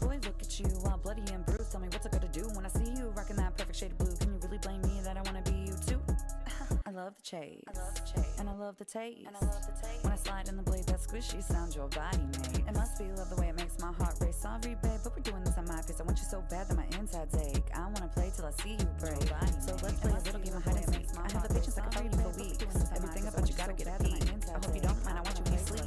Boy, look at you, all bloody and bruised. Tell me what's I gotta do when I see you rocking that perfect shade of blue. Can you really blame me that I wanna be you too? I love the chase, and I love the taste. When I slide in the blade, that squishy sound your body made. It must be love the way it makes my heart race. Sorry, babe, but we're doing this on my pace. I want you so bad that my insides ache. I wanna play till I see you break. So let's play a little game of hide and seek. I have the patience, I can follow you for weeks. Everything about you gotta get a peek. I hope you don't mind, I want you to sleep.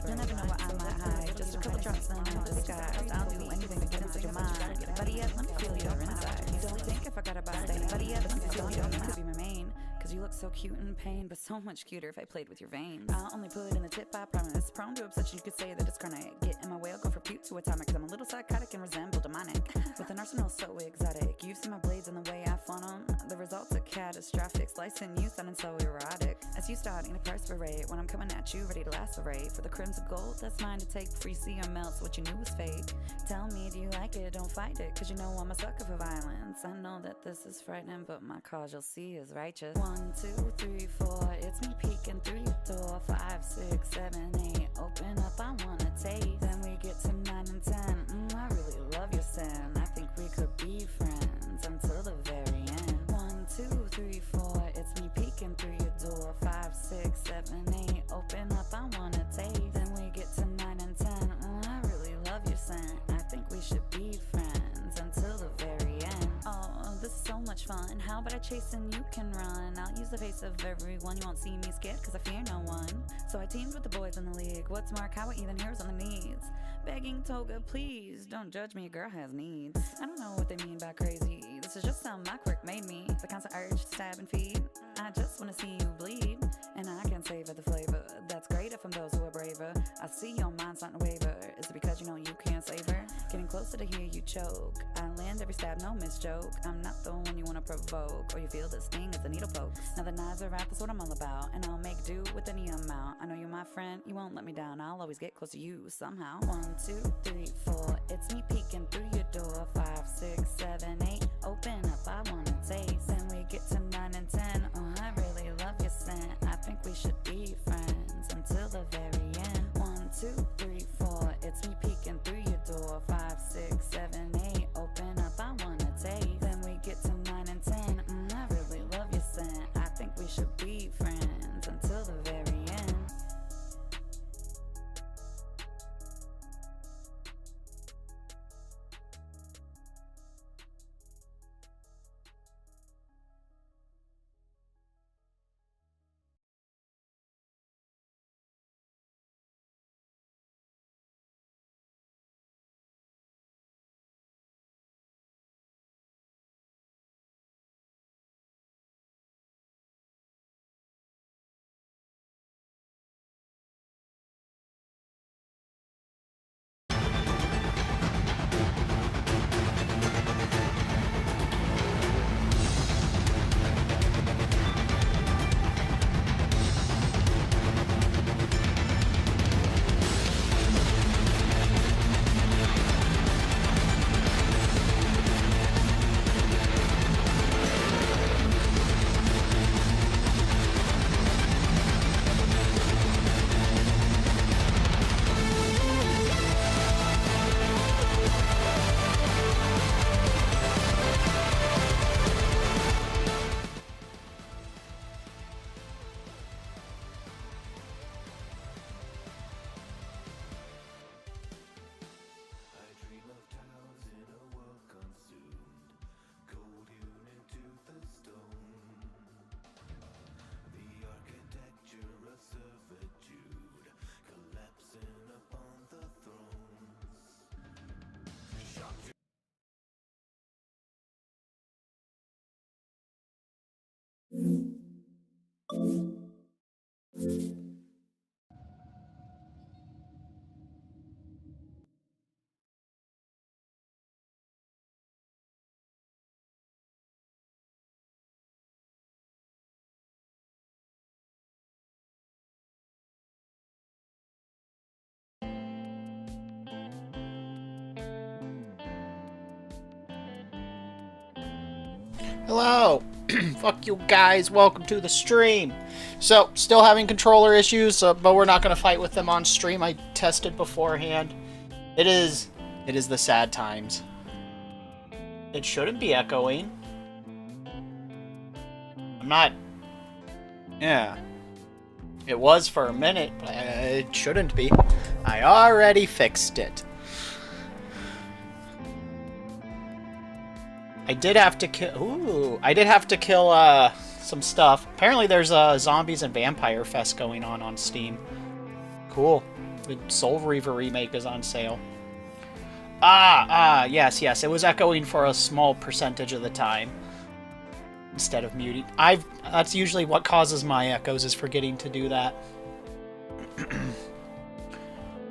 You'll never know what I might hide. Just a couple drops in the disguise. I'll do anything to get inside your mind. But yet, let me feel your inside. Don't think if I got a body. But yet, let me feel you don't need to be my main. Cause you look so cute in pain, but so much cuter if I played with your veins. I'll only put in the tip, I promise. Prone to obsession, you could say that it's chronic. Get in my way, I'll go for puke to atomic. Cause I'm a little psychotic and resemble demonic. With an arsenal so exotic. You've seen my blades and the way I funnel them. The results are catastrophic. Slicing you sounding so erotic. As you starting to perspirate when I'm coming at you, ready to lacerate. For the crimson gold, that's mine to take. Free see or melts what you knew was fake. Tell me, do you like it? Don't fight it. Cause you know I'm a sucker for violence. I know that this is frightening, but my cause you'll see is righteous. 1, 2, 3, 4, it's me peeking through your door. 5, 6, 7, 8, open up, I wanna taste. Then we get to 9 and 10, I really love your sin. I think we could be friends until the very end. 1, 2, 3, 4, it's me peeking through your door. 5, 6, 7, 8, open up, I wanna taste. Then we get to 9 and 10, I really love your sin. I think we should be friends until the very end. Oh, this is so much fun. How about I chase and you can run? I'll use the face of everyone. You won't see me scared cause I fear no one. So I teamed with the boys in the league. What's more, how even heroes on the knees. Begging Toga, please don't judge me, a girl has needs. I don't know what they mean by crazy. This is just how my quirk made me. The constant urge to stab and feed. I just wanna see you bleed. And I can savor the flavor. That's greater from those who are braver. I see your mind starting to waver. Is it because you know you can't save her? Getting closer to hear you choke. I land every stab, no miss joke. I'm not the one you wanna provoke. Or you feel the sting as the needle pokes. Now the knives are out, that's what I'm all about. And I'll make do with any amount. I know you're my friend, you won't let me down. I'll always get close to you somehow. 1, 2, 3, 4, it's me peeking through your door. 5, 6, 7, 8, open up, I wanna taste. Then we get to 9 and 10, oh I really love your scent. I think we should be friends until the very end. 1, 2, 3, 4, it's me peeking through your door. 5, 6, 7, 8, open up, I wanna taste. Then we get to 9 and 10, I really love your scent. I think we should be friends until the very end. Hello! Fuck you guys, welcome to the stream! So, still having controller issues, but we're not going to fight with them on stream. I tested beforehand. It is It is the sad times. It shouldn't be echoing. I'm not... Yeah. It was for a minute, but it shouldn't be. I already fixed it. I did have to kill... Ooh, I did have to kill, some stuff. Apparently there's a Zombies and Vampire Fest going on Steam. Cool. The Soul Reaver remake is on sale. Yes. It was echoing for a small percentage of the time. Instead of muting. That's usually what causes my echoes, is forgetting to do that.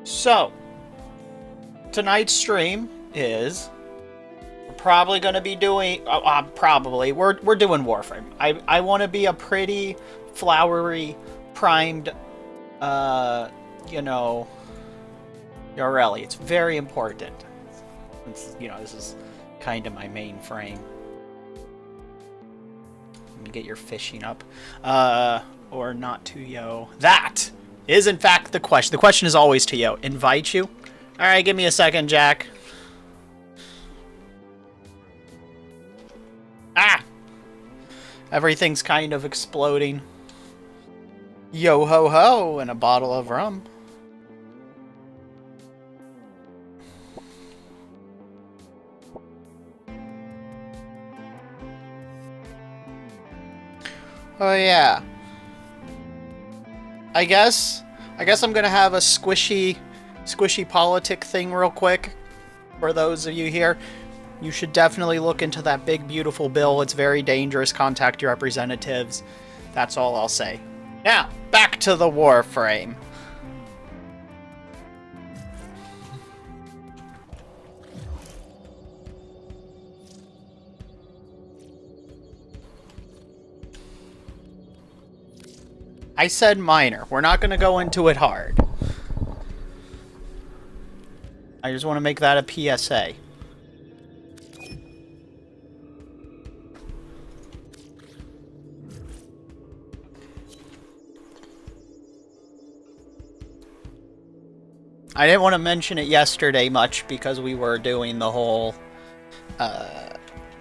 So, tonight's stream is... probably going to be doing... We're doing Warframe. I want to be a pretty, flowery, primed, you know... Yorelli. It's very important. It's, you know, this is kind of my main frame. Let me get your fishing up. Or not to yo. That is, in fact, the question. The question is always to yo. Invite you? Alright, give me a second, Jack. Ah! Everything's kind of exploding. Yo ho ho, and a bottle of rum. Oh yeah. I guess I'm gonna have a squishy politic thing real quick. For those of you here, you should definitely look into that big beautiful bill. It's very dangerous. Contact your representatives. That's all I'll say. Now, back to the Warframe. I said minor. We're not going to go into it hard. I just want to make that a PSA. I didn't want to mention it yesterday much because we were doing the whole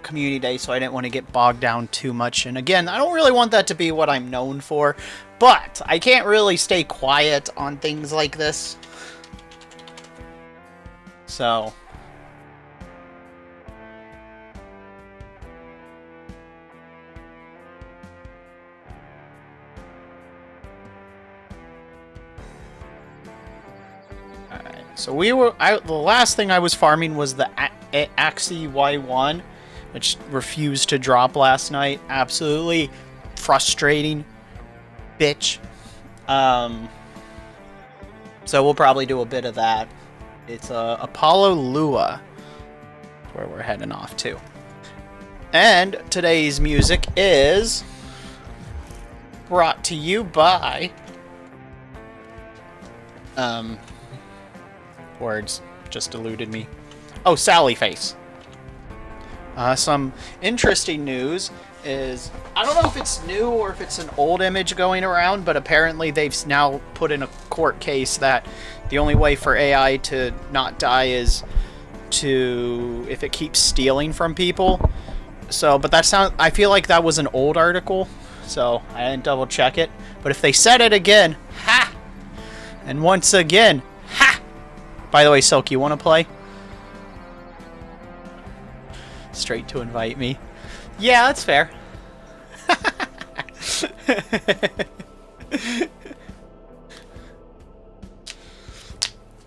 community day, so I didn't want to get bogged down too much. And again, I don't really want that to be what I'm known for, but I can't really stay quiet on things like this. So... So the last thing I was farming was the Axie Y1, which refused to drop last night. Absolutely frustrating, bitch. So we'll probably do a bit of that. It's Apollo Lua, where we're heading off to. And today's music is brought to you by... words just eluded me. Oh, Sally Face. Some interesting news is, I don't know if it's new or if it's an old image going around, but apparently they've now put in a court case that the only way for AI to not die is if it keeps stealing from people. So, but I feel like that was an old article, so I didn't double check it. But if they said it again, ha! And once again, ha! By the way, Silk, you want to play? Straight to invite me. Yeah, that's fair.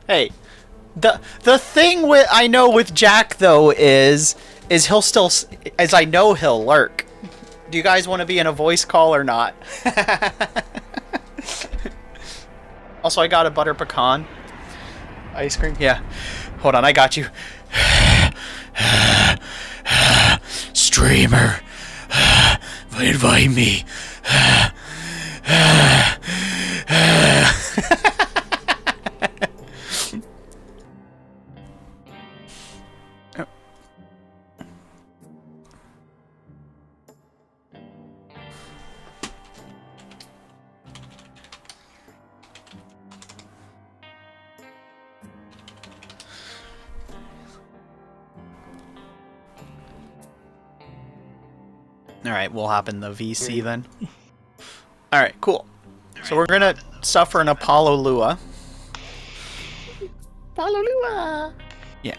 Hey, the thing I know with Jack though is he'll still, as I know, he'll lurk. Do you guys want to be in a voice call or not? Also, I got a butter pecan ice cream. Yeah, hold on, I got you. Streamer, invite me. Alright, we'll hop in the VC then. Alright, cool. So we're gonna suffer an Apollo Lua. Apollo Lua! Yeah.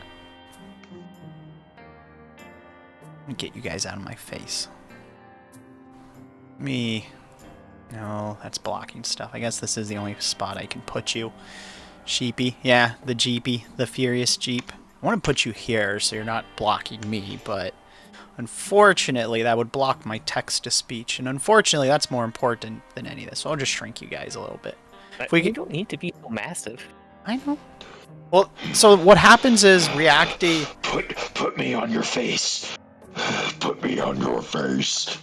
Let me get you guys out of my face. No, that's blocking stuff. I guess this is the only spot I can put you. Sheepy. Yeah, the Jeepy. The Furious Jeep. I want to put you here so you're not blocking me, but unfortunately that would block my text-to-speech, and unfortunately that's more important than any of this, so I'll just shrink you guys a little bit. You don't need to be so massive. I know. Well, so what happens is Reacty... Put me on your face. Put me on your face.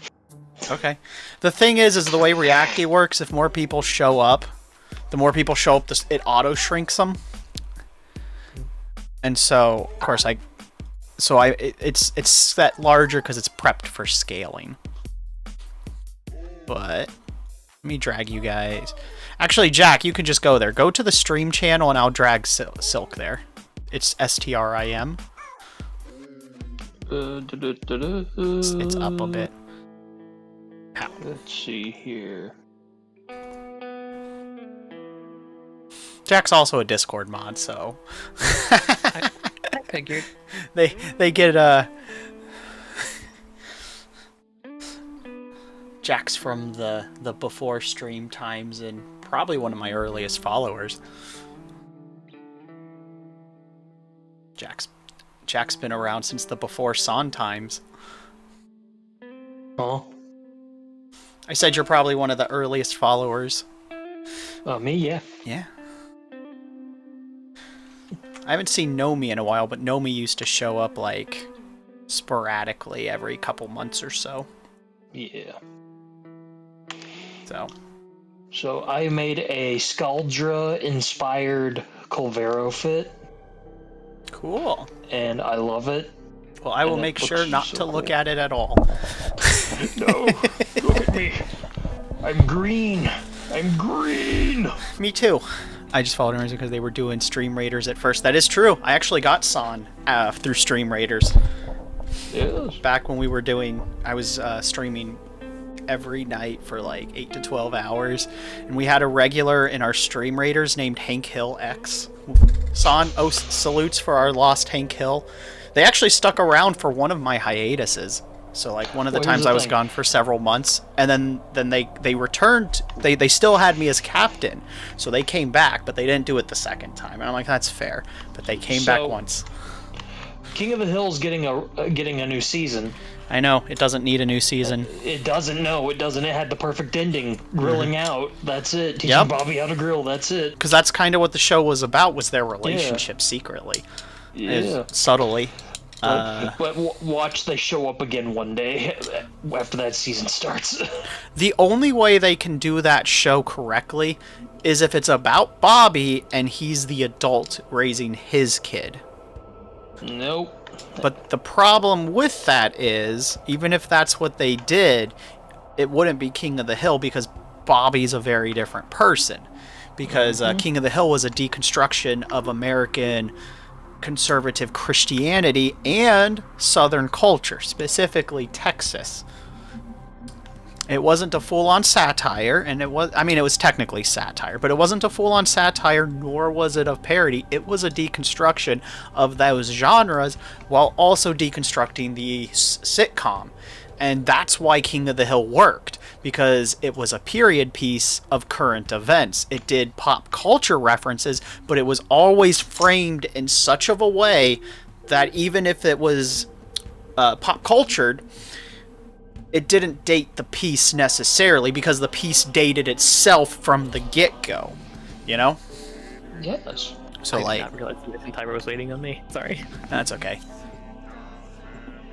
Okay. The thing is the way Reacty works, if more people show up, the more people show up, it auto-shrinks them. And so, of course, it's set larger because it's prepped for scaling. But let me drag you guys. Actually, Jack, you can just go there. Go to the stream channel, and I'll drag Silk there. It's STRIM. It's up a bit. Ow. Let's see here. Jack's also a Discord mod, so I figured. they get Jack's from the before stream times and probably one of my earliest followers. Jack's been around since the before Son times. Oh. I said you're probably one of the earliest followers. Me, yeah. Yeah. I haven't seen Nomi in a while, but Nomi used to show up, like, sporadically every couple months or so. Yeah. So I made a Scaldra-inspired Colvero fit. Cool. And I love it. Well, I will make sure not to look at it at all. No, look at me. I'm green. Me too. I just followed him because they were doing Stream Raiders at first. That is true. I actually got Son through Stream Raiders. Yes. Back when we were I was streaming every night for like 8 to 12 hours. And we had a regular in our Stream Raiders named Hank Hill X. Son, salutes for our lost Hank Hill. They actually stuck around for one of my hiatuses. So like one of the times I was gone for several months, and then they returned. They still had me as captain, so they came back, but they didn't do it the second time. And I'm like, that's fair, but they came back once. King of the Hill's getting a new season. I know it doesn't need a new season. It doesn't. No, it doesn't. It had the perfect ending, grilling out. That's it. Teaching Bobby how to grill. That's it. Because that's kind of what the show was about. Was their relationship secretly, subtly. But watch, they show up again one day after that season starts. The only way they can do that show correctly is if it's about Bobby and he's the adult raising his kid. Nope. But the problem with that is, even if that's what they did, it wouldn't be King of the Hill because Bobby's a very different person. Because King of the Hill was a deconstruction of American conservative Christianity and Southern culture, specifically Texas. It wasn't a full-on satire, and it was technically satire, but it wasn't a full-on satire, nor was it a parody. It was a deconstruction of those genres while also deconstructing the sitcom. And that's why King of the Hill worked, because it was a period piece of current events. It did pop culture references, but it was always framed in such of a way that even if it was pop cultured, it didn't date the piece necessarily, because the piece dated itself from the get-go, you know? Yes. So I did not realize the timer was waiting on me. Sorry. That's okay.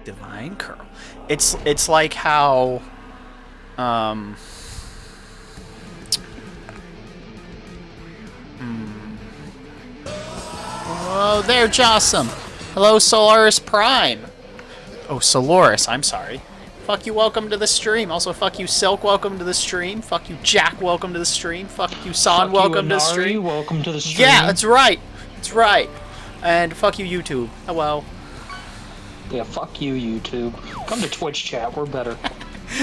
Divine Curl. It's like how Oh, there, Jossum. Hello, Solaris Prime. Oh, Solaris, I'm sorry. Fuck you, welcome to the stream. Also, fuck you, Silk, welcome to the stream. Fuck you, Jack, welcome to the stream. Fuck you, Son, welcome to the stream. Welcome to the stream. Yeah, that's right. That's right. And fuck you, YouTube. Hello. Yeah, fuck you, YouTube. Come to Twitch chat, we're better.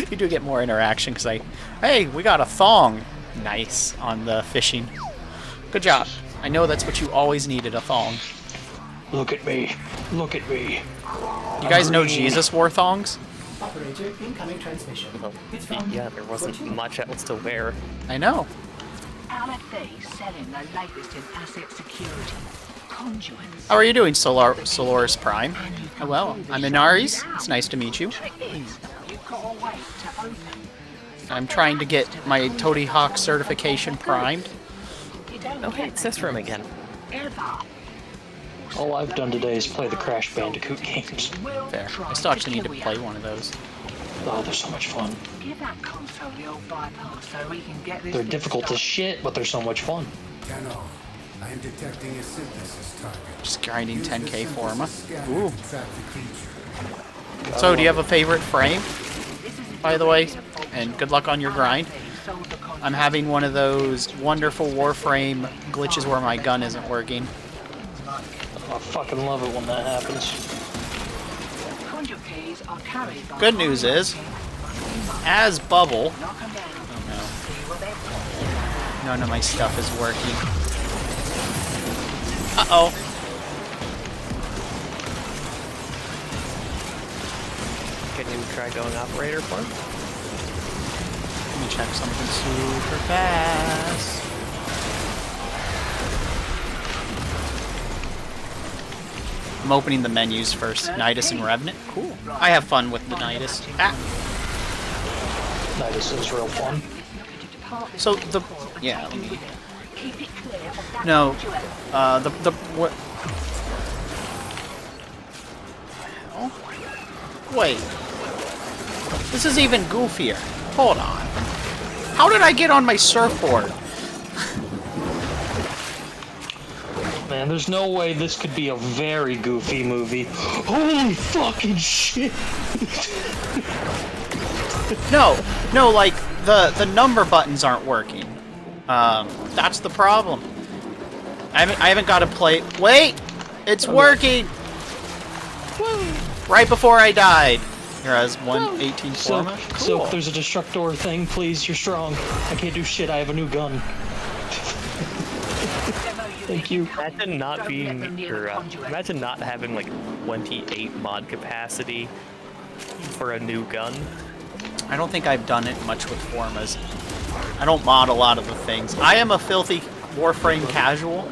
You do get more interaction because hey, we got a thong. Nice on the fishing. Good job. I know that's what you always needed, a thong. Look at me. Look at me. You guys know Jesus wore thongs? Operator, incoming transmission. Yeah, there wasn't much else to wear. I know. LFA selling the latest in asset security. Conduits. How are you doing, Solaris Prime? Hello, I'm Inaris. It's nice to meet you. You've got to wait to open. I'm trying to get my Toady Hawk certification primed. You don't Oh, hey, it's this room again. ever. All I've done today is play the Crash Bandicoot games. Fair. I still actually need to play one of those. Oh, they're so much fun. Give that console the old bypass so we can get this. They're thing difficult as started. shit, but they're so much fun. Cano, I am detecting a synthesis target. Just grinding 10k for him. Scanner Ooh. to track the creature. So, do you have a favorite frame, by the way? And good luck on your grind. I'm having one of those wonderful Warframe glitches where my gun isn't working. I fucking love it when that happens. Conduit keys are carried by Good news is, as Bubble, knock 'em down. oh See what they're no, none of my stuff is working. Uh-oh. Can you try going operator for him? Let me check something super fast. I'm opening the menus first. Nidus and Revenant. Cool. I have fun with the Nidus. Ah. Nidus is real fun. So the yeah. Let me, Keep it clear of that no. conduit. The what? Hell? Wait. This is even goofier. Hold on. How did I get on my surfboard? Man, there's no way this could be a very goofy movie. Holy fucking shit! No, like the number buttons aren't working. That's the problem. I haven't got to play. Wait, it's working. Woo. Right before I died. Here has 118 So, Forma. so Cool. if there's a destructor thing, please, you're strong. I can't do shit, I have a new gun. Thank you. Imagine not being, or imagine not having like 28 mod capacity for a new gun. I don't think I've done it much with Formas. I don't mod a lot of the things. I am a filthy Warframe casual.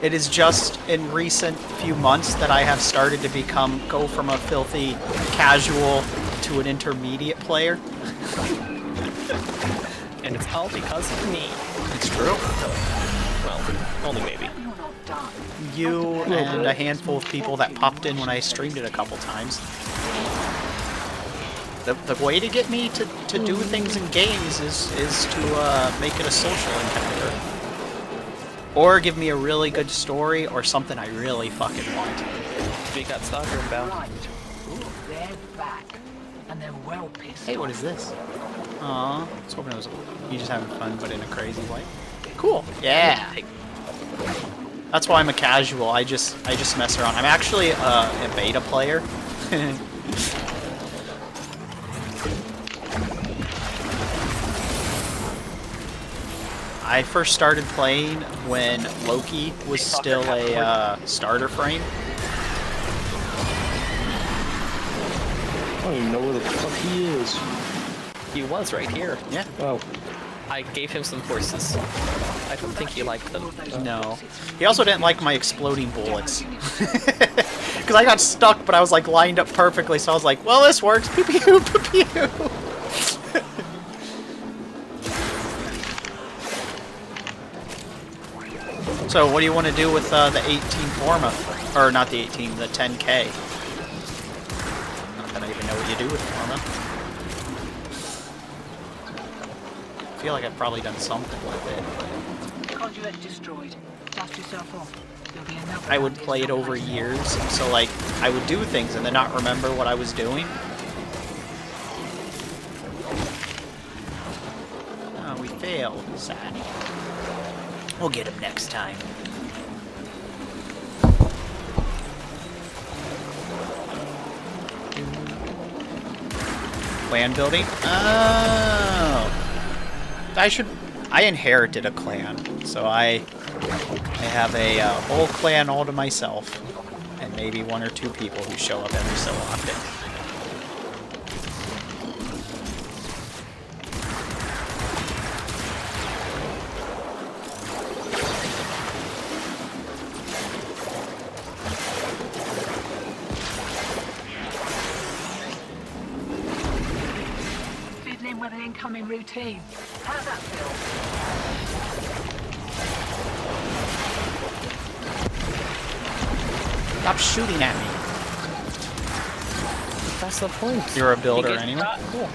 It is just in recent few months that I have started to go from a filthy casual to an intermediate player. And it's all because of me. It's true. Well, only maybe. You and a handful of people that popped in when I streamed it a couple times. The way to get me to do things in games is to make it a social encounter. Or give me a really good story or something I really fucking want. We got Stalker inbound. Right. Ooh, they're back. And they're well pissed. Hey, what is this? Aw, I was hoping it was you just having fun, but in a crazy way. Cool. Yeah. That's why I'm a casual. I just mess around. I'm actually a beta player. I first started playing when Loki was still a starter frame. I don't even know where the fuck he is. He was right here. Yeah. Oh, I gave him some horses. I don't think he liked them. No. He also didn't like my exploding bullets. Because I got stuck, but I was like lined up perfectly, so I was like, well, this works. Pew pew pew pew. So, what do you want to do with the 18 Forma? Or not the 18, the 10K. Not that I even know what you do with Forma. I feel like I've probably done something with it. Conduit destroyed. Dust yourself off. There'll be another I would round play it over years, so like, I would do things and then not remember what I was doing. Oh, we failed. Sad. We'll get him next time. Clan building? Oh. I inherited a clan, so I have a whole clan all to myself. And maybe one or two people who show up every so often. Fiddling with an incoming routine. How's that feel? Stop shooting at me. That's the point. You're a builder You get anyway? shot- cool.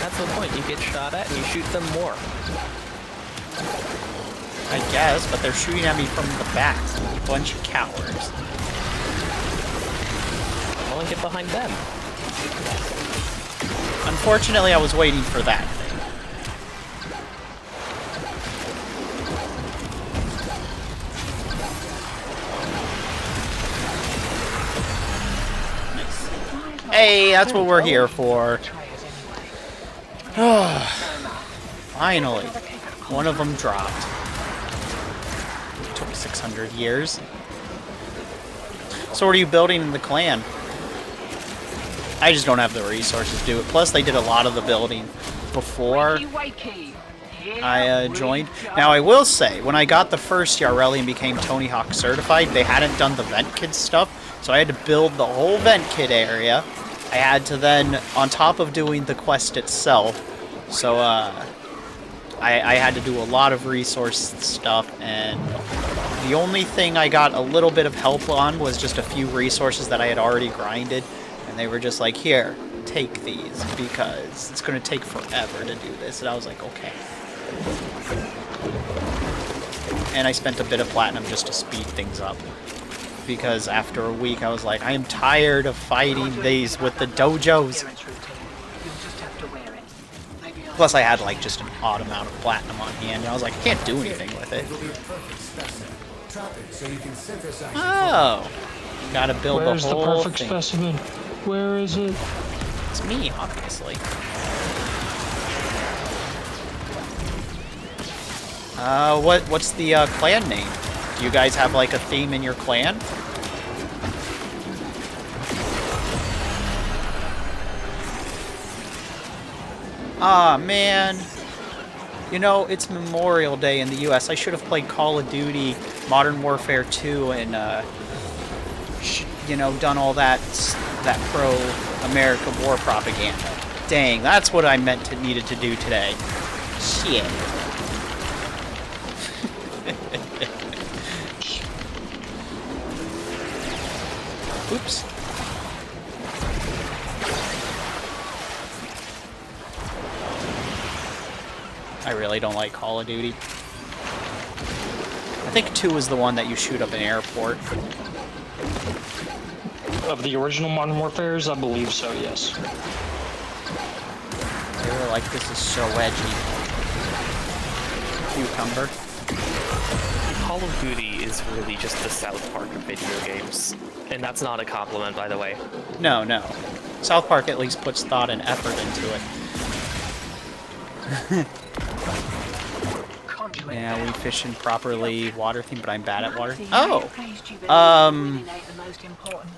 That's the point. You get shot at and you shoot them more. I guess, but they're shooting at me from the back. Bunch of cowards. I'll only get behind them. Unfortunately, I was waiting for that thing. Hey, that's what we're here for. Finally. One of them dropped. Took 600 years. So what are you building in the clan? I just don't have the resources to do it. Plus, they did a lot of the building before I joined. Now, I will say, when I got the first Yareli and became Tony Hawk certified, they hadn't done the vent kit stuff, so I had to build the whole vent kit area. I had to then, on top of doing the quest itself, so I had to do a lot of resource stuff, and the only thing I got a little bit of help on was just a few resources that I had already grinded, and they were just like, here, take these, because it's going to take forever to do this, and I was like, okay. And I spent a bit of platinum just to speed things up. Because after a week, I was like, I am tired of fighting these with the dojos. Plus, I had like just an odd amount of platinum on hand, and I was like, I can't do anything with it. It'll be a perfect specimen. Trap it so you can synthesize it. Oh, gotta build Where's the the whole perfect thing. specimen? Where is it? It's me, obviously. What's the clan name? Do you guys have like a theme in your clan? Ah, man. You know, it's Memorial Day in the US. I should have played Call of Duty Modern Warfare 2 and, you know, done all that pro-America war propaganda. Dang, that's what I needed to do today. Shit. Oops. I really don't like Call of Duty. I think 2 is the one that you shoot up an airport. Of the original Modern Warfares, I believe so, yes. They were like, this is so edgy. Cucumber. Call of Duty is really just the South Park of video games. And that's not a compliment, by the way. No, no. South Park at least puts thought and effort into it. Yeah, we fish in properly water theme, but I'm bad at water. Oh!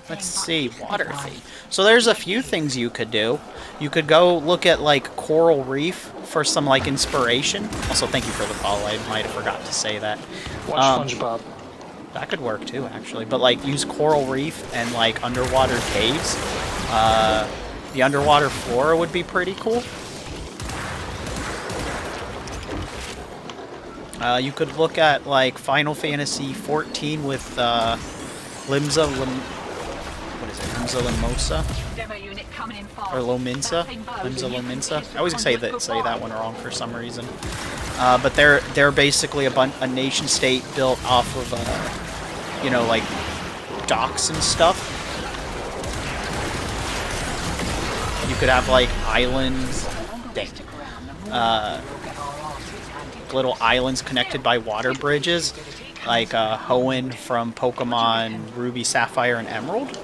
Let's see, water theme. So there's a few things you could do. You could go look at, like, Coral Reef for some, like, inspiration. Also, thank you for the follow. I might have forgot to say that. Watch SpongeBob. That could work, too, actually. But, like, use Coral Reef and, like, underwater caves. The underwater flora would be pretty cool. You could look at, like, Final Fantasy XIV with, Limsa Lomosa? Or Lominsa? Limsa Lominsa? I always say that one wrong for some reason. But they're basically a nation state built off of, you know, like, docks and stuff. You could have, like, islands. Dang. Little islands connected by water bridges, like Hoenn from Pokemon Ruby, Sapphire, and Emerald.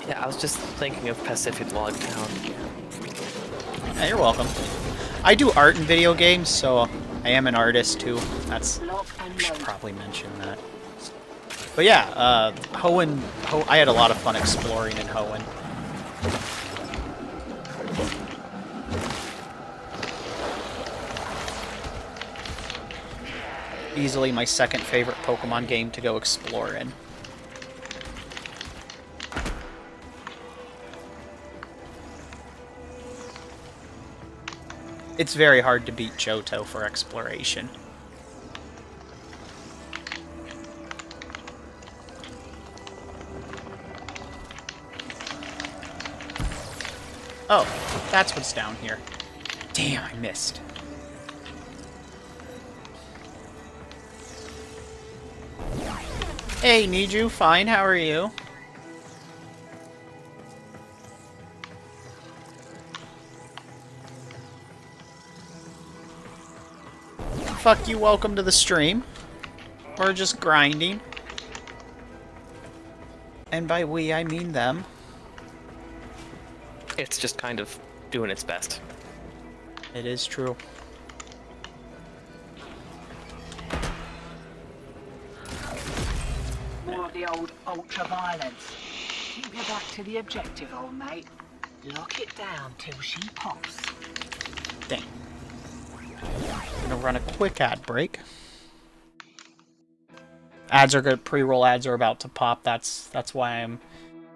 Yeah, I was just thinking of Pacific Log Town. Yeah, you're welcome. I do art in video games, so I am an artist too. That's I should probably mention that. But yeah, Hoenn, I had a lot of fun exploring in Hoenn. Easily my second favorite Pokemon game to go explore in. It's very hard to beat Johto for exploration. Oh, that's what's down here. Damn, I missed. Hey, need you? Fine, how are you? Fuck you, welcome to the stream. We're just grinding. And by we, I mean them. It's just kind of doing its best. It is true. More of the old ultra-violence. Keep your back to the objective, old mate. Lock it down till she pops. Dang. I'm gonna run a quick ad break. Ads are good. Pre-roll ads are about to pop. That's why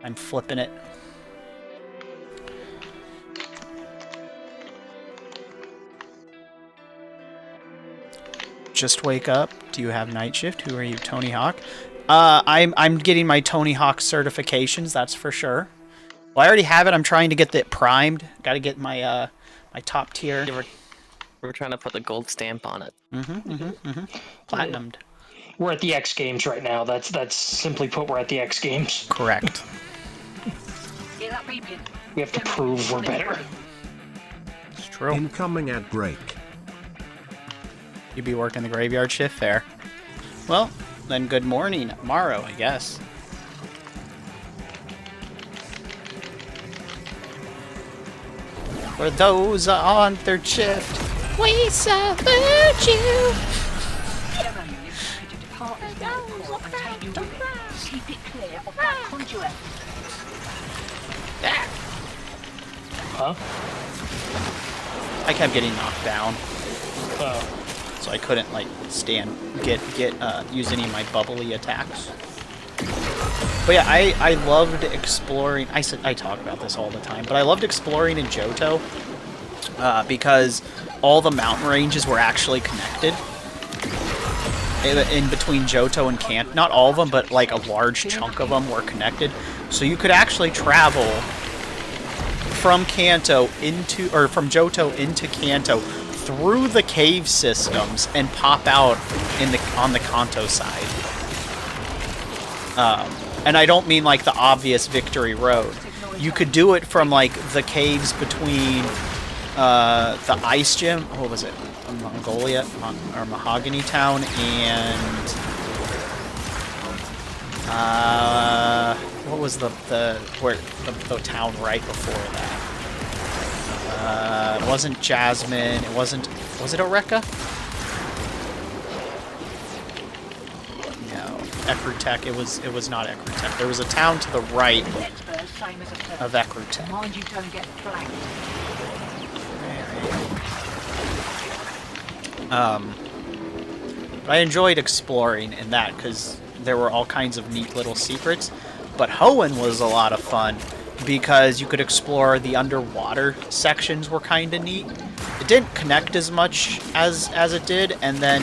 I'm flipping it. Just wake up. Do you have night shift? Who are you, Tony Hawk? I'm getting my Tony Hawk certifications. That's for sure. Well, I already have it. I'm trying to get it primed. Got to get my my top tier. Yeah, we're trying to put the gold stamp on it. Platinumed. We're at the X Games right now. That's simply put, we're at the X Games. Correct. Hear that beeping? We have to prove we're better. It's true. Incoming at break. You'd be working the graveyard shift there. Well, then good morning, tomorrow, I guess. For those on third shift, we salute you. Demo unit ready to depart this port and take you with it. Keep it clear of that conduit. Huh? I kept getting knocked down, Oh. so I couldn't like use any of my bubbly attacks. But yeah, I loved exploring. I talk about this all the time, but I loved exploring in Johto because all the mountain ranges were actually connected in between Johto and Kanto. Not all of them, but like a large chunk of them were connected. So you could actually travel from Johto into Kanto through the cave systems and pop out on the Kanto side. And I don't mean like the obvious Victory Road. You could do it from like the caves between the Ice Gym. What was it? Mongolia or Mahogany Town and what was the town right before that? It wasn't Jasmine. It wasn't. Was it Oreka? Ekrutech. It was not Ekrutech. There was a town to the right of Ekrutech. Mind you don't get flanked. I enjoyed exploring in that because there were all kinds of neat little secrets. But Hoenn was a lot of fun because you could explore the underwater sections were kind of neat. It didn't connect as much as it did, and then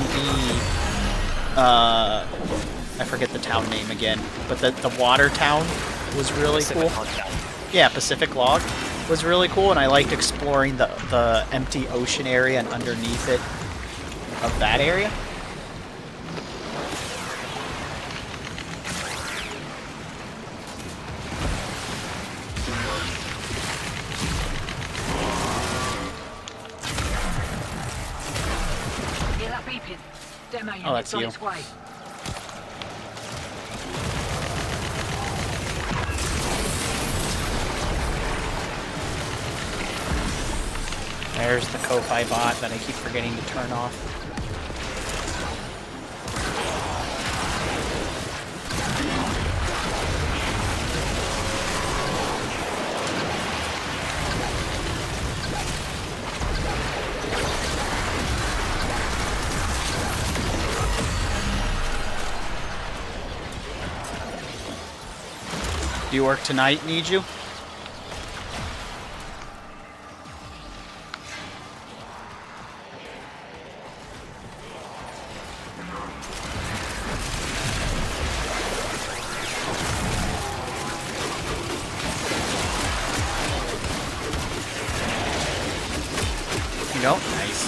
I forget the town name again, but the water town was really cool. Yeah, Pacific Log was really cool, and I liked exploring the empty ocean area and underneath it of that area. Hear that beeping? Demo unit that's on you. its way. There's the Ko-Fi bot that I keep forgetting to turn off. Do you work tonight, need you? You don't? Nice.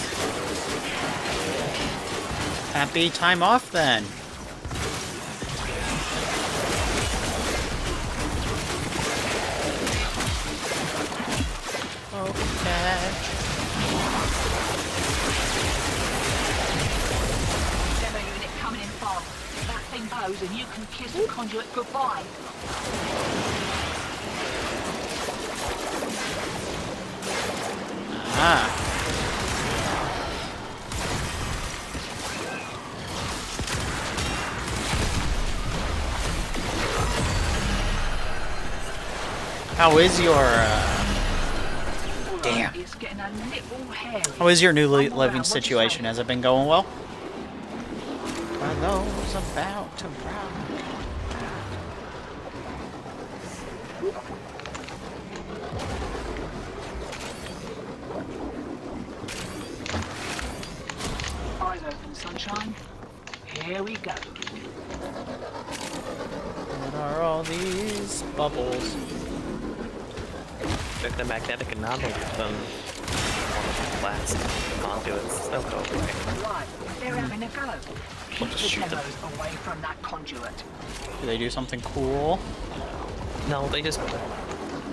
Happy time off then. Demo unit coming in fast. That thing goes and you can kiss the conduit goodbye. Ah. How is your, damn. It's getting a little hairy. How is your new living situation? Has it been going well? Are those about to rock? Eyes open, sunshine. Here we go. What are all these bubbles? Check the magnetic anomaly from last conduits. They'll go away. Right, they're having a go. Keep just the shoot them. demos away from that conduit. Do they do something cool? No, they just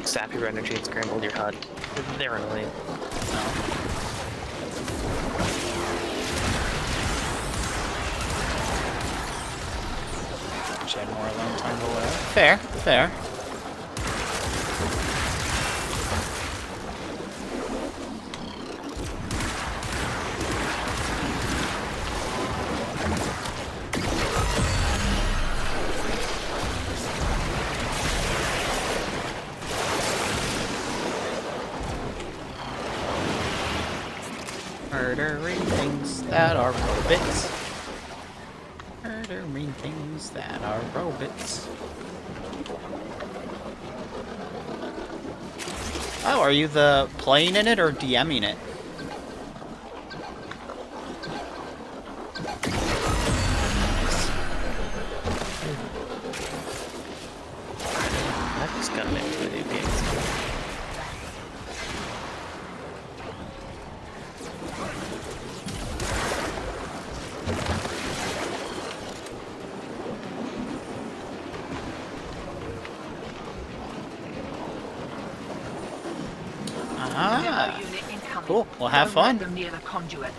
sap your energy and scramble your HUD. They're annoying. No. She had more alone time to live. Fair, fair. Murdering things that are robots. Murdering things that are robots. Oh, are you the playing in it or DMing it? I just got into video games. Ah, Demo unit incoming. cool. Well, have Don't let fun. them near the conduit.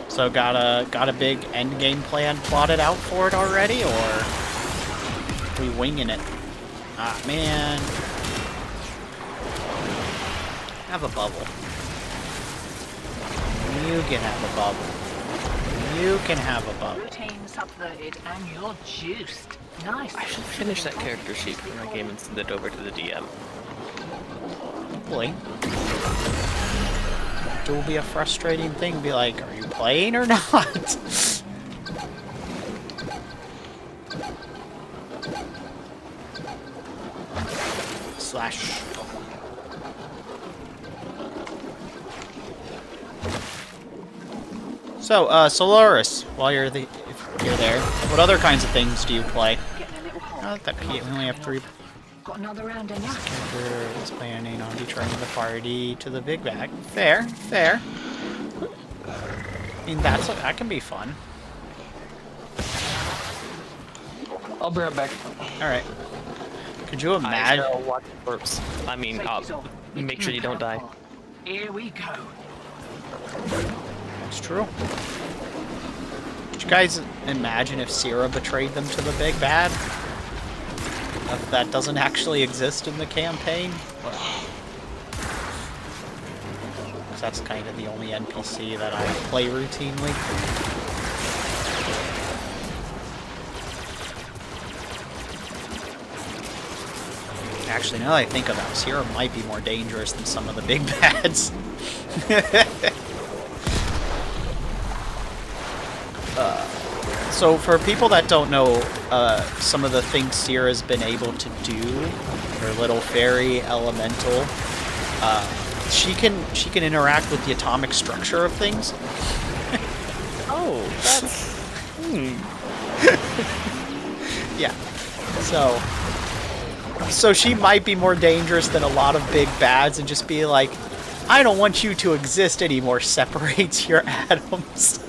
So got a big end game plan plotted out for it already, or we winging it? Ah man, have a bubble. You can have a bubble. You can have a bubble. Routine subverted and you're juiced. Nice. I should finish that character sheet for my game and send it over to the DM. Hopefully. It will be a frustrating thing. Be like, are you playing or not? Slash. So, Solaris, while you're if you're there, what other kinds of things do you play? Getting a little hot. Not that we only have 3. Got another round in ya. Character is planning on returning the party to the big bag. Fair, fair. I mean, that can be fun. I'll be right back. All right. Could you imagine? I shall watch burps. I mean, make sure you don't die. Here we go. It's true. Could you guys imagine if Sierra betrayed them to the big bad? If that doesn't actually exist in the campaign? Well, 'cause that's kind of the only NPC that I play routinely. Actually, now that I think about it, Sierra might be more dangerous than some of the big bads. So for people that don't know, some of the things Sierra's been able to do, her little fairy elemental, she can interact with the atomic structure of things. Oh, that's... Yeah. So she might be more dangerous than a lot of big bads and just be like, I don't want you to exist anymore, separates your atoms.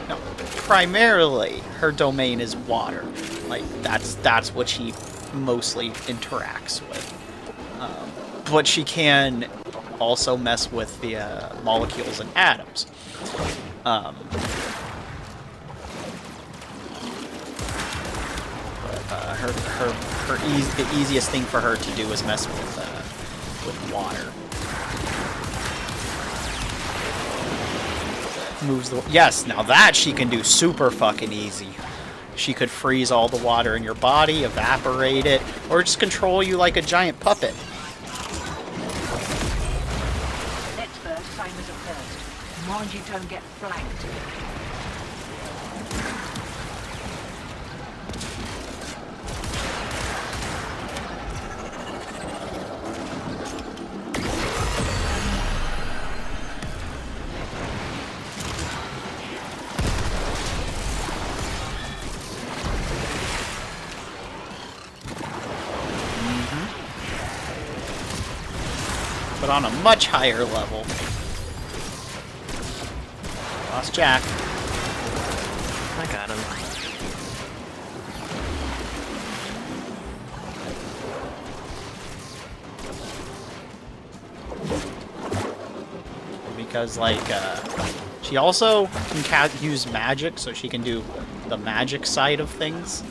No, primarily her domain is water. Like that's what she mostly interacts with. But she can also mess with the molecules and atoms. The easiest thing for her to do is mess with water. Moves the yes. Now that she can do super fucking easy. She could freeze all the water in your body, evaporate it, or just control you like a giant puppet. Next verse, same as at first. Mind you don't get flanked. But on a much higher level. Lost Jack. I got him. Because, like, she also can use magic, so she can do the magic side of things.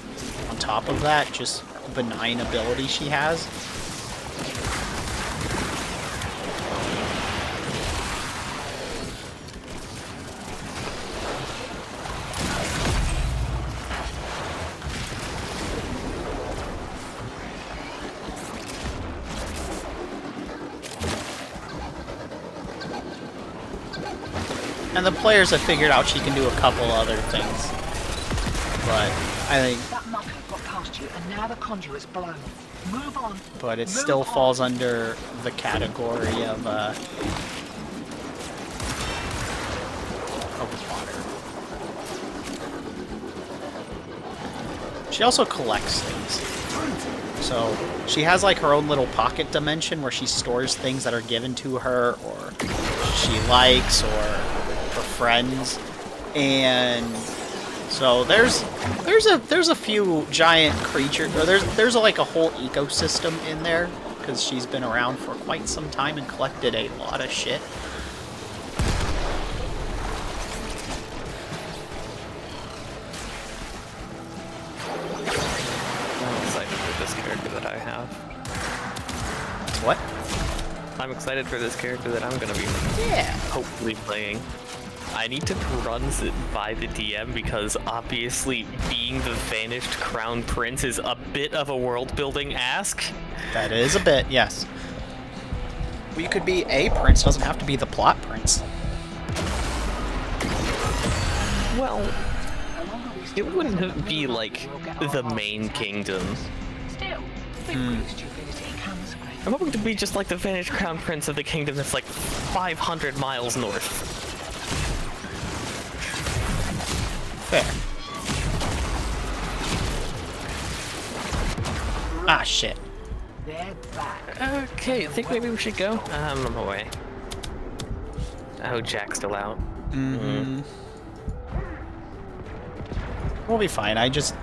On top of that, just benign ability she has. And the players have figured out she can do a couple other things. But I think... That mucker got past you, and now the conduit's blown. Move on. But it still falls under the category of water. She also collects things. So she has like her own little pocket dimension where she stores things that are given to her or she likes or her friends. And so there's a few giant creatures, or there's like a whole ecosystem in there because she's been around for quite some time and collected a lot of shit. I'm excited for this character that I have. What? I'm excited for this character that I'm gonna be hopefully playing. I need to run it by the DM because obviously being the vanished crown prince is a bit of a world building ask. That is a bit, yes. Well, you could be a prince, doesn't have to be the plot prince. Well, it wouldn't be like the main kingdom. Still, big stupidity comes with. I'm hoping to be just like the vanished crown prince of the kingdom that's like 500 miles north. Fair. Ah, shit. They're back. Okay, I think maybe we should go. I'm away. I hope Jack's still out. Mm-hmm. We'll be fine.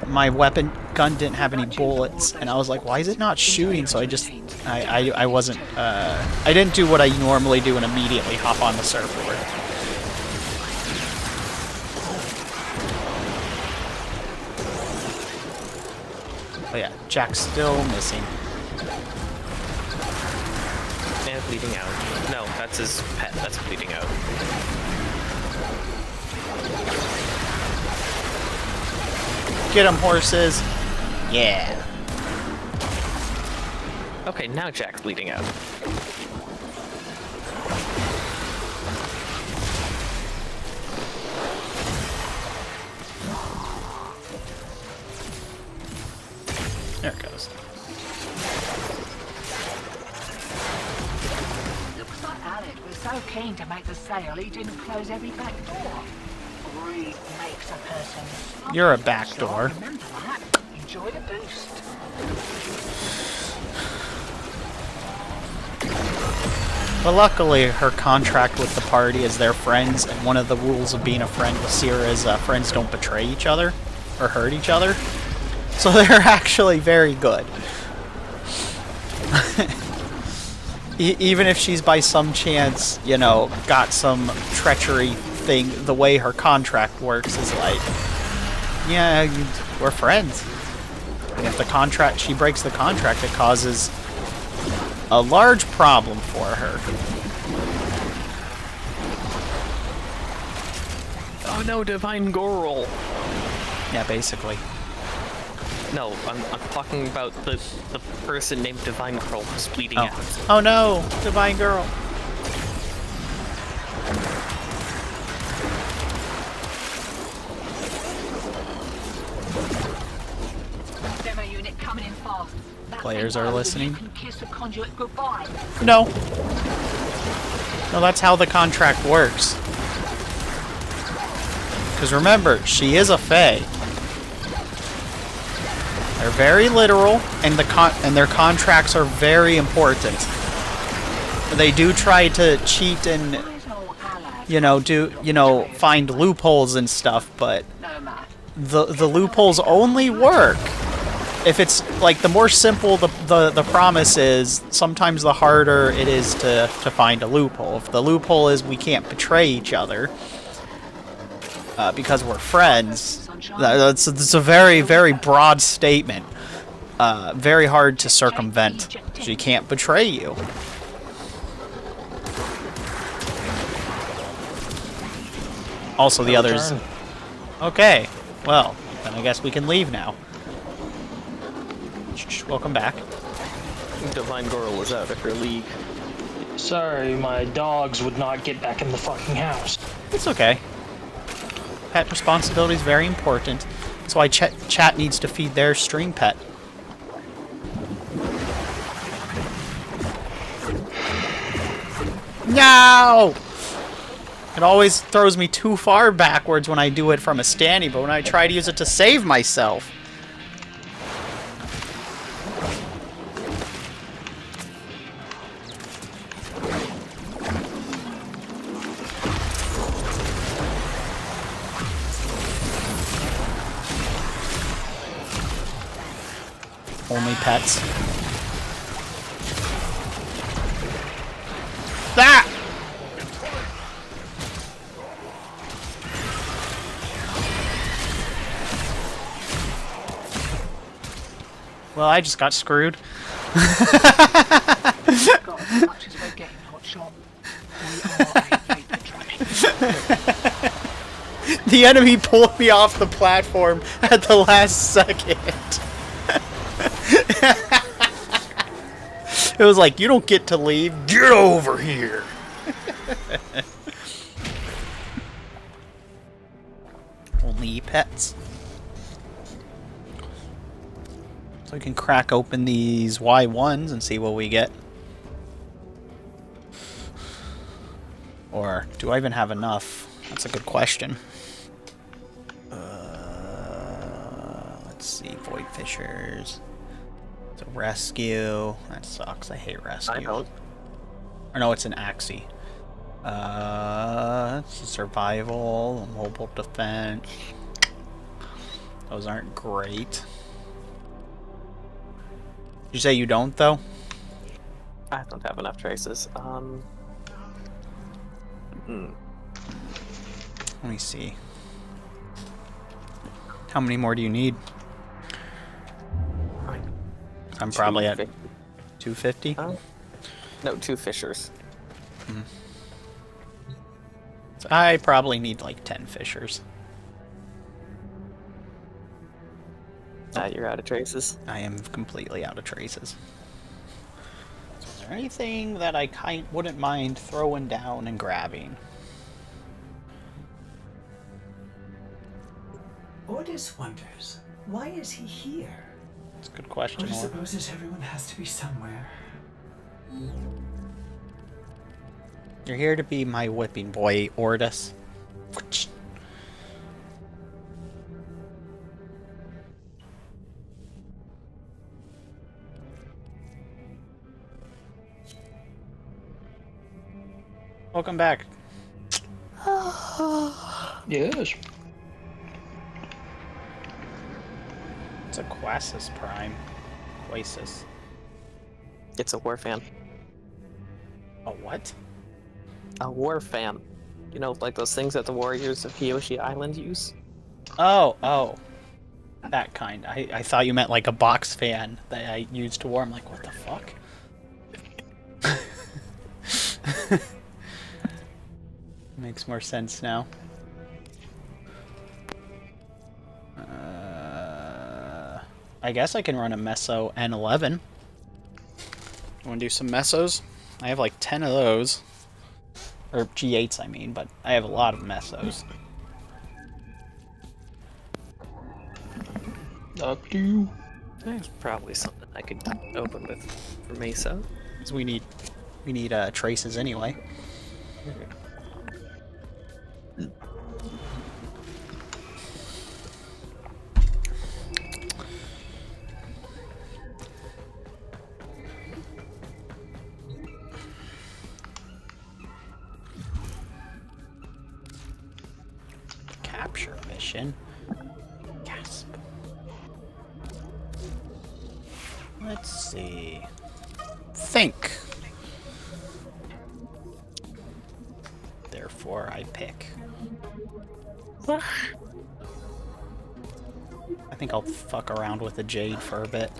My weapon gun didn't have any bullets, and I was like, why is it not shooting? So I wasn't, I didn't do what I normally do and immediately hop on the surfboard. Oh yeah, Jack's still missing. And bleeding out. No, that's his pet. That's bleeding out. Get them, horses. Yeah. Okay, now Jack's bleeding out. There it goes. Looks like Alec was so keen to make the sale he didn't close every back door. Greed makes a person. You're a back door. Remember that. Enjoy the boost. But luckily, her contract with the party is they're friends, and one of the rules of being a friend with Seira is friends don't betray each other or hurt each other. So they're actually very good. Even if she's by some chance, you know, got some treachery thing, the way her contract works is like, yeah, we're friends. And if she breaks the contract, it causes a large problem for her. Oh no, Divine Goral! Yeah, basically. No, I'm talking about the person named Divine Girl who's bleeding out. Oh no, Divine Girl. Demo unit coming in fast. That's Players are listening. You can kiss the conduit goodbye. No. No, that's how the contract works. Because remember, she is a Fae. They're very literal, and their contracts are very important. They do try to cheat and, find loopholes and stuff, but the loopholes only work if it's like the more simple the promise is. Sometimes the harder it is to find a loophole. If the loophole is we can't betray each other because we're friends. It's a very, very broad statement. Very hard to circumvent. She can't betray you. Also, the others... Okay, well, then I guess we can leave now. Welcome back. Divine Goral is out of her league. Sorry, my dogs would not get back in the fucking house. It's okay. Pet responsibility is very important. That's why chat needs to feed their string pet. No! It always throws me too far backwards when I do it from a standing, but when I try to use it to save myself... Only pets. That! Well, I just got screwed. The enemy pulled me off the platform at the last second. It was like, you don't get to leave. Get over here. Only pets. So we can crack open these Y1s and see what we get. Or do I even have enough? That's a good question. Let's see, Void Fishers. It's a rescue. That sucks. I hate rescue. I don't. Or no, it's an Axie. It's a survival, a mobile defense. Those aren't great. Did you say you don't, though? I don't have enough traces. Let me see. How many more do you need? I'm probably at 250. No, 2 fishers. So I probably need like 10 fishers. You're out of traces. I am completely out of traces. So is there anything that I wouldn't mind throwing down and grabbing? Ordis wonders, why is he here? That's a good question. Or supposes everyone has to be somewhere. You're here to be my whipping boy, Ordis. Welcome back. Yes. It's a Quasis Prime. Quasis. It's a war fan. A what? A war fan. You know, like those things that the warriors of Hiyoshi Island use? Oh. That kind. I thought you meant like a box fan that I used to warm. Like, what the fuck? Makes more sense now. I guess I can run a Meso N11. Want to do some Mesos? I have like 10 of those. Or G8s, I mean, but I have a lot of Mesos. Up to you. There's probably something I could open with for Mesa. Because we need traces anyway. Capture mission. Gasp. Let's see. Think. Therefore, I pick. I think I'll fuck around with the Jade for a bit.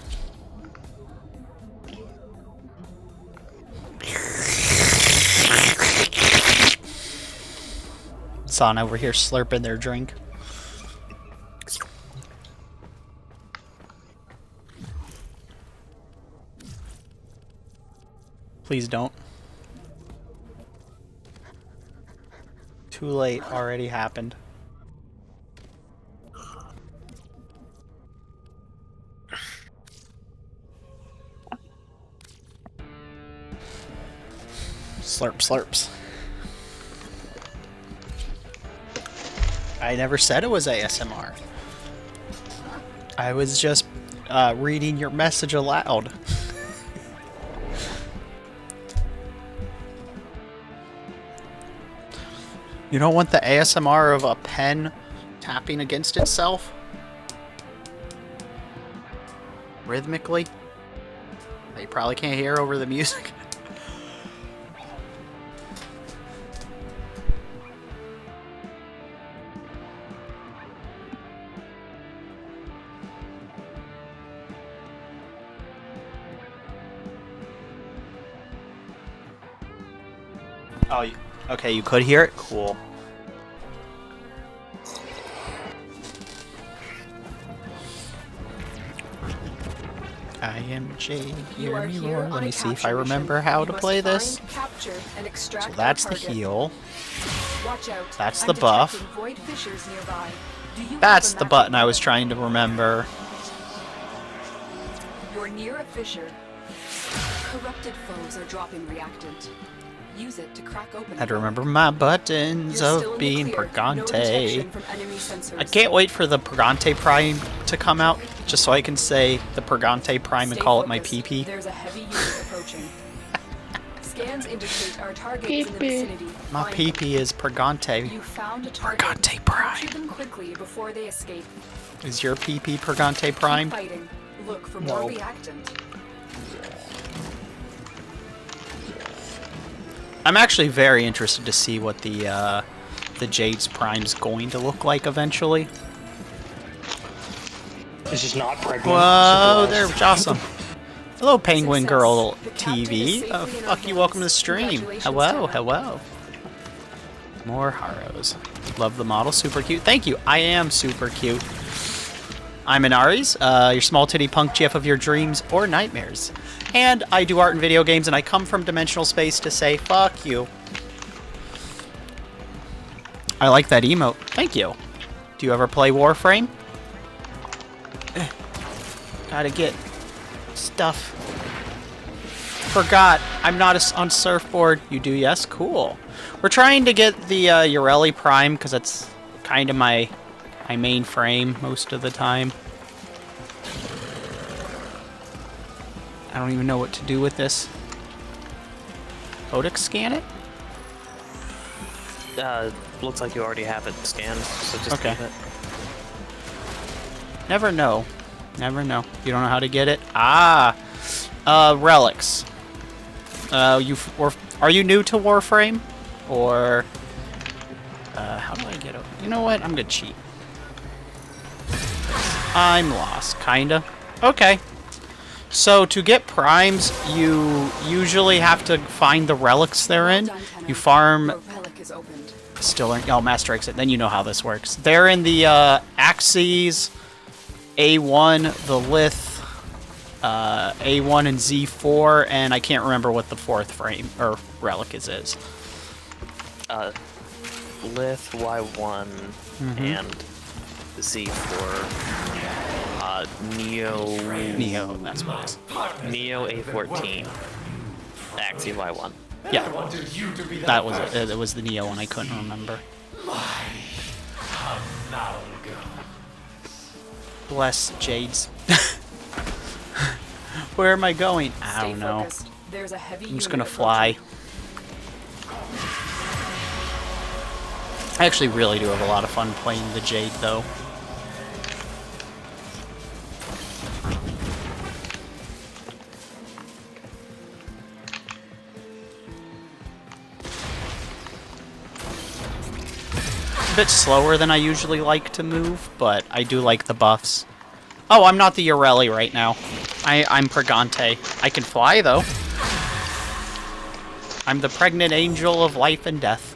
Son over here slurping their drink. Please don't. Too late, already happened. Slurp slurps. I never said it was ASMR. I was just reading your message aloud. You don't want the ASMR of a pen tapping against itself? Rhythmically? That you probably can't hear over the music. Oh, okay, you could hear it? Cool. I am Jade, hear me roar. Let me see if I remember how to play this. So that's the heal. That's the buff. That's the button I was trying to remember. You're near a fissure. Corrupted foes are dropping reactant. Use it to crack open. Had to remember my buttons of being Purgante. I can't wait for the Purgante Prime to come out, just so I can say the Purgante Prime and call it my PP. There's a heavy unit approaching. Scans indicate our targets in the vicinity. My PP is Purgante. You found a target. Purgante Prime. Capture them quickly before they escape. Is your PP Purgante Keep primed? fighting. Look for No. more reactant. I'm actually very interested to see what the Jade's Prime's going to look like eventually. This is not pregnant. Whoa, Surprise. there's awesome. Hello, Penguin Success. Girl The captive is TV. safely in our Fuck you, welcome to the hands. stream. Congratulations, Hello, Tara. hello. More Haros. Love the model, super cute. Thank you, I am super cute. I'm an Aries, your small titty punk GF of your dreams or nightmares. And I do art and video games, and I come from dimensional space to say fuck you. I like that emote. Thank you. Do you ever play Warframe? Gotta get stuff. Forgot. I'm not on surfboard. You do? Yes? Cool. We're trying to get the Ureli Prime, because that's kind of my main frame most of the time. I don't even know what to do with this. Codex scan it? Looks like you already have it scanned, so just Okay. leave it. Never know. Never know. You don't know how to get it? Ah! Relics. Are you new to Warframe? Or... how do I get it? You know what? I'm gonna cheat. I'm lost, kinda. Okay. So, to get primes, you usually have to find the relics they're in. You farm... Your relic is opened. Still in... Oh, Master Exit. Then you know how this works. They're in the, Axes, A1, the Lith, A1 and Z4, and I can't remember what the fourth frame, or relic is. Lith, Y1, and Z4. Neo, that's what it is. Neo A14. Axie Y1. Yeah. That was it. It was the Neo one I couldn't remember. Bless Jades. Where am I going? I Stay don't know. focused. There's a heavy I'm just unit gonna approaching. fly. I actually really do have a lot of fun playing the Jade, though. A bit slower than I usually like to move, but I do like the buffs. Oh, I'm not the Ureli right now. I'm Purgante. I can fly, though. I'm the pregnant angel of life and death.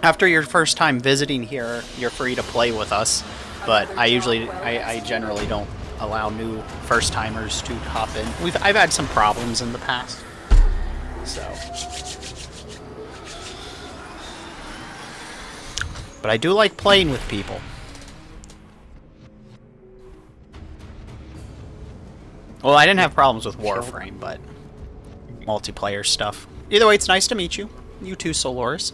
After your first time visiting here, you're free to play with us, but I generally don't allow new first-timers to hop in. I've had some problems in the past, so. But I do like playing with people. Well, I didn't have problems with Warframe, but multiplayer stuff. Either way, it's nice to meet you. You too, Solaris.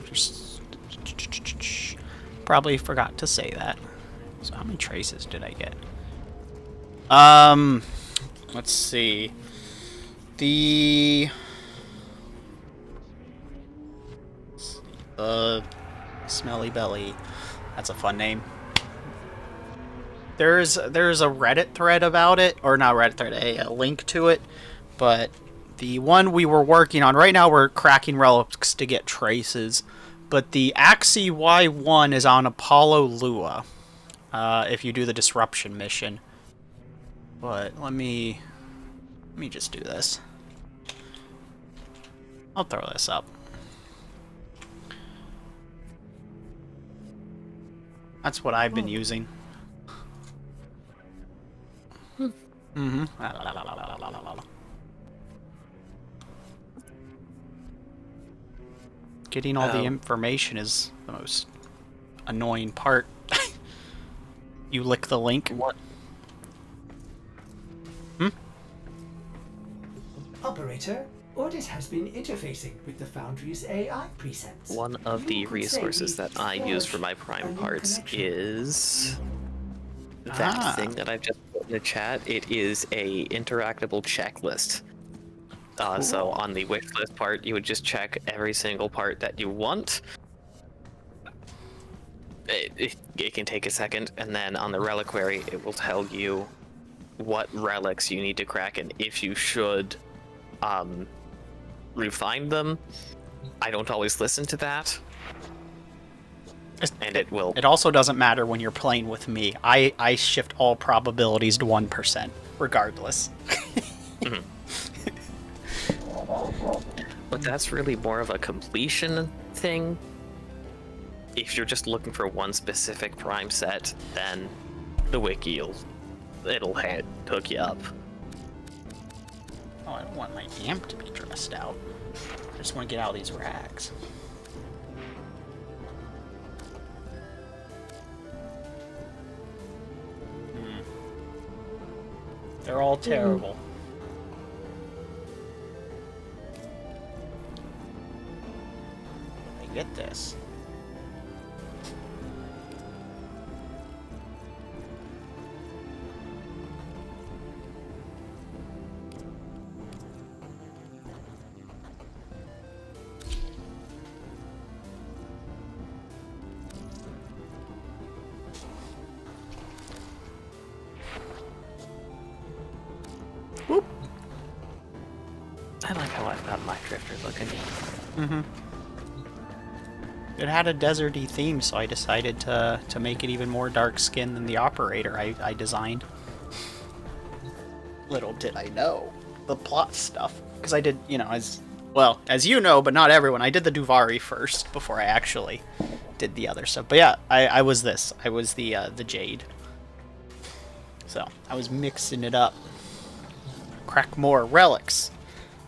Probably forgot to say that. So how many traces did I get? Let's see. The Smelly Belly. That's a fun name. There's a Reddit thread about it, or not Reddit thread, a link to it, but the one we were working on right now, we're cracking relics to get traces. But the Axie Y1 is on Apollo Lua, if you do the disruption mission. But let me just do this. I'll throw this up. That's what I've been using. Mm-hmm. Getting all the information is the most annoying part. You lick the link. What? Operator, Ordis has been interfacing with the Foundry's AI precepts. One of the You could say resources we that I use for my forged a prime new parts connection. is that thing that I've just put the chat, it is a interactable checklist. So on the wish list part, you would just check every single part that you want. It can take a second, and then on the reliquary, it will tell you what relics you need to crack and if you should refine them. I don't always listen to that. And it will. It also doesn't matter when you're playing with me. I shift all probabilities to 1%, regardless. Mm-hmm. But that's really more of a completion thing. If you're just looking for one specific prime set, then the wiki it'll hook you up. Oh, I don't want my amp to be dressed out. I just want to get out of these rags. They're all terrible. I get this. Whoop. I like how I've got my drifter looking. Mm-hmm. It had a deserty theme, so I decided to make it even more dark skinned than the operator I designed. Little did I know the plot stuff, because I did, you know, as you know, but not everyone. I did the Duvari first before I actually did the other stuff. But yeah, I was this. I was the Jade. So I was mixing it up. Crack more relics.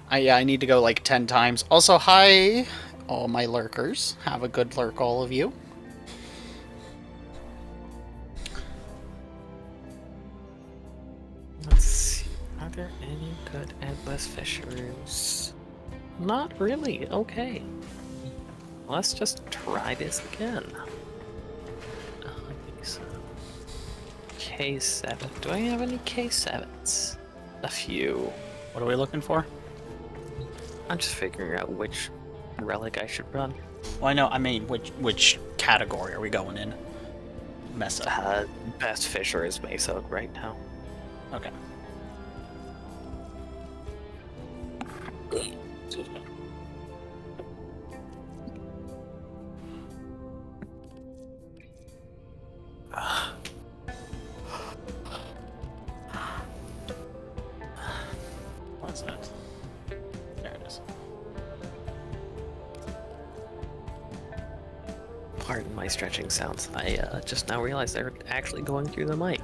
I need to go like 10 times. Also, hi, all my lurkers. Have a good lurk, all of you. Let's see. Are there any good endless fishers? Not really. Okay. Let's just try this again. I think so. K7. Do I have any K7s? A few. What are we looking for? I'm just figuring out which relic I should run. Well, I mean, which category are we going in? Mesa. Best fisher is Mesa right now. Okay. What's that? There it is. Pardon my stretching sounds. I just now realized they're actually going through the mic.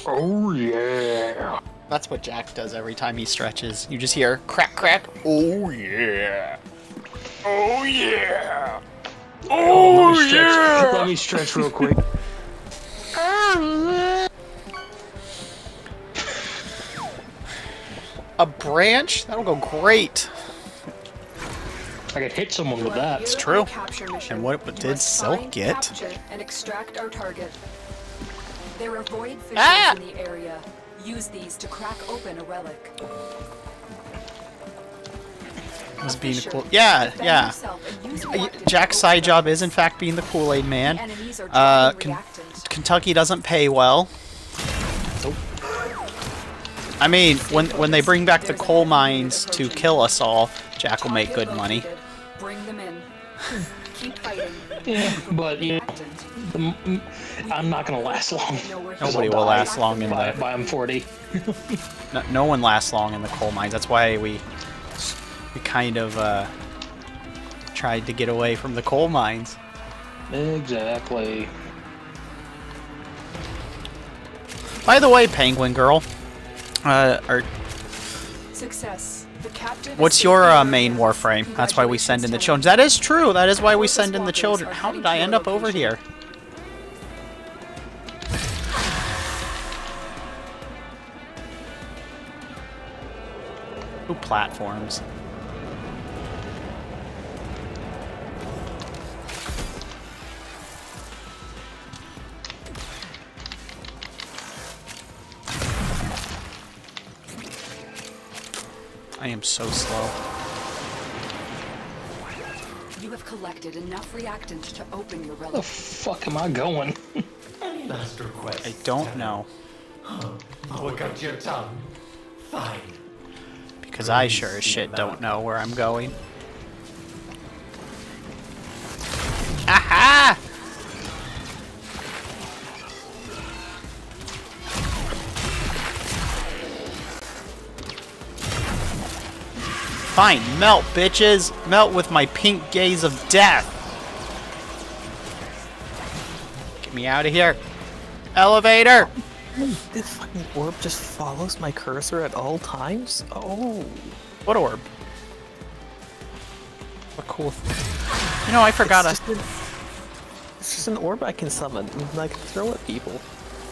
Oh yeah. That's what Jack does every time he stretches. You just hear crack, crack. Oh yeah. Oh yeah. Oh yeah. Let me stretch real quick. A branch? That'll go great. I could hit someone with that. It's true. Mission. And what You did must Silk find, get? capture, and extract our target. There are void fissures Ah! in the area. Use these to crack open a relic. Was being a Fisher, cool. Yeah, defend yeah. yourself and use reactant Jack's to side open job the is in fact being the Kool-Aid man. enemies are dropping reactant. Kentucky doesn't pay well. I mean, when they bring back the There's a coal heavy mines unit to approaching. kill us all, Jack will make Target good money. located. Bring them in. Keep fighting. Yeah, but you know, Reactant. I'm not gonna last long. Know we're Nobody here. will last long in By the. I'm 40. No one lasts long in the coal mines. That's why we kind of tried to get away from the coal mines. Exactly. By the way, Penguin Girl, or Success. The captive what's is your safely main recognized. warframe? That's why we send in the children. Congratulations, That is true. That is why we Corpus send in the walkers children. are How heading did I to end your up over location. here? Ooh, platforms. I am so slow. You have collected enough reactant to open your Where the relic. fuck am I going? Any last requests? I don't know. Look at your tongue. Fine. Because I sure as shit don't know where I'm going. Aha! Fine, melt, bitches! Melt with my pink gaze of death! Get me out of here! Elevator! This fucking orb just follows my cursor at all times? Oh. What orb? What cool You know, I forgot It's just an orb I can summon and I can throw at people.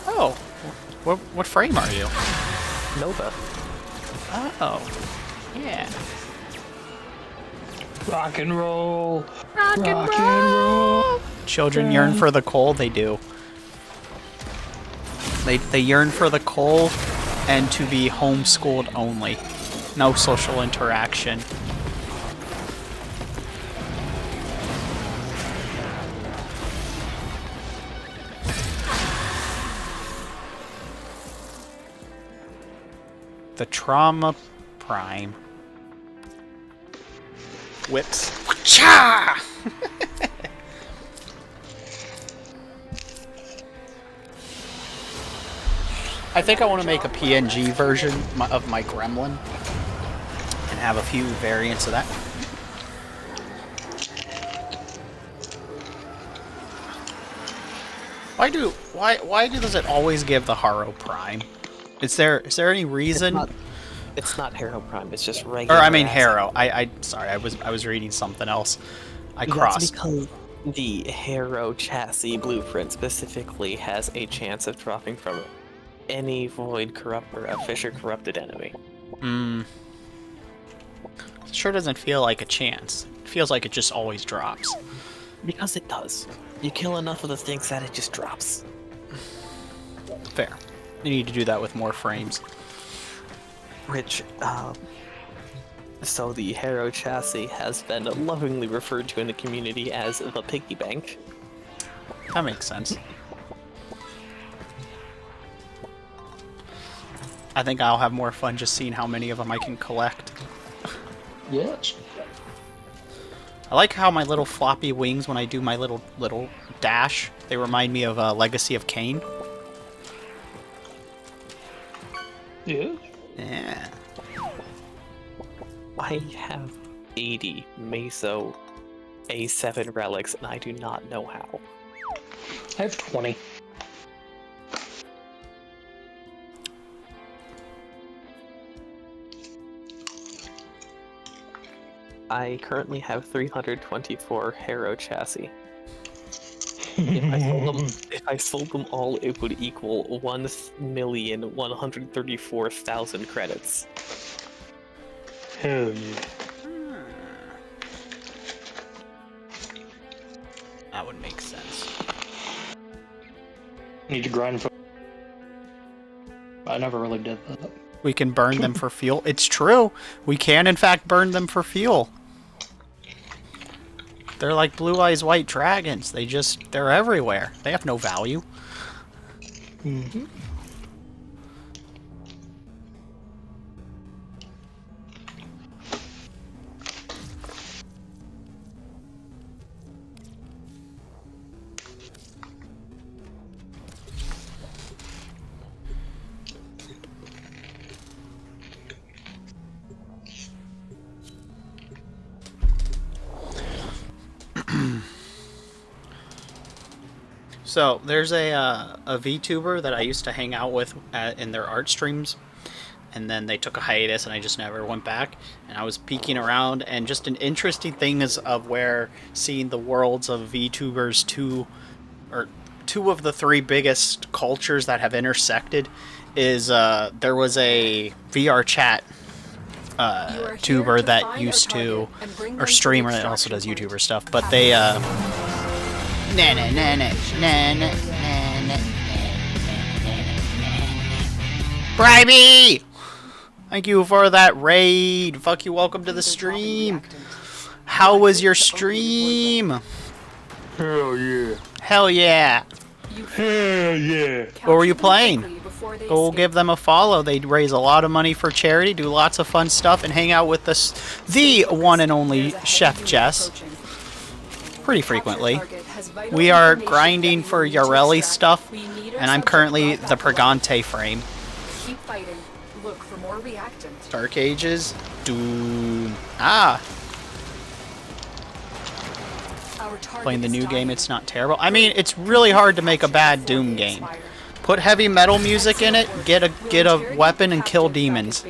Oh. What frame are you? Nova. Oh. Yeah. Rock and roll. Rock and roll. Children yearn for the coal, they do. They yearn for the coal and to be homeschooled only. No social interaction. The Trauma Prime. Whips. Cha! I think I want to make a PNG version of my Gremlin and have a few variants of that. Why does it always give the Haro Prime? Is there any reason? It's not Haro Prime, it's just Or regular. I mean ass. Haro. Sorry, I was reading something else. I That's crossed. because the Haro chassis blueprint specifically has a chance of dropping from any void corrupt or a Fisher corrupted enemy. Sure doesn't feel like a chance. It feels like it just always drops. Because it does. You kill enough of the things that it just drops. Fair. You need to do that with more frames. Which, so the Haro chassis has been lovingly referred to in the community as the piggy bank. That makes sense. I think I'll have more fun just seeing how many of them I can collect. Yes. I like how my little floppy wings, when I do my little dash, they remind me of Legacy of Kain. Yeah. Yeah. I have 80 Meso A7 relics and I do not know how. I have 20. I currently have 324 Haro chassis. If I sold them all, it would equal 1,134,000 credits. Hell yeah. That would make sense. Need to grind for. I never really did that. We can burn them for fuel. It's true. We can, in fact, burn them for fuel. They're like blue eyes white dragons. They're everywhere. They have no value. Mm-hmm. So there's a VTuber that I used to hang out with in their art streams, and then they took a hiatus, and I just never went back. And I was peeking around, and just an interesting thing is of where seeing the worlds of VTubers, two of the three biggest cultures that have intersected, is there was a VR chat tuber that used to, or streamer that also does YouTuber stuff, but they Bribey! Thank you for that raid. Fuck you, welcome to the stream. How was your stream? Hell yeah. Hell yeah. Hell yeah. What were you playing? Go give them a follow. They raise a lot of money for charity, do lots of fun stuff, and hang out with the one and only Chef Jess pretty frequently. We are grinding for Yareli stuff, and I'm currently the Pregante frame. Keep fighting. Look for more reactant. Dark Ages, Doom. Ah, playing the new game, it's not terrible. I mean, it's really hard to make a bad Doom game. Put heavy metal music in it, get a weapon, and kill demons.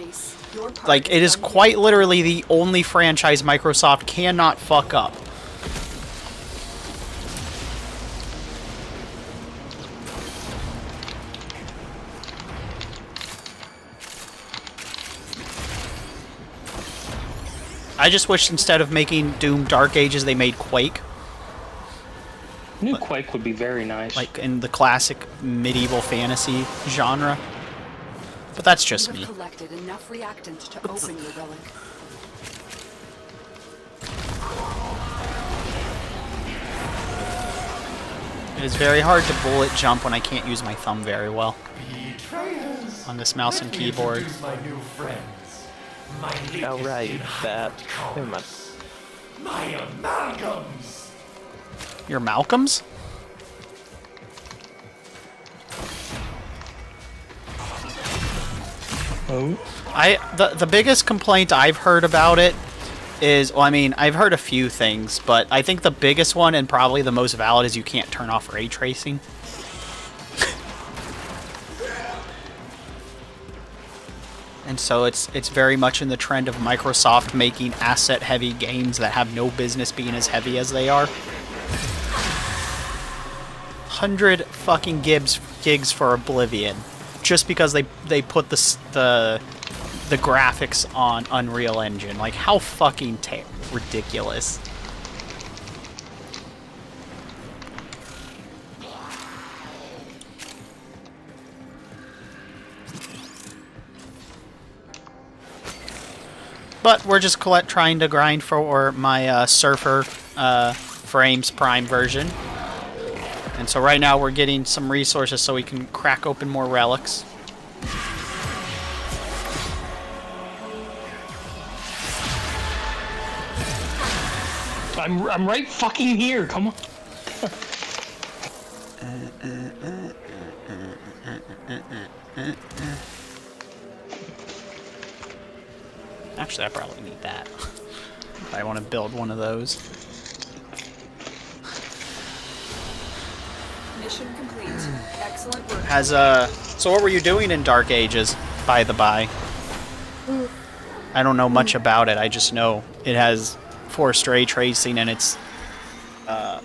Like, it is quite literally the only franchise Microsoft cannot fuck up. I just wish instead of making Doom Dark Ages, they made Quake. New Quake would be very nice. Like in the classic medieval fantasy genre. But that's just me. Collected enough reactant to open your relic. It is very hard to bullet jump when I can't use my thumb very well. On this mouse and keyboard. Oh, right. That. Never mind. My amalgams! Your Malcolms? Oh. The biggest complaint I've heard about it is, well, I mean, I've heard a few things, but I think the biggest one and probably the most valid is you can't turn off ray tracing. And so it's very much in the trend of Microsoft making asset-heavy games that have no business being as heavy as they are. 100 fucking gigs for Oblivion, just because they put the graphics on Unreal Engine. Like, how fucking ridiculous. But we're just trying to grind for my Surfer Frames Prime version. And so right now we're getting some resources so we can crack open more relics. I'm right fucking here. Come on. Actually, I probably need that. I want to build one of those. Mission complete. Excellent work. So what were you doing in Dark Ages, by the by? I don't know much about it. I just know it has forced ray tracing and it's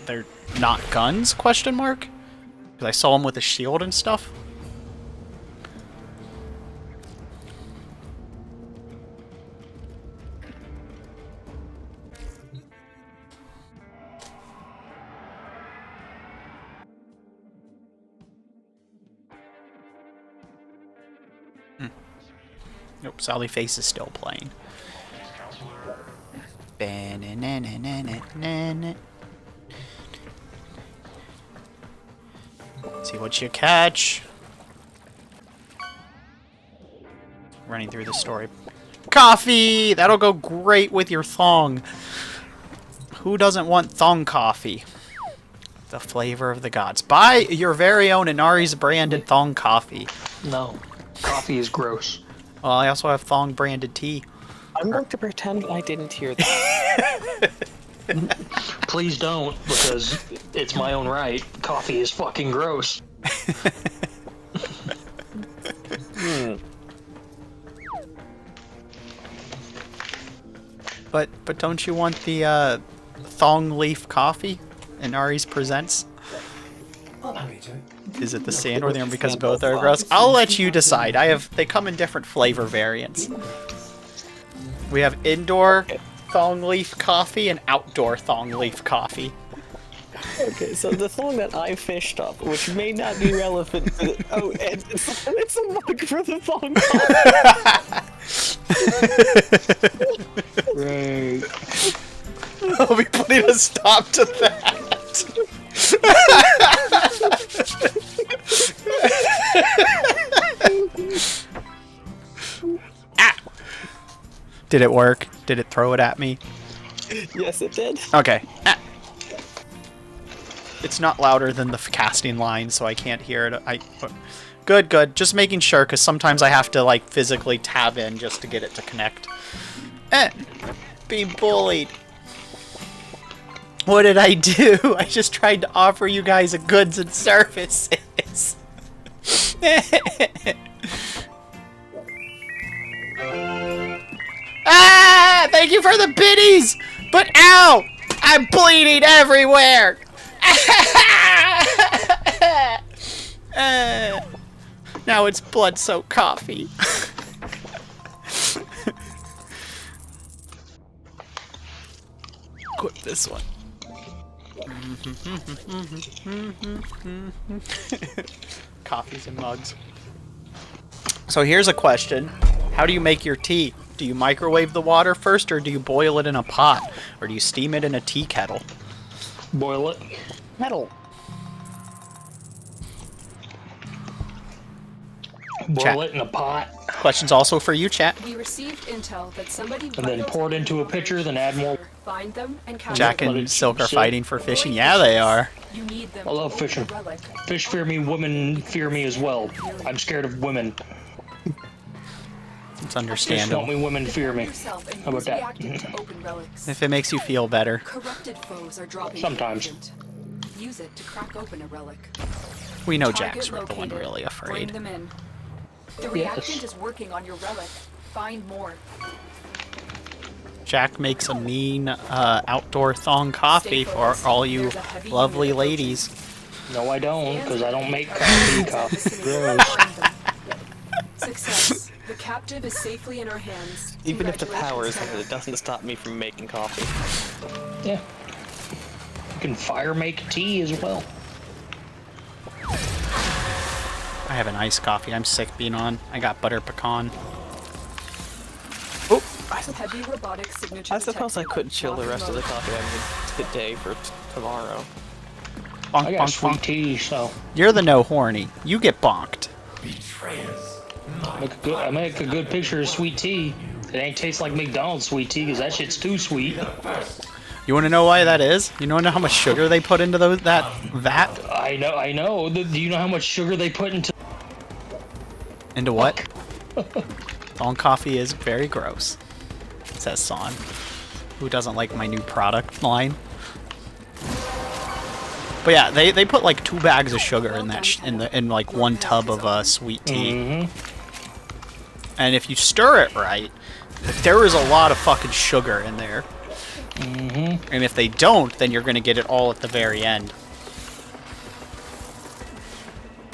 they're not guns? Question mark? Because I saw them with a shield and stuff. Nope, Sally Face is still playing. See what you catch. Running through the story. Coffee! That'll go great with your thong. Who doesn't want thong coffee? The flavor of the gods. Buy your very own Inari's branded thong coffee. No. Coffee is gross. Well, I also have thong branded tea. I'm going to pretend I didn't hear that. Please don't, because it's my own right. Coffee is fucking gross. But don't you want the thong leaf coffee? Inari's presents. Is it the sand or the arm? Because both are gross. I'll let you decide. They come in different flavor variants. We have indoor thong leaf coffee and outdoor thong leaf coffee. Okay, so the song that I fished up, which may not be relevant to the, oh, it's a mug for the song. Right. I'll be putting a stop to that. Ah! Did it work? Did it throw it at me? Yes, it did. Okay. Ah. It's not louder than the casting line, so I can't hear it. Good, good. Just making sure, because sometimes I have to like physically tab in just to get it to connect. Being bullied. What did I do? I just tried to offer you guys a goods and services. Ah! Thank you for the biddies! But ow! I'm bleeding everywhere! Now it's blood-soaked coffee. Equip this one. Coffees and mugs. So here's a question. How do you make your tea? Do you microwave the water first, or do you boil it in a pot? Or do you steam it in a tea kettle? Boil it. Kettle. Boil it in a pot. Questions also for you, chat. We received intel that somebody And then pour it into a pitcher, then add more. Find them and capture Jack them. and Silk are fighting for fishing. Yeah, they are. You need them. I love fishing. Relic. Fish fear me, women fear me as well. I'm scared of women. It's Fish want understandable. me, women fear me. Yourself and How about use that? reactant to open relics. If it makes you feel better. Corrupted foes are dropping Sometimes. reagent. Use it to crack open a relic. We know Target Jack's the one located. really Bring afraid. them in. The Yes. reactant is working on your relic. Find more. Jack makes a mean outdoor thong coffee for all you lovely ladies. No, I don't, because I don't make coffee. Coffee. Gross. Find them. Success. The captive is safely in our hands. Even if the power is Congratulations, on, it doesn't stop me from making coffee. Yeah. You can fire make tea as well. I have an iced coffee. I'm sick being on. I got butter pecan. Oh, Heavy robotic signature I suppose I detected. could chill the Lock rest of the mode. coffee I made today for tomorrow. bonk, I got bonk, sweet bonk. tea, so You're the no horny. You get bonked. I make a good picture of sweet tea. It ain't taste like McDonald's sweet tea, because that shit's too sweet. You want to know why that is? You want to know how much sugar they put into that vat? I know. Do you know how much sugar they put into? Into what? Thong coffee is very gross. Says Son, who doesn't like my new product line. But yeah, they put like 2 bags of sugar in that in like 1 tub of sweet tea. Mm-hmm. And if you stir it right, there is a lot of fucking sugar in there. Mm-hmm. And if they don't, then you're gonna get it all at the very end.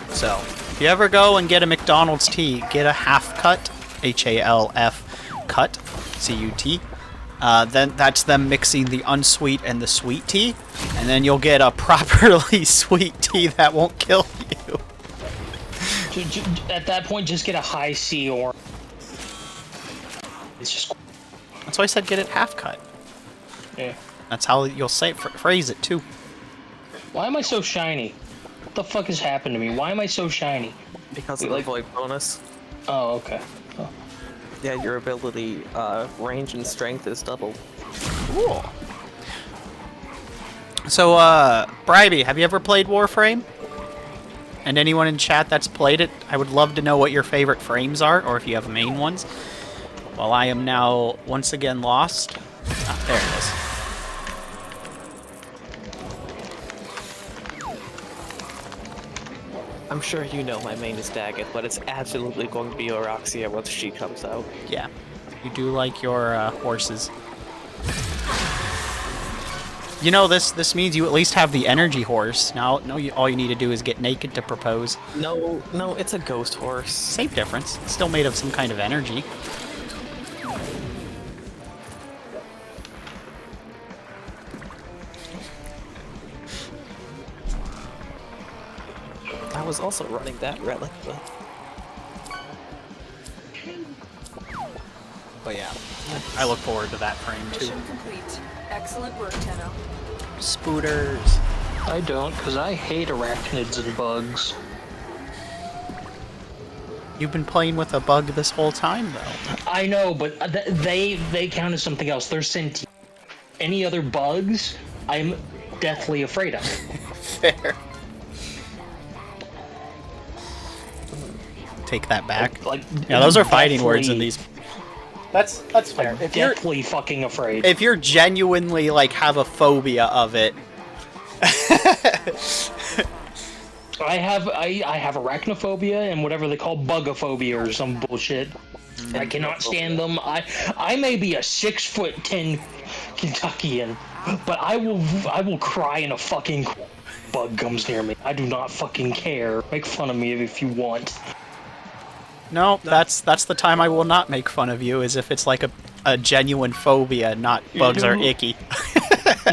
So, if you ever go and get a McDonald's tea, get a half cut, H-A-L-F cut, C-U-T. Then that's them mixing the unsweet and the sweet tea, and then you'll get a properly sweet tea that won't kill you. At that point, just get a high C or. It's just. That's why I said get it half cut. Yeah. That's how you'll say phrase it too. Why am I so shiny? What the fuck has happened to me? Why am I so shiny? Because of the void bonus. Oh, okay. Oh. Yeah, your ability, range and strength is doubled. Cool. So, Bribey, have you ever played Warframe? And anyone in chat that's played it, I would love to know what your favorite frames are, or if you have main ones. While I am now once again lost. Ah, there it is. I'm sure you know my main is Daggett, but it's absolutely going to be Oroxia once she comes out. Yeah. You do like your horses. You know, this means you at least have the energy horse. Now, all you need to do is get naked to propose. No, it's a ghost horse. Same difference. It's still made of some kind of energy. was also running that relic, but... But yeah, I look forward to that frame too. Mission complete. Excellent work, Tenno. Spooters. I don't, because I hate arachnids and bugs. You've been playing with a bug this whole time, though. I know, but they count as something else. They're sentient. Any other bugs, I'm deathly afraid of. Fair. Take that back. Like, Yeah, those are fighting words in these. That's fair. I'm deathly fucking afraid. If you're genuinely like have a phobia of it. I have arachnophobia and whatever they call bugophobia or some bullshit. I cannot stand them. I may be a 6'10" Kentuckian, but I will cry in a fucking bug comes near me. I do not fucking care. Make fun of me if you want. No, that's the time I will not make fun of you, is if it's like a genuine phobia, not bugs are icky.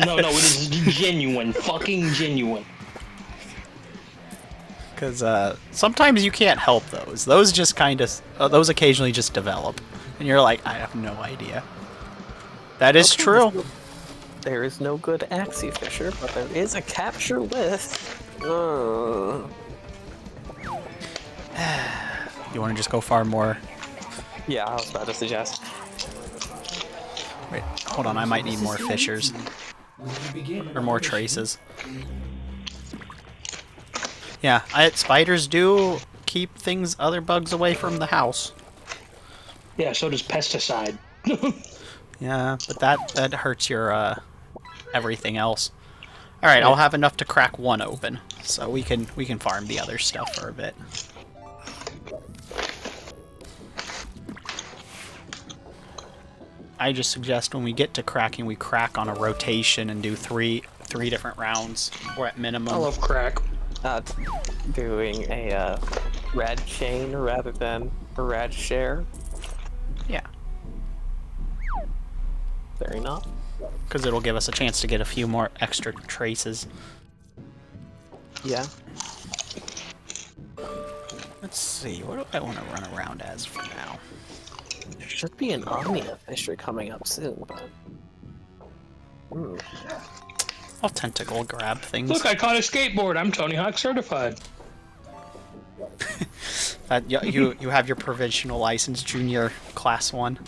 No, it is genuine. Fucking genuine. Because sometimes you can't help those. Those just kind of... those occasionally just develop. And you're like, I have no idea. That is true. There is no good Axie Fisher, but there is a capture list. You want to just go far more? Yeah, I was about to suggest. Wait, hold on. I might need more fishers. Or more traces. Yeah, spiders do keep other bugs away from the house. Yeah, so does pesticide. Yeah, but that hurts your everything else. All right, I'll have enough to crack one open, so we can farm the other stuff for a bit. I just suggest when we get to cracking, we crack on a rotation and do three different rounds, or at minimum. I love crack. Doing a rad chain rather than a rad share. Yeah. Fair enough. Because it'll give us a chance to get a few more extra traces. Yeah. Let's see, what do I want to run around as for now? There should be an Omnia Fisher coming up soon, but... I'll tentacle grab things. Look, I caught a skateboard. I'm Tony Hawk certified. You have your provisional license, junior class 1.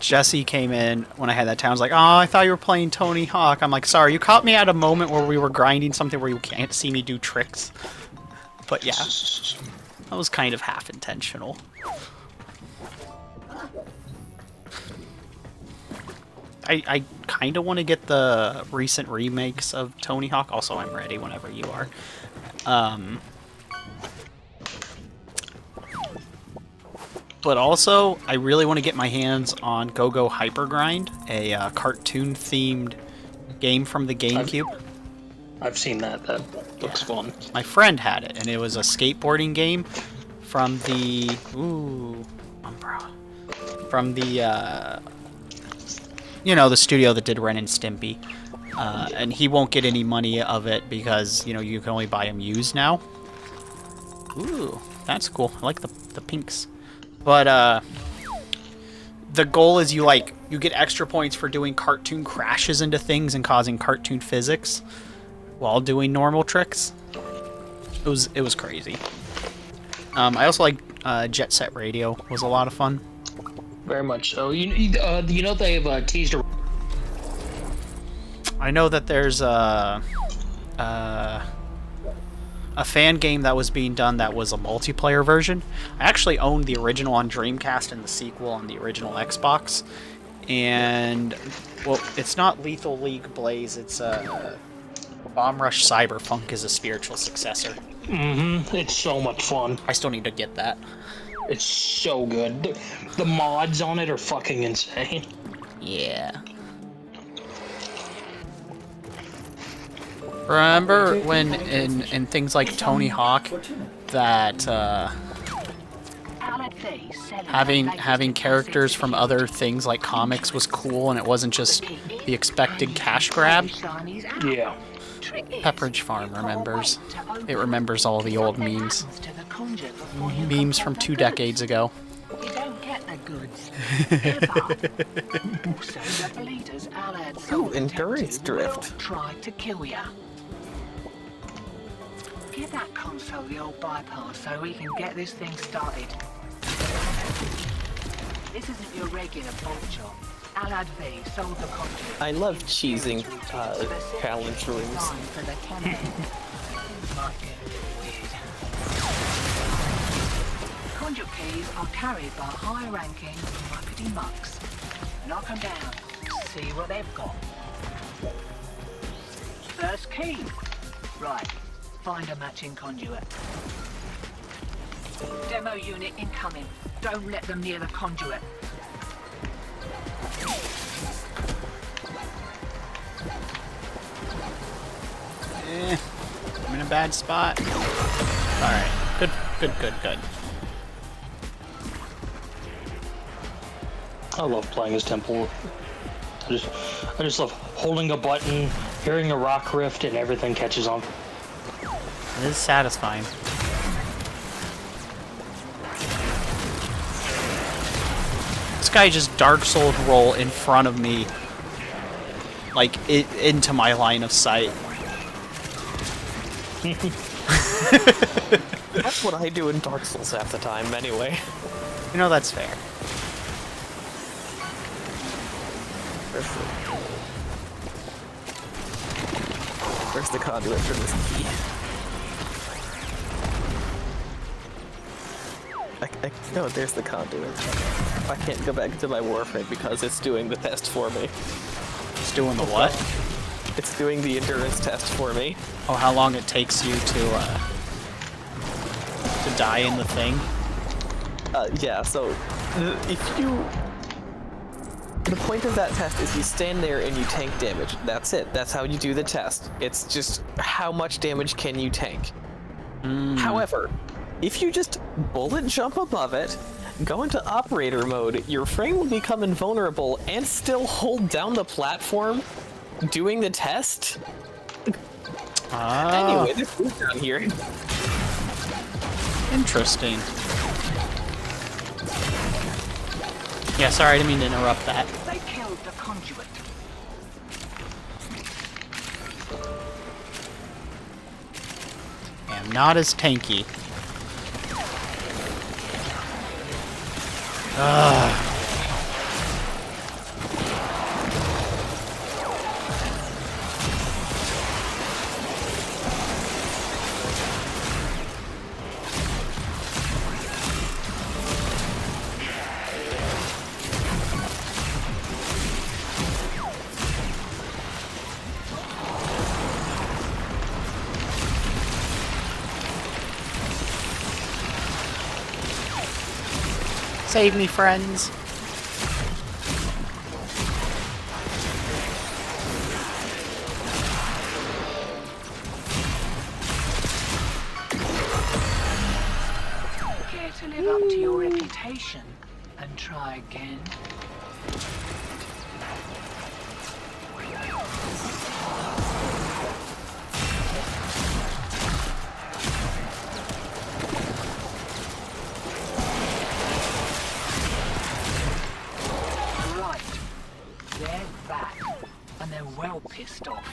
Jesse came in when I had that town. I was like, oh, I thought you were playing Tony Hawk. I'm like, sorry, you caught me at a moment where we were grinding something where you can't see me do tricks. But yeah, that was kind of half intentional. I kind of want to get the recent remakes of Tony Hawk. Also, I'm ready whenever you are. But also, I really want to get my hands on Go-Go Hyper Grind, a cartoon-themed game from the GameCube. I've seen that. That looks fun. My friend had it, and it was a skateboarding game from the... From the, you know, the studio that did Ren and Stimpy. And he won't get any money of it because, you know, you can only buy them used now. Ooh, that's cool. I like the pinks. But, the goal is you get extra points for doing cartoon crashes into things and causing cartoon physics while doing normal tricks. It was crazy. I also like Jet Set Radio. Was a lot of fun. Very much so. You know they've teased a... I know that there's a fan game that was being done that was a multiplayer version. I actually owned the original on Dreamcast and the sequel on the original Xbox. And, well, it's not Lethal League Blaze, it's Bomb Rush Cyberpunk is a spiritual successor. Mm-hmm. It's so much fun. I still need to get that. It's so good. The mods on it are fucking insane. Yeah. Remember when in things like Tony Hawk that having characters from other things like comics was cool and it wasn't just the expected cash grab? Yeah. Pepperidge Farm remembers. It remembers all the old memes. Memes from 2 decades ago. You don't get the goods. Ever. Also, the bleeders Alad sold endurance to will drift. try to kill ya. Give that console the old bypass so we can get this thing started. This isn't your regular bolt job. Alad V sold the conduit. I love cheesing challenge rooms. Designed for the cannon. Might get a bit weird. Conduit keys are carried by high-ranking muckety mucks. Knock them down. See what they've got. First key. Right. Find a matching conduit. Demo unit incoming. Don't let them near the conduit. I'm in a bad spot. Alright. Good, good, good, good. I love playing as Temple. I just love holding a button, hearing a rock rift, and everything catches on. It is satisfying. This guy just Dark Souls roll in front of me. Like, into my line of sight. That's what I do in Dark Souls half the time, anyway. You know, that's fair. Where's the conduit for this key? No, there's the conduit. I can't go back to my warframe because it's doing the test for me. It's doing the what? It's doing the endurance test for me. Oh, how long it takes you to die in the thing? Yeah, so if you... The point of that test is you stand there and you tank damage. That's it. That's how you do the test. It's just how much damage can you tank. However, if you just bullet jump above it, go into operator mode, your frame will become invulnerable and still hold down the platform doing the test. Anyway, this is down here. Interesting. Yeah, sorry, I didn't mean to interrupt that. They killed the conduit. I am not as tanky. Ugh. Save me, friends. Care to live up to your reputation and try again? Right. They're back, and they're well pissed off.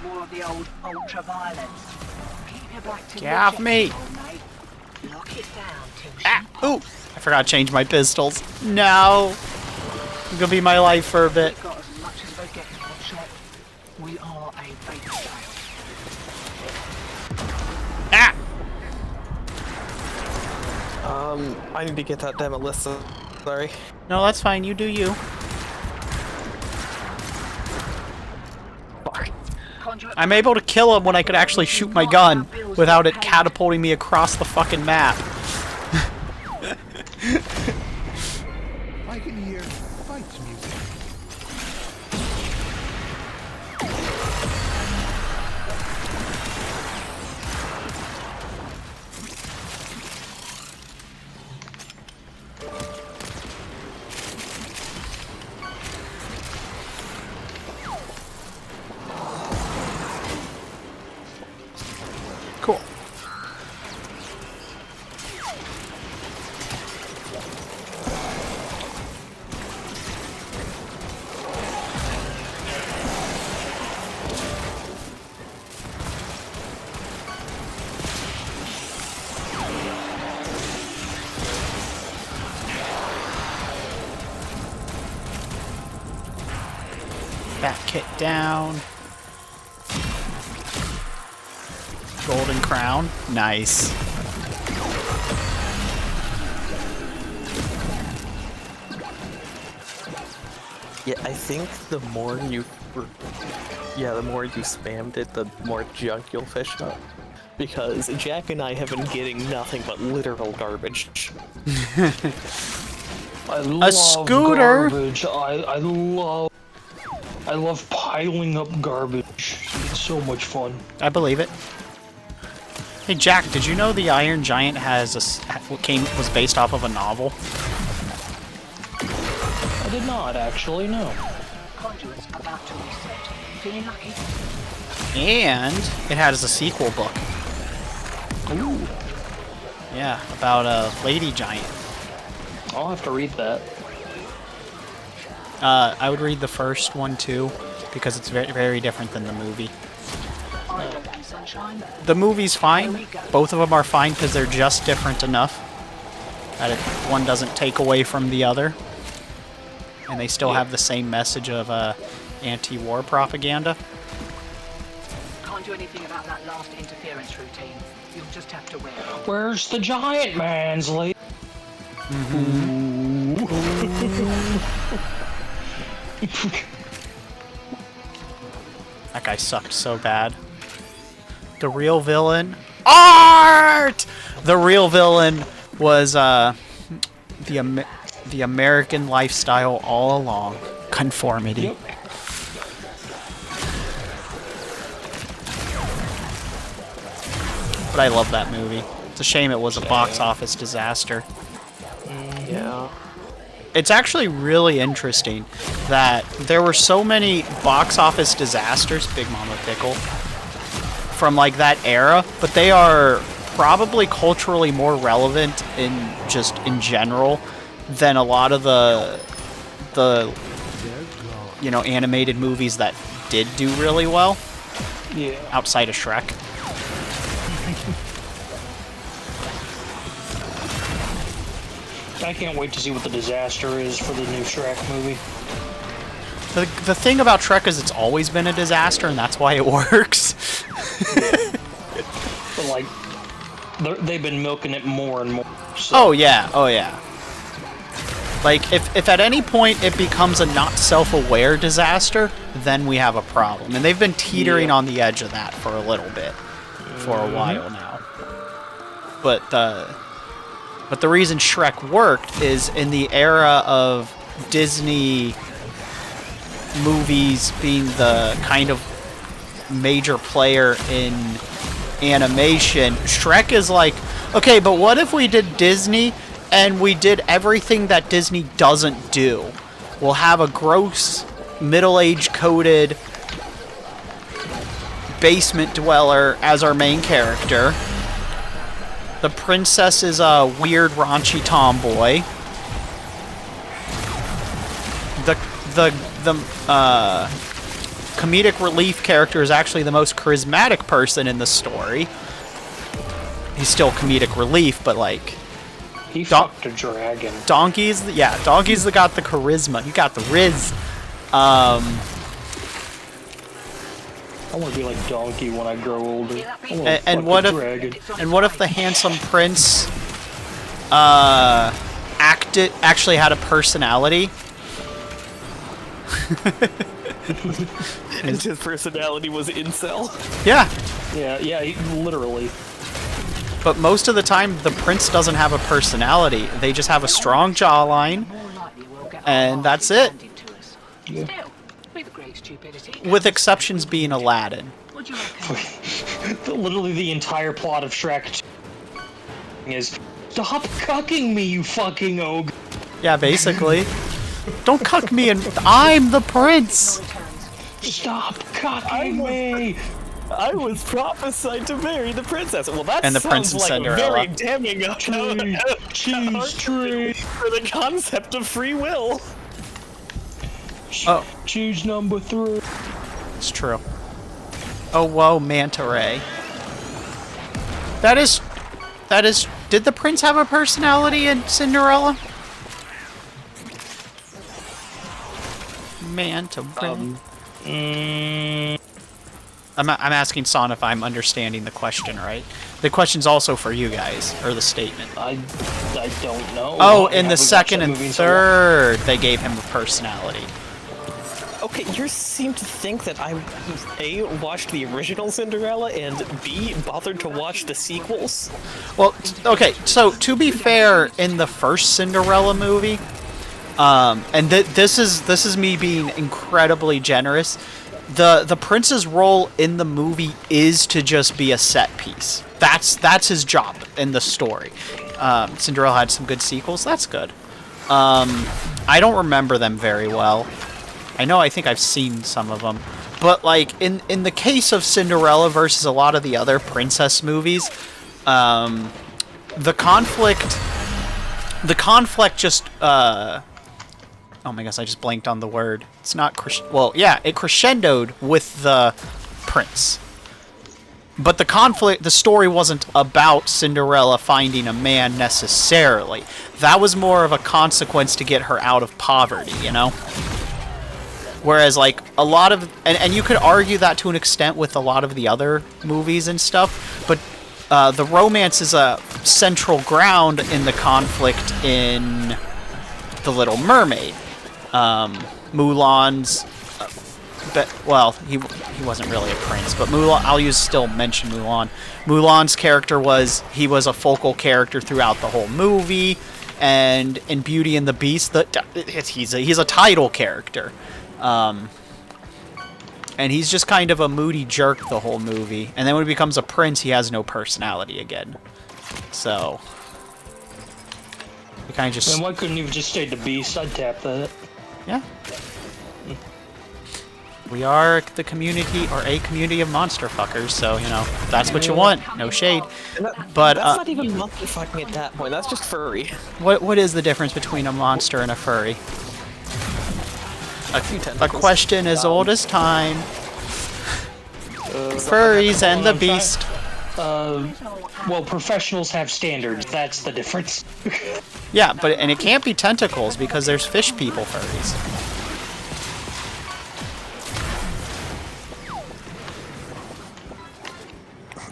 More of the old ultra-violence. Keep your back to the Get off me! objective, old mate. Lock it down till she Ah! pops. Ooh! I forgot to change my pistols. No! It's gonna be my life for a bit. We've got as much as they get, Hotshot. We are a bait sale. Ah! I need to get that demo list. Sorry. No, that's fine. You do you. Fuck. Conduit I'm able to kill him when I could actually shoot my gun without it catapulting me across the fucking map. I can hear fights music. down. Golden crown. Nice. Yeah, I think the more you spammed it, the more junk you'll fish up. Because Jack and I have been getting nothing but literal garbage. I love scooter. Garbage. I love piling up garbage. It's so much fun. I believe it. Hey Jack, did you know the Iron Giant was based off of a novel? I did not actually know. Conduits about to reset. Feeling lucky? And it has a sequel book. Ooh. Yeah, about a lady giant. I'll have to read that. I would read the first one too, because it's very, very different than the movie. Sunshine. The movie's fine. Both of them are fine because they're just different enough that one doesn't take away from the other. And they still have the same message of anti-war propaganda. Can't do anything about that last interference routine. You'll just have to wait. Where's the giant man's lady? That guy sucked so bad. The real villain... Art! The real villain was the American lifestyle all along. Conformity. Yep. But I love that movie. It's a shame it was a box office disaster. Yeah. It's actually really interesting that there were so many box office disasters, Big Mama Pickle, from like that era, but they are probably culturally more relevant in general than a lot of the animated movies that did do really well. Yeah. Outside of Shrek. I can't wait to see what the disaster is for the new Shrek movie. The thing about Shrek is it's always been a disaster, and that's why it works. But like, they've been milking it more and more. So. Oh yeah. Like, if at any point it becomes a not self-aware disaster, then we have a problem. And they've been teetering on the edge of that for a little bit, for a while now. But the reason Shrek worked is in the era of Disney movies being the kind of major player in animation, Shrek is like, okay, but what if we did Disney and we did everything that Disney doesn't do? We'll have a gross, middle-age coded basement dweller as our main character. The princess is a weird, raunchy tomboy. The comedic relief character is actually the most charismatic person in the story. He's still comedic relief, but like... He fucked a dragon. Donkey's got the charisma. He got the riz. I want to be like Donkey when I grow older. And what if the handsome prince actually had a personality? And his personality was incel. Yeah. Yeah, literally. But most of the time, the prince doesn't have a personality. They just have a strong jawline, and that's it. Yeah. With exceptions being Aladdin. Literally the entire plot of Shrek is, stop cucking me, you fucking ogre. Yeah, basically. Don't cuck me, and I'm the prince. Stop cucking me. I was prophesied to marry the princess. Well, that and the sounds Prince and like Cinderella. very damning Cheese tree for the concept of free will. Oh, choose number 3. It's true. Oh, whoa, Manta Ray. That is. Did the prince have a personality in Cinderella? Manta Ray. I'm asking Son if I'm understanding the question right. The question's also for you guys, or the statement. I don't know. Oh, I in the haven't second watched that and movie in so long. third, they gave him a personality. Okay, you seem to think that I, A, watched the original Cinderella, and B, bothered to watch the sequels? Well, okay, so to be fair, in the first Cinderella movie, and this is me being incredibly generous, the prince's role in the movie is to just be a set piece. That's his job in the story. Cinderella had some good sequels. That's good. I don't remember them very well. I think I've seen some of them. But, like, in the case of Cinderella versus a lot of the other princess movies, the conflict just, oh my gosh, I just blanked on the word. It's not, well, yeah, it crescendoed with the prince. But the story wasn't about Cinderella finding a man necessarily. That was more of a consequence to get her out of poverty, you know? Whereas, like, a lot of... And you could argue that to an extent with a lot of the other movies and stuff, but the romance is a central ground in the conflict in The Little Mermaid. Mulan's... well, he wasn't really a prince, but Mulan... I'll still mention Mulan. Mulan's character was a focal character throughout the whole movie, and in Beauty and the Beast, he's a title character. And he's just kind of a moody jerk the whole movie. And then when he becomes a prince, he has no personality again. So... he kind of just... And why couldn't you have just stayed the Beast? I'd tap that. Yeah. We are the community, or a community of monster fuckers, so, you know, that's what you want. No shade. But, that's not even monster fucking at that point, that's just furry. What is the difference between a monster and a furry? A question as old as time. Furries and the Beast. Well, professionals have standards. That's the difference. Yeah, and it can't be tentacles because there's fish people furries.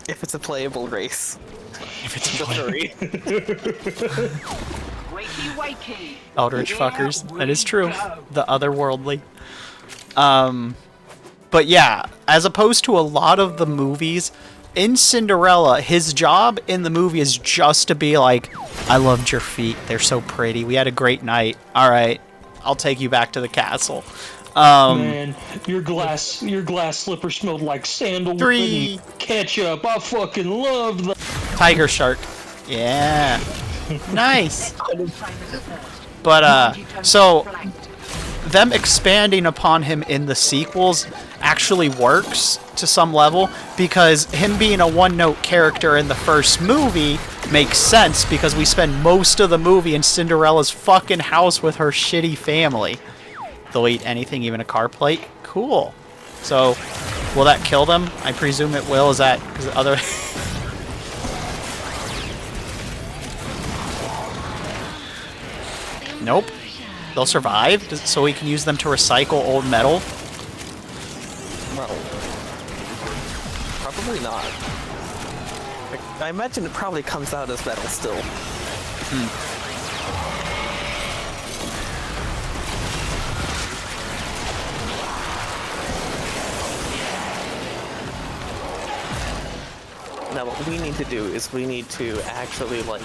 If it's a playable race. If it's a furry. Wakey, wakey. Eldritch fuckers. That is true. The otherworldly. But yeah, as opposed to a lot of the movies, in Cinderella, his job in the movie is just to be like, I loved your feet. They're so pretty. We had a great night. All right, I'll take you back to the castle. Man, your glass slipper smelled like sandalwood 3. and ketchup. I fucking love that. Tiger shark. Yeah. Nice. But, so, them expanding upon him in the sequels actually works to some level, because him being a one-note character in the first movie makes sense, because we spend most of the movie in Cinderella's fucking house with her shitty family. They'll eat anything, even a car plate? Cool. So, will that kill them? I presume it will. Is that... because other... Nope. They'll survive, so we can use them to recycle old metal. Well, probably not. I imagine it probably comes out as metal still. Now what we need to do is we need to actually, like,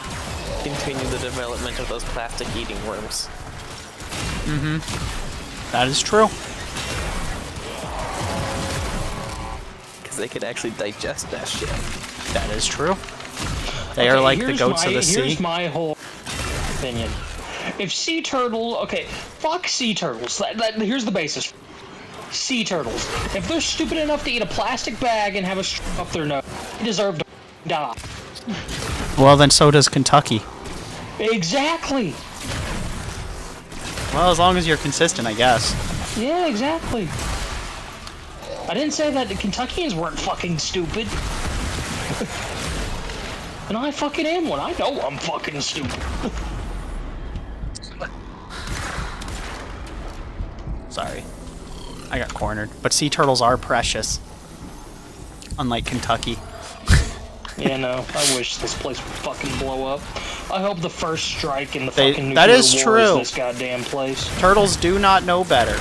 continue the development of those plastic eating worms. That is true. Because they could actually digest that shit. That is true. They are like the goats of the sea. Here's my whole opinion. If sea turtle... Okay, fuck sea turtles. Here's the basis. Sea turtles. If they're stupid enough to eat a plastic bag and have a strap up their nose, they deserve to die. Well, then so does Kentucky. Exactly. Well, as long as you're consistent, I guess. Yeah, exactly. I didn't say that the Kentuckians weren't fucking stupid. And I fucking am one. I know I'm fucking stupid. Sorry. I got cornered. But sea turtles are precious. Unlike Kentucky. Yeah, no. I wish this place would fucking blow up. I hope the first strike in the fucking that nuclear is war true. is this goddamn place. Turtles do not know better.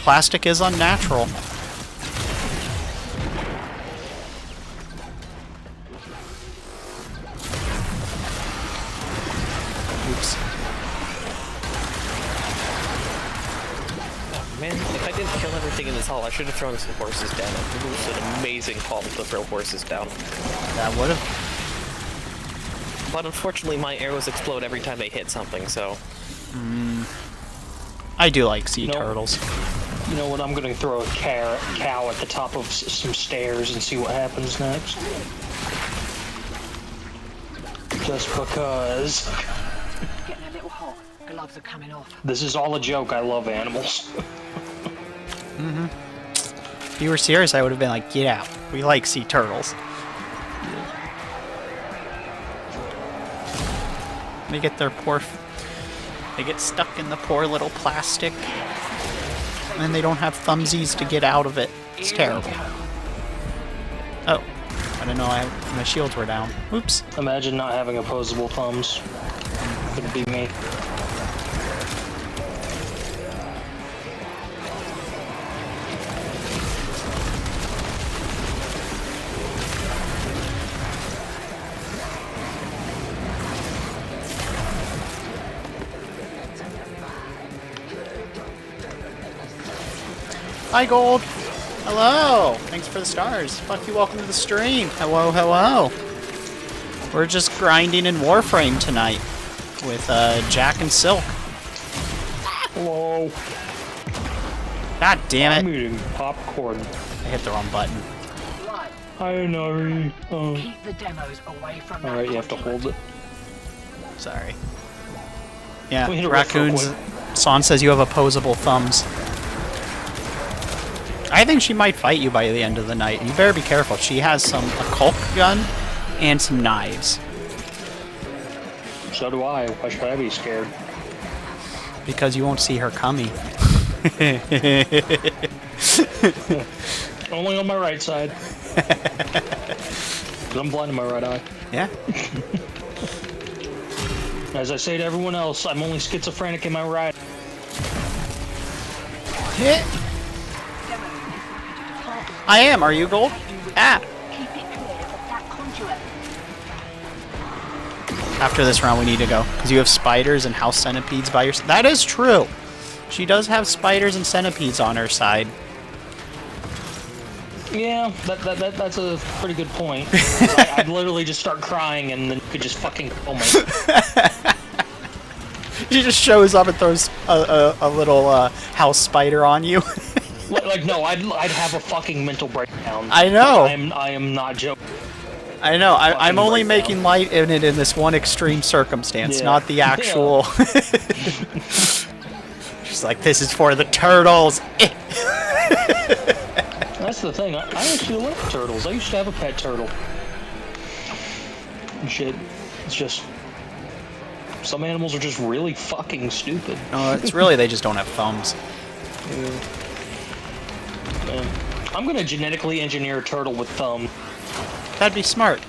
Plastic is unnatural. Oops. Man, if I didn't kill everything in this hall, I should have thrown some horses down. It was an amazing call to throw horses down. That would have. But unfortunately, my arrows explode every time they hit something, so... I do like sea turtles. You know what? I'm gonna throw a cow at the top of some stairs and see what happens next. Just because. Getting a little hot. Gloves are coming off. This is all a joke. I love animals. If you were serious, I would have been like, get out. We like sea turtles. They get their they get stuck in the poor little plastic. And they don't have thumbsies to get out of it. It's terrible. Oh. I didn't know my shields were down. Oops. Imagine not having opposable thumbs. Could be me. Hi, Gold. Hello. Thanks for the stars. Fuck you, welcome to the stream. Hello, hello. We're just grinding in Warframe tonight with Jack and Silk. Hello. God damn I'm it. eating popcorn. I hit the wrong button. Right. Hi, Nari. Oh. Keep the demos away from that. Alright, you have to hold it. Sorry. We hit Yeah, it real raccoons. quick. Son says you have opposable thumbs. I think she might fight you by the end of the night. You better be careful. She has a Colt gun and some knives. So do I. Why should I be scared? Because you won't see her coming. Only on my right side. 'Cause I'm blind in my right eye. Yeah. As I say to everyone else, I'm only schizophrenic in my right. Hit. I am. Are you, Gold? Ah. Keep it clear of that conduit. After this round, we need to go. Because you have spiders and house centipedes by your side. That is true. She does have spiders and centipedes on her side. Yeah, that's a pretty good point. I'd literally just start crying and then you could just fucking kill me. She just shows up and throws a little house spider on you. Like, no, I'd have a fucking mental breakdown. I know. I am not joking. I know. I'm only breakdown. making light in it in this one extreme circumstance, Yeah. not the actual. She's like, this is for the turtles. That's the thing. I actually like turtles. I used to have a pet turtle. And shit. It's just... Some animals are just really fucking stupid. No, it's really they just don't have thumbs. Yeah. I'm gonna genetically engineer a turtle with thumb. That'd be smart.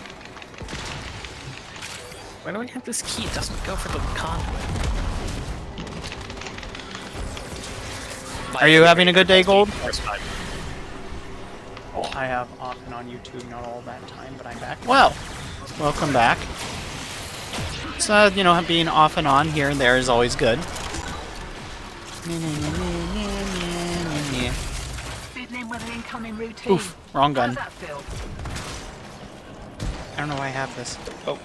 Why do we have this key? It doesn't go for the conduit. Are you having a good day, Gold? That's fine. I have off and on YouTube not all that time, but I'm back. Well, welcome back. So, you know, being off and on here and there is always good. Fiddling with an incoming routine. Oof, wrong gun. How's that feel? I don't know why I have this. Oh.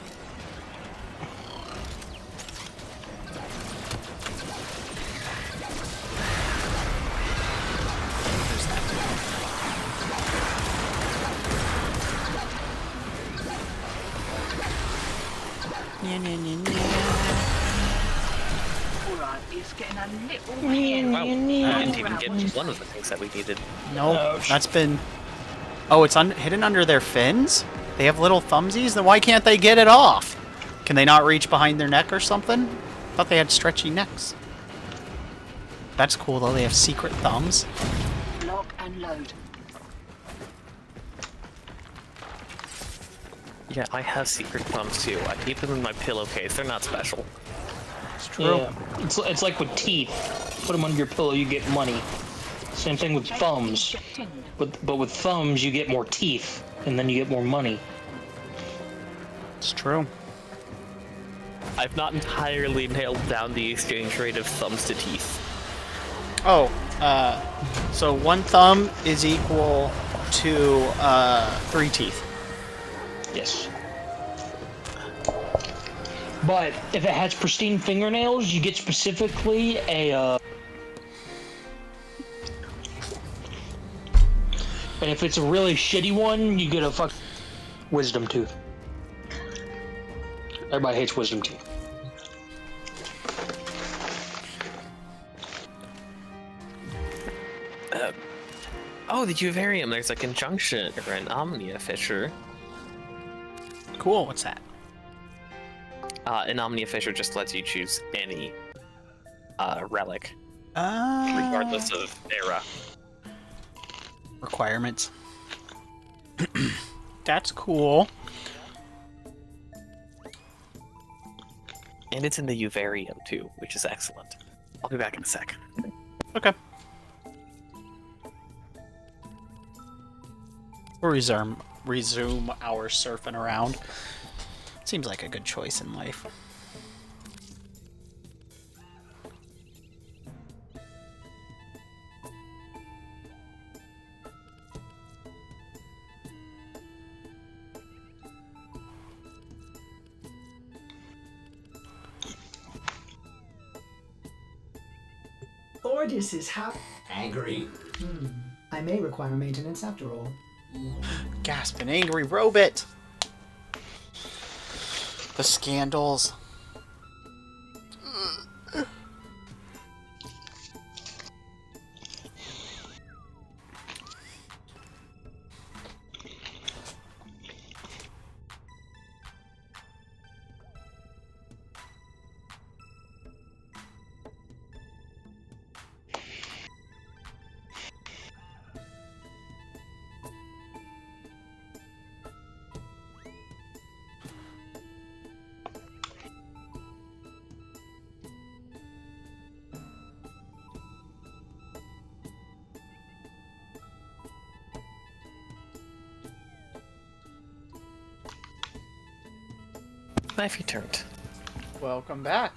Alright, it's getting a little weird. Wow, I didn't even get one of the things that we needed. Nope, Ouch. that's been... Oh, it's hidden under their fins? They have little thumbsies? Then why can't they get it off? Can they not reach behind their neck or something? Thought they had stretchy necks. That's cool, though. They have secret thumbs. and load. Yeah, I have secret thumbs too. I keep them in my pillowcase. They're not special. It's true. Yeah, it's like with teeth. Put them under your pillow, you get money. Same thing with thumbs. But with thumbs, you get more teeth, and then you get more money. It's true. I've not entirely nailed down the exchange rate of thumbs to teeth. Oh, so 1 thumb is equal to 3 teeth. Yes. But if it has pristine fingernails, you get specifically a. And if it's a really shitty one, you get a wisdom tooth. Everybody hates wisdom teeth. Oh, the Juvarium. There's a conjunction or an Omnia Fissure. Cool, what's that? An Omnia Fissure just lets you choose any relic, Ah. regardless of era. Requirements. That's cool. And it's in the Juvarium too, which is excellent. I'll be back in a sec. Okay. We'll resume our surfing around. Seems like a good choice in life. Ordis is angry. I may require maintenance after all. Gasp, an angry robot! The scandals. Knife returned. Welcome back.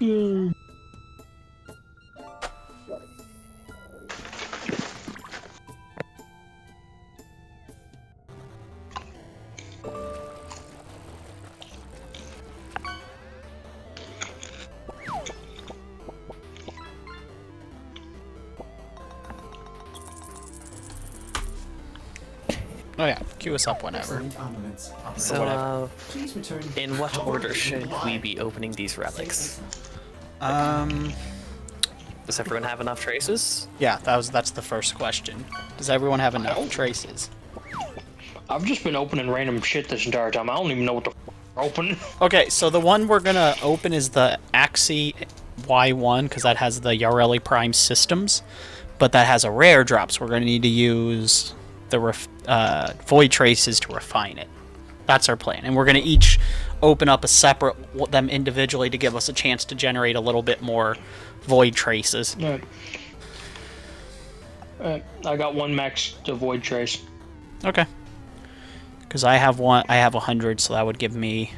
Oh yeah, queue us up whenever. Excellent armaments. So, Please return. in what order should we be opening these relics? Um, Does everyone have enough traces? yeah, that's the first question. Does everyone have enough traces? I've just been opening random shit this entire time. I don't even know what the we're opening. Okay, so the one we're gonna open is the Axie Y1 because that has the Yareli Prime systems, but that has a rare drop, so we're gonna need to use the void traces to refine it. That's our plan, and we're gonna each open up a separate them individually to give us a chance to generate a little bit more void traces. I got one max to void trace. Okay. Because I have 100, so that would give me.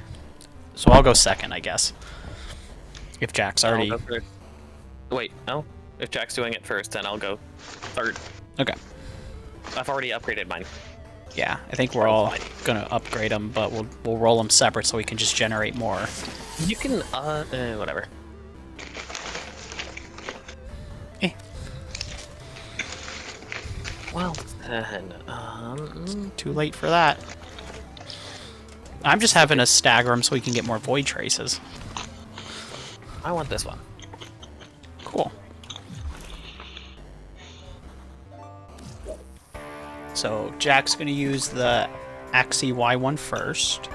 So I'll go second, I guess. If Jack's I'll already. go first. Wait, no. If Jack's doing it first, then I'll go third. Okay. I've already upgraded mine. Yeah, I think we're all gonna upgrade them, but we'll roll them separate so we can just generate more. You can, whatever. Well, then, Too late for that. I'm just having to stagger them so we can get more void traces. I want this one. Cool. So Jack's gonna use the Axie Y1 first.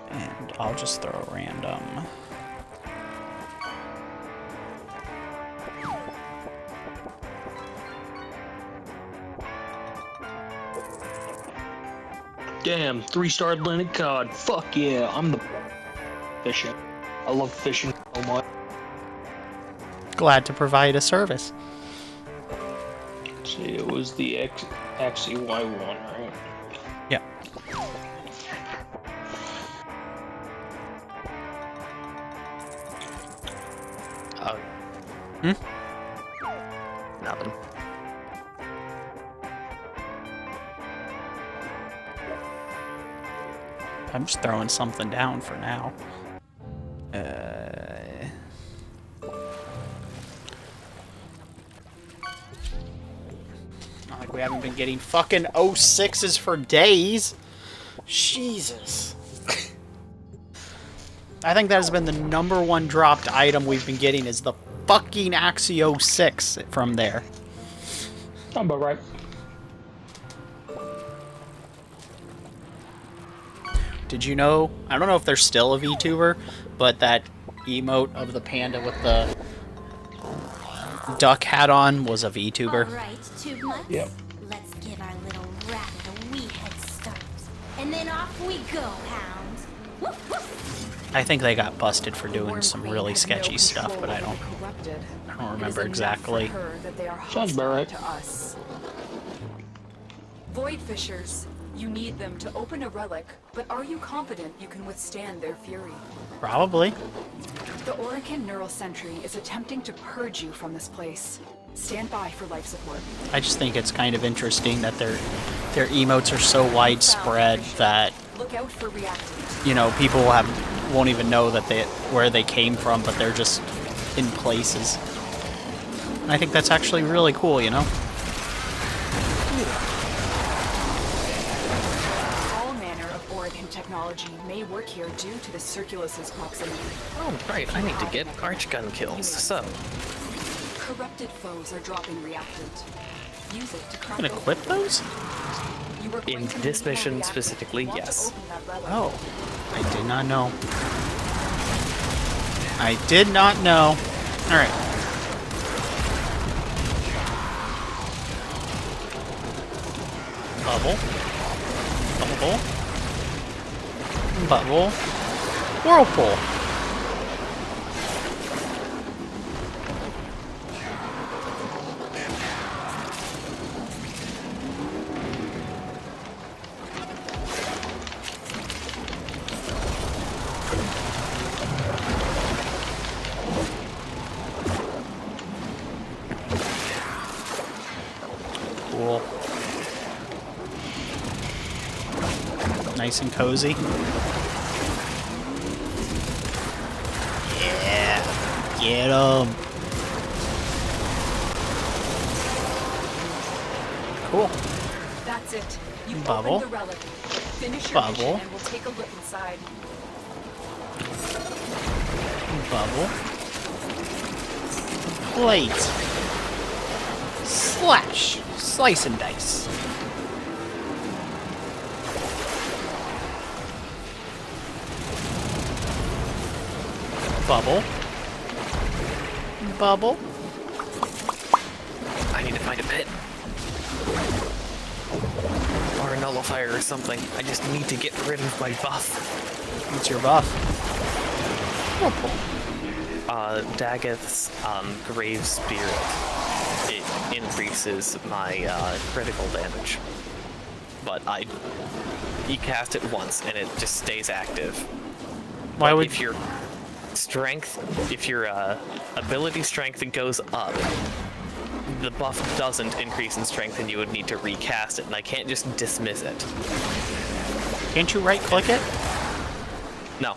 And I'll just throw a random. Damn, 3-star Atlantic cod. Fuck yeah, I'm the fishing. I love fishing so much. Glad to provide a service. See, it was the XEY one, right? Yeah. Oh. Nothing. I'm just throwing something down for now. Not like we haven't been getting fucking 06s for days. Jesus. I think that has been the #1 dropped item we've been getting is the fucking Axio 6 from there. Sound about right. Did you know, I don't know if there's still a VTuber, but that emote of the panda with the duck hat on was a VTuber. Alright, 2 months. Yep. Let's give our little rabbit a wee head start. And then off we go, hounds. Woof, woof. I think they got busted for doing some really sketchy stuff, but I don't remember exactly. Sounds about right. To us. Void Fishers. You need them to open a relic, but are you confident you can withstand their fury? Probably. The Orican Neural Sentry is attempting to purge you from this place. Stand by for life support. I just think it's kind of interesting that their emotes are so widespread that, Look out for reactant. you know, people won't even know that where they came from, but they're just in places. And I think that's actually really cool, you know? All manner of Orican technology may work here due to the Circulus's proximity. Oh, right, I need to get archgun kills, so... Corrupted foes are dropping reactant. Use it to crack I'm gonna equip those? You are going In to need this more mission reactants. specifically, Want to yes. open that relic. Oh, I did not know. I did not know. Alright. Bubble. Bubble. Bubble. Whirlpool. Cool. Nice and cozy. Yeah. Get 'em. Cool. That's it. You Bubble. opened the relic. Finish your Bubble. mission and we'll take a look inside. Bubble. Plate. Slash. Slice and dice. Bubble. Bubble. I need to find a pit. Or a nullifier or something. I just need to get rid of my buff. What's your buff? Whirlpool. Daggeth's Grave Spirit. It increases my critical damage. But you cast it once and it just stays active. Why But would if your ability strength goes up, the buff doesn't increase in strength and you would need to recast it, and I can't just dismiss it. Can't you right click it? No.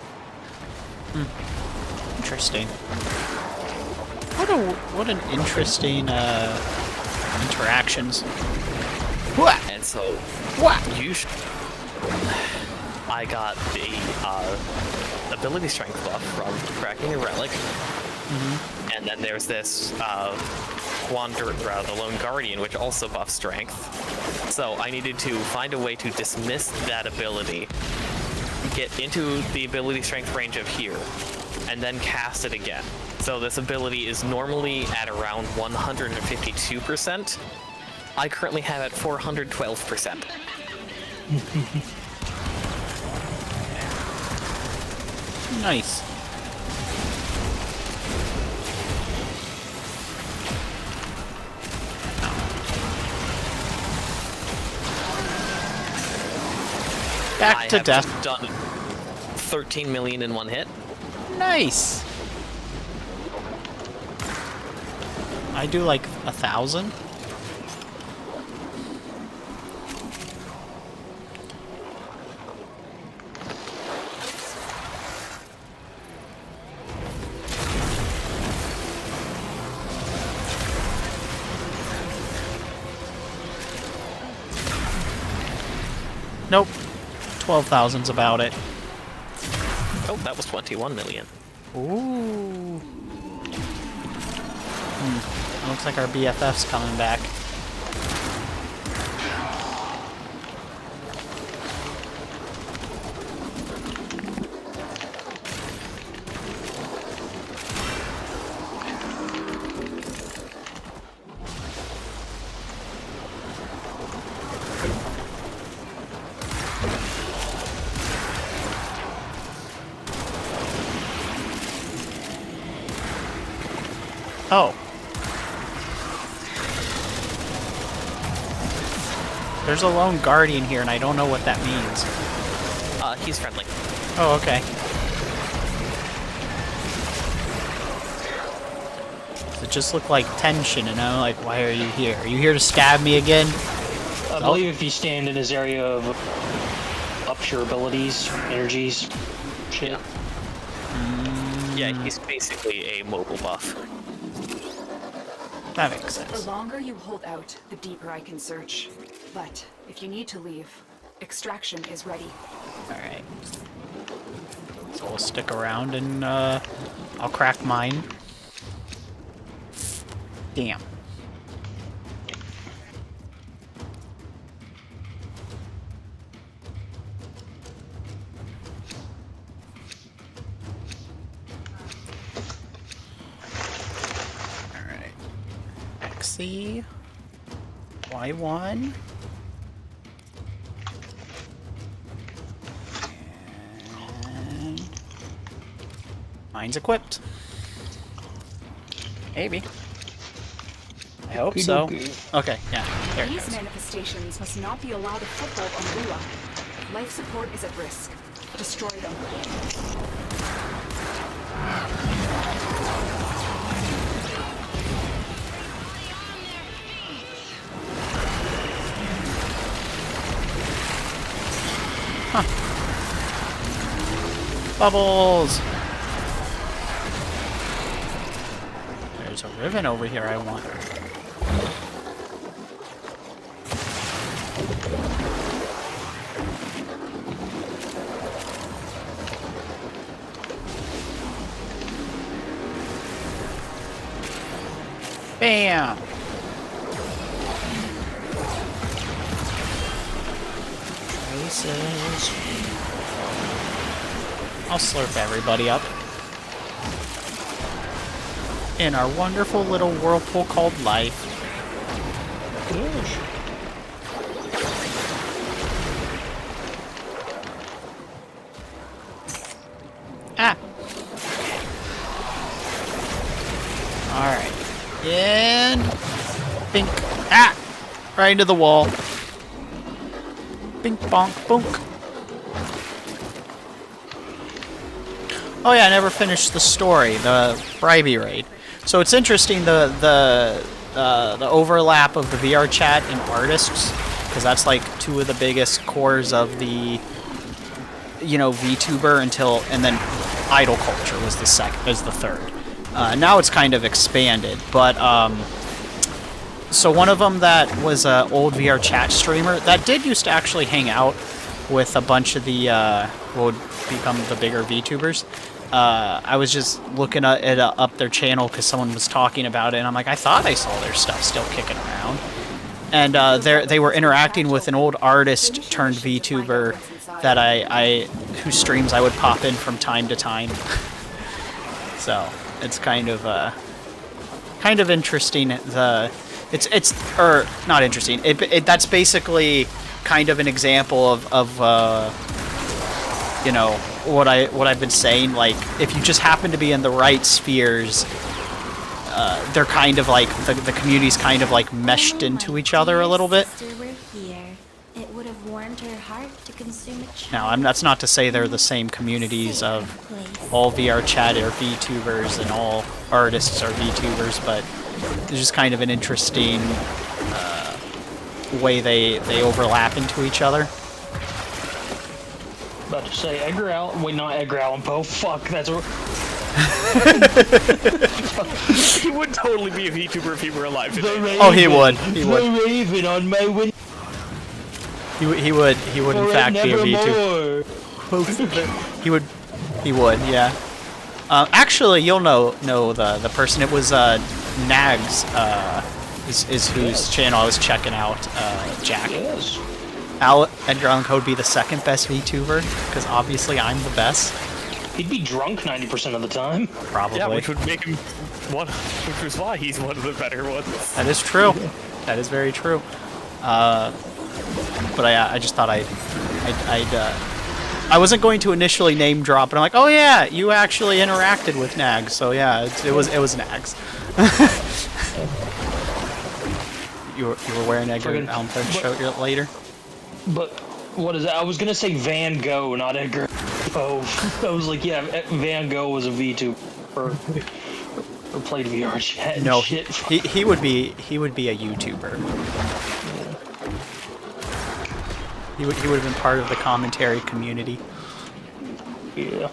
Interesting. What an interesting interactions. What? And so What? I got the ability strength buff from cracking a relic. And then there's this the Lone Guardian, which also buffs strength. So I needed to find a way to dismiss that ability, get into the ability strength range of here, and then cast it again. So this ability is normally at around 152%. I currently have it 412%. Nice. Back to death. Just done 13 million in one hit. Nice. I do like 1,000. Nope. 12,000's about it. Oh, that was 21 million. Ooh. Looks like our BFF's coming back. Oh. There's a lone guardian here, and I don't know what that means. He's friendly. Oh, okay. Does it just look like tension, you know? Like, why are you here? Are you here to stab me again? I believe if you stand in his area of ups your abilities, energies, shit. Yeah, he's basically a mobile buff. That makes sense. The longer you hold out, the deeper I can search. But if you need to leave, extraction is ready. Alright. So we'll stick around and I'll crack mine. Damn. XC Y1 and mine's equipped. Maybe. I hope so. Okay, yeah. There it These goes. manifestations must not be allowed a foothold on Lua. Life support is at risk. Destroy them. Bubbles! There's a ribbon over here I want. Bam! Traces. I'll slurp everybody up in our wonderful little whirlpool called life. Ah! Alright. And... Bink. Ah! Right into the wall. Bink bonk bonk. Oh yeah, I never finished the story, the Bribey raid. So it's interesting the overlap of the VR chat and artists, because that's like two of the biggest cores of the, you know, VTuber and then idol culture was the third. Now it's kind of expanded, but so one of them that was an old VR chat streamer that did used to actually hang out with a bunch of the what would become the bigger VTubers. I was just looking at up their channel because someone was talking about it, and I'm like, I thought I saw their stuff still kicking around. And they were interacting with an old artist turned VTuber that whose streams I would pop in from time to time. So it's kind of interesting. It's not interesting. That's basically kind of an example of you know, what I've been saying, like, if you just happen to be in the right spheres, they're kind of like, the community's kind of like meshed into each other a little bit. It would have warmed her heart to consume a Now, that's not to say they're the same communities of all VR chat are VTubers and all artists are VTubers, but it's just kind of an interesting way they overlap into each other. About to say Edgar Allan. Wait, not Edgar Allan Poe. Fuck, that's a. He would totally be a VTuber if he were alive today. Oh, he would. He would. The raven on my window. He would in fact be a VTuber. He would, yeah. Actually, you'll know the person. It was Nags is whose channel I was checking out. Jack. Yes. Edgar Allan Poe would be the second best VTuber because obviously I'm the best. He'd be drunk 90% of the time. Probably. Yeah, which would make him which is why he's one of the better ones. That is true. That is very true. But I just thought I wasn't going to initially name drop, but I'm like, oh yeah, you actually interacted with Nags, so yeah, it was Nags. you were wearing Edgar Allan Poe shirt later. But what is that? I was gonna say Van Gogh, not Edgar Poe. I was like, yeah, Van Gogh was a VTuber or played VR chat. No, shit. he would be a YouTuber. He would have been part of the commentary community. Yeah.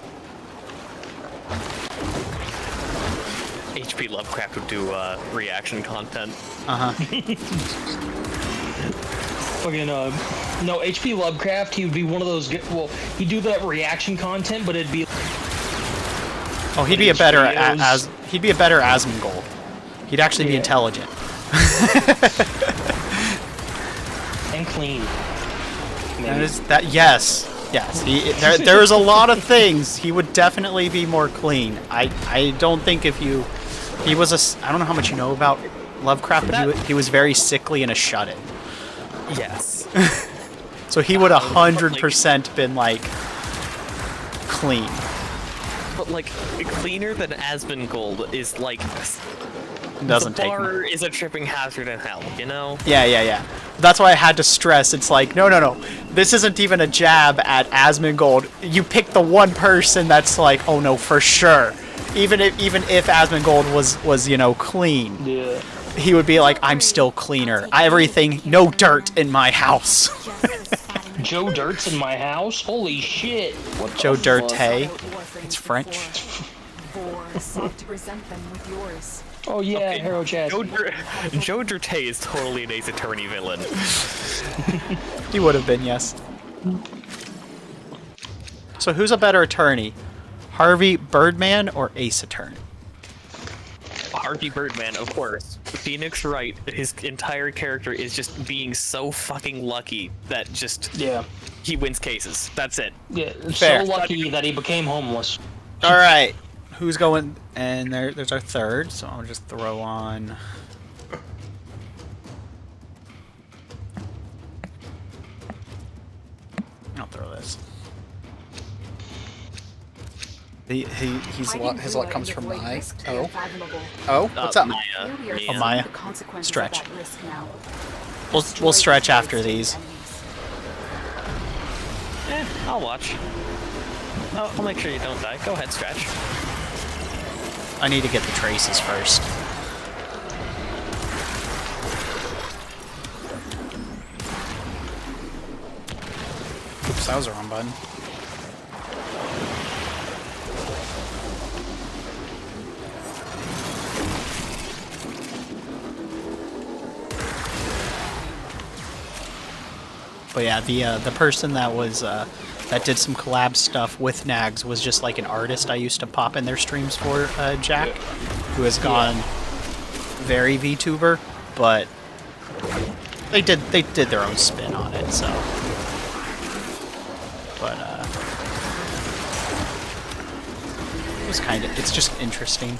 HP Lovecraft would do reaction content. Fucking no, HP Lovecraft. He would be one of those. Well, he'd do that reaction content, but it'd be. Oh, he'd be a better Asmongold. He'd actually be intelligent. And clean. Yes. There's a lot of things. He would definitely be more clean. I don't think if you, he was a. I don't know how much you know about Lovecraft, but he was very sickly and a shut-in. Yes. So he would 100% been like clean. But like cleaner than Asmongold is like. Doesn't the take bar is a tripping hazard in hell, you know? Yeah. That's why I had to stress. It's like, no. This isn't even a jab at Asmongold. You pick the one person that's like, oh no, for sure. Even if Asmongold was clean. Yeah. He would be like, I'm still cleaner. Everything, no dirt in my house. Joe Dirt's in my house? Holy shit. What Joe the Dirt. fuck? It's French. Oh yeah, Okay, Hero Chat. Joe Dirte is totally an Ace Attorney villain. He would have been, yes. So who's a better attorney? Harvey Birdman or Ace Attorney? Harvey Birdman, of course. Phoenix Wright, his entire character is just being so fucking lucky that just he wins cases. That's it. Yeah, Fair. so lucky that he became homeless. All right, who's going? And there's our third. So I'll just throw on. I'll throw this. His luck comes from Maya. Oh, what's up? Maya. Oh, Maya. Stretch. We'll stretch after these. I'll watch. I'll make sure you don't die. Go ahead, stretch. I need to get the traces first. Oops, that was the wrong button. But yeah, the person that was that did some collab stuff with Nags was just like an artist I used to pop in their streams for, Jack, who has gone very VTuber, but they did their own spin on it, so. But it's just interesting.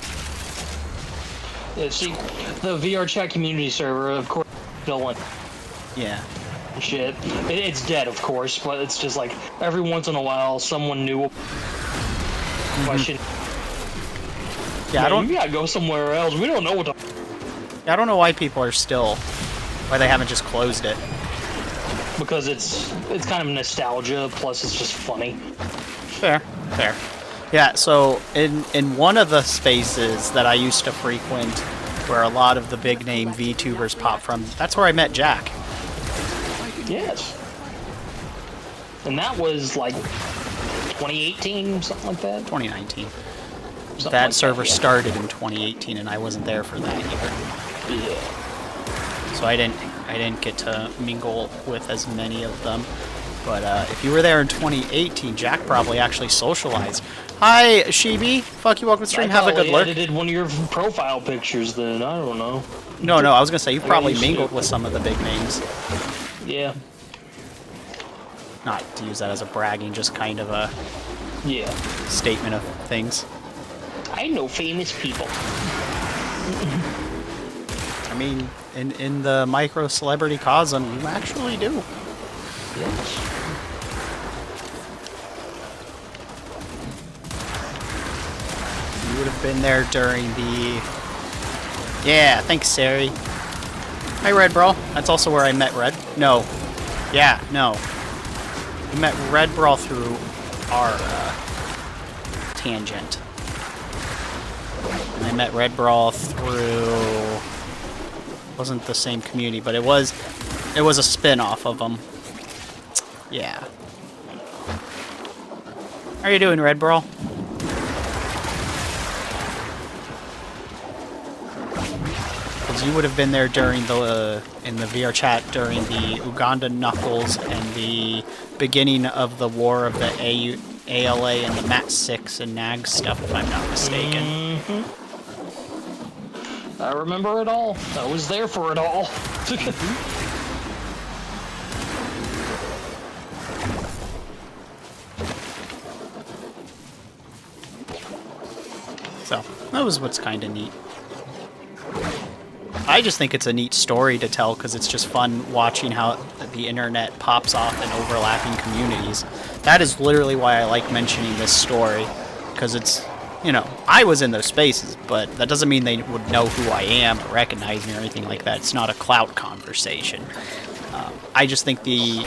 Yeah, see, the VR chat community server, of course, Dylan. Yeah. shit. It's dead, of course, but it's just like every once in a while, someone new will question. Yeah, You gotta go somewhere else. We don't know what to. I don't know why people are still, why they haven't just closed it. Because it's kind of nostalgia. Plus, it's just funny. Fair. Yeah. So in one of the spaces that I used to frequent, where a lot of the big name VTubers pop from, that's where I met Jack. Yes. And that was like 2018, something like that. 2019. Something That like server yeah. started in 2018, and I wasn't there for that either. Yeah. So I didn't get to mingle with as many of them. But if you were there in 2018, Jack probably actually socialized. Hi, Shibi. Fuck you, welcome to the stream. Have a good lurk. I edited one of your profile pictures. Then I don't know. No, I was gonna say you probably used to. mingled with some of the big names. Yeah. Not to use that as a bragging, just kind of a statement of things. I know famous people. I mean, in the micro celebrity cosm, you actually do. Yes. You would have been there during the... Yeah, thanks, Sari. Hi, Red Brawl. That's also where I met Red. No. Yeah, no. We met Red Brawl through our tangent. And I met Red Brawl through... Wasn't the same community, but it was a spin-off of them. Yeah. How are you doing, Red Brawl? Because you would have been there during the in the VR chat during the Uganda Knuckles and the beginning of the war of the ALA and the Mat 6 and NAG stuff, if I'm not mistaken. Mm-hmm. I remember it all. I was there for it all. So, that was what's kind of neat. I just think it's a neat story to tell because it's just fun watching how the internet pops off in overlapping communities. That is literally why I like mentioning this story, because it's, you know, I was in those spaces, but that doesn't mean they would know who I am or recognize me or anything like that. It's not a clout conversation. I just think the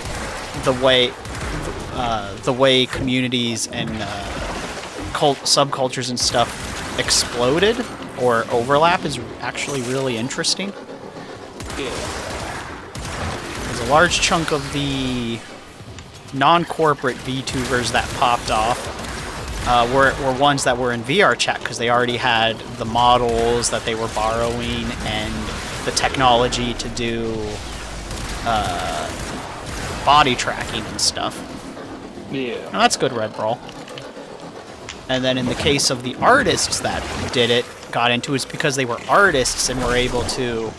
way communities and subcultures and stuff exploded or overlap is actually really interesting. There's a large chunk of the non-corporate VTubers that popped off were ones that were in VR chat because they already had the models that they were borrowing and the technology to do body tracking and stuff. Yeah. Now that's good, Red Brawl. And then in the case of the artists that got into it's because they were artists and were able to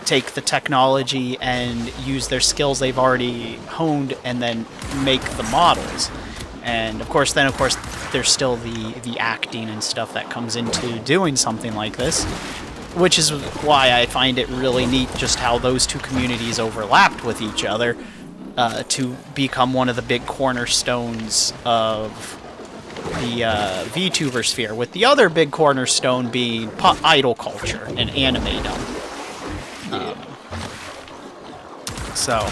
take the technology and use their skills they've already honed and then make the models. And of course there's still the acting and stuff that comes into doing something like this, which is why I find it really neat just how those two communities overlapped with each other to become one of the big cornerstones of the VTuber sphere, with the other big cornerstone being idol culture and animedom. So.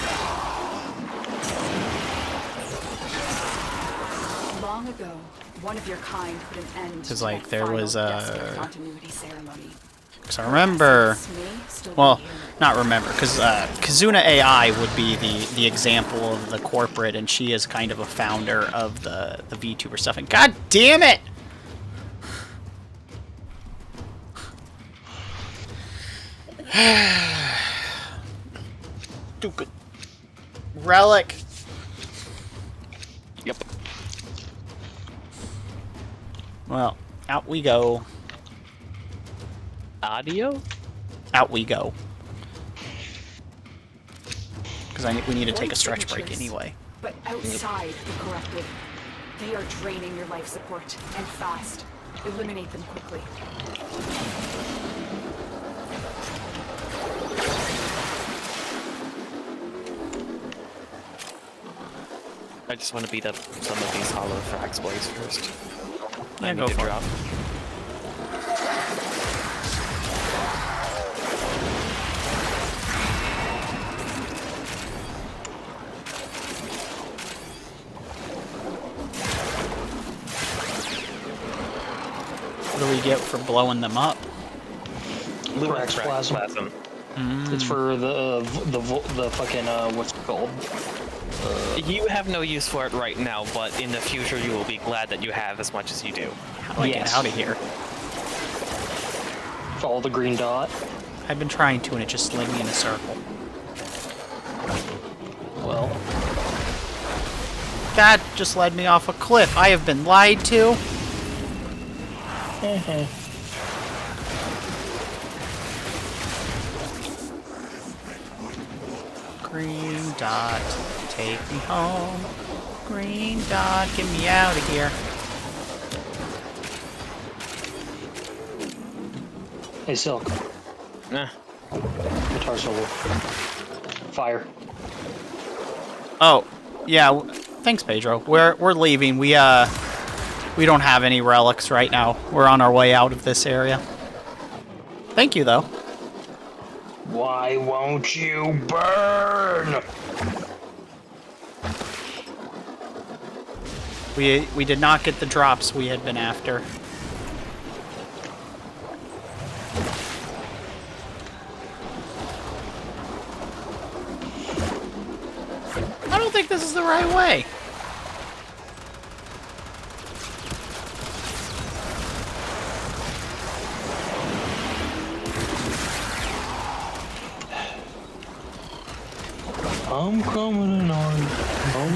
Long ago, one of your kind put an end Because, to like, that there final was desperate continuity ceremony. Because I remember, well, not remember, because Kazuna AI would be the example of the corporate, and she is kind of a founder of the VTuber stuff. And god damn it! Stupid relic. Yep. Well, out we go. Audio? Out we go. Because we need to take a stretch break anyway. But outside the corrupted, they are draining your life support, and fast. Eliminate them quickly. I just want to beat up some of these hollow frax boys first. Yeah, I go need to for it. drop. What do we get for blowing them up? Frax plasm. It's for the fucking what's it called? You have no use for it right now, but in the future you will be glad that you have as much as you do. How do I get out of here? Follow the green dot. I've been trying to, and it just led me in a circle. Well, That just led me off a cliff. I have been lied to. Green dot, take me home. Green dot, get me out of here. hey Silk, Nah. guitar solo. Fire. Oh, yeah. Thanks, Pedro. We're leaving. We don't have any relics right now. We're on our way out of this area. Thank you, though. Why won't you burn? We did not get the drops we had been after. I don't think this is the right way. I'm coming on. Oh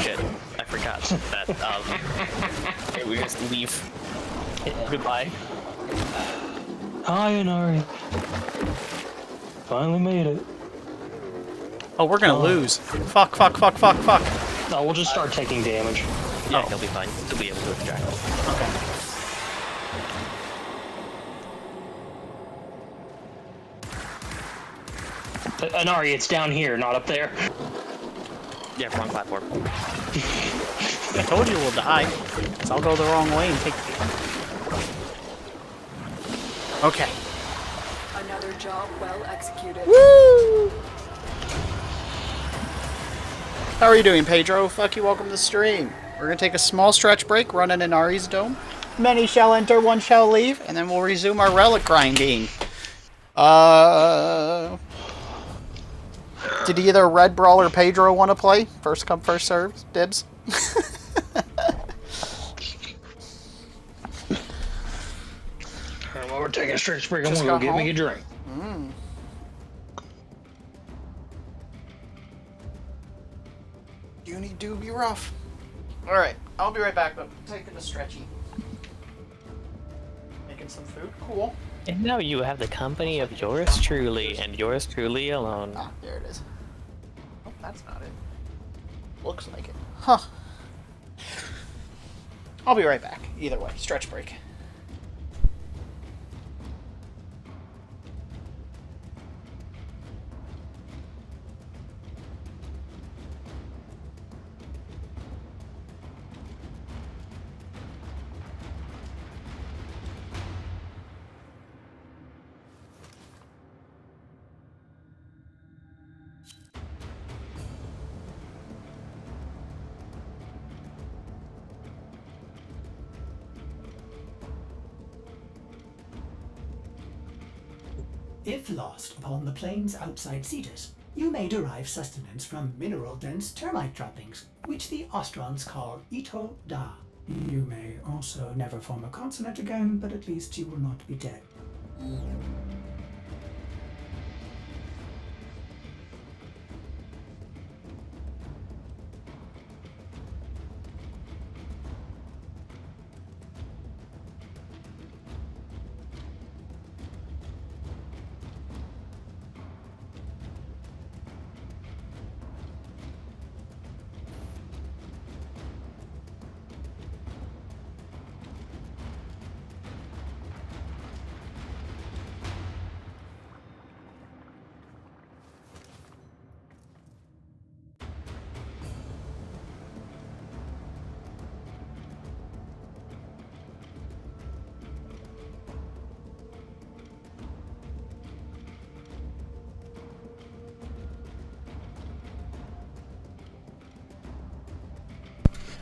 shit. I forgot that, okay, we just leave. Goodbye. Hi, Inari. Finally made it. Oh, we're gonna lose. Fuck. No, we'll just start taking damage. Yeah, he'll be fine. He'll be able to extract it. Okay. Inari, it's down here, not up there. Yeah, wrong platform. I told you we'll die. So I'll go the wrong way and take... Okay. Another job well executed. Woo! How are you doing, Pedro? Fuck you, welcome to the stream. We're gonna take a small stretch break, running in Ari's dome. Many shall enter, one shall leave, and then we'll resume our relic grinding. Did either Red Brawl or Pedro want to play? First come, first served. Dibs. Alright, while we're taking a stretch break, I'm Just gonna go got get me a home? drink. Uni do be rough. Alright, I'll be right back, but taking a stretchy. Making some food. Cool. And now you have the company of yours truly, and yours truly alone. Ah, there it is. Oh, that's not it. Looks like it. Huh. I'll be right back. Either way, stretch break. If lost upon the plains outside Cetus, you may derive sustenance from mineral-dense termite droppings, which the Ostrons call Ito Da. You may also never form a consonant again, but at least you will not be dead.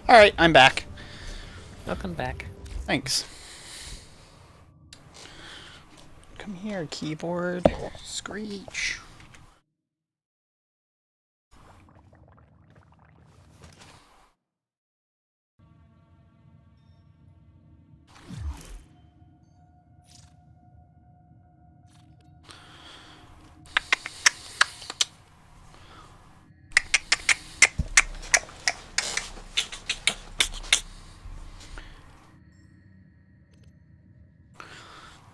Alright, I'm back. Welcome back. Thanks. Come here, keyboard. Screech.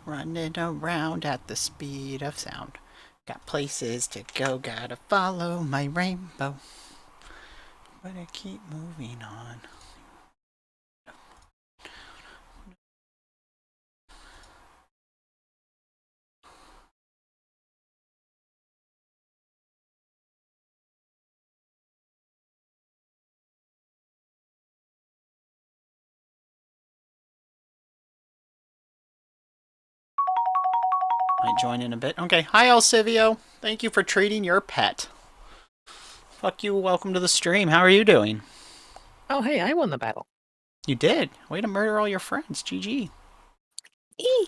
Running around at the speed of sound. Got places to go, gotta follow my rainbow. But I keep moving on. Might join in a bit. Okay, hi Alcivio. Thank you for treating your pet. Fuck you, welcome to the stream. How are you doing? Oh, hey, I won the battle. You did. Way to murder all your friends. GG. Eee.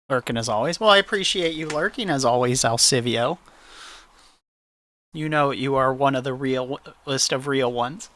Lurking as always. Well, I appreciate you lurking as always, Alcivio. You know you are one of the real list of real ones.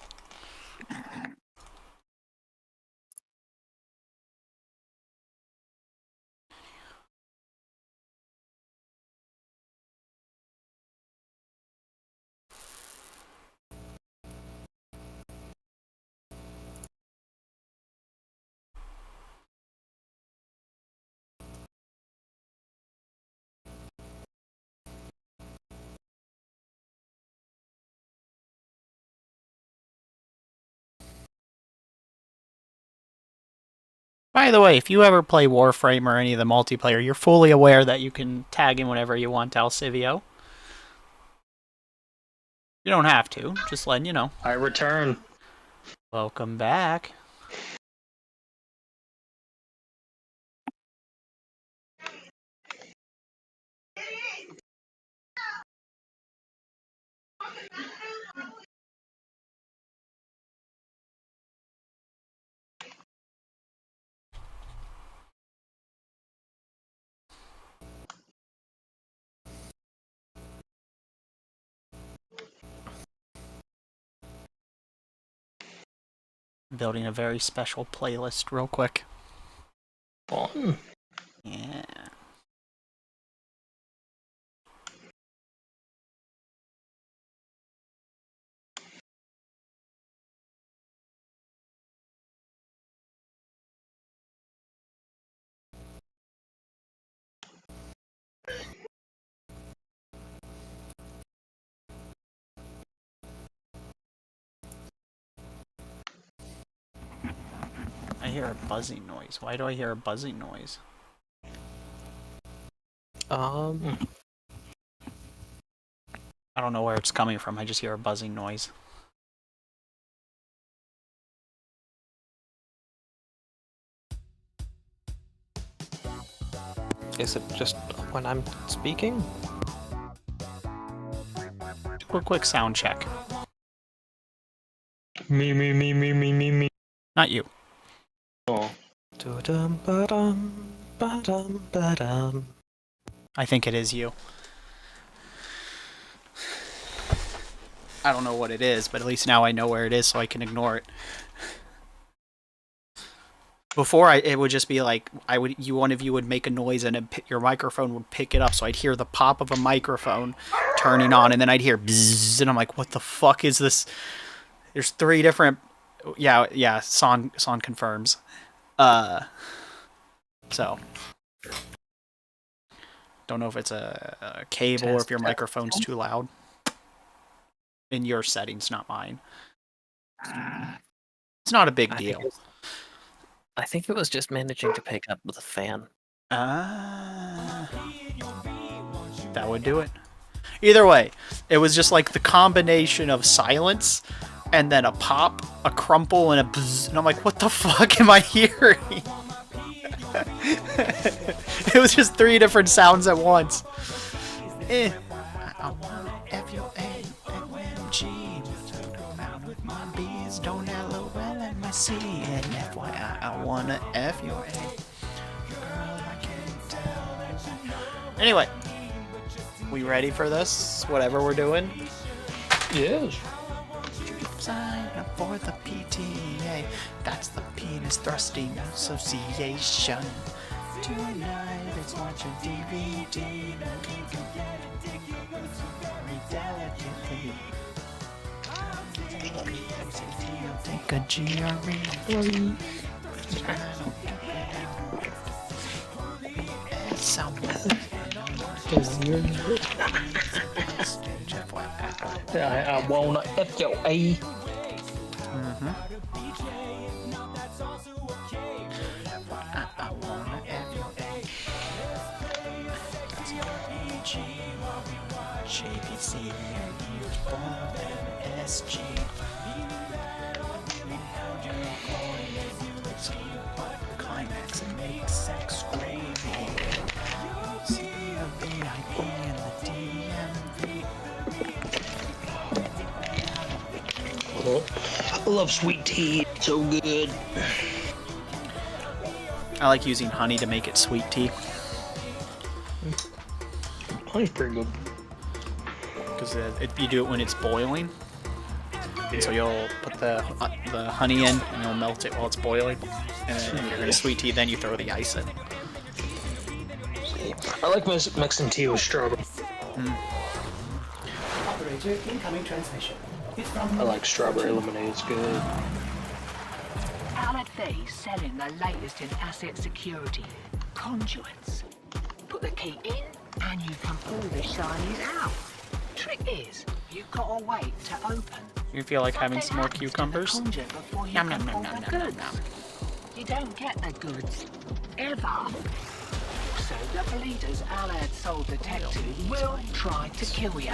By the way, if you ever play Warframe or any of the multiplayer, you're fully aware that you can tag in whenever you want, Alcivio. You don't have to, just letting you know. I return. Welcome back. Building a very special playlist real quick. Fun. Yeah. I hear a buzzing noise. Why do I hear a buzzing noise? Um, I don't know where it's coming from. I just hear a buzzing noise. is it just when I'm speaking? Do a quick sound check. Me. Not you. Oh. Dum ba-dum, ba-dum, ba-dum. I think it is you. I don't know what it is, but at least now I know where it is so I can ignore it. Before, it would just be like, one of you would make a noise and your microphone would pick it up, so I'd hear the pop of a microphone turning on, and then I'd hear bzzz, and I'm like, what the fuck is this? There's 3 different... Yeah, Son confirms. So... Don't know if it's a cable or if your microphone's too loud. In your settings, not mine. It's not a big deal. I think it was just managing to pick up with a fan. That would do it. Either way, it was just like the combination of silence and then a pop, a crumple, and a buzz. And I'm like, what the fuck am I hearing? It was just 3 different sounds at once. I want F-U-A-M-G. With my B's, don't L-O-L-M-I-C. And F-Y-I, I wanna F-U-A. Girl, I can't tell. Anyway, we ready for this? Whatever we're doing? Yes. Sign up for the PTA. That's the Penis Thrusting Association. Tonight it's watching DVD. Take a GRE. I wanna F-U-A. I wanna F-U-A. That's G, JPC, SG. Climax and make sex gravy. See a VIP in the DMV. I love sweet tea. It's so good. I like using honey to make it sweet tea. Honey's pretty good. Because you do it when it's boiling. And so you'll put the honey in and you'll melt it while it's boiling. And then if you're going to sweet tea, then you throw the ice in. I like mixing tea with strawberry. Operator, incoming transmission. It's from I like strawberry lemonade. It's good. LFV selling the latest in asset security. Conduits. Put the key in and you can pull the shinies out. Trick is, you've got to wait to open. You feel like having some more cucumbers? Yum, yum, yum, yum, yum, yum. You don't get the goods, ever. So the bleeders Allied Soul Detective will try to kill you.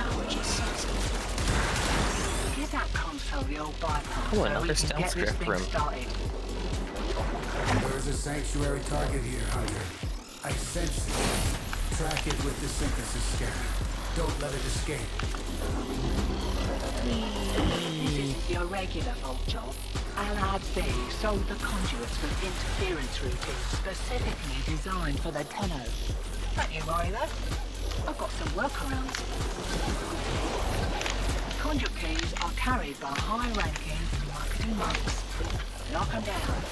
Give that console the old bypass so another we can stealth get this script thing room. started. There's a sanctuary target here, Hunter. I sense it. Track it with the synthesis scanner. Don't let it escape. This isn't your regular vault job. Allied B sold the conduits with interference routines specifically designed for the Tenno. Don't you worry though. I've got some workarounds. Conduit keys are carried by high-ranking marketing monks. Knock them down.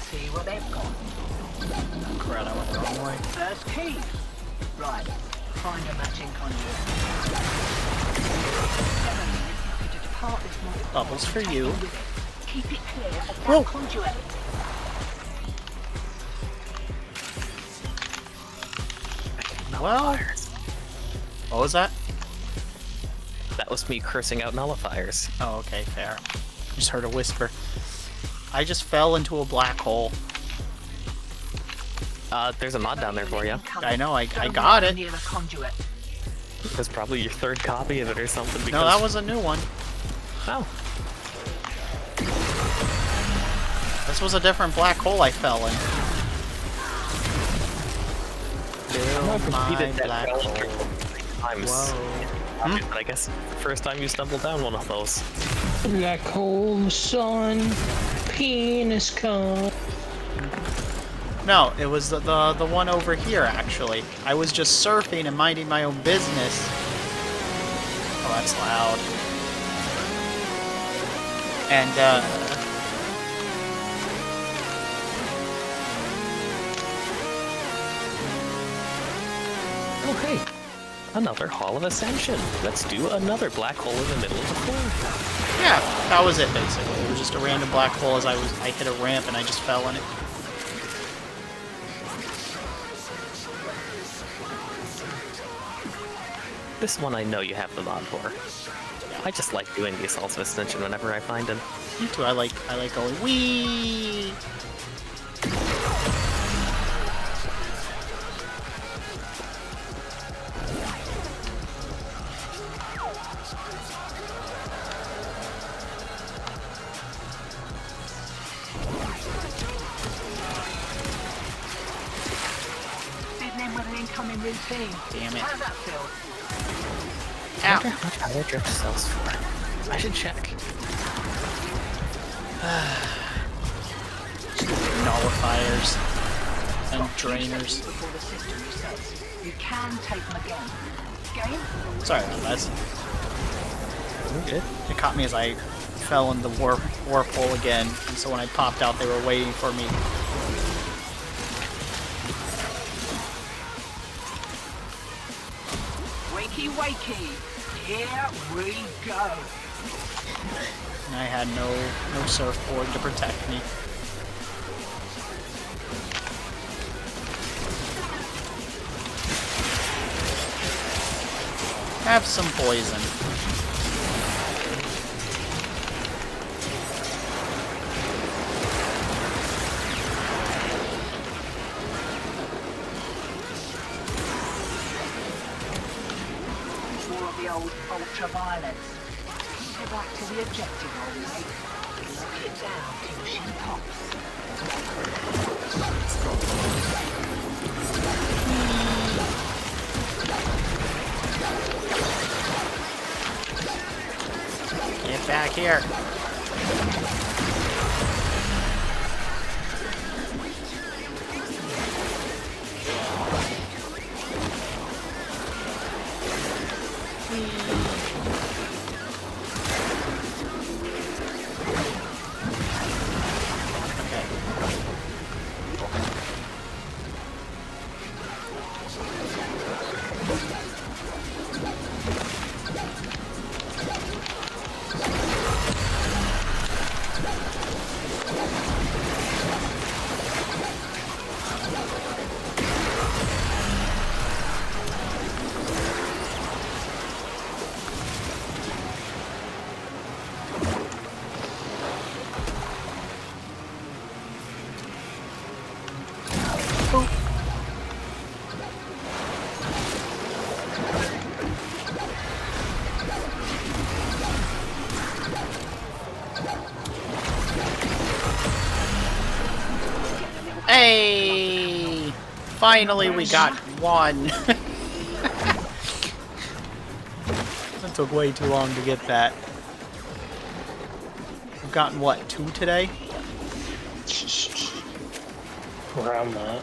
See what they've got. Crap, I went the wrong way. First key. Right. Find a matching conduit. 7 minutes to depart this model. Bubbles for you. Keep it clear of that Whoa. conduit. Well, what was that? That was me cursing out nullifiers. Oh, okay, fair. Just heard a whisper. I just fell into a black hole. There's a mod down there for you. I know, I got it. Near the conduit. It was probably your 3rd copy of it or something. Because... No, that was a new one. Oh. This was a different black hole I fell in. I've completed that black hole. 3 times. Whoa. But I guess the first time you stumbled down one of those. Black hole, sun, penis con. No, it was the one over here, actually. I was just surfing and minding my own business. Oh, that's loud. And, Oh, hey. Another Hall of Ascension. Let's do another black hole in the middle of the floor. yeah, that was it, basically. It was just a random black hole as I hit a ramp and I just fell in it. This one I know you have the mod for. I just like doing the assault extension whenever I find him. Me too. I like going wee. Sitting in with an incoming routine. Damn it. How's that feel? I wonder how much power drift sells for. I should check. Nullifiers and drainers. Before the system resets, you can take them again. Game? Sorry about that. We're good. It caught me as I fell in the warp hole again, and so when I popped out, they were waiting for me. Wakey, wakey. Here we go. And I had no surfboard to protect me. Have some poison. More of the old ultraviolets. Go back to the objective, old mate. Lock it down till she pops. Get back here. Hey! Finally, we got one. That took way too long to get that. We've gotten what, 2 today? Around that.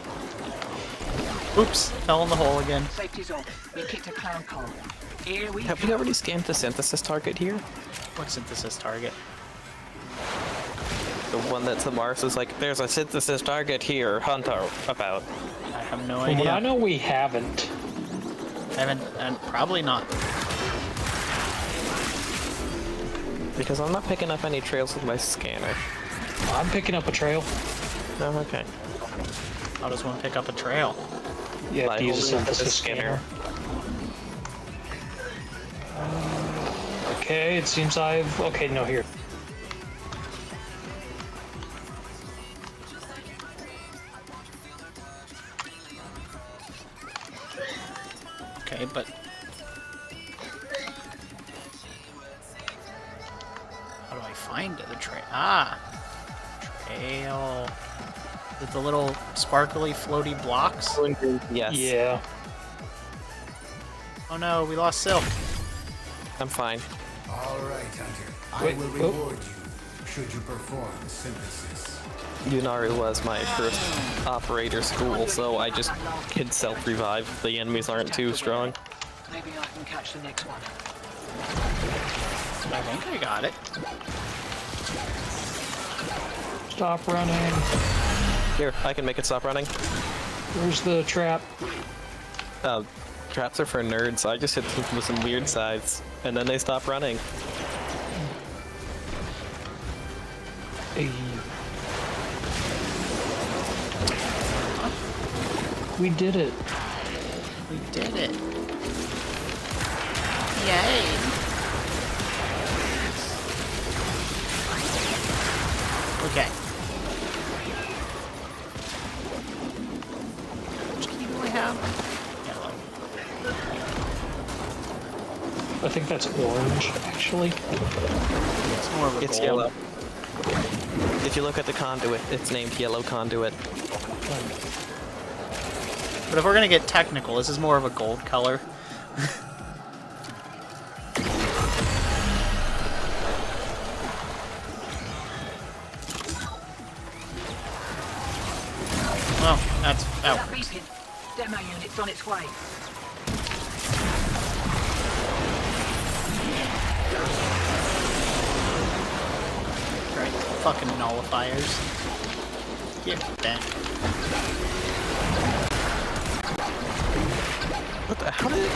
Oops, fell in the hole again. Safety's off. We kicked a clown car. Here we Have we already scanned the synthesis target here? What synthesis target? The one that Samaris is like, there's a synthesis target here, Hunter, about. I have no From what idea. I know, we haven't. And probably not. Because I'm not picking up any trails with my scanner. I'm picking up a trail. Oh, okay. How does one pick up a trail? You have By to use a holding the synthesis scanner. Okay, it seems I've... Okay, no, here. Okay, but... How do I find the trail? Ah! Trail... With the little sparkly, floaty blocks? Yes. Yeah. Oh no, we lost Silk. I'm fine. All right, Hunter. I Wait, will oh. reward you should you perform synthesis. Yunari was my first operator school, so I just could self-revive. The enemies aren't too strong. Maybe I can catch the next one. I think I got it. Stop running. Here, I can make it stop running. Where's the trap? Traps are for nerds. I just hit them with some weird sides, and then they stop running. Hey. We did it. We did it. Yay! Okay. Which key do I have? Yellow. I think that's orange, actually. It's more of a It's gold. yellow. If you look at the conduit, it's named Yellow Conduit. But if we're gonna get technical, this is more of a gold color. Well, that's That out. beacon. Demo unit's on its way. Right, fucking nullifiers. Get bent. What the? How did it?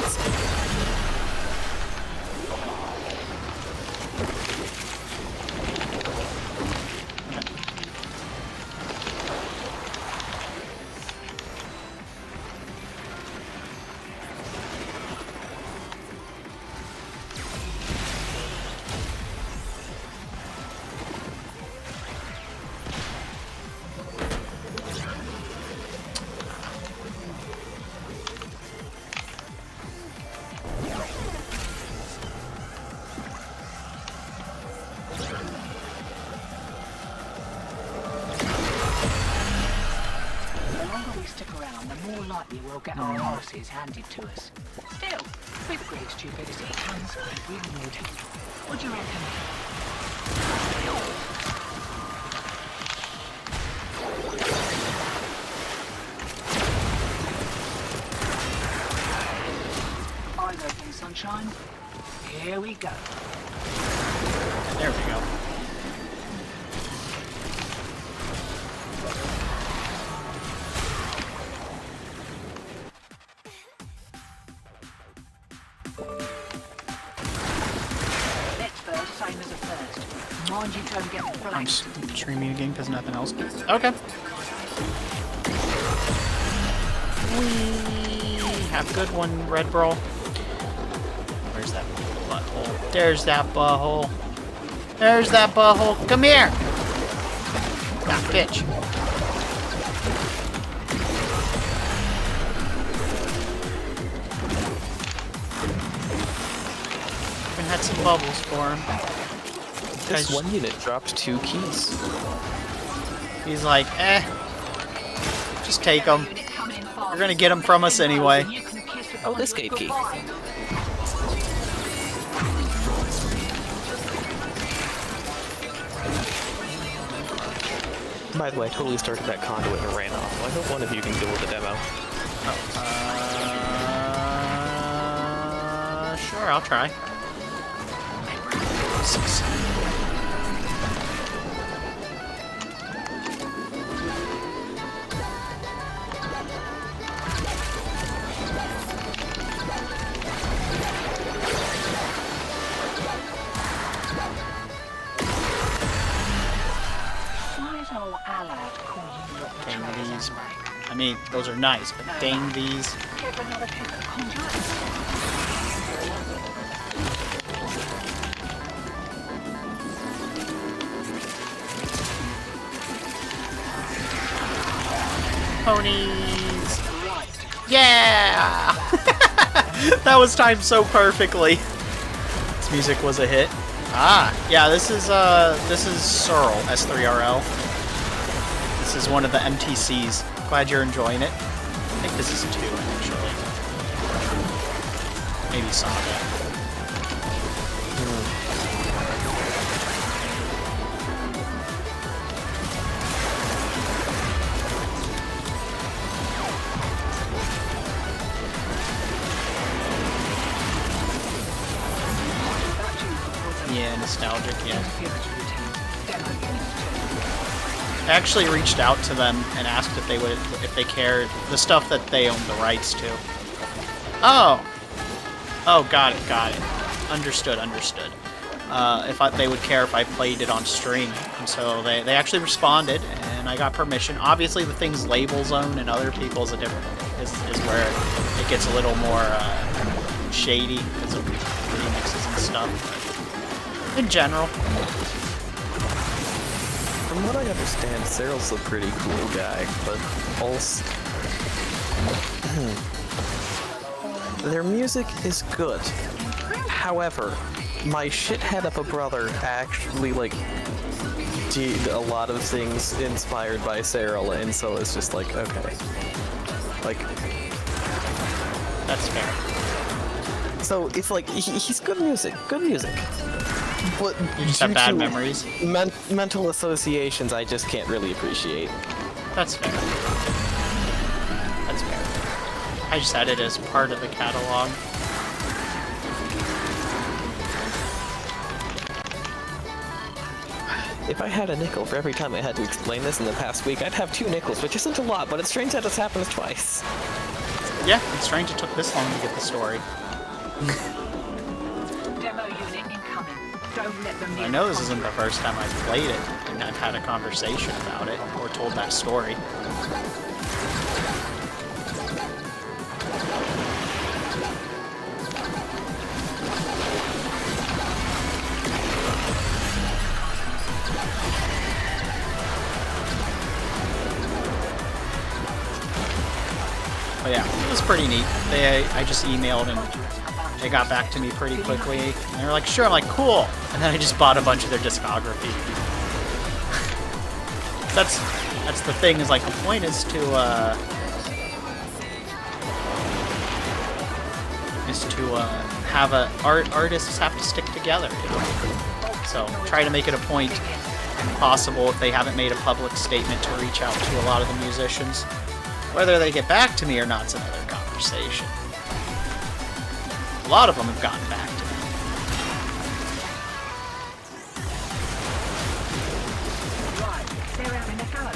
The longer we stick around, the more likely we'll get our arses handed to us. Still, we've agreed stupidity comes with reward. What do you reckon? Eyes open, sunshine. Here we go. There we go. Next first, same as a first. Mind you don't get I'm flanked. streaming again because nothing else. Okay. We have a good one, Red Brawl. Where's that butthole? There's that butthole. There's that butthole. Come here. Ah, bitch. We had some bubbles for him. This Guys- one unit dropped 2 keys. He's like, eh. Just take them. You're gonna get them from us anyway. Oh, this gate key. By the way, I totally started that conduit and ran off. I hope one of you can deal with the demo. Sure, I'll try. Why is our allied call you lot the Dang traitors these. anyway? I mean, those are nice, but dang these. Care for another pick of conduits? Ponies! Right. Yeah! That was timed so perfectly. This music was a hit. Ah, yeah, this is Searl, S3RL. This is one of the MTCs. Glad you're enjoying it. I think this is 2, actually. Maybe Saga. Yeah, nostalgic, yeah. I actually reached out to them and asked if they cared the stuff that they own the rights to. Oh! Oh, got it. Understood. If they would care if I played it on stream. And so they actually responded, and I got permission. Obviously, the things label zone and other people's is where it gets a little more shady because of remixes and stuff. But in general, From what I understand, Cyril's a pretty cool guy, but also their music is good. However, my shithead of a brother actually did a lot of things inspired by Cyril, and so it's just like, okay, that's fair. So it's like he's good music, but You just have bad memories. Mental associations I just can't really appreciate. That's fair. That's fair. I just had it as part of the catalog. If I had a nickel for every time I had to explain this in the past week, I'd have 2 nickels, which isn't a lot, but it's strange that it's happened twice. Yeah, it's strange it took this long to get the story. Demo unit incoming. Don't let them I know this isn't the first time I've played it, and I've had a conversation about it, or told that story. But yeah, it was pretty neat. I just emailed and they got back to me pretty quickly. And they were like, sure. I'm like, cool. And then I just bought a bunch of their discography. That's the thing, is like the point is to have artists have to stick together, you know? So try to make it a point, if possible, if they haven't made a public statement, to reach out to a lot of the musicians. Whether they get back to me or not is another conversation. A lot of them have gotten back to me. Right, they're having a go.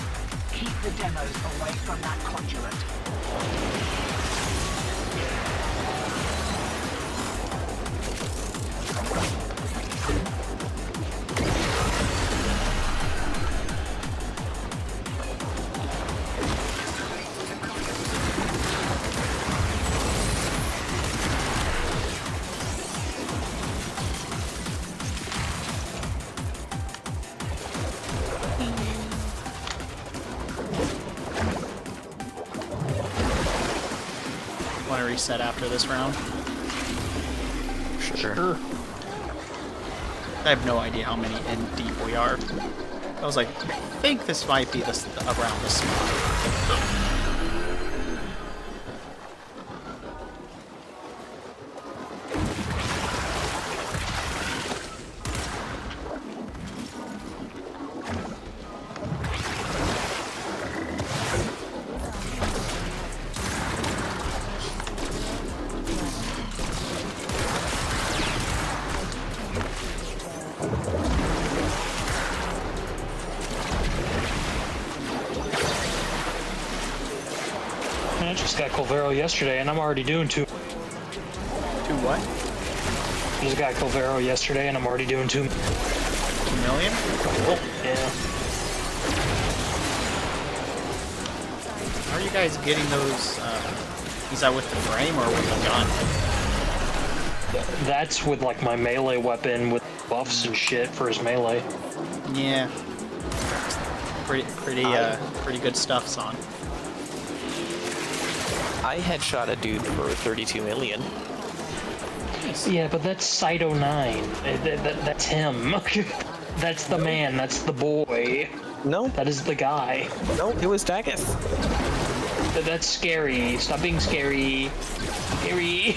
Keep the demos away from that conduit. Want to reset after this round? Sure. I have no idea how many in deep we are. I was like, I think this might be around this spot. I just got Colvero yesterday, and I'm already doing 2. 2 what? Just got Colvero yesterday, and I'm already doing 2. 2 million? Cool. Yeah. How are you guys getting those? Is that with the frame or with the gun? That's with like my melee weapon with buffs and shit for his melee. Yeah. Pretty good stuff, son. I headshot a dude for 32 million. Yeah, but that's Cyto 9. That's him. That's the man. That's the boy. No. That is the guy. No, it was Daggeth. That's scary. Stop being scary. Scary.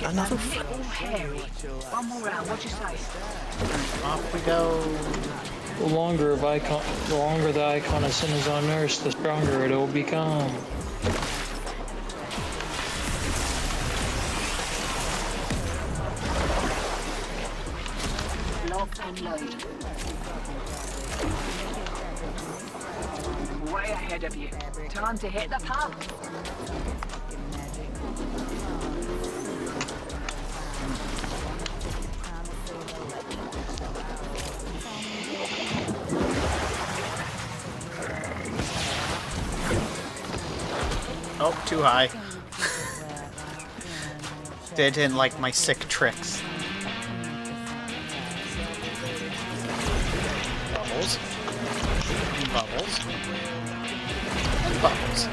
Another hairy. One more round, what'd you say? Off we go. The longer the icon of sin is on Earth, the stronger it will become. Lock and load. Way ahead of you. Time to hit the pump. Oh, too high. They didn't like my sick tricks. Bubbles. And bubbles. And bubbles.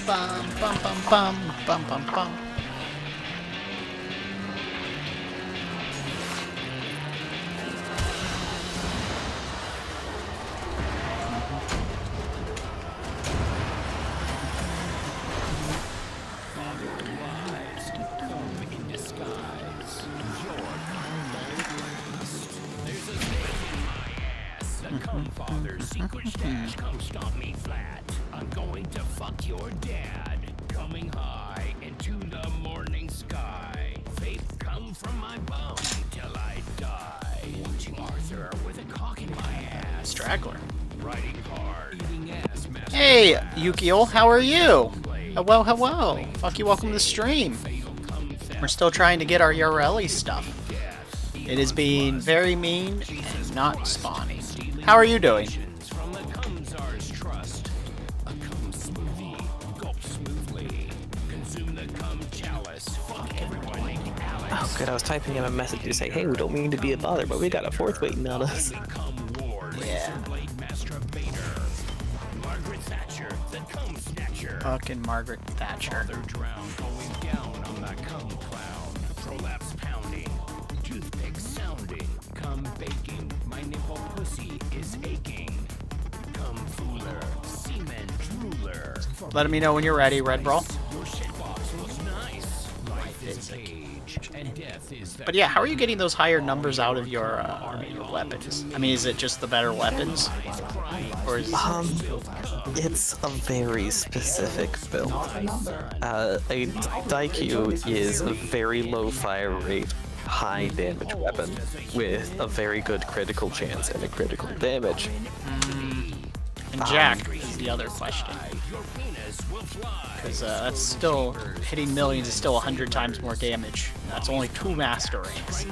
Bum bum bum bum bum bum bum. Secret stash, come stomp me flat. I'm going to fuck your dad. Coming high into the morning sky. Faith come from my bum till I die. Watching Arthur with a cock in my ass. Straggler. Riding hard. Eating ass. Hey, Yukio, how are you? Hello, hello. Fuck you, welcome to the stream. We're still trying to get our Ureli stuff. It is being very mean and not spawning. How are you doing? Oh, good. I was typing him a message to say, hey, we don't mean to be a bother, but we got a fourth waiting on us. Yeah. Fucking Margaret Thatcher. Prolapse pounding, toothpick sounding, come baking, my nipple pussy is aching. Come fooler, semen drooler. Let me know when you're ready, Red Brawl. Your shitbox looks nice. Life is a cage, and death is the. But yeah, how are you getting those higher numbers out of your weapons? I mean, is it just the better weapons? Or is it's a very specific build. A Daikyu is a very low fire rate, high damage weapon with a very good critical chance and a critical damage. And Jack is the other question. Because that's still, hitting millions is still 100 times more damage. That's only 2 master ranks.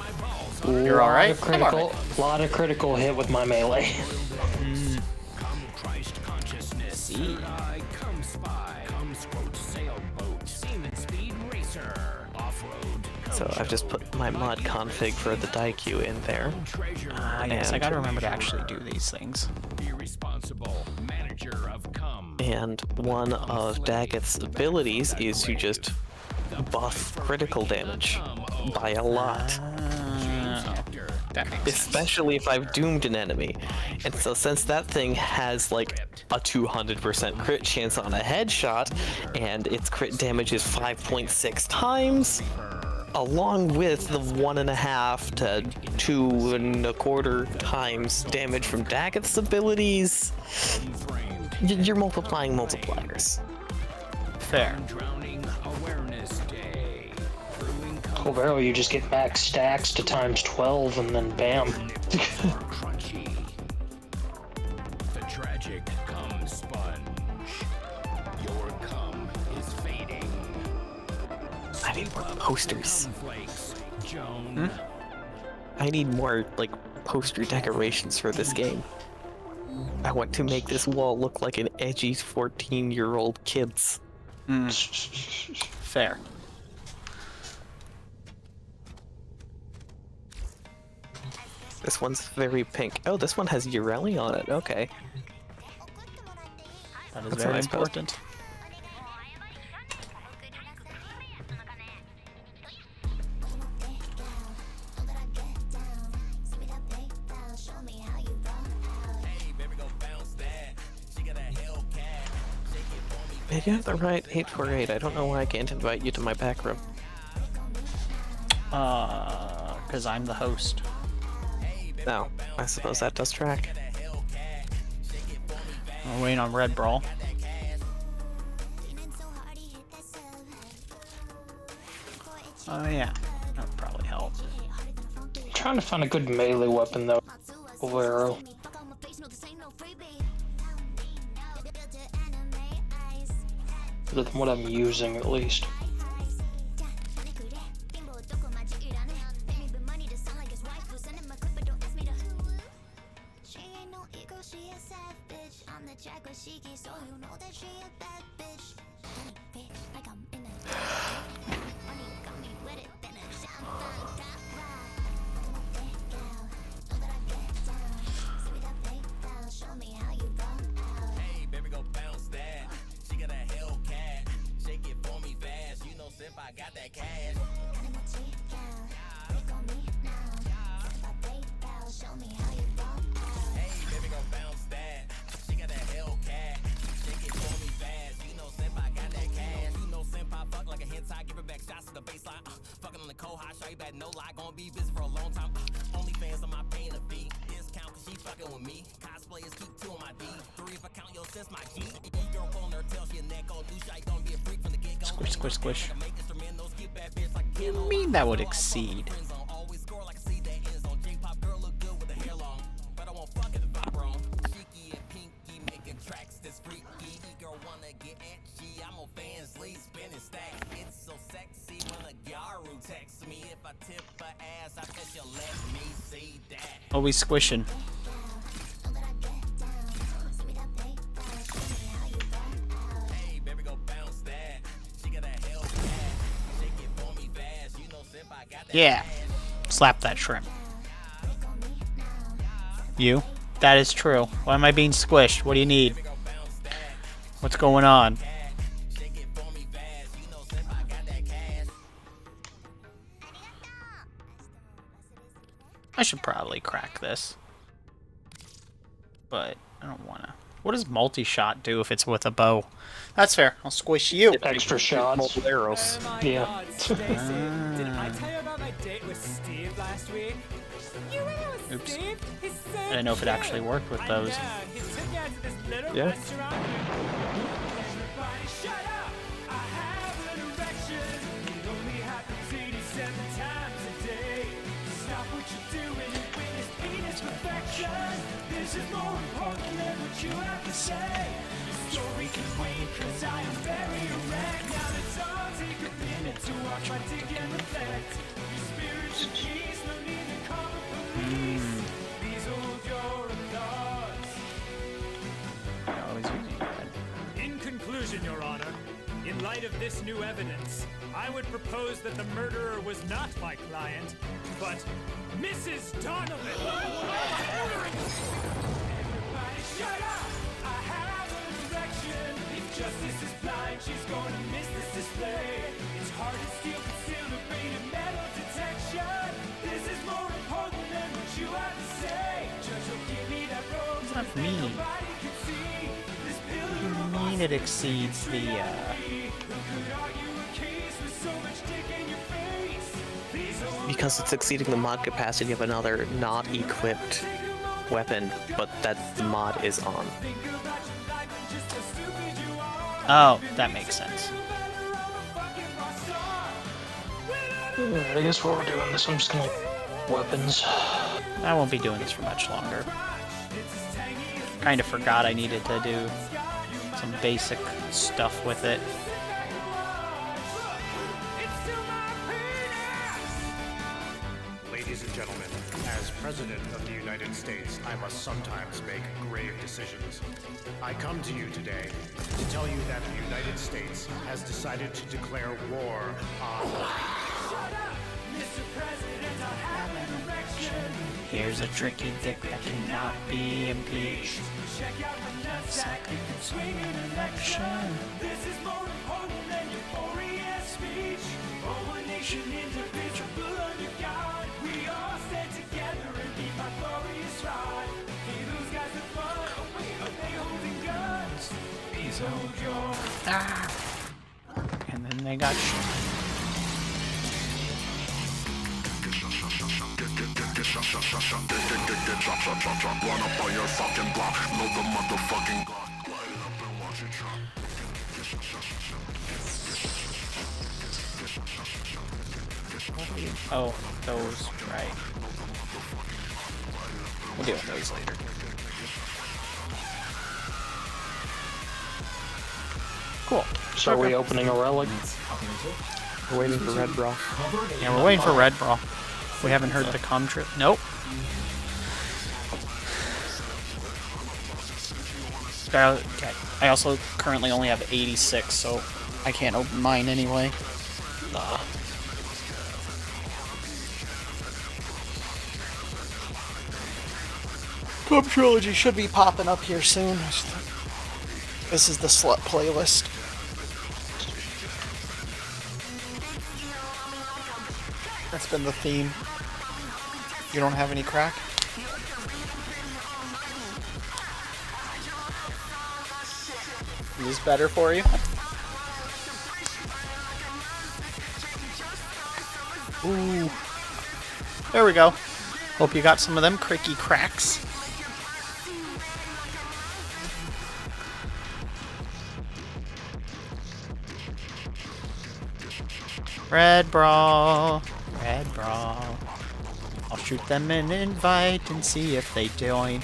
You're alright? A lot of critical hit with my melee. See. So I've just put my mod config for the Daikyu in there. Yes, I gotta remember to actually do these things. And one of Daggeth's abilities is to just buff critical damage by a lot. That makes sense. Especially if I've doomed an enemy. And so since that thing has like a 200% crit chance on a headshot, and its crit damage is 5.6 times, along with the 1.5 to 2.25 times damage from Daggeth's abilities, you're multiplying multipliers. Fair. Oh, barrel, you just get max stacks to times 12 and then bam. The tragic cum sponge. Your cum is fading. I need more posters. Joan. I need more, like, poster decorations for this game. I want to make this wall look like an edgy 14-year-old kid's. Fair. This one's very pink. Oh, this one has Ureli on it. Okay. That is That's very nice important. Maybe I have the right 848. I don't know why I can't invite you to my back room. Because I'm the host. No, I suppose that does track. We're waiting on Red Brawl. Oh yeah, that would probably help. I'm trying to find a good melee weapon though. Arrow. Other than what I'm using, at least. Squish, squish, squish. You mean that would exceed? Always squishing. Yeah. Slap that shrimp. You? That is true. Why am I being squished? What do you need? What's going on? I should probably crack this. But I don't wanna. What does multi-shot do if it's with a bow? That's fair. I'll squish you. Extra shots. Multiple arrows. Yeah. God, Stacy, did I tell you about my date with Steve last week? You went out with Oops. Steve? He's so I didn't know if it actually worked with those. I know. He took me out to this little Yeah. restaurant. Everybody shut up! I have an erection. It only happens 87 times a day. Stop what you're doing and witness penis perfection. This is more important than what you have to say. Your story can wait, cause I am very erect. Now let's all take a minute to watch my dick and reflect. Your spiritual keys, no need to call the police. Please hold your applause. Always using red. In conclusion, Your Honor, in light of this new evidence, I would propose that the murderer was not my client, but Mrs. Donovan. Everybody shut up! I have an erection. If justice is blind, she's going to miss this display. It's hard to steal concealed rated metal detection. This is more important than what you have to say. Judge will give me that rope What does that mean? nobody can see. This pillar What do you mean it exceeds the, Because it's exceeding the mod capacity of another not equipped weapon, but that the mod is on. Oh, that makes sense. I guess while we're doing this, I'm just gonna weapons. I won't be doing this for much longer. Kind of forgot I needed to do some basic stuff with it. Ladies and gentlemen, as President of the United States, I must sometimes make grave decisions. I come to you today to tell you that the United States has decided to declare war on... Here's a tricky dick that cannot be impeached. Second swing an election. This is more important than euphorious speech. Oh, a nation indivisible under God. We all stand together and beat my glorious rod. Hey, those guys are fun. Are they holding guns? Please hold your... Ah! And then they got shot. Run up on your fucking block, know the motherfucking Glock. Oh, those, right. We'll deal with those later. Cool. So are we opening a relic? We're waiting for Red Bra. Yeah, we're waiting for Red Brawl. We haven't heard the contra. Nope. Okay. I also currently only have 86, so I can't open mine anyway. Club Trilogy should be popping up here soon. This is the slut playlist. That's been the theme. You don't have any crack? Is this better for you? Ooh. There we go. Hope you got some of them cricky cracks. Red brawl. Red brawl. I'll shoot them an invite and see if they join.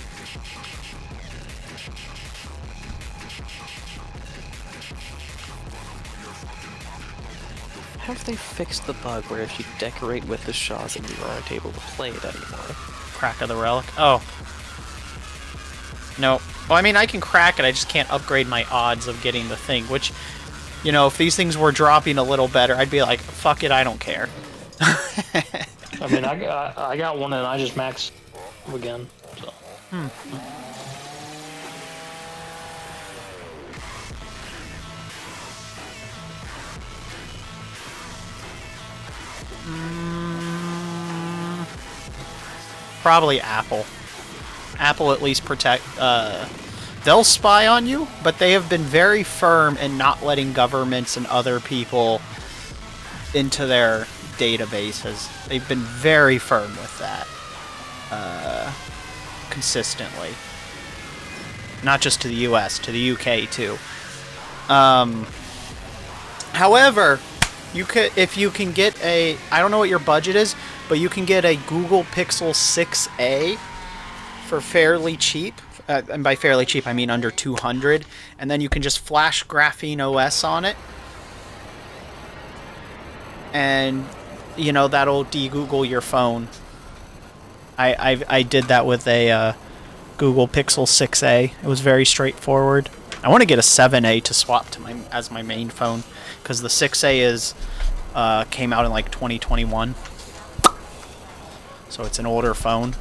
Have they fixed the bug where if you decorate with the Shazam, you aren't able to play it anymore? Crack of the relic? Oh. No. Well, I mean, I can crack it, I just can't upgrade my odds of getting the thing, which, you know, if these things were dropping a little better, I'd be like, fuck it, I don't care. I mean, I got one and I just maxed again. So. Probably Apple. Apple at least protect. They'll spy on you, but they have been very firm in not letting governments and other people into their databases. They've been very firm with that. Consistently. Not just to the US, to the UK too. However, you could, if you can get a, I don't know what your budget is, but you can get a Google Pixel 6a for fairly cheap. And by fairly cheap, I mean under 200. And then you can just flash Graphene OS on it. And, you know, that'll de-Google your phone. I did that with a Google Pixel 6a. It was very straightforward. I want to get a 7a to swap to as my main phone, because the 6a is came out in like 2021. So it's an older phone.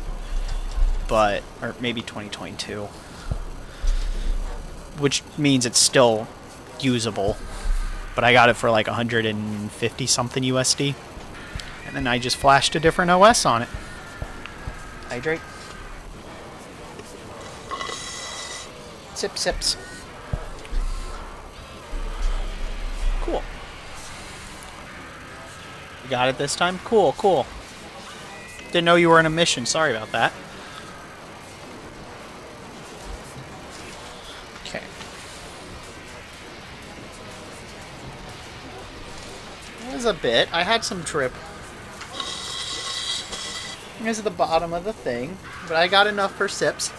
But, or maybe 2022, which means it's still usable, but I got it for like 150 something USD, and then I just flashed a different OS on it. Hydrate. Sip sips. Cool. You got it this time? Cool, cool. Didn't know you were in a mission, sorry about that. A bit. I had some drip. Here's the bottom of the thing, but I got enough for sips.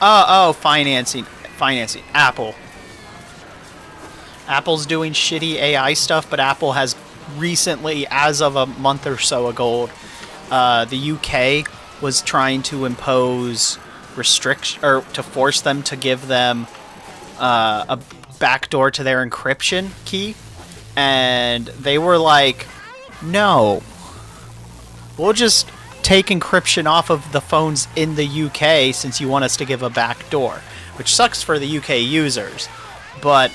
Oh, financing. Apple. Apple's doing shitty AI stuff, but Apple has recently, as of a month or so ago, the UK was trying to impose restriction, or to force them to give them a backdoor to their encryption key, and they were like, no, we'll just take encryption off of the phones in the UK since you want us to give a backdoor, which sucks for the UK users, but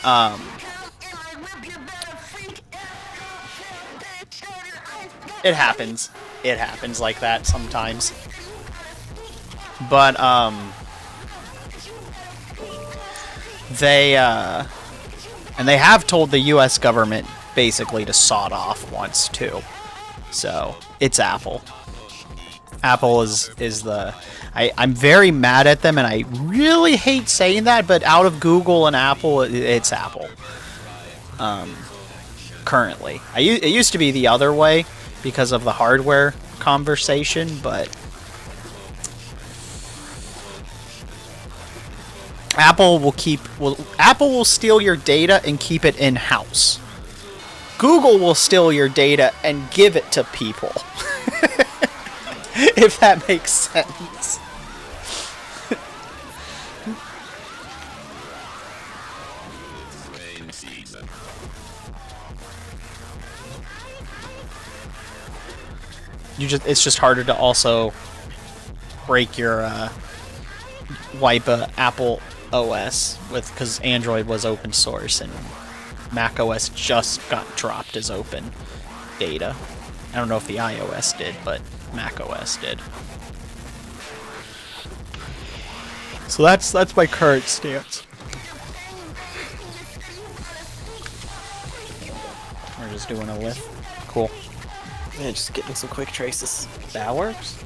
it happens. It happens like that sometimes. But, they, and they have told the US government basically to sod off once, too. So, it's Apple. Apple is the... I'm very mad at them, and I really hate saying that, but out of Google and Apple, it's Apple. Currently. It used to be the other way, because of the hardware conversation, but Apple will steal your data and keep it in-house. Google will steal your data and give it to people. If that makes sense. it's just harder to also break your wipe a Apple OS with, because Android was open source and Mac OS just got dropped as open data. I don't know if the iOS did, but Mac OS did. So that's my current stance. We're just doing a lift. Cool. Yeah, just getting some quick traces. That works.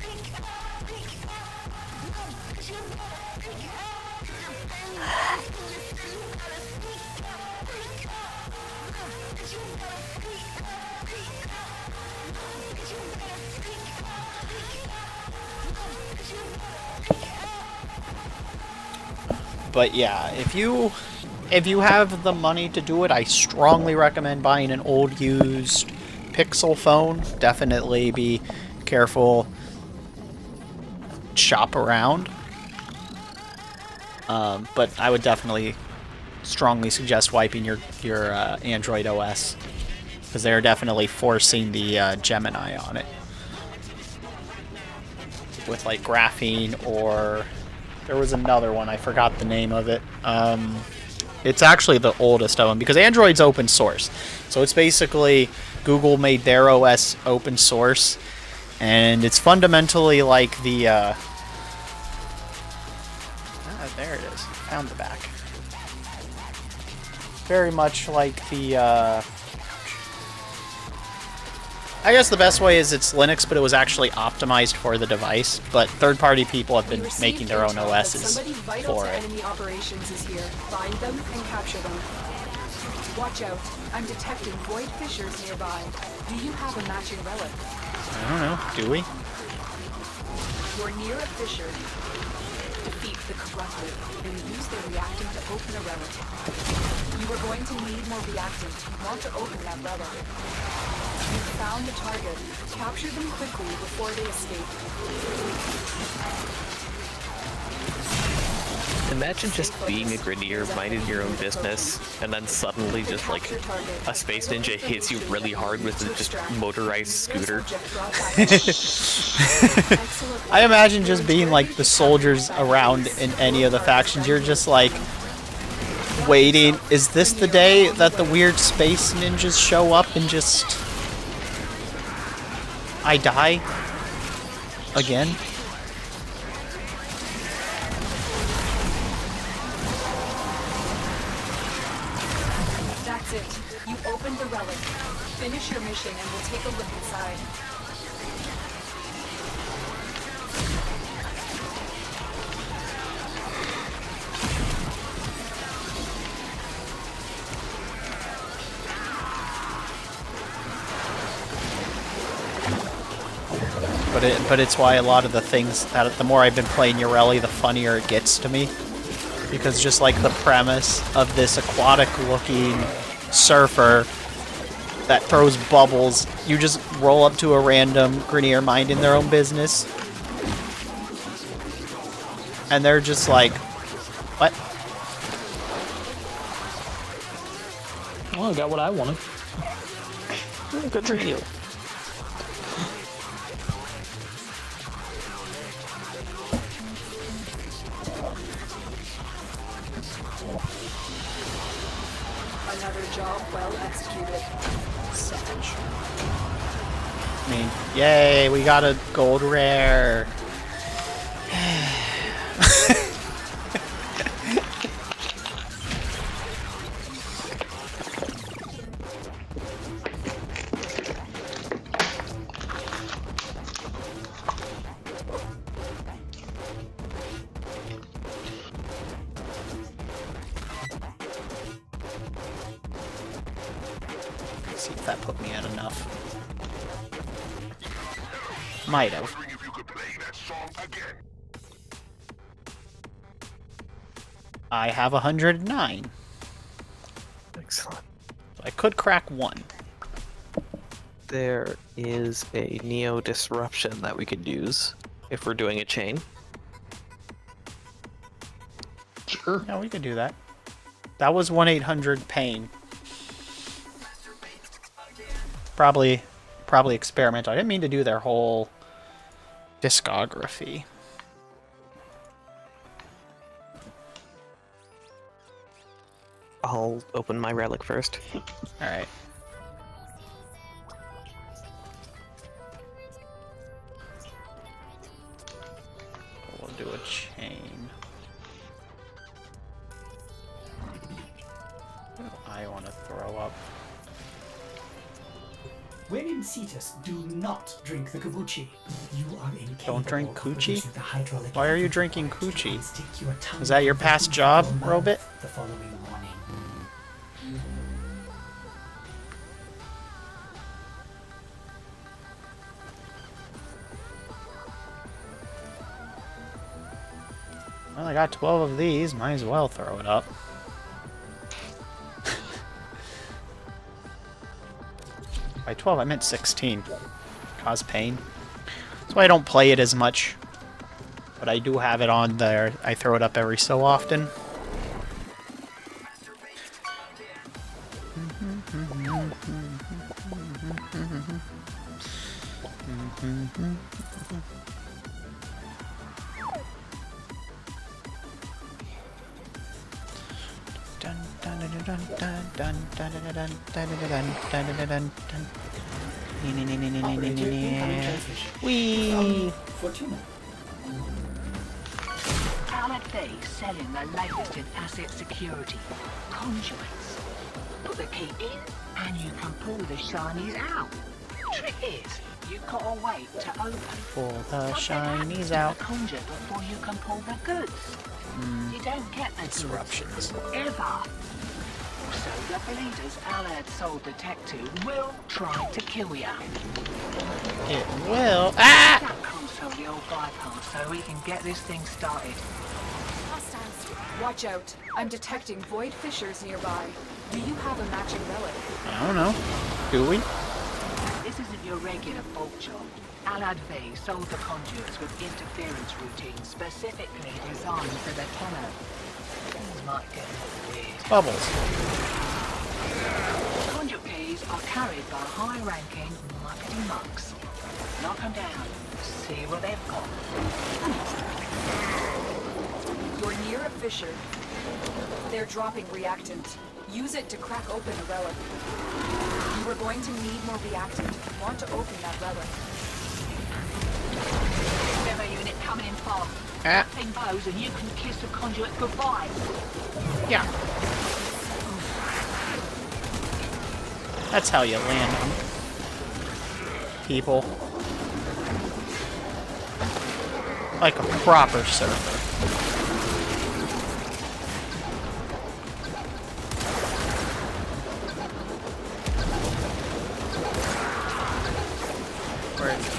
But yeah, if you have the money to do it, I strongly recommend buying an old used Pixel phone. Definitely be careful. Shop around. But I would definitely strongly suggest wiping your Android OS, because they're definitely forcing the Gemini on it with like graphene, or there was another one, I forgot the name of it. It's actually the oldest of them, because Android's open source. So it's basically Google made their OS open source, and it's fundamentally like the... there it is. Found the back. Very much like the... I guess the best way is it's Linux, but it was actually optimized for the device. But third-party people have been making their own OSs for it. Enemy operations is here. Find them and capture them. Watch out. I'm detecting void fissures nearby. Do you have a matching relic? I don't know. Do we? You're near a fissure. Defeat the corrupted and use their reactant to open a relic. You are going to need more reactant not to open that relic. You've found the target. Capture them quickly before they escape. Imagine just being a Grenier, minding your own business, and then suddenly just like a Space Ninja hits you really hard with a just motorized scooter. I imagine just being like the soldiers around in any of the factions. You're just like waiting. Is this the day that the weird space ninjas show up and just... I die? Again? That's it. You opened the relic. Finish your mission and we'll take a look inside. But it's why a lot of the things that the more I've been playing Urelli, the funnier it gets to me. Because just like the premise of this aquatic-looking surfer that throws bubbles, you just roll up to a random Grenier minding their own business, and they're just like, "What?" Well, I got what I wanted. Good for you. Another job well executed. Savage. I mean, yay, we got a gold rare. See if that put me at enough. Might have. I have 109. Excellent. So I could crack one. There is a Neo disruption that we could use if we're doing a chain. Sure. Yeah, we could do that. That was 1-800 pain. Probably probably experimental. I didn't mean to do their whole discography. I'll open my relic first. Alright. We'll do a chain. What do I want to throw up? When in Cetus, do not drink the kombucha. You are incapable. Don't drink of coochie? producing the hydraulic Why are you effort drinking required to coochie? unstick your tongue Is that your from past the job, food in your Robit? mouth The following morning. Well, I got 12 of these. Might as well throw it up. By 12, I meant 16. Cause pain. That's why I don't play it as much. But I do have it on there. I throw it up every so often. Wee! Fortuna. Allied Bay selling the latest in asset security. Conduits. Put the key in and you can pull the shinies out. Trick is, you've got to wait to open. Pull the Something happens shinies to out. the conduit before you can pull the goods. You don't get the Disruptions. goods ever. So the bleeders Allied sold the tech to will try to kill you. It will. Ah! That console the old bypass so we can get this thing started. Hostiles. Watch out. I'm detecting void fissures nearby. Do you have a matching relic? I don't know. Do we? This isn't your regular bolt job. Allied V sold the conduits with interference routines specifically designed for the tenor. Things might get weird. Bubbles. Conduit keys are carried by high-ranking muckety mucks. Knock them down. See what they've got. You're near a fissure. They're dropping reactant. Use it to crack open a relic. You are going to need more reactant if you want to open that relic. Demo unit coming in fast. Ah. Thing bows and you can kiss the conduit goodbye. Yeah. That's how you land on people. Like a proper surfer. Where is it?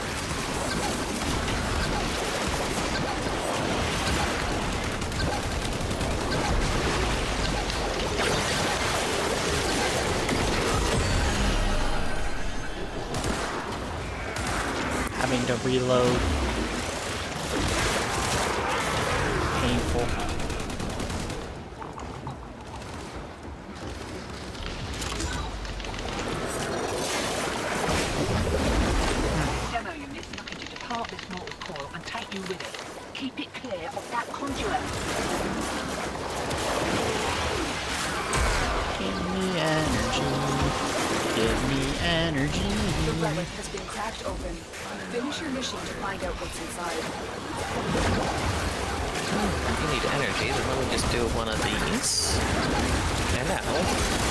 Having to reload. Painful. Demo units looking to depart this mortal coil and take you with it. Keep it clear of that conduit. Give me energy. Give me energy. The relic has been cracked open. Finish your mission to find out what's inside. If you need energy, then let me just do one of these. And now,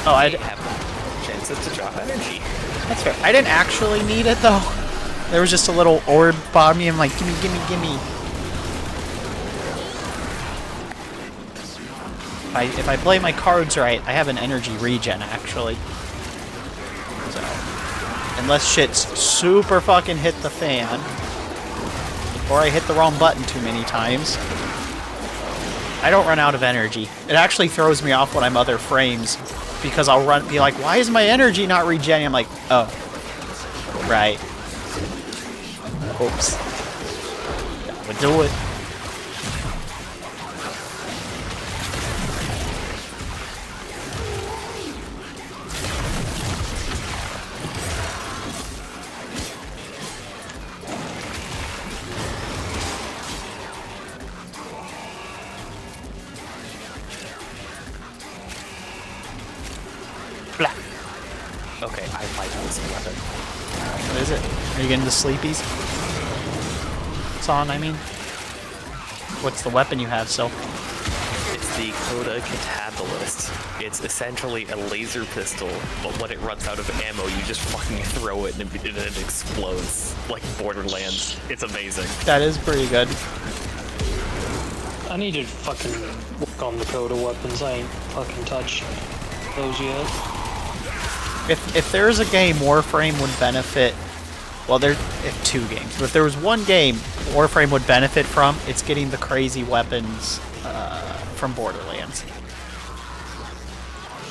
Oh, I have chances to drop energy. That's fair. I didn't actually need it though. There was just a little orb by me. I'm like, gimme, gimme, gimme. If I play my cards right, I have an energy regen actually. So, unless shit's super fucking hit the fan, or I hit the wrong button too many times, I don't run out of energy. It actually throws me off when I'm other frames, because I'll be like, why is my energy not regenerating? I'm like, oh, right. Oops. That would do it. Blah. Okay, I like this weapon. What is it? Are you getting the Sleepies song, I mean? What's the weapon you have, Sil? It's the Coda Catabolist. It's essentially a laser pistol, but when it runs out of ammo, you just fucking throw it and it explodes. Like Borderlands. It's amazing. That is pretty good. I need to fucking work on the Coda weapons. I ain't fucking touched those yet. If there's a game Warframe would benefit, well, there's two games. But if there was one game Warframe would benefit from, it's getting the crazy weapons from Borderlands.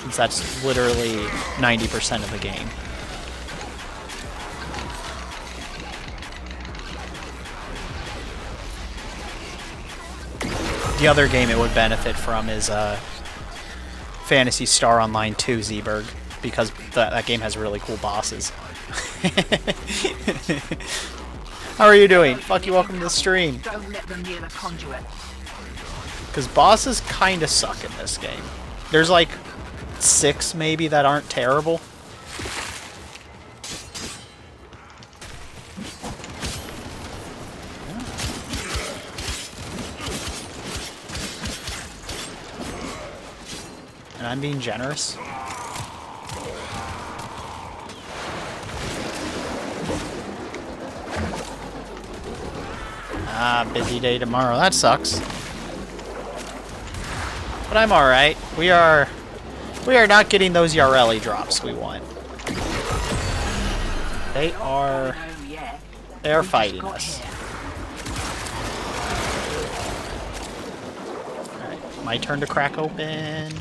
Since that's literally 90% of the game. The other game it would benefit from is Phantasy Star Online 2 Zeeberg, because that game has really cool bosses. How are you doing? Fuck you, welcome to the stream. Don't let them near the conduit. Because bosses kind of suck in this game. There's like 6 maybe that aren't terrible. And I'm being generous. Ah, busy day tomorrow. That sucks. But I'm alright. We are not getting those Yareli drops we want. They are fighting us. Alright, my turn to crack open.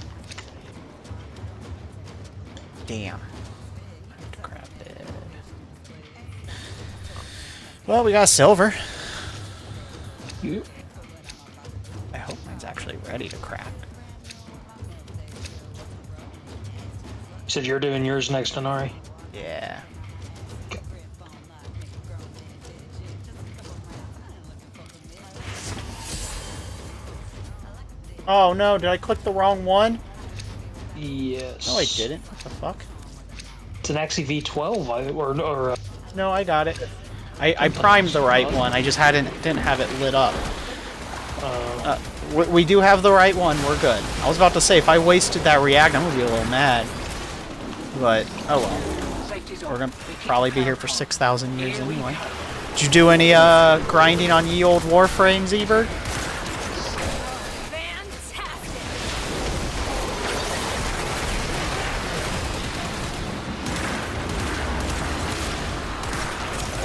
Damn. Crap it. Well, we got silver. I hope mine's actually ready to crack. You said you're doing yours next, Inari? Yeah. Oh no, did I click the wrong one? Yes. No, I didn't. What the fuck? It's an XE V12, or No, I got it. I primed the right one. I just didn't have it lit up. We do have the right one. We're good. I was about to say, if I wasted that react, I'm gonna be a little mad. But oh well. We're gonna probably be here for 6,000 years anyway. Did you do any grinding on ye old Warframe, Zeeberg?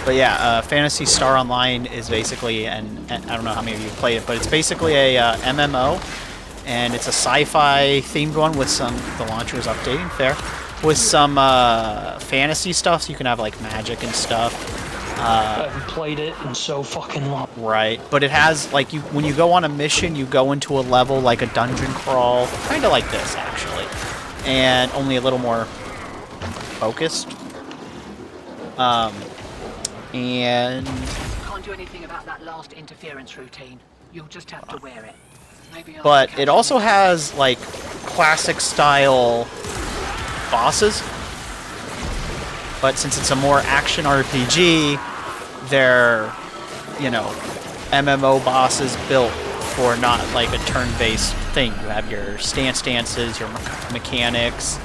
But yeah, Phantasy Star Online is basically, and I don't know how many of you have played it, but it's basically a MMO, and it's a sci-fi themed one with some, the launcher is updating, fair, with some fantasy stuff, so you can have like magic and stuff. I haven't played it in so fucking long. Right, but it has, like, when you go on a mission, you go into a level like a dungeon crawl, kind of like this, actually, and only a little more focused. And Can't do anything about that last interference routine. You'll just have to wear it. Maybe but it also has like classic style bosses. But since it's a more action RPG, they're, you know, MMO bosses built for not like a turn-based thing. You have your stances, your mechanics,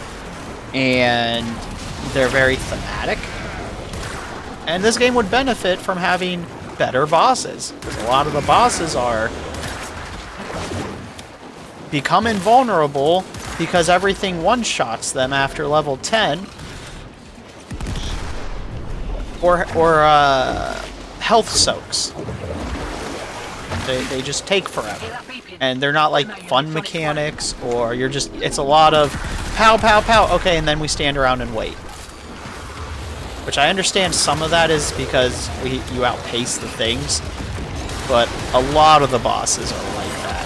and they're very thematic. And this game would benefit from having better bosses, because a lot of the bosses are become invulnerable because everything one-shots them after level 10, or health soaks. They just take forever, and they're not like fun mechanics, or you're just, it's a lot of pow pow pow, okay, and then we stand around and wait. Which I understand some of that is because you outpace the things, but a lot of the bosses are like that.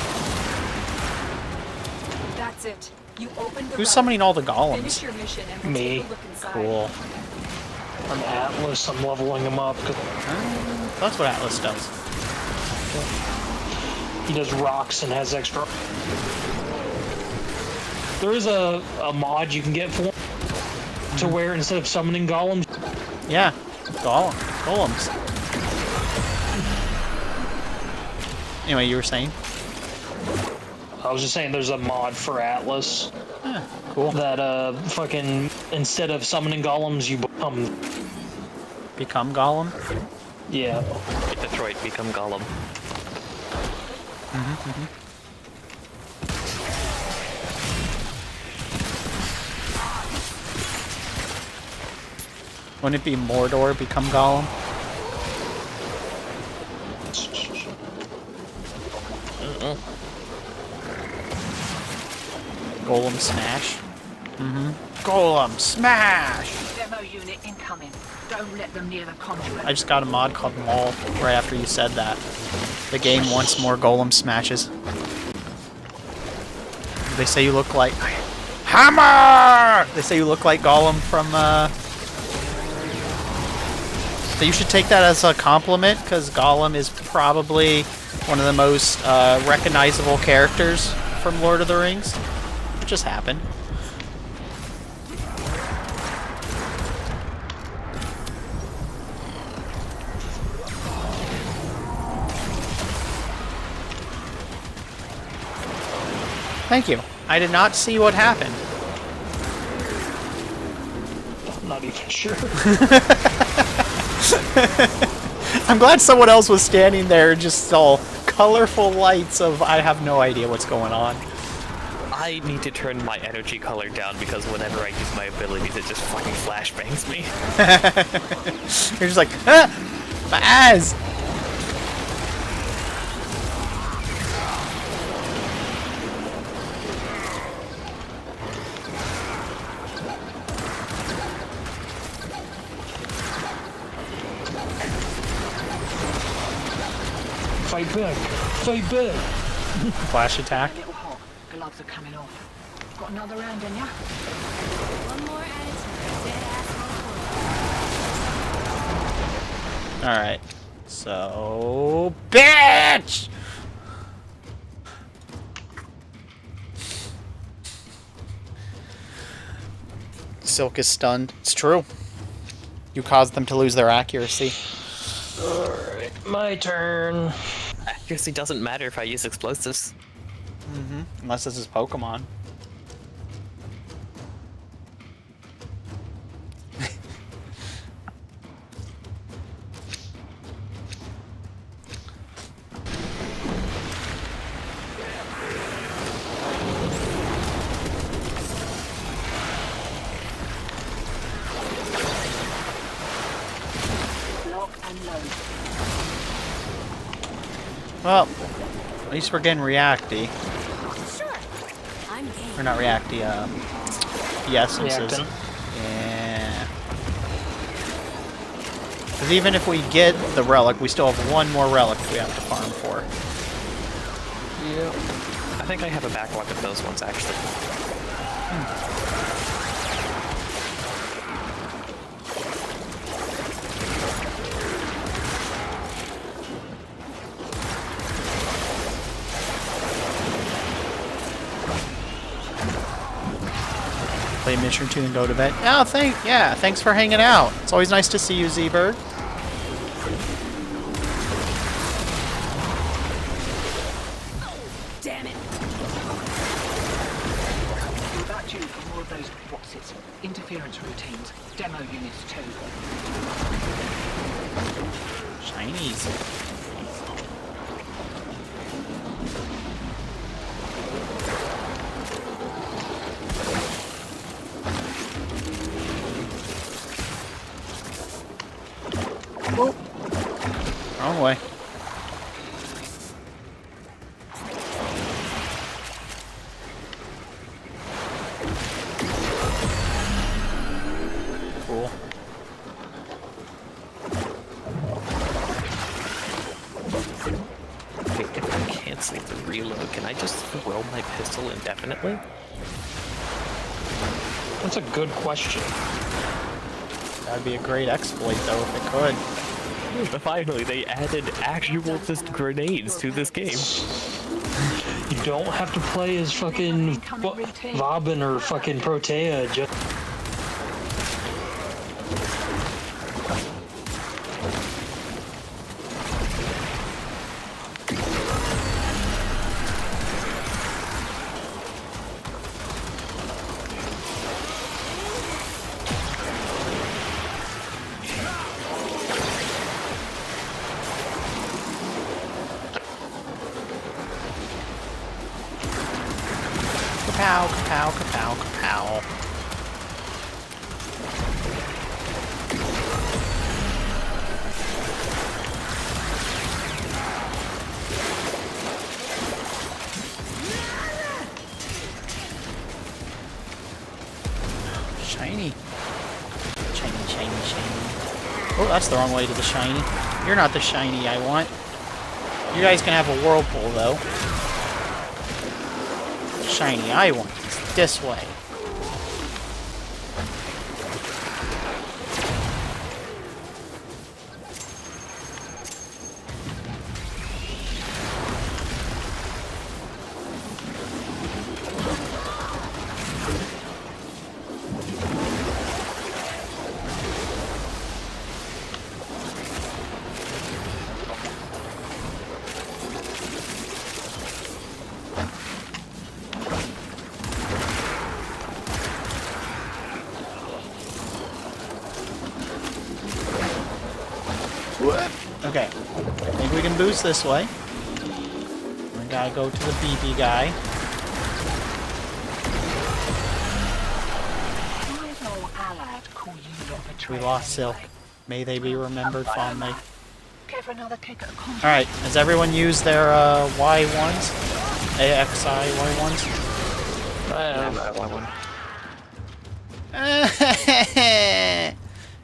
That's it. You opened the Who's route. summoning all the golems? Finish your mission and we'll Me. take a look inside. Cool. I'm Atlas, I'm leveling him up. That's what Atlas does. He does rocks and has extra. There is a mod you can get for him. to where instead of summoning golems. Yeah, golems. Anyway, you were saying? I was just saying there's a mod for Atlas. Cool. That fucking instead of summoning golems, you become Golem? Yeah. Detroit, become Golem. Wouldn't it be Mordor become Golem? Golem smash? Golem smash! Demo unit incoming. Don't let them near the conduit. I just got a mod called Maul right after you said that. The game wants more Golem smashes. They say you look like... Hammer! They say you look like Golem from, So you should take that as a compliment, because Golem is probably one of the most recognizable characters from Lord of the Rings. It just happened. Thank you. I did not see what happened. I'm not even sure. I'm glad someone else was standing there and just saw colorful lights of I have no idea what's going on. I need to turn my energy color down because whenever I use my abilities, it just fucking flashbangs me. You're just like, ah! My eyes! Fight back! Fight back! Flash attack. A little hot. Gloves are coming off. Got another round in ya? One more at a time. Dead asshole. Alright. So... Bitch! Silk is stunned. It's true. You caused them to lose their accuracy. Alright, my turn. Accuracy doesn't matter if I use explosives. Unless this is Pokemon. Lock and load. Well, at least we're getting reacty. Sure. I'm game. Or not reacty, the essences. Reactant. Yeah. Because even if we get the relic, we still have one more relic we have to farm for. Yep. I think I have a backlog of those ones, actually. Play mission 2 and go to bed. Oh, thanks for hanging out. It's always nice to see you, Z-Bird. Damn it. We're back to you for more of those what's-its. Interference routines. Demo units too. Shinies. Oh. Wrong way. Cool. Wait, if I cancel the reload, can I just throw my pistol indefinitely? That's a good question. That'd be a great exploit, though, if it could. Finally, they added actual just grenades to this game. You don't have to play as fucking Vabin or fucking Protea. Just kapow, kapow. Shiny. Shiny, shiny, shiny. Oh, that's the wrong way to the shiny. You're not the shiny I want. You guys can have a whirlpool, though. Shiny I want is this way. Okay, I think we can boost this way. We gotta go to the BB guy. We lost Silk. May they be remembered fondly. Alright, has everyone used their Y1s? AXI Y1s? I have Y1.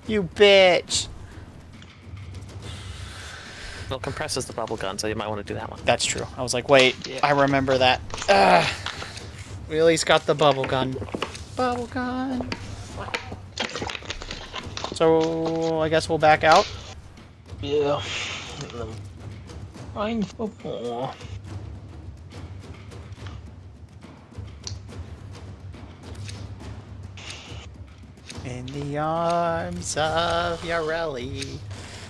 You bitch! Well, compresses the bubble gun, so you might want to do that one. That's true. I was like, wait, I remember that. We at least got the bubble gun. Bubble gun. So, I guess we'll back out? Yeah. Fine football. In the arms of Yareli.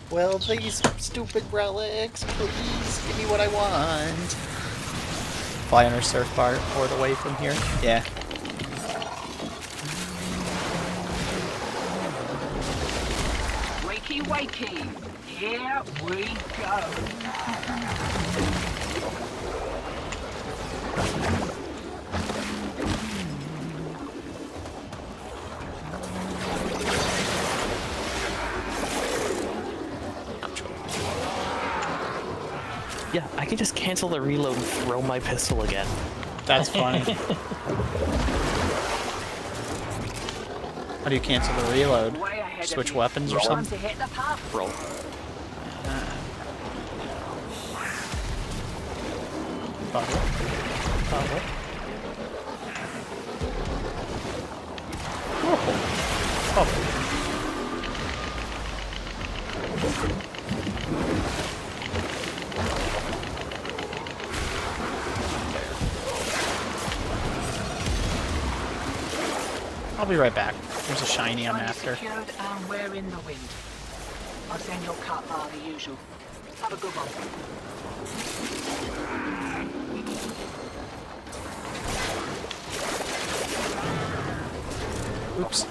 Will these stupid relics please give me what I want? Fly on our surfboard away from here? Yeah. Wakey, wakey. Here we go. Yeah, I can just cancel the reload and throw my pistol again. That's funny. How do you cancel the reload? Switch weapons or something? Roll. Bubble. Bubble. Bubble. I'll be right back. There's a shiny I'm after. Secured and we're in the wind. I'll send your cut bar the usual. Have a good one. Oops.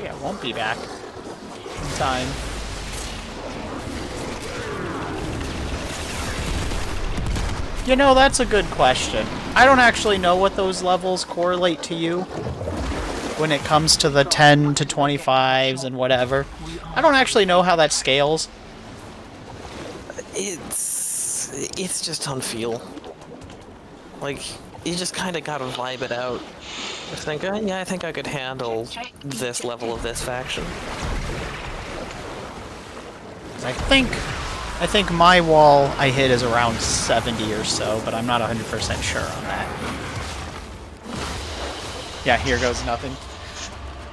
Yeah, I won't be back in time. You know, that's a good question. I don't actually know what those levels correlate to you when it comes to the 10 to 25s and whatever. I don't actually know how that scales. It's just on feel. Like, you just kind of gotta vibe it out. Just think, yeah, I think I could handle this level of this faction. I think my wall I hit is around 70 or so, but I'm not 100% sure on that. Yeah, here goes nothing.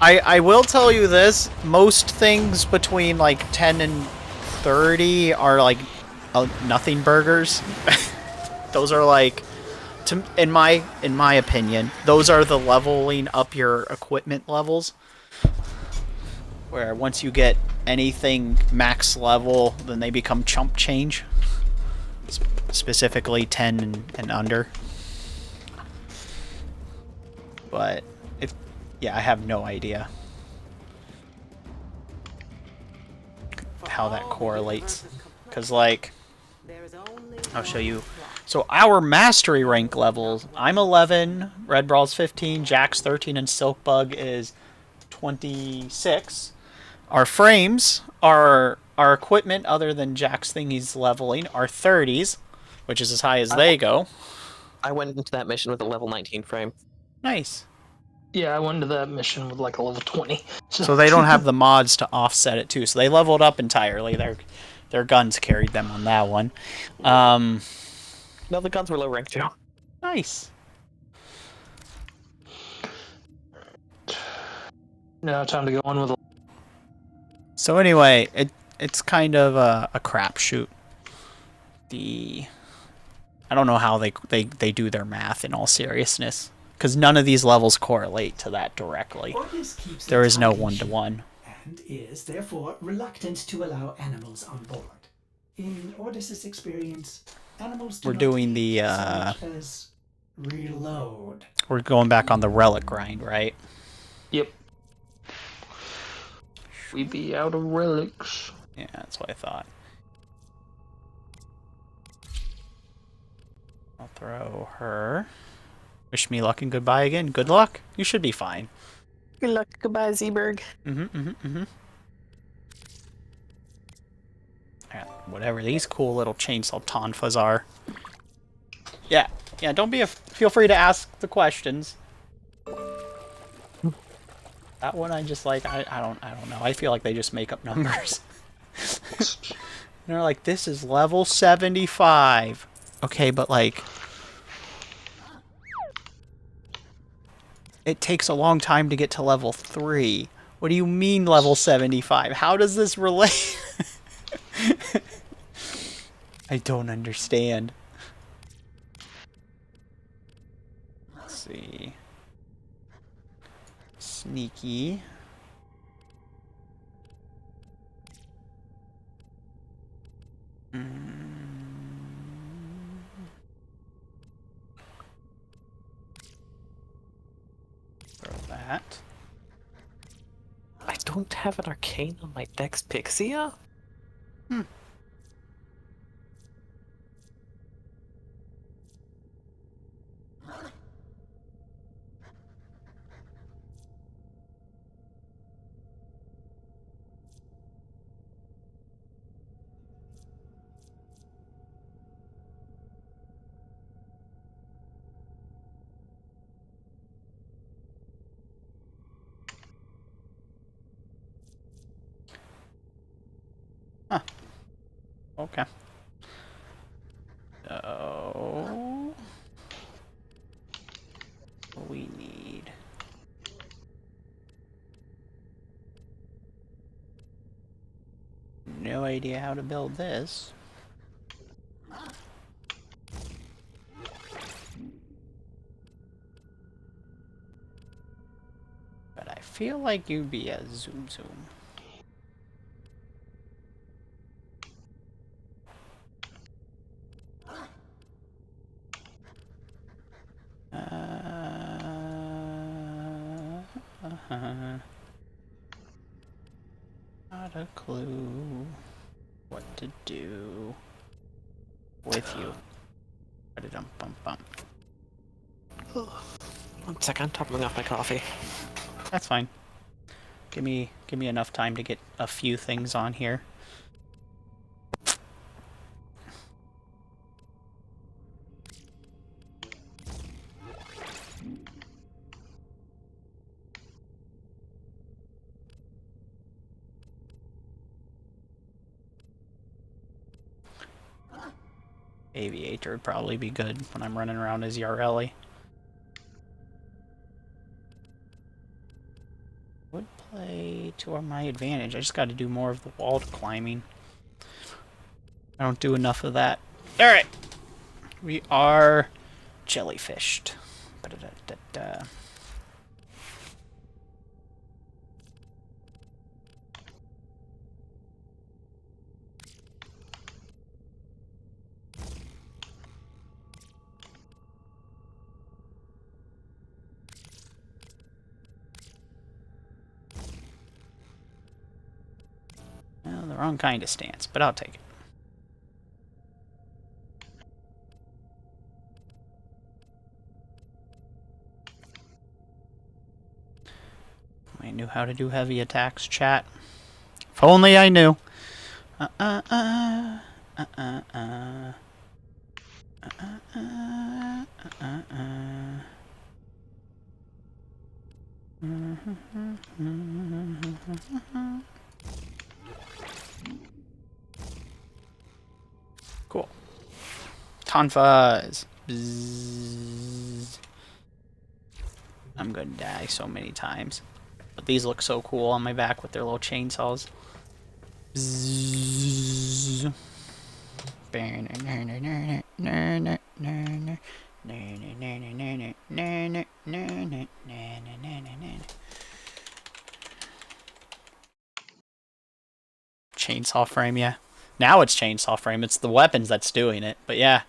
I will tell you this, most things between like 10 and 30 are like nothing burgers. Those are like, in my opinion, those are the leveling up your equipment levels. Where once you get anything max level, then they become chump change. Specifically 10 and under. But yeah, I have no idea how that correlates. Because, like, I'll show you So our mastery rank levels, I'm 11, Red Brawl's 15, Jack's 13, and Silkbug is 26. Our frames, our equipment, other than Jack's thing he's leveling, are 30s, which is as high as they go. I went into that mission with a level 19 frame. Nice. Yeah, I went into that mission with like a level 20. So they don't have the mods to offset it too. So they leveled up entirely. Their guns carried them on that one. No, the guns were low rank too. Nice. Now time to go on with. So anyway, it's kind of a crapshoot. I don't know how they do their math in all seriousness, because none of these levels correlate to that directly. There is no one-to-one. And is therefore reluctant to allow animals on board. In Ordis's experience, animals do We're not doing take the so much as reload. we're going back on the relic grind, right? Yep. We be out of relics. Yeah, that's what I thought. I'll throw her. Wish me luck and goodbye again. Good luck. You should be fine. Good luck. Goodbye, Zeeberg. Yeah, whatever these cool little chainsaw tonfas are. Yeah, don't be feel free to ask the questions. That one I just like, I don't know. I feel like they just make up numbers. They're like, this is level 75. Okay, but like, it takes a long time to get to level 3. What do you mean level 75? How does this relate? I don't understand. Let's see. Sneaky. Throw that. I don't have an arcane on my Dex Pixia? Huh. Okay. So we need no idea how to build this. But I feel like you'd be a zoom. Not a clue what to do with you. Ba-da-dum-bum-bum. 1 second, I'm toppling off my coffee. That's fine. Give me enough time to get a few things on here. Aviator would probably be good when I'm running around as Yareli. Would play to my advantage. I just got to do more of the wall climbing. I don't do enough of that. Alright. We are jellyfished. Ba-da-da-da-da. Well, the wrong kind of stance, but I'll take it. I knew how to do heavy attacks, chat. If only I knew. Cool. Tonfuzz. Bzzz. I'm gonna die so many times. But these look so cool on my back with their little chainsaws. Bzzz. Chainsaw frame, yeah. Now it's chainsaw frame. It's the weapons that's doing it. But yeah.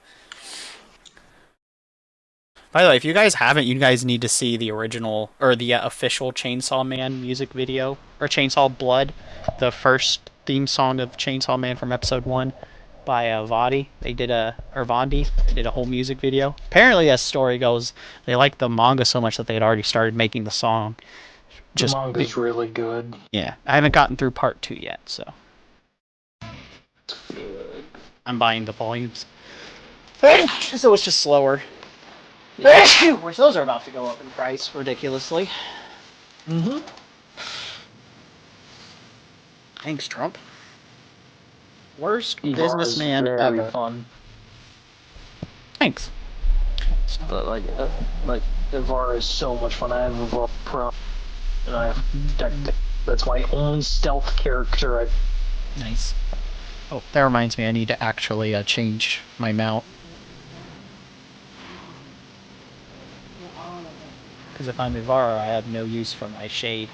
By the way, if you guys haven't, you guys need to see the original, or the official Chainsaw Man music video, or Chainsaw Blood, the first theme song of Chainsaw Man from episode 1 by Vadi. They did Vondi did a whole music video. Apparently, as story goes, they liked the manga so much that they had already started making the song. The manga's really good. Yeah, I haven't gotten through part 2 yet, so I'm buying the volumes. So it's just slower. Which those are about to go up in price ridiculously. Mm-hmm. Thanks, Trump. Worst Evar businessman very ever. Fun. Thanks. But like Ivar is so much fun. I have Ivar Pro, and I have Deck. That's my only stealth character. Nice. Oh, that reminds me. I need to actually change my mount. Because if I'm Ivara, I have no use for my shade.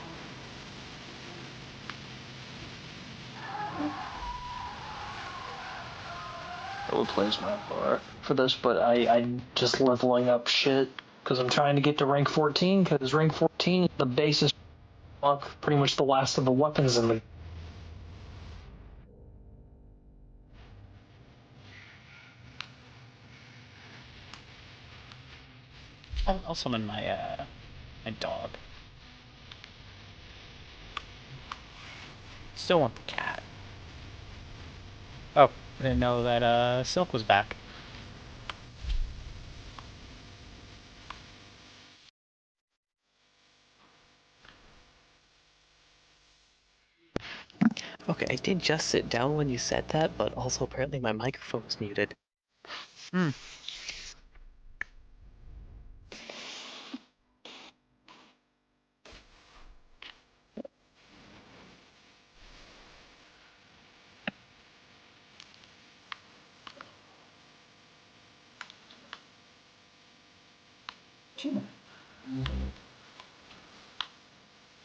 I would place my bar for this, but I'm just leveling up shit because I'm trying to get to rank 14. Because rank 14, the base is pretty much the last of the weapons in the. I'll summon my my dog. Still want the cat. Oh, I didn't know that Silk was back. Okay, I did just sit down when you said that, but also apparently my microphone was muted. Hmm.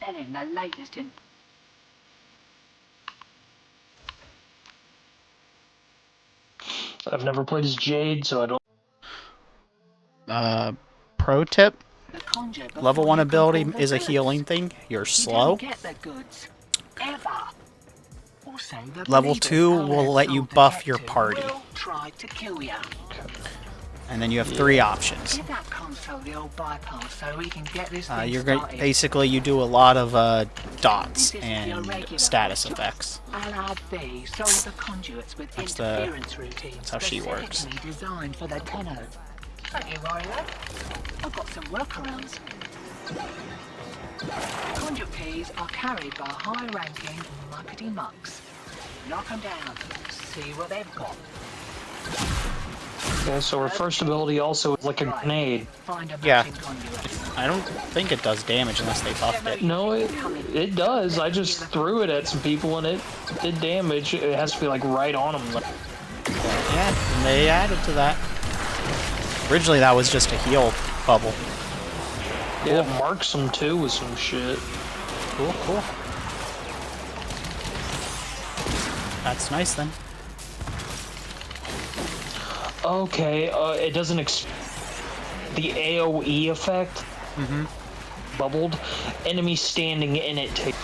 Selling the latest in. I've never played as Jade, so I don't. Pro tip. Conjure Level before 1 you can ability pull the is a goods. healing thing. You're You slow. don't get the goods ever. Also, the Level bleeders 2 are will let you outside the buff your detective party. will try to kill ya. And then you have 3 options. Give that console the old bypass so we can get this thing You're started. basically you do a lot of dots This is and your regular status job. effects. Allied B sold the conduits with That's interference routines that's how she works. specifically designed for the tenno. Don't you worry though. I've got some workarounds. Conduit keys are carried by high-ranking muckety mucks. Knock them down. See what they've got. Yeah, so her first ability also is like a grenade. Find a Yeah. matching conduit. I don't think it does damage unless they buffed it. No, it does. I just threw it at some people and it did damage. It has to be like right on them. Yeah, and they added to that. Originally that was just a heal bubble. Yeah, it marks them too with some shit. Cool, cool. That's nice then. Okay, it doesn't the AoE effect. Bubbled. Enemy standing in it take.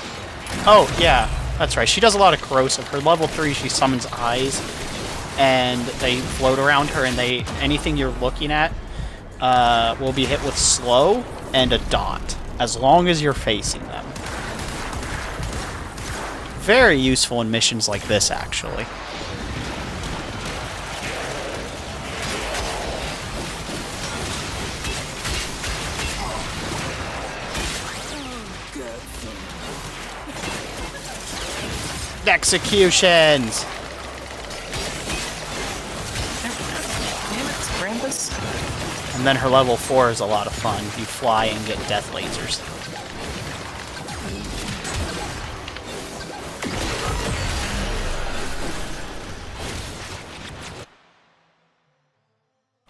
Oh, yeah, that's right. She does a lot of corrosive. Her level 3, she summons eyes, and they float around her, and anything you're looking at will be hit with slow and a dot, as long as you're facing them. Very useful in missions like this, actually. Executions! Damn it, Krampus. And then her level 4 is a lot of fun. You fly and get death lasers.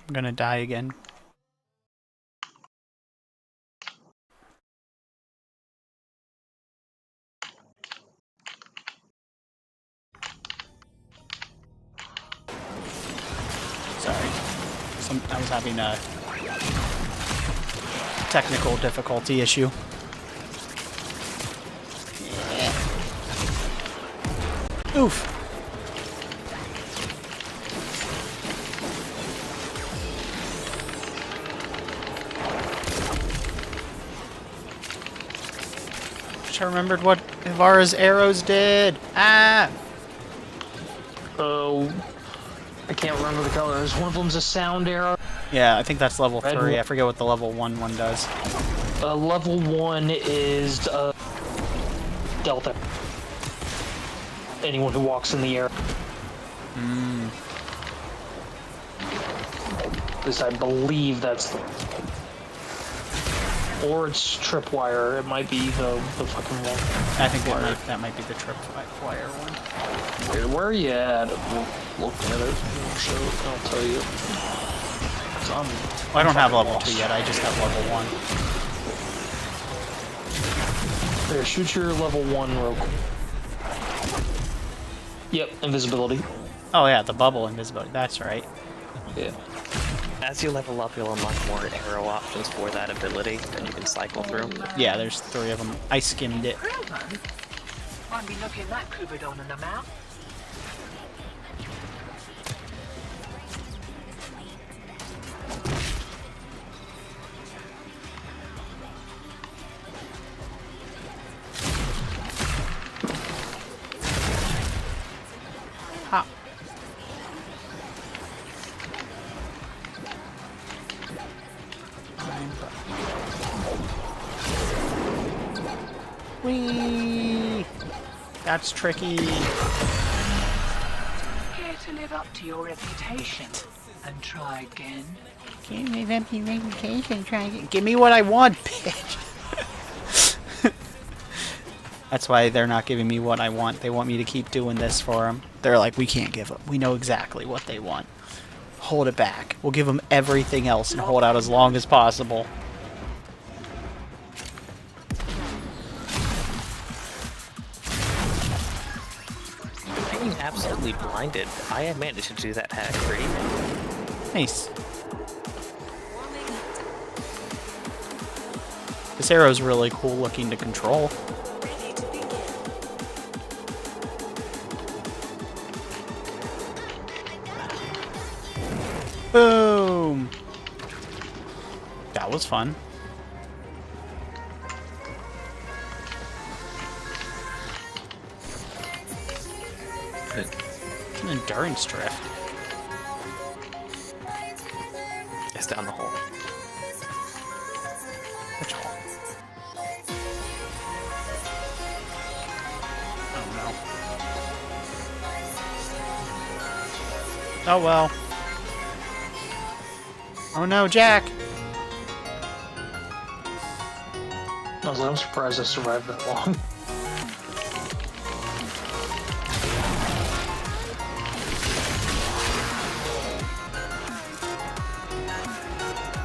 I'm gonna die again. Sorry. I was having a technical difficulty issue. Yeah. Oof. I remembered what Ivara's arrows did. Ah! Oh, I can't remember the colors. One of them's a sound arrow. Yeah, I think that's level Red 3. one. I forget what the level 1 one does. Level 1 is Delta. Anyone who walks in the air. Hmm. At least I believe that's. Or it's tripwire. It might be the fucking one. I think that might be the tripwire one. Where are you at? Look at it. I'll tell you. I don't have level 2 yet. I just have level 1. There, shoot your level 1 real quick. Yep, invisibility. Oh yeah, the bubble invisibility. That's right. Yeah. As you level up, you'll unlock more arrow options for that ability that you can cycle through. Yeah, there's 3 of them. I skimmed it. Might be looking that Cupidon in the mouth. Ha. Whee! That's tricky. Care to live up to your reputation and try again? Give me what I want, bitch. That's why they're not giving me what I want. They want me to keep doing this for them. They're like, we can't give up. We know exactly what they want. Hold it back. We'll give them everything else and hold out as long as possible. Being absolutely blinded, I have managed to do that hack pretty. Nice. This arrow's really cool looking to control. Boom! That was fun. It's an endurance drift. It's down the hole. Which hole? Oh no. Oh well. Oh no, Jack! I'm surprised I survived that long.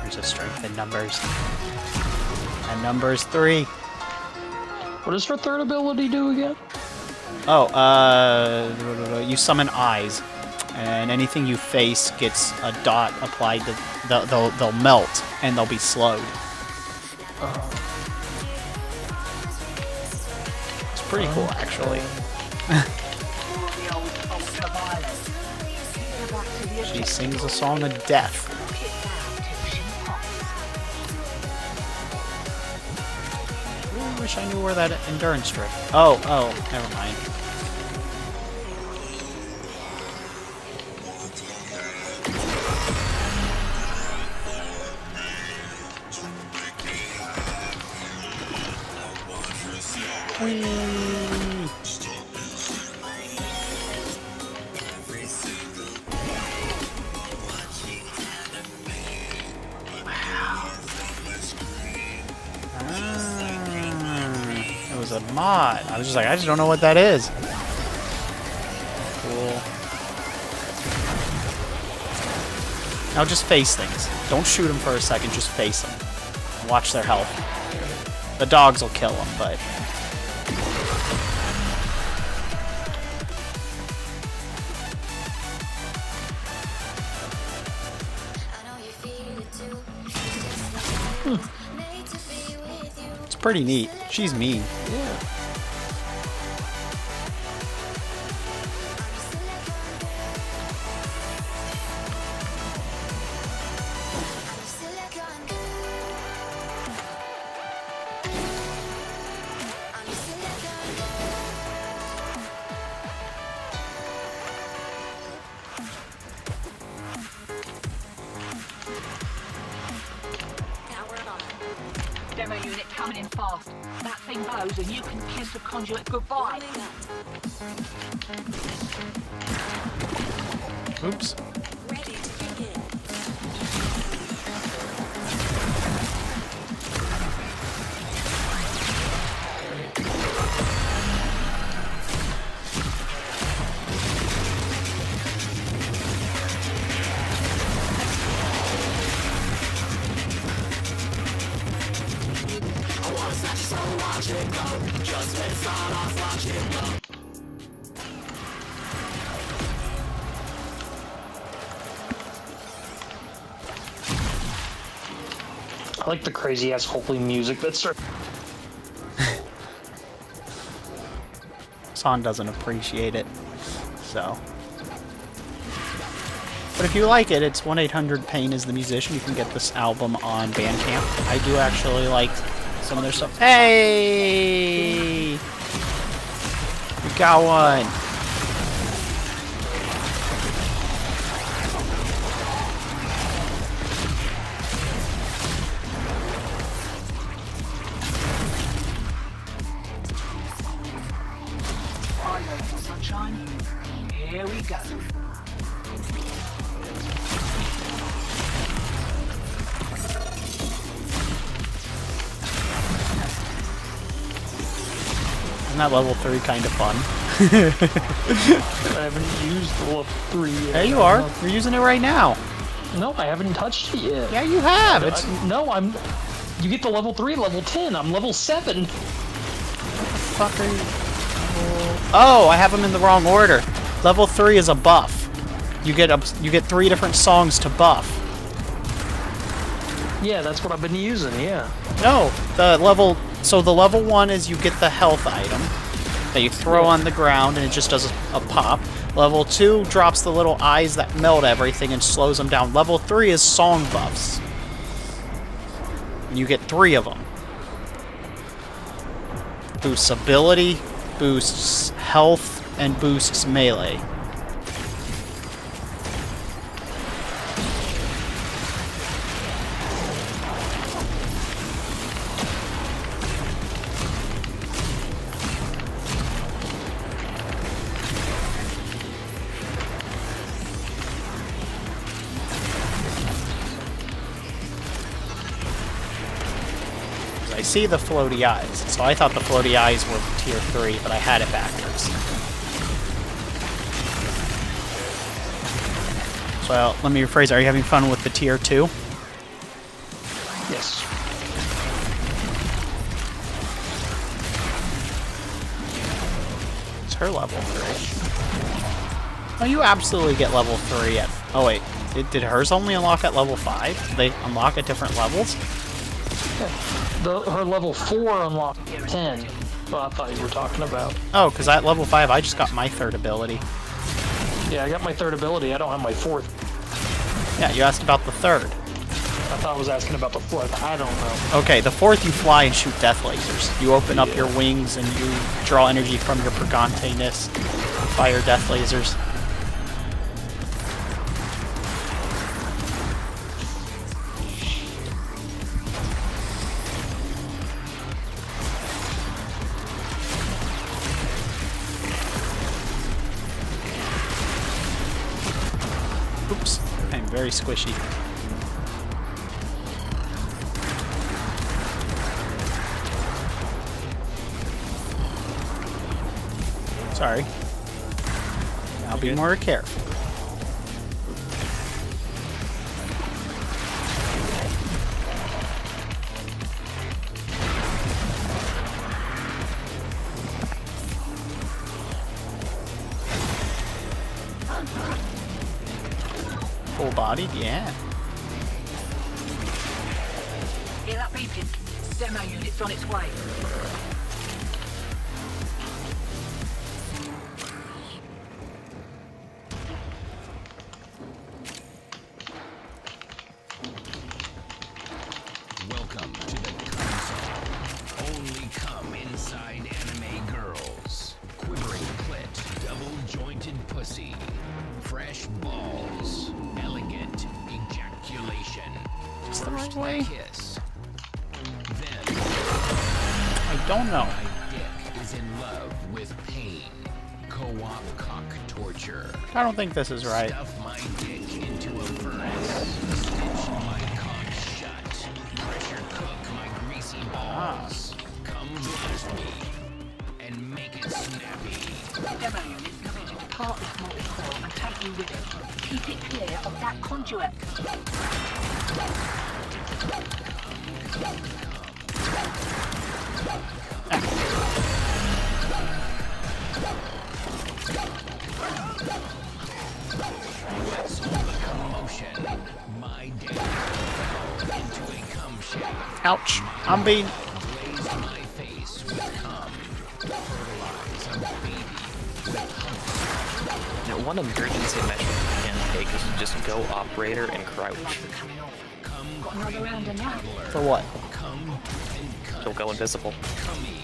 There's a strength in numbers. And numbers 3. What does her third ability do again? Oh, you summon eyes. And anything you face gets a dot applied to... They'll melt, and they'll be slowed. It's pretty cool, actually. She sings a song of death. I wish I knew where that endurance drift. Oh, never mind. It was a mod. I was just like, I just don't know what that is. Cool. Now just face things. Don't shoot them for a second, just face them. Watch their health. The dogs will kill them, but... It's pretty neat. She's mean. Yeah. Demo unit coming in fast. That thing blows and you can kiss the conduit goodbye. Oops. Ready to begin. I like the crazy ass holy music that starts. San doesn't appreciate it, so. But if you like it, it's 1-800-PAIN is the musician. You can get this album on Bandcamp. I do actually like some of their stuff. Hey! We got one! Sunshine. Here we go. Isn't that level 3 kind of fun? I haven't used the level 3 yet. There you are. You're using it right now. No, I haven't touched it yet. Yeah, you have. It's... No, I'm... You get the level 3, level 10. I'm level 7. What the fuck are you... Oh, I have them in the wrong order. Level 3 is a buff. You get 3 different songs to buff. Yeah, that's what I've been using, yeah. No, the level... So the level 1 is you get the health item that you throw on the ground and it just does a pop. Level 2 drops the little eyes that melt everything and slows them down. Level 3 is song buffs. And you get 3 of them. Boosts ability, boosts health, and boosts melee. I see the floaty eyes, so I thought the floaty eyes were tier 3, but I had it backwards. So let me rephrase, are you having fun with the tier 2? Yes. It's her level 3. Oh, you absolutely get level 3 at... Oh wait, did hers only unlock at level 5? Did they unlock at different levels? Yeah. Her level 4 unlocked 10. Well, I thought you were talking about. Oh, because at level 5 I just got my 3rd ability. Yeah, I got my 3rd ability. I don't have my 4th. Yeah, you asked about the 3rd. I thought I was asking about the 4th. I don't know. Okay, the 4th you fly and shoot death lasers. You open up your wings and you draw energy from your Pregante-ness. Fire death lasers. Oops, I'm very squishy. Sorry. I'll be more careful. Full bodied, yeah. Hear that beeping? Demo unit's on its way. Welcome to the console. Only come inside anime girls. Quivering clit, double-jointed pussy, fresh balls, elegant ejaculation. Just the right First way? kiss. Then I don't know. my dick is in love with pain. Co-op cock torture. I don't think this is right. Stuff my dick into a furnace. Stitch my cock shut. Pressure cook my greasy balls. Come blast me and make it snappy. Demo unit's coming to depart this multi-core and take you with it. Keep it clear of that conduit. What's all the commotion? My dick fell into a cum shaft. Ouch. I'm being... Glazed my face with cum. Fertilize a baby with hump. Now, one emergency measure you can take is to just go operator and crouch. Got another rounder now. For what? He'll go invisible.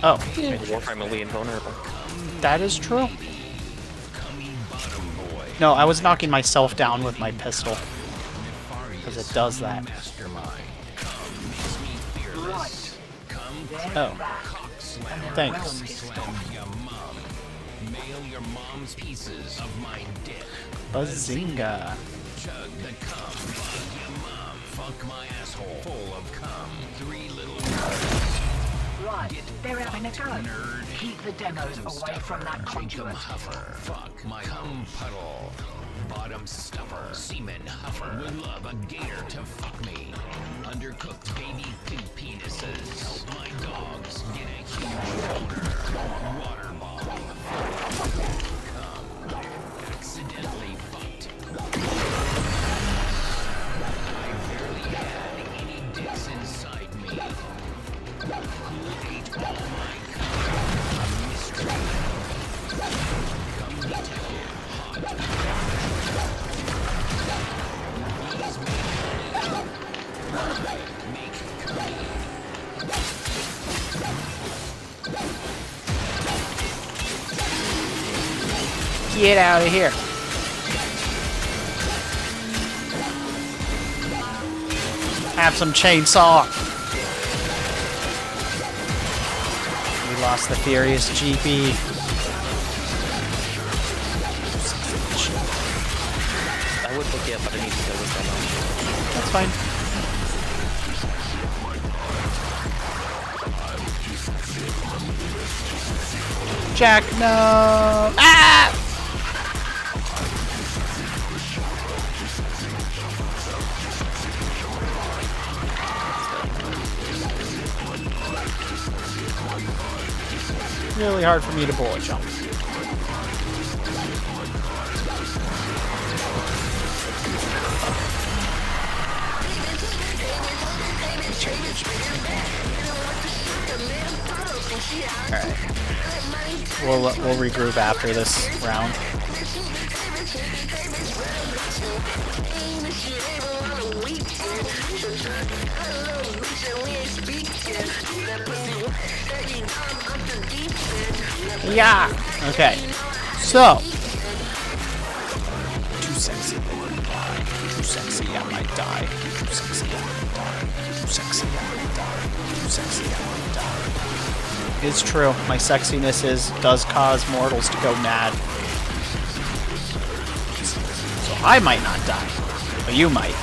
Oh. And Warframe will be invulnerable. That is true. No, I was knocking myself down with my pistol. Because it does that. Right. Oh. Thanks. Mail your mom's pieces of my dick. Bazinga. Chug the cum. Fuck your mom. Fuck my asshole. Full of cum. 3 little nerds. Right. They're having a go. Nerd. Keep the demos away from that conduit. Huffer. Fuck my cum puddle. Bottom stuffer. Semen huffer. Would love a gator to fuck me. Undercooked baby pig penises. Help my dogs get a huge boner. Water bomb. Cum. Accidentally fucked. I barely had any dicks inside me. Who ate all my cum? A mystery. Cum detective. Hot. Make cummy. Get out of here. Have some chainsaw. We lost the Furious GP. I would look it up, but I need to go with demo. That's fine. Jack, no! Ah! Really hard for me to bullet jump. Alright. We'll regroup after this round. Yeah. Okay. So. Too sexy, I might die. Too sexy, I might die. Too sexy, I might die. Too sexy, I might die. Too sexy, I might die. It's true. My sexiness does cause mortals to go mad. So I might not die, but you might.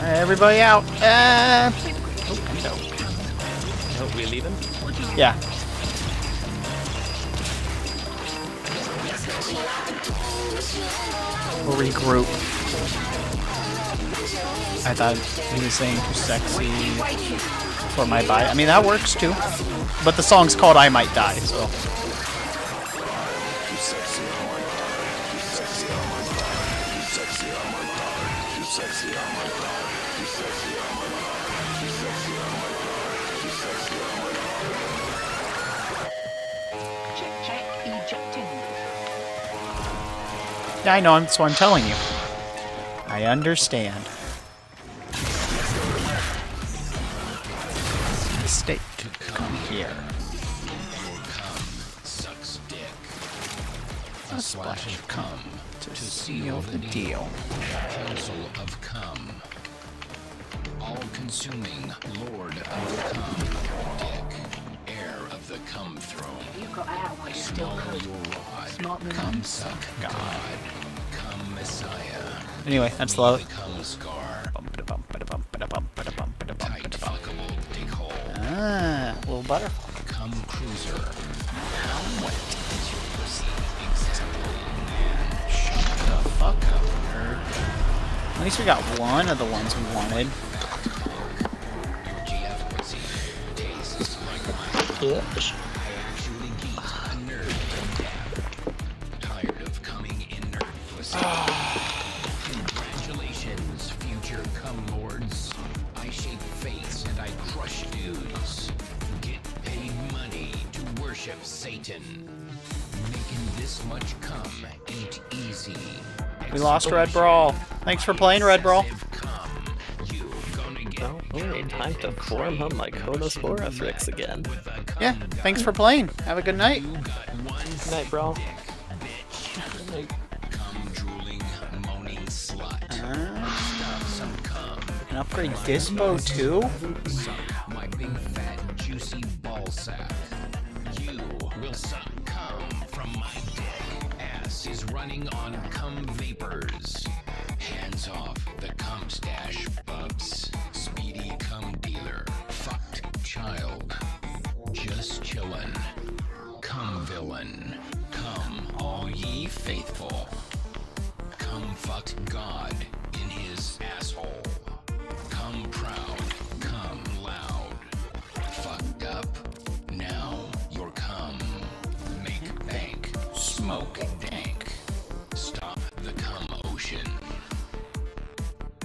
Everybody out. Oh, we leaving? Yeah. We'll regroup. I thought he was saying too sexy for my body. I mean, that works too. But the song's called I Might Die, so. Yeah, I know, that's what I'm telling you. I understand. Mistake. Come here. Sucks dick. A splash of cum to seal the deal. Council of cum. All-consuming Lord of cum. Dick. Heir of the cum throne. Swallow your rod. Cum suck God. Cum Messiah. Anyway, that's the love. Cum scar. Tight fuckable dick hole. Ah, a little butter. Cum cruiser. How wet is your pussy exactly, man? Shut the fuck up, nerd. At least we got one of the ones we wanted. Your GF pussy tastes like mine. Yes. Actually geek, a nerd to death. Tired of coming in nerd pussy. Congratulations, future cum lords. I shape faiths and I crush dudes. Get paid money to worship Satan. Making this much cum ain't easy. We lost Red Brawl. Thanks for playing, Red Brawl. Oh, only in time to form on my Conosporathrix again. Yeah, thanks for playing. Have a good night. Good night, bro. An upgrade Dispo too? Suck my big fat juicy ball sack. You will suck cum from my dick. Ass is running on cum vapors. Hands off the cum stash, bubs. Speedy cum dealer. Fucked child. Just chillin'. Cum villain. Come all ye faithful. Cum fucked God in his asshole. Come proud, come loud. Fucked up, now you're cum. Make bank, smoke dank. Stop the cum ocean.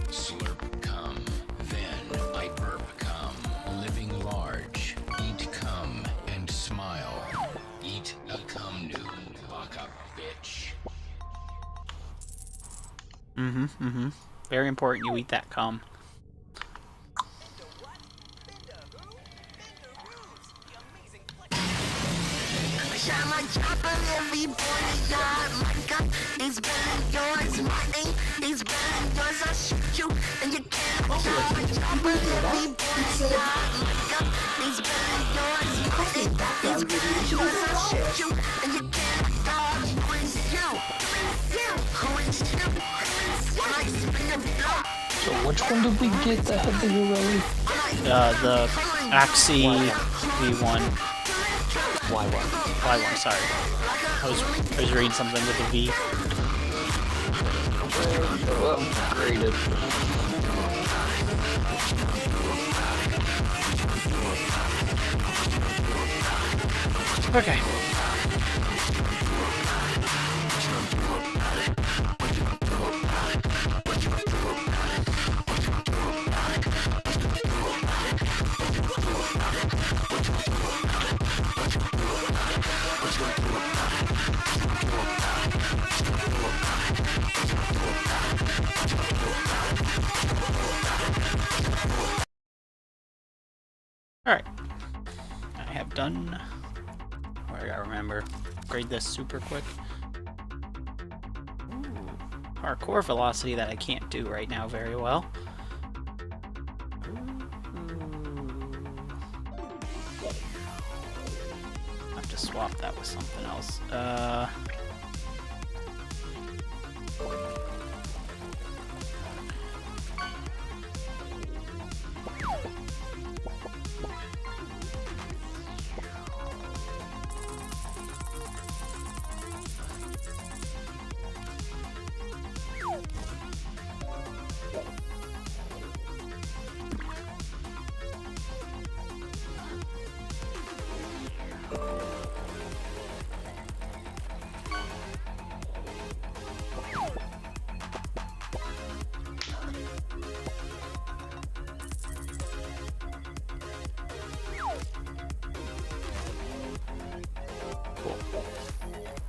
Slurp cum, then I burp cum. Living large, eat cum and smile. Eat a cum noon, fuck up, bitch. Very important you eat that cum. So which one did we get that had the hero? The Axie V1. Y1. Y1, sorry. I was reading something with a V. Graded. Okay. Alright. I have done... Oh, I gotta remember. Grade this super quick. Ooh. Parkour velocity that I can't do right now very well. I have to swap that with something else.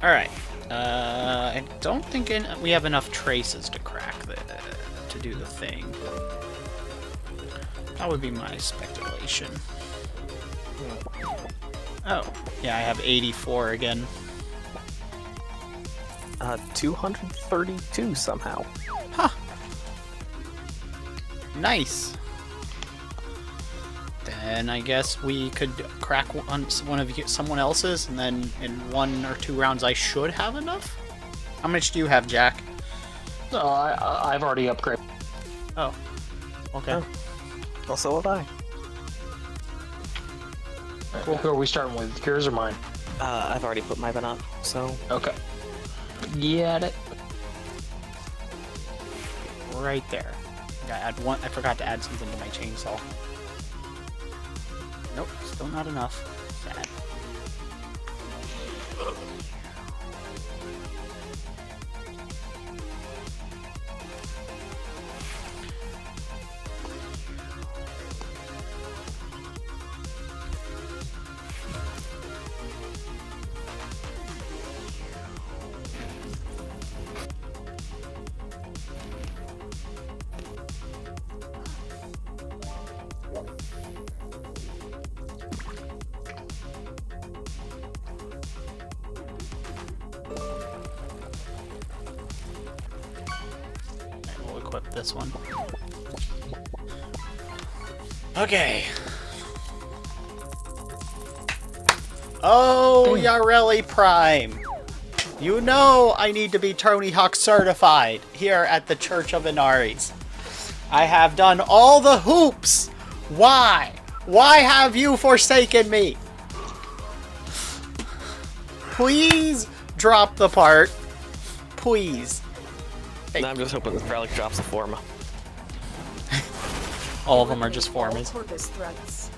Alright, I don't think we have enough traces to crack to do the thing. That would be my speculation. Oh, yeah, I have 84 again. 232 somehow. Huh. Nice. Then I guess we could crack someone else's, and then in 1 or 2 rounds I should have enough? How much do you have, Jack? I've already upgraded. Oh. Okay. Oh. Well, so have I. Cool. Who are we starting with? Yours or mine? I've already put mine up, so... Okay. Get it. Right there. I forgot to add something to my chainsaw. Nope, still not enough. Sad. We'll equip this one. Okay. Oh, Yareli Prime! You know I need to be Tony Hawk certified here at the Church of Inaris. I have done all the hoops! Why? Why have you forsaken me? Please drop the part. Please. Now I'm just hoping this relic drops a Forma. All of them are just Formas. Porpoise threats.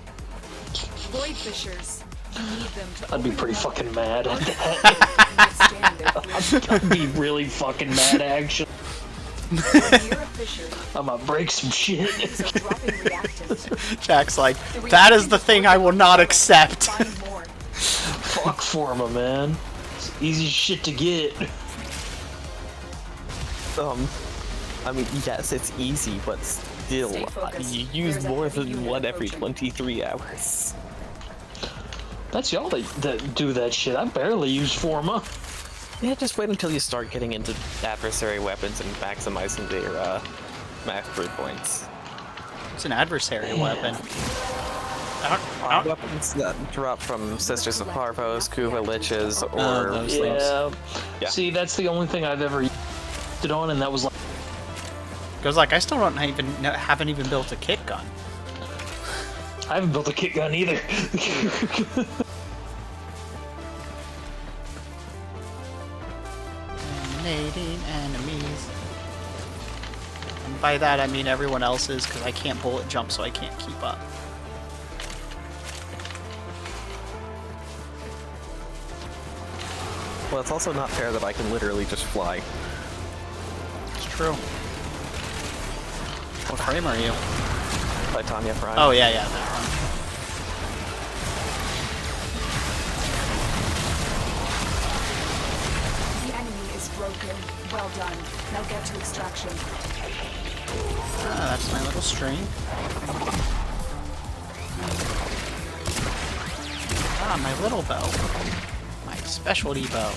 Void fishers. You need them to I'd be open pretty up fucking mad at withstand their that. I'd be really fucking mad, actually. When you're a fisher, I'm gonna break some shit. these are dropping reactants. Jack's like, that is the thing I will not accept. Find more. Fuck Forma, man. It's easy shit to get. I mean, yes, it's easy, but still, Stay focused. you use There's a more heavy than unit one every approaching. 23 hours. That's y'all that do that shit. I barely use Forma. Yeah, just wait until you start getting into adversary weapons and maximizing their max break points. It's an adversary weapon. Weapons that drop from Sisters of Parvos, Kuva Liches, or... those things. Yeah. See, that's the only thing I've ever used it on, and that was like... Goes like, I still haven't even built a kit gun. I haven't built a kit gun either. Eliminating enemies. And by that I mean everyone else's, because I can't bullet jump, so I can't keep up. Well, it's also not fair that I can literally just fly. It's true. What frame are you? Titania Prime. Oh, yeah, that one. The enemy is broken. Well done. Now get to extraction. Ah, that's my little string. Ah, my little bow. My specialty bow.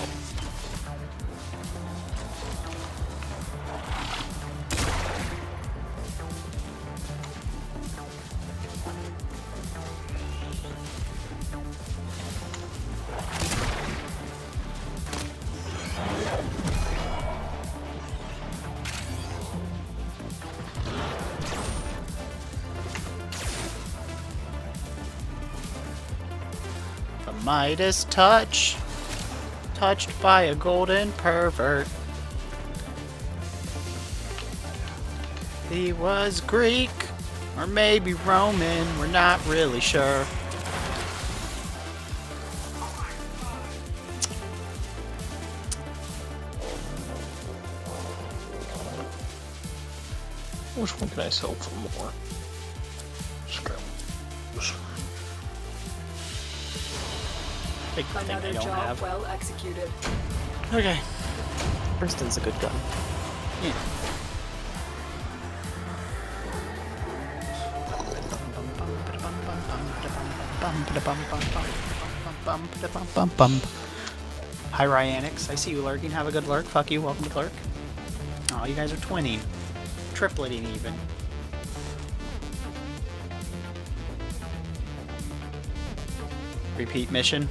The Midas touch. Touched by a golden pervert. He was Greek, or maybe Roman, we're not really sure. Which one can I sell for more? Big thing I Another don't job have. well executed. Okay. Princeton's a good gun. Yeah. Hi Ryanix, I see you lurking. Have a good lurk. Fuck you, welcome to lurk. Oh, you guys are twinning. Tripleting even. Repeat mission.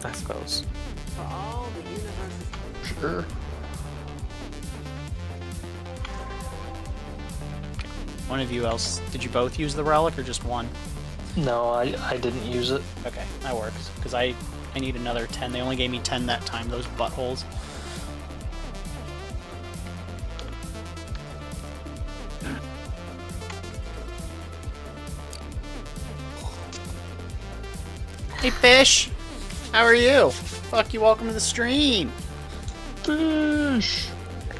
I suppose. For all the universe's Sure. One of you else, did you both use the relic or just one? No, I didn't use it. Okay, that works. Because I need another 10. They only gave me 10 that time, those buttholes. Hey Fish! How are you? Fuck you, welcome to the stream! Fish!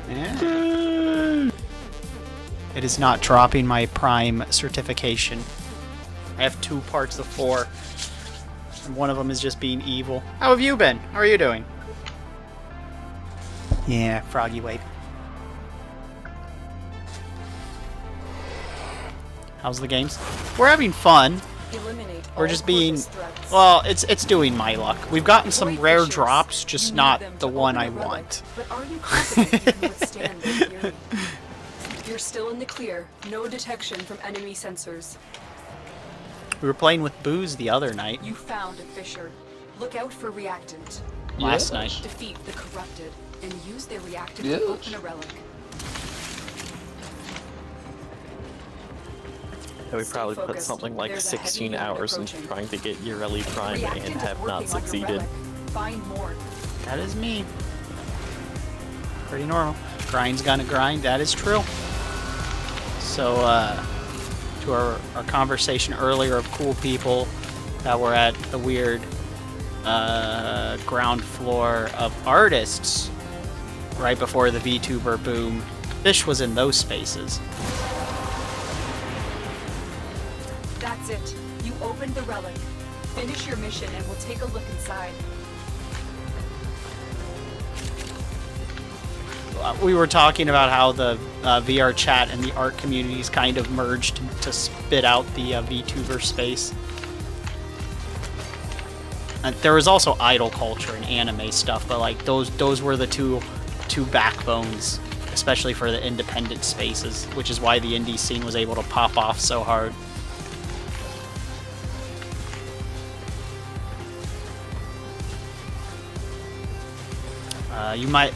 Yeah. It is not dropping my Prime certification. I have 2 parts of 4. And one of them is just being evil. How have you been? How are you doing? Yeah, Froggy Wade. How's the games? We're having fun. eliminate We're all just being... purpose threats. Well, it's doing my luck. We've gotten some Avoid rare fissures. drops, just You not need them the to one open I the relic, want. But are you confident you can withstand the fury? You're still in the clear. No detection from enemy sensors. We were playing with Booze the other night. You found a fissure. Look out for reactant. Last night. Defeat the corrupted and use their reactant Yes. to open a relic. Yeah, we Stay probably put focused. something like There's a 16 heavy hand hours in approaching. trying to get Ureli Prime Reactant and is have working not on your succeeded. relic. Find more. That is me. Pretty normal. Grind's gonna grind, that is true. So, to our conversation earlier of cool people that were at the weird ground floor of artists right before the VTuber boom, Fish was in those spaces. That's it. You opened the relic. Finish your mission and we'll take a look inside. We were talking about how the VR chat and the art communities kind of merged to spit out the VTuber space. And there was also idol culture and anime stuff, but like those were the two backbones, especially for the independent spaces, which is why the indie scene was able to pop off so hard.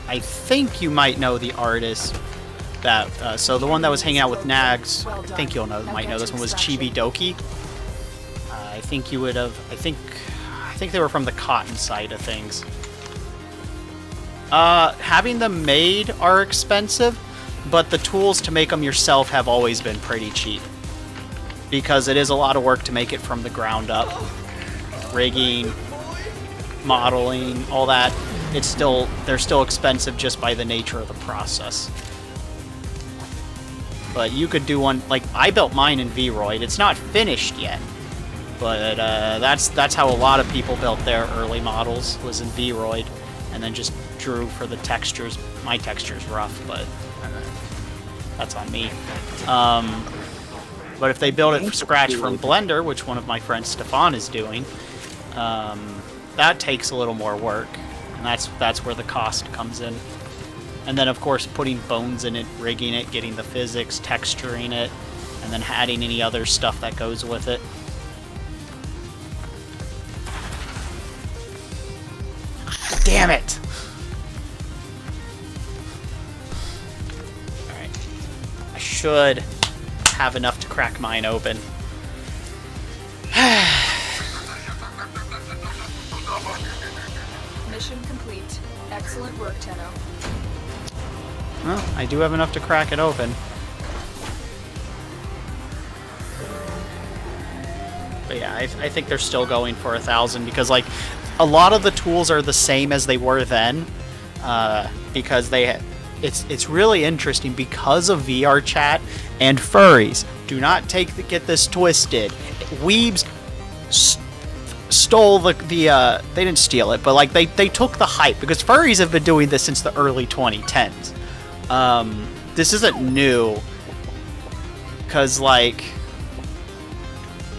I think you might know the artist that, so the one that was hanging out with Nags, I think you'll know, might know this one, was Chibi Doki. I think you would have, I think they were from the cotton side of things. Having them made are expensive, but the tools to make them yourself have always been pretty cheap. Because it is a lot of work to make it from the ground up. Rigging, modeling, all that. They're still expensive just by the nature of the process. But you could do one, like, I built mine in VRoid. It's not finished yet. But that's how a lot of people built their early models, was in VRoid. And then just drew for the textures. My texture's rough, but that's on me. But if they build it from scratch from Blender, which one of my friends Stefan is doing, that takes a little more work, and that's where the cost comes in. And then, of course, putting bones in it, rigging it, getting the physics, texturing it, and then adding any other stuff that goes with it. Damn it! Alright. I should have enough to crack mine open. Mission complete. Excellent work, Tenno. Well, I do have enough to crack it open. But yeah, I think they're still going for 1,000 because, like, a lot of the tools are the same as they were then, because it's really interesting because of VR chat and furries. Do not get this twisted. Weebs stole the they didn't steal it, but like they took the hype because furries have been doing this since the early 2010s. This isn't new, because like,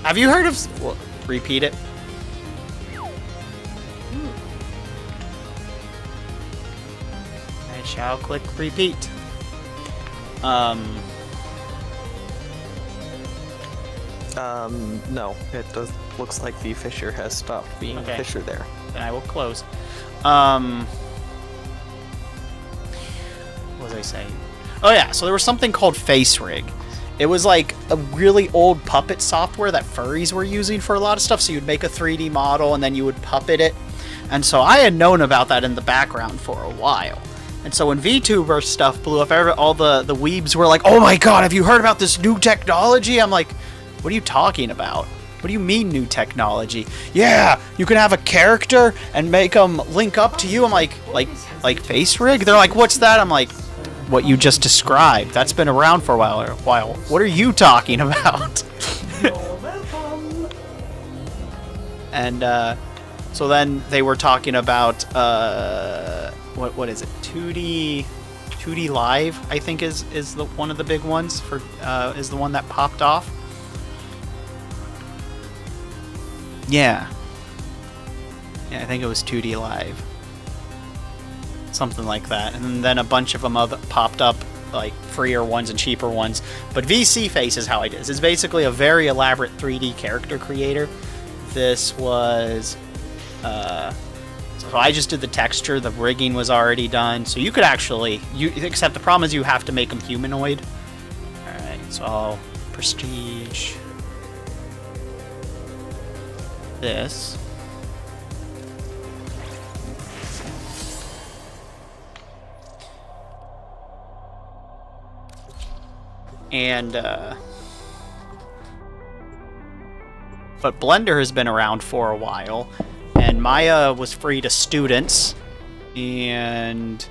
have you heard of? Well, repeat it. I shall click repeat. No, it does. Looks like the fissure has stopped being a fissure there. Then I will close. What was I saying? Oh yeah, so there was something called Face Rig. It was like a really old puppet software that furries were using for a lot of stuff. So you'd make a 3D model and then you would puppet it. And so I had known about that in the background for a while. And so when VTuber stuff blew up, all the weebs were like, "Oh my god, have you heard about this new technology?" I'm like, "What are you talking about? What do you mean new technology?" "Yeah, you can have a character and make them link up to you." I'm like Face Rig? They're like, "What's that?" I'm like, "What you just described. That's been around for a while. What are you talking about?" And so then they were talking about what is it? 2D Live, I think is the one of the big ones for is the one that popped off. Yeah, I think it was 2D Live. Something like that. And then a bunch of them popped up, like freer ones and cheaper ones. But VC Face is how I did this. It's basically a very elaborate 3D character creator. This was... so I just did the texture. The rigging was already done. So you could actually... except the problem is you have to make them humanoid. Alright, so I'll prestige... this. And but Blender has been around for a while, and Maya was free to students, and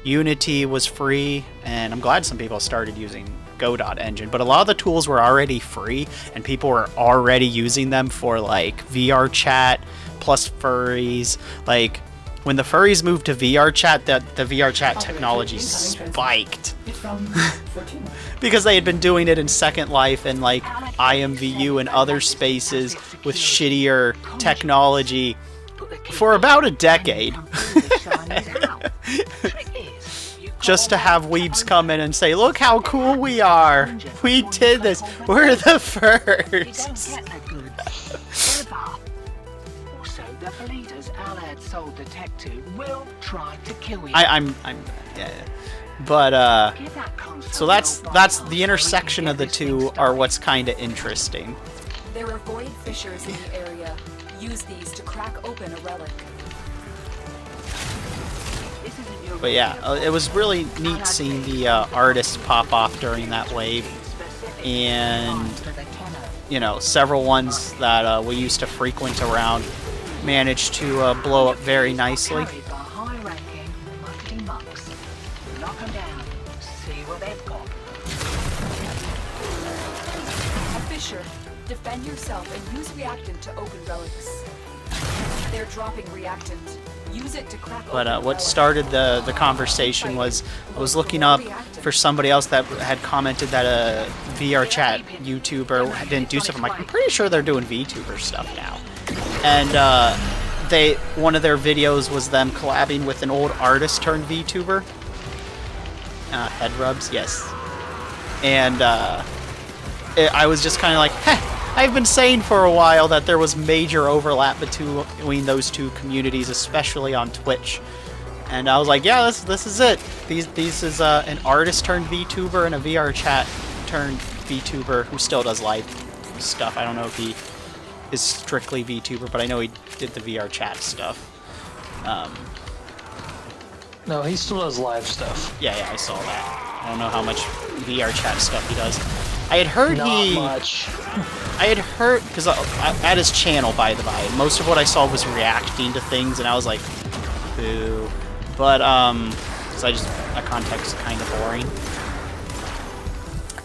Unity was free, and I'm glad some people started using Godot engine, but a lot of the tools were already free and people were already using them for like VR chat plus furries. Like when the furries moved to VR chat, the VR chat technology spiked because they had been doing it in Second Life and like IMVU and other spaces with shittier technology for about a decade. Just to have weebs come in and say, "Look how cool we are! We did this! We're the first!" Also, the bleeders Alad sold the tech to will try to kill you. Yeah. But so that's the intersection of the two are what's kind of interesting. There are void fissures in the area. Use these to crack open a relic. But yeah, it was really neat seeing the artists pop off during that wave, and you know, several ones that we used to frequent around managed to blow up very nicely. A fissure. Defend yourself and use reactant to open relics. They're dropping reactant. Use it to crack But open what relic. started the conversation was I was looking up for somebody else that had commented that a VR chat YouTuber didn't do stuff. I'm like, I'm pretty sure they're doing VTuber stuff now. And one of their videos was them collabing with an old artist turned VTuber. Head rubs, yes. And I was just kind of like, heh, I've been saying for a while that there was major overlap between those two communities, especially on Twitch. And I was like, yeah, this is it. This is an artist turned VTuber and a VR chat turned VTuber who still does live stuff. I don't know if he is strictly VTuber, but I know he did the VR chat stuff. No, he still does live stuff. Yeah, I saw that. I don't know how much VR chat stuff he does. I had heard Not much. I had heard, because at his channel, by the by, most of what I saw was reacting to things, and I was like, boo. But, because that context is kind of boring.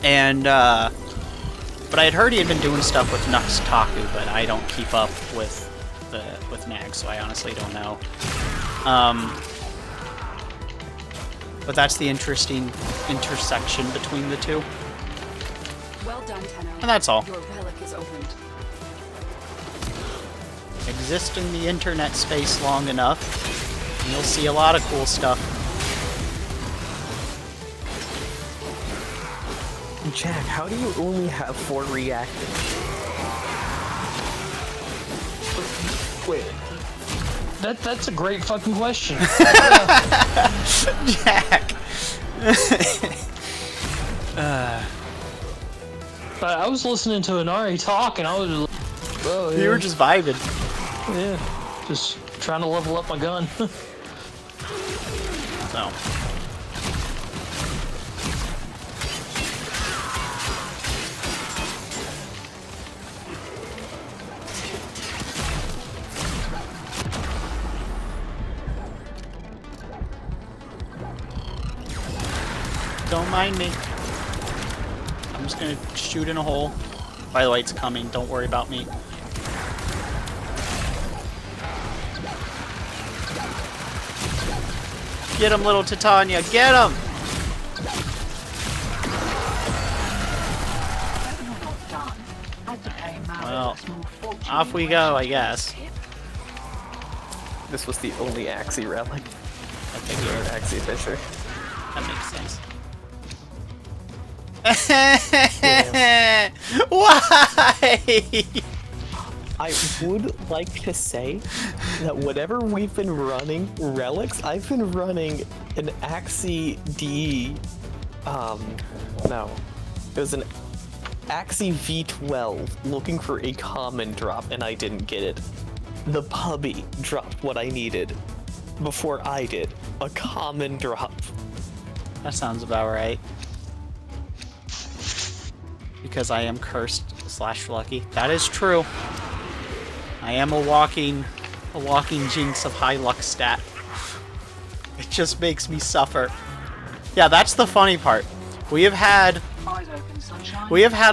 And, but I had heard he had been doing stuff with Nux Taku, but I don't keep up with Nag, so I honestly don't know. But that's the interesting intersection between the two. Well done, Tenno. And that's all. Your relic is opened. Exist in the internet space long enough, and you'll see a lot of cool stuff. Jack, how do you only have 4 reactors? Wait. That's a great fucking question. Jack. I was listening to Inari talk, and I was just like, oh, yeah. You were just vibing. Yeah, just trying to level up my gun. So. Don't mind me. I'm just gonna shoot in a hole. By the way, it's coming. Don't worry about me. Get him, little Titania. Get him! Well, off we go, I guess. This was the only Axie relic. I think you're an Axie Fisher. That makes sense. Why? I would like to say that whatever we've been running relics, I've been running an Axie D. No. It was an Axie V12 looking for a common drop, and I didn't get it. The puppy dropped what I needed before I did. A common drop. That sounds about right. Because I am cursed / lucky. That is true. I am a walking jinx of high luck stat. It just makes me suffer. Yeah, that's the funny part. We have had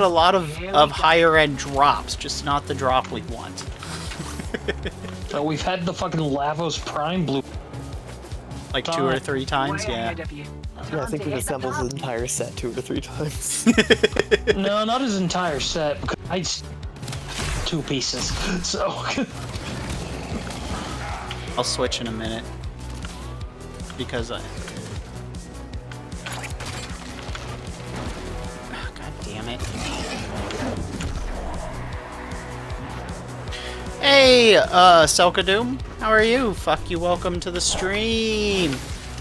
a lot of higher end drops, just not the drop we want. So we've had the fucking Lavos Prime Blue. Like 2 or 3 times, yeah. Yeah, I think we've assembled his entire set 2 or 3 times. No, not his entire set. Because I 2 pieces. So I'll switch in a minute. Because God damn it. Hey, Selka Doom, how are you? Fuck you, welcome to the stream.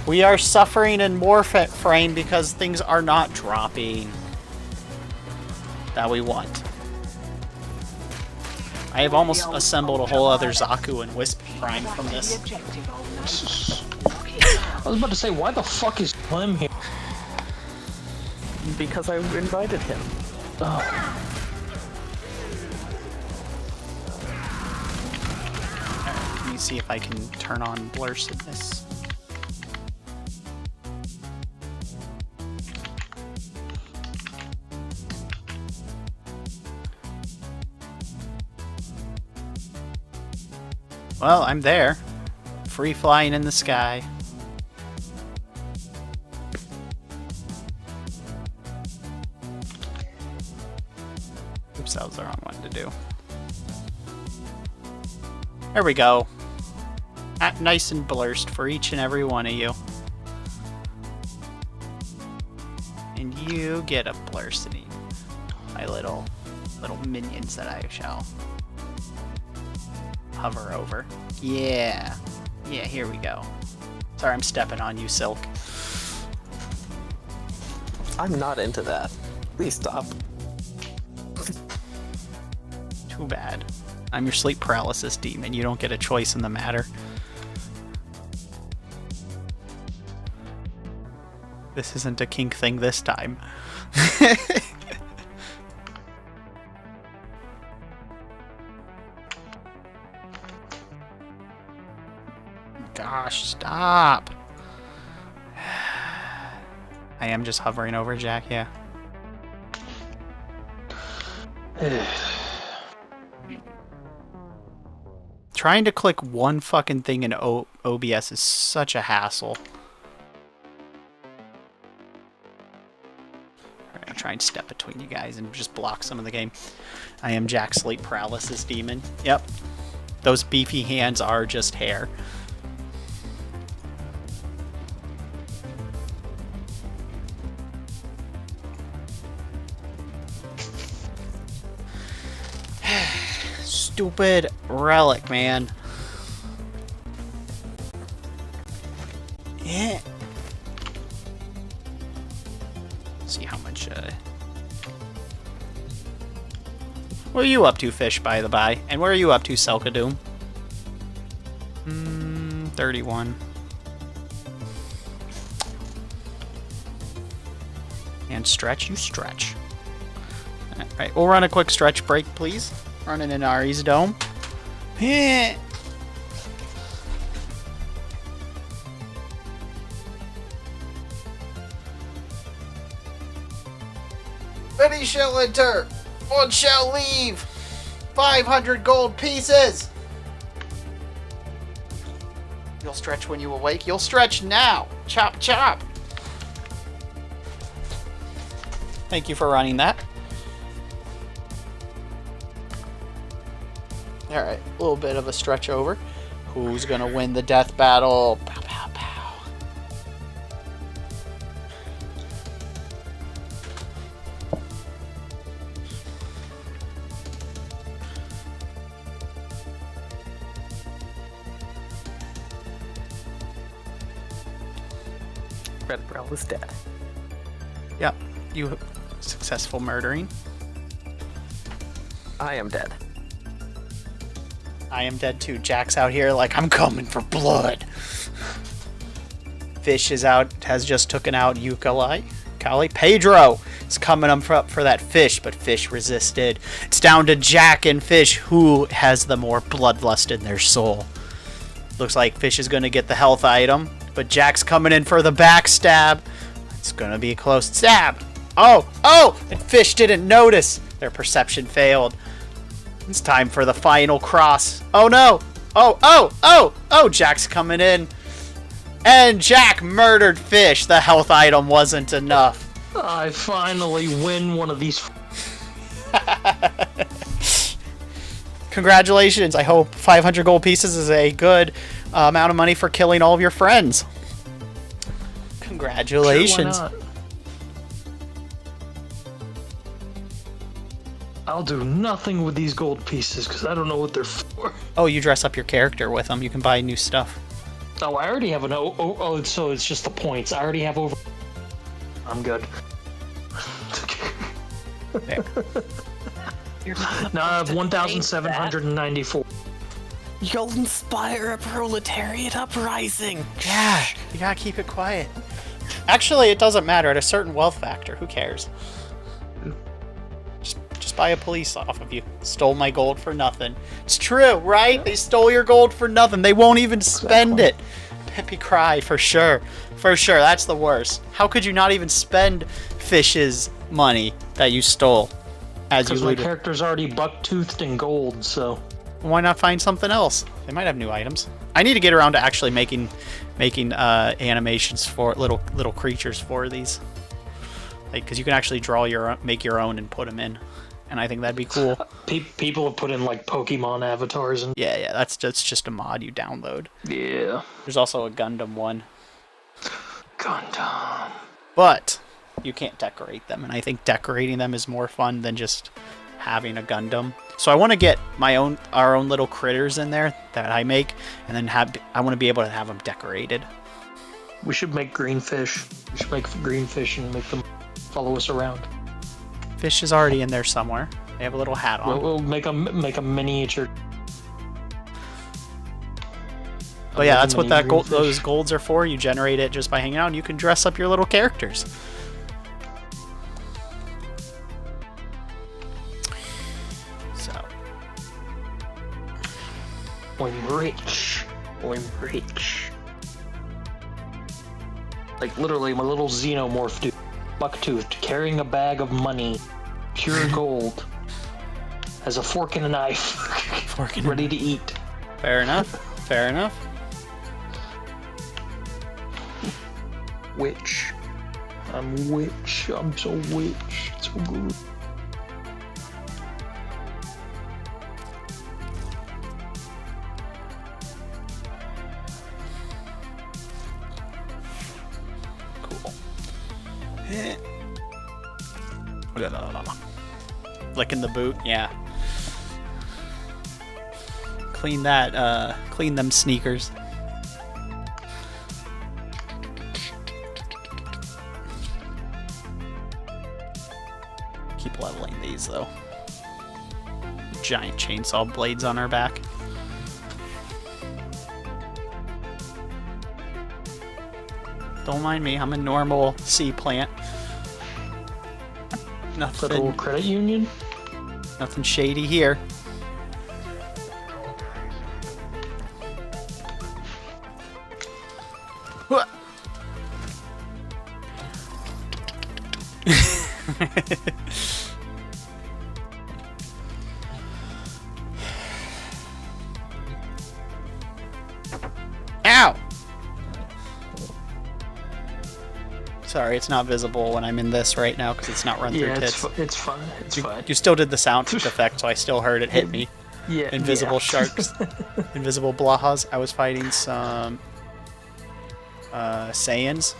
We are suffering in Warframe because things are not dropping that we want. I have almost assembled a whole other Zaku and Wisp Prime from this. I was about to say, why the fuck is Clem here? Because I invited him. Oh. Let me see if I can turn on blursedness. Well, I'm there. free flying in the sky. Oops, that was the wrong one to do. There we go. Nice and blurst for each and every one of you. And you get a blursity. My little minions that I shall hover over. Yeah. Yeah, here we go. Sorry, I'm stepping on you, Silk. I'm not into that. Please stop. Too bad. I'm your sleep paralysis demon. You don't get a choice in the matter. This isn't a kink thing this time. Gosh, stop. I am just hovering over Jack, yeah. Trying to click one fucking thing in OBS is such a hassle. Alright, I'll try and step between you guys and just block some of the game. I am Jack Sleep Paralysis Demon. Yep. Those beefy hands are just hair. Stupid relic, man. Yeah. See how much, What are you up to, Fish, by the by? And where are you up to, Selkadoom? 31. And stretch, you stretch. Alright, we'll run a quick stretch break, please. Running in Ari's dome. Benny shall enter. One shall leave. 500 gold pieces. You'll stretch when you awake. You'll stretch now. Chop, chop. Thank you for running that. Alright, a little bit of a stretch over. Who's gonna win the death battle? Pow, pow, pow. Red Brow is dead. Yep, you successful murdering. I am dead. I am dead too. Jack's out here like, I'm coming for blood. Fish is out, has just taken out Yooka-Laylee. Pedro is coming up for that Fish, but Fish resisted. It's down to Jack and Fish, who has the more bloodlust in their soul. Looks like Fish is going to get the health item, but Jack's coming in for the backstab. It's going to be a close stab. Oh! And Fish didn't notice. Their perception failed. It's time for the final cross. Oh no! Oh! Jack's coming in. And Jack murdered Fish. The health item wasn't enough. I finally win one of these. Congratulations. I hope 500 gold pieces is a good amount of money for killing all of your friends. Congratulations. Sure, why not? I'll do nothing with these gold pieces because I don't know what they're for. Oh, you dress up your character with them. You can buy new stuff. Oh, I already have an so it's just the points. I already have over. I'm good. There. Now I have 1,794. You'll inspire a proletariat uprising. Yeah, you gotta keep it quiet. Actually, it doesn't matter. At a certain wealth factor, who cares? Just buy a police off of you. Stole my gold for nothing. It's true, right? They stole your gold for nothing. They won't even spend it. Peppy cry, for sure. For sure, that's the worst. How could you not even spend Fish's money that you stole? As you Because my looted? character's already buck-toothed in gold, so... Why not find something else? They might have new items. I need to get around to actually making animations for little creatures for these. Like, because you can actually make your own and put them in, and I think that'd be cool. People have put in like Pokemon avatars and. Yeah, that's just a mod you download. Yeah. There's also a Gundam one. Gundam. But you can't decorate them, and I think decorating them is more fun than just having a Gundam. So I want to get our own little critters in there that I make, and then I want to be able to have them decorated. We should make green fish. We should make green fish and make them follow us around. Fish is already in there somewhere. They have a little hat on. We'll make a miniature. But yeah, that's what those golds are for. You generate it just by hanging out, and you can dress up your little characters. So. I'm rich. I'm rich. Like literally, my little xenomorph dude, bucktooth, carrying a bag of money, pure gold, has a fork and a knife, ready to eat. Fair enough. Fair enough. Witch. I'm witch. I'm so witch. It's so good. Cool. Licking the boot, yeah. Clean them sneakers. Keep leveling these though. Giant chainsaw blades on our back. Don't mind me, I'm a normal sea plant. Nothing. Federal Credit Union? Nothing shady here. Ow! Sorry, it's not visible when I'm in this right now because it's not run through tits. It's fun. It's fine. You still did the sound effect, so I still heard it hit me. Yeah. Invisible sharks. Invisible blahas. I was fighting some Saiyans.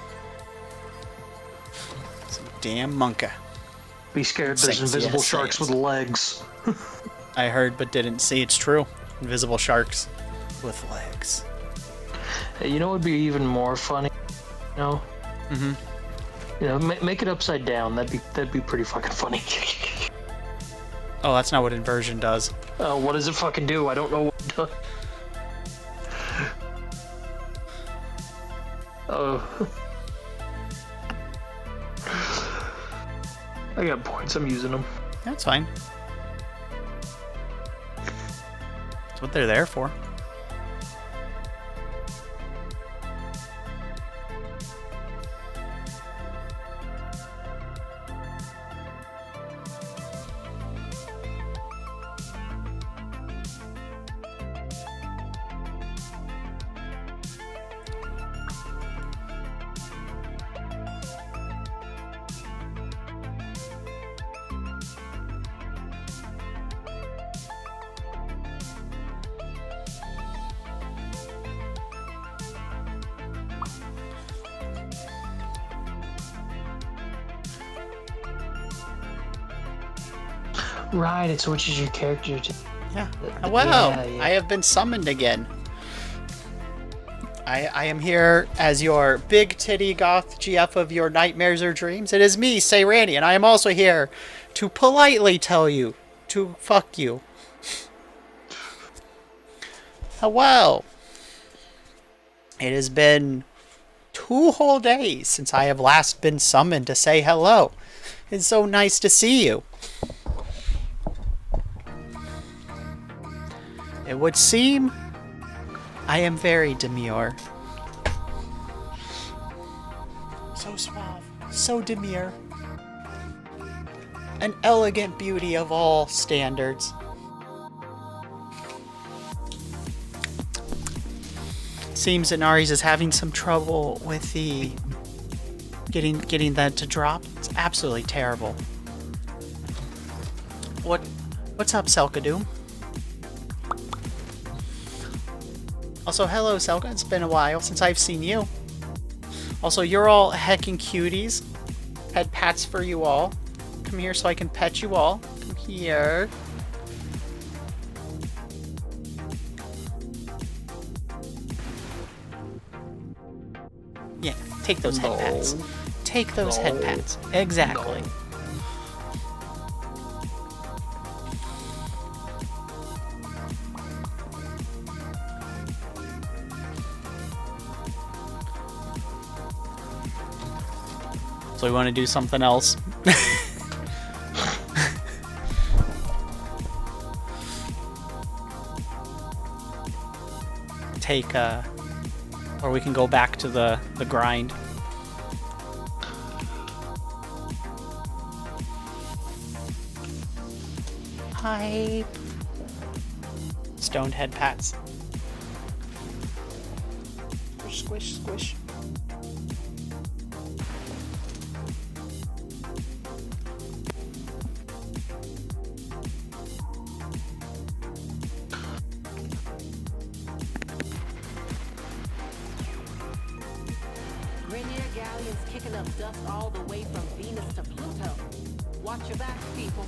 Some damn monka. Be scared, there's invisible sharks with legs. I heard but didn't see. It's true. Invisible sharks with legs. Hey, you know what would be even more funny? You know? Mm-hmm. You know, make it upside down. That'd be pretty fucking funny. Oh, that's not what inversion does. What does it fucking do? I don't know what it does. Oh. I got points. I'm using them. That's fine. That's what they're there for. Right, it switches your character to... Yeah. Well, yeah. I have been summoned again. I am here as your big titty goth GF of your nightmares or dreams. It is me, SEIRANI, and I am also here to politely tell you to fuck you. Hello. It has been 2 whole days since I have last been summoned to say hello. It's so nice to see you. It would seem I am very demure. So suave, so demure. An elegant beauty of all standards. Seems that Nari's is having some trouble with the getting that to drop. It's absolutely terrible. What's up, Selka Doom? Also, hello, Selka. It's been a while since I've seen you. Also, you're all heckin' cuties. Head pats for you all. Come here so I can pet you all. Come here. Yeah, take those head pats. Take those head pats. Exactly. So we want to do something else. Take or we can go back to the grind. Hype. Stoned head pats. Squish, squish, squish. Rainier galleons kicking up dust all the way from Venus to Pluto. Watch your backs, people.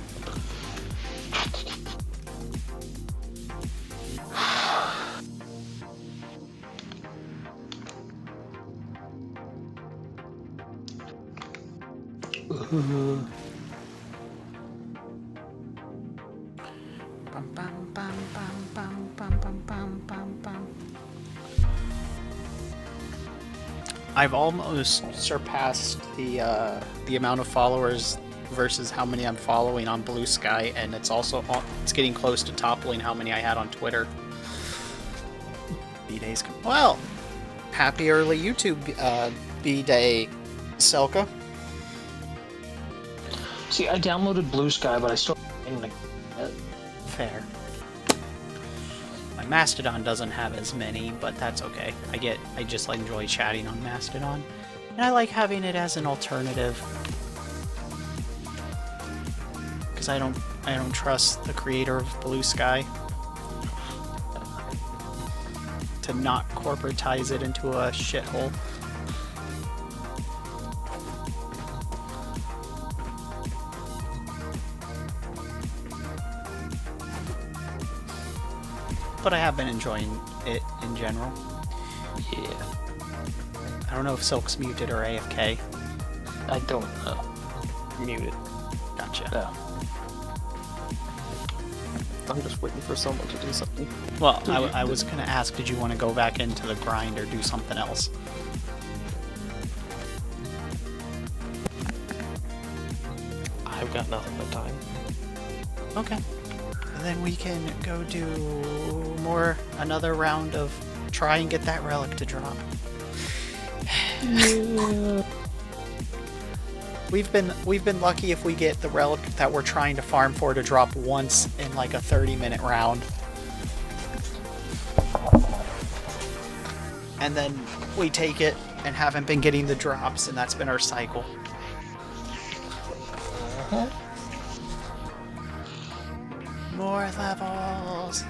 I've almost surpassed the amount of followers versus how many I'm following on Blue Sky, and it's getting close to toppling how many I had on Twitter. B-Day's well, happy early YouTube B-Day, Selka. See, I downloaded Blue Sky, but I still Fair. My Mastodon doesn't have as many, but that's okay. I just enjoy chatting on Mastodon, and I like having it as an alternative because I don't trust the creator of Blue Sky to not corporatize it into a shithole. But I have been enjoying it in general. Yeah. I don't know if Silk's muted or AFK. I don't know. Muted. Gotcha. Yeah. I'm just waiting for someone to do something. Well, I was gonna ask, did you want to go back into the grind or do something else? I've got nothing but time. Okay. Then we can go do another round of try and get that relic to drop. Yeah. We've been lucky if we get the relic that we're trying to farm for to drop once in like a 30-minute round. And then we take it and haven't been getting the drops, and that's been our cycle. More levels.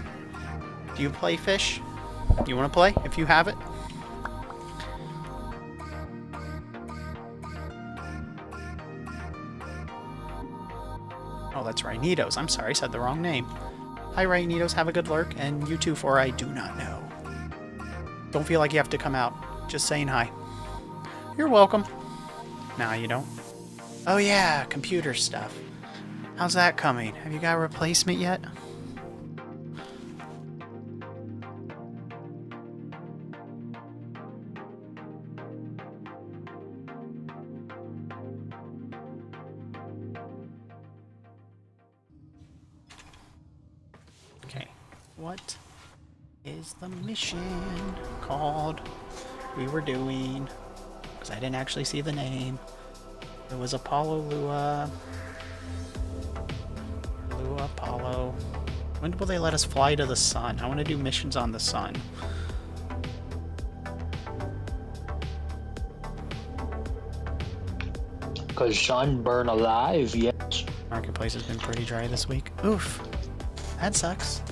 Do you play fish? You want to play if you have it? Oh, that's Rhinitos. I'm sorry, I said the wrong name. Hi, Rhinitos. Have a good lurk. And you too, for I do not know. Don't feel like you have to come out. Just saying hi. You're welcome. Nah, you don't. Oh yeah, computer stuff. How's that coming? Have you got a replacement yet? Okay, what is the mission called we were doing? Because I didn't actually see the name. It was Apollo Lua. Lua Apollo. When will they let us fly to the sun? I want to do missions on the sun. Because sunburn alive, yes. Marketplace has been pretty dry this week. Oof. That sucks.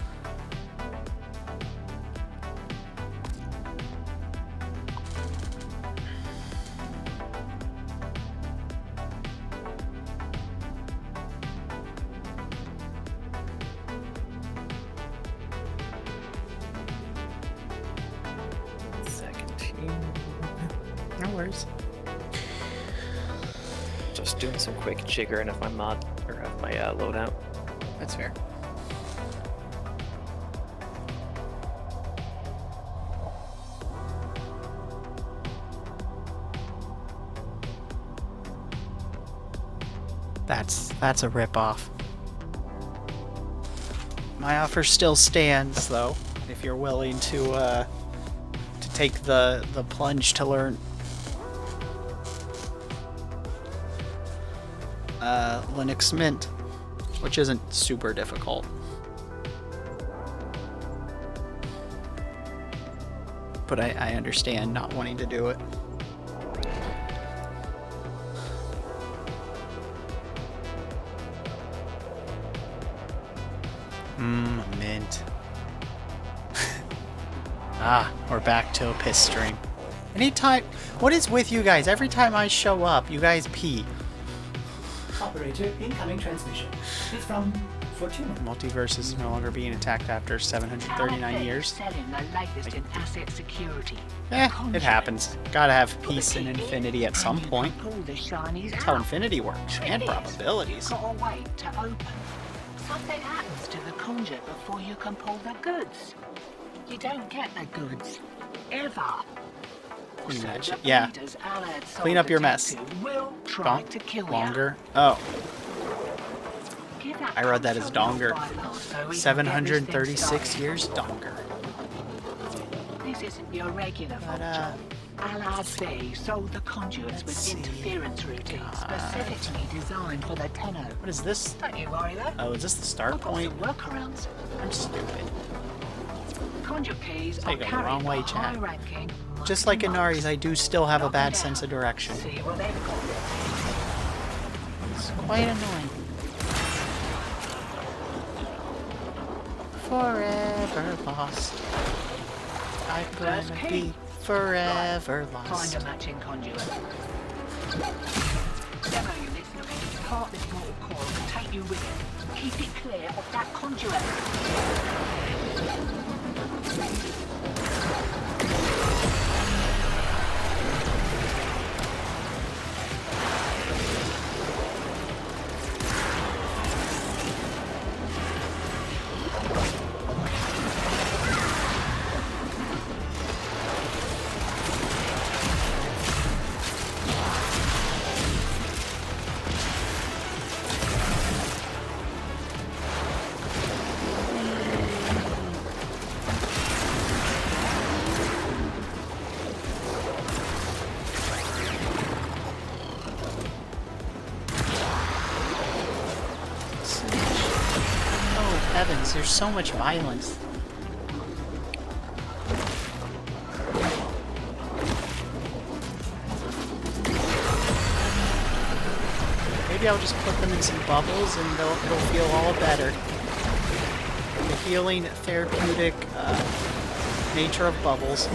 No worries. Just doing some quick jiggering of my mod or of my loadout. That's fair. That's a ripoff. My offer still stands, though, if you're willing to take the plunge to learn Linux Mint, which isn't super difficult. But I understand not wanting to do it. Mint. We're back to a piss stream. Anytime, what is with you guys? Every time I show up, you guys pee. Operator, incoming transmission. It's from Fortuna. Multiverse is no longer being attacked after 739 years. Selling the latest in asset security. It happens. Gotta have peace and infinity at some point. Pull the shinies That's how out. infinity works, and probabilities. Gotta wait to open. Something happens to the conjure before you can pull the goods. You don't get the goods. Ever. Clean that So shit. the Yeah. leaders Allied Clean up your mess. detective will try to kill you. Longer. Oh. Give that I read that as conjure Donger. a bypass so we can get this 736 thing years Donger. started. This isn't your regular But, job. Allied B sold the conduits with interference routines specifically designed for the Tenno. What is this? Don't you worry though. Oh, is this the start I've got point? some workarounds. I'm stupid. Conduit keys are Take it the carried wrong way, by chat. high-ranking Just like in Nari's, I do still have a bad sense of direction. See what they've got. It's quite annoying. Forever lost. I'm gonna First be key. forever Find lost. a matching conduit. Demo units looking to part this mortal coil and take you with it. Keep it clear of that conduit. Oh heavens, there's so much violence. Maybe I'll just put them in some bubbles and it'll feel all better. The healing, therapeutic nature of bubbles.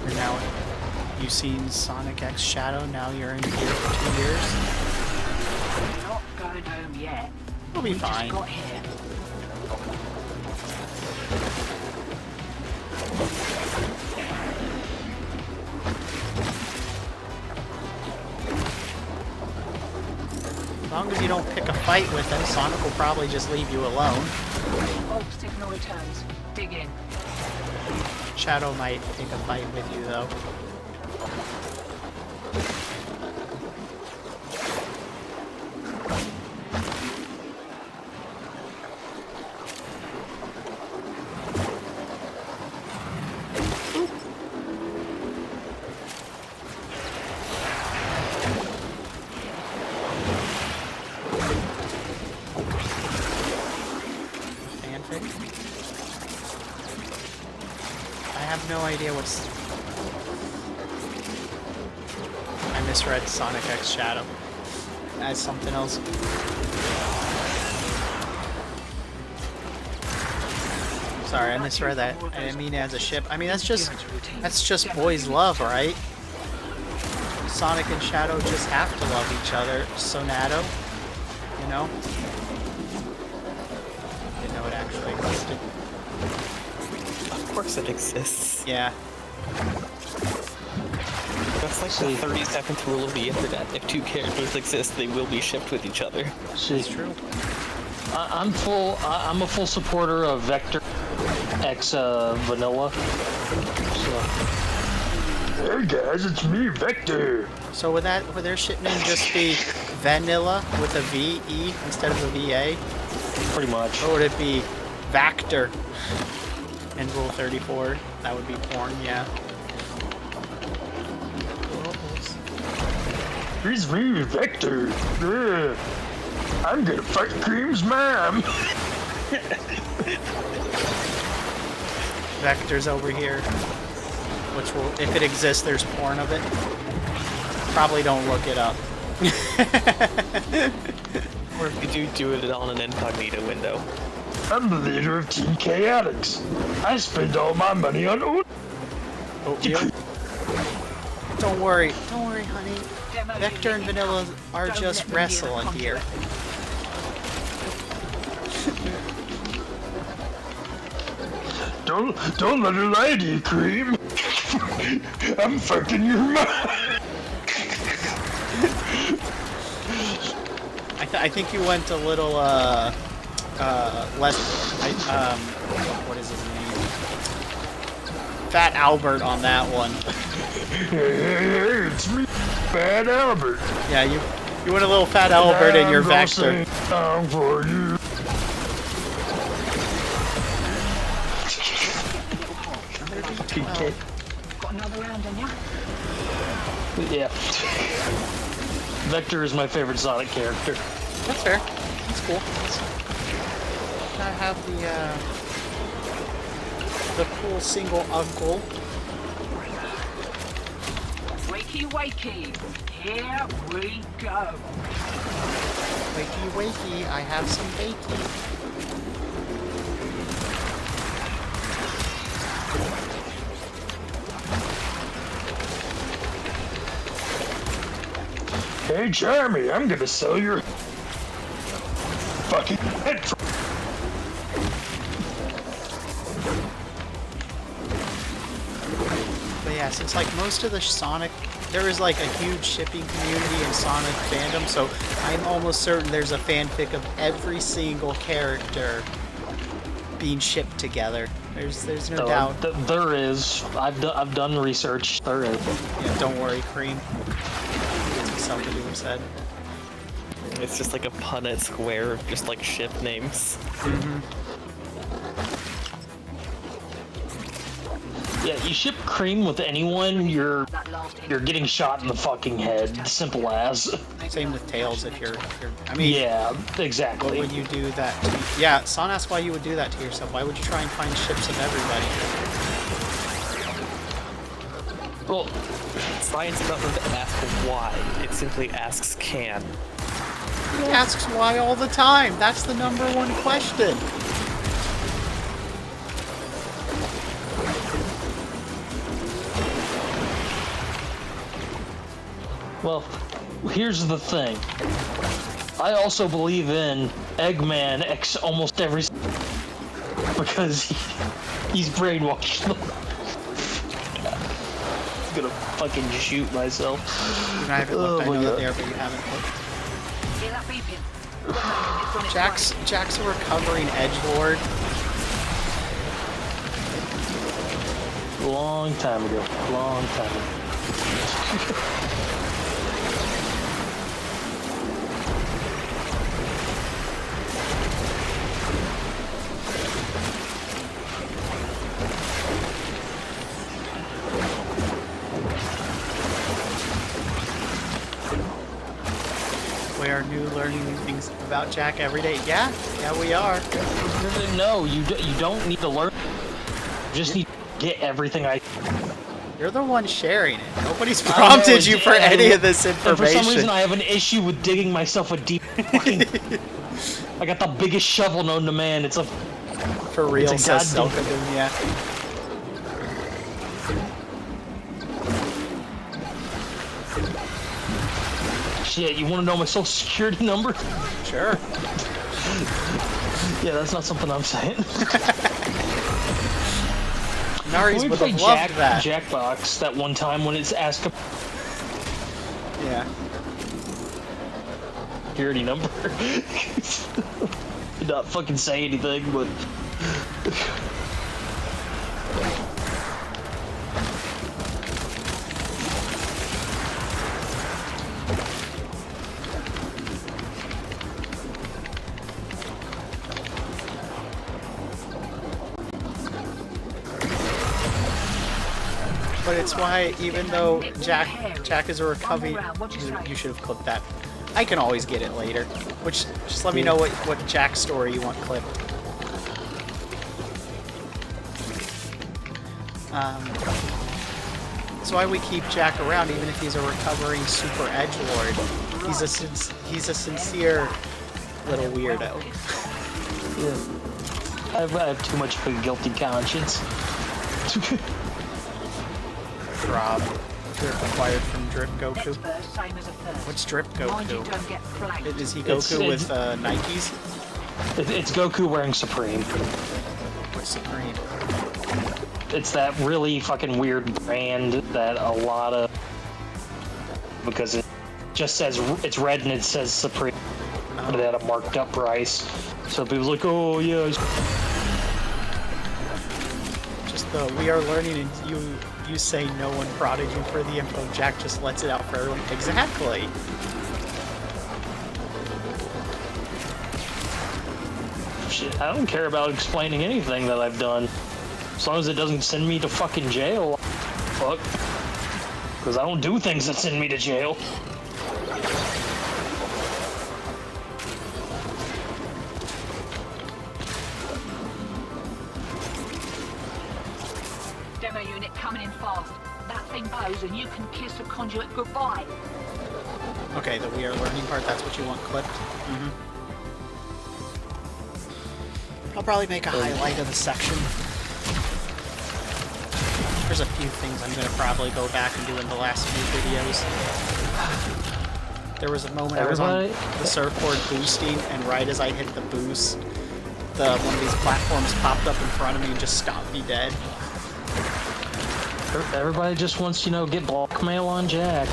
And now you've seen Sonic X Shadow, now you're in here for 2 years. Not going home yet. We'll be We fine. just got here. As long as you don't pick a fight with him, Sonic will probably just leave you alone. Oh, signal returns. Dig in. Shadow might pick a fight with you, though. Perfect. I have no idea what's... I misread Sonic X Shadow as something else. Sorry, I misread that. I didn't mean it as a ship. I mean, that's just boys' love, right? Sonic and Shadow just have to love each other. Sonado, you know? Didn't know it actually existed. Of course it exists. Yeah. That's like the 37th rule of the internet. If two characters exist, they will be shipped with each other. It's true. I'm a full supporter of Vector X Vanilla. So. Hey guys, it's me, Vector. So would their ship name just be Vanilla with a V-E instead of a V-A? Pretty much. Or would it be Vactor in Rule 34? That would be porn, yeah. Here's me, Vector. Yeah. I'm gonna fight Cream's mom. Vector's over here. Which will, if it exists, there's porn of it. Probably don't look it up. Or if you do it on an incognito window. I'm the leader of Team Chaotix. I spend all my money on oatmeal. Don't worry, honey. Vector and Vanilla are just wrestling here. Don't let her lie to you, Cream. I'm fucking your mom. I think you went a little less. What is his name? Fat Albert on that one. Hey, it's me, Fat Albert. Yeah, you went a little Fat Albert in your Vector. I'm for you. Got another round in ya? Yeah. Vector is my favorite Sonic character. That's fair. That's cool. I have the cool single uncle. Wakey, wakey. Here we go. Wakey, wakey. I have some bakey. Hey, Jeremy, I'm gonna sell your fucking head for... But yeah, since like most of the Sonic, there is like a huge shipping community in Sonic fandom, so I'm almost certain there's a fanfic of every single character being shipped together. There's no doubt. There is. I've done research. There is. Yeah, don't worry, Cream. Somebody said. It's just like a Punnett square of just like ship names. Yeah, you ship Cream with anyone, you're getting shot in the fucking head. Simple as. Same with Tails if you're I mean, yeah, exactly. Why would you do that? Yeah, Son asked why you would do that to yourself. Why would you try and find ships of everybody? Well, science doesn't ask why, it simply asks can. It asks why all the time. That's the #1 question. Well, here's the thing. I also believe in Eggman X almost every... because he's brainwashed. Gonna fucking shoot myself. I haven't looked. I know that there, but you haven't looked. Jack's a recovering edgelord. Long time ago. Long time ago. Where are learning new things about Jack every day. Yeah, we are. No, you don't need to learn. You just need to get everything I. You're the one sharing it. Nobody's prompted you for any of this information. And for some reason, I have an issue with digging myself a deep fucking. I got the biggest shovel known to man. It's a. For real, it's a says Selkadoon, yeah. Shit, you want to know my social security number? Sure. Yeah, that's not something I'm saying. Naris we would played have loved that. Jackbox that one time when it's asked. Yeah. Security number. Did not fucking say anything, but. But it's why, even though Jack is a recovery, you should have clipped that. I can always get it later. Which, just let me know what Jack story you want clipped. That's why we keep Jack around, even if he's a recovering super edgelord. He's a sincere little weirdo. Yeah. I have too much of a guilty conscience. Rob, acquired from Drip Goku. What's Drip Goku? Is he Goku with Nikes? It's Goku wearing Supreme. What's Supreme? It's that really fucking weird brand that a lot of... Because it just says... It's red and it says Supreme. But it had a marked up price. So people's like, oh yeah. Just we are learning and you say no one prodded you for the info. Jack just lets it out for everyone. Exactly. Shit, I don't care about explaining anything that I've done. As long as it doesn't send me to fucking jail. Fuck. Because I don't do things that send me to jail. Demo unit coming in fast. That thing goes and you can kiss a conduit goodbye. Okay, the we are learning part, that's what you want clipped? I'll probably make a highlight of the section. There's a few things I'm going to probably go back and do in the last few videos. There was a moment I was on the surfboard boosting, and right as I hit the boost, one of these platforms popped up in front of me and just stopped me dead. Everybody just wants, get blackmail on Jack,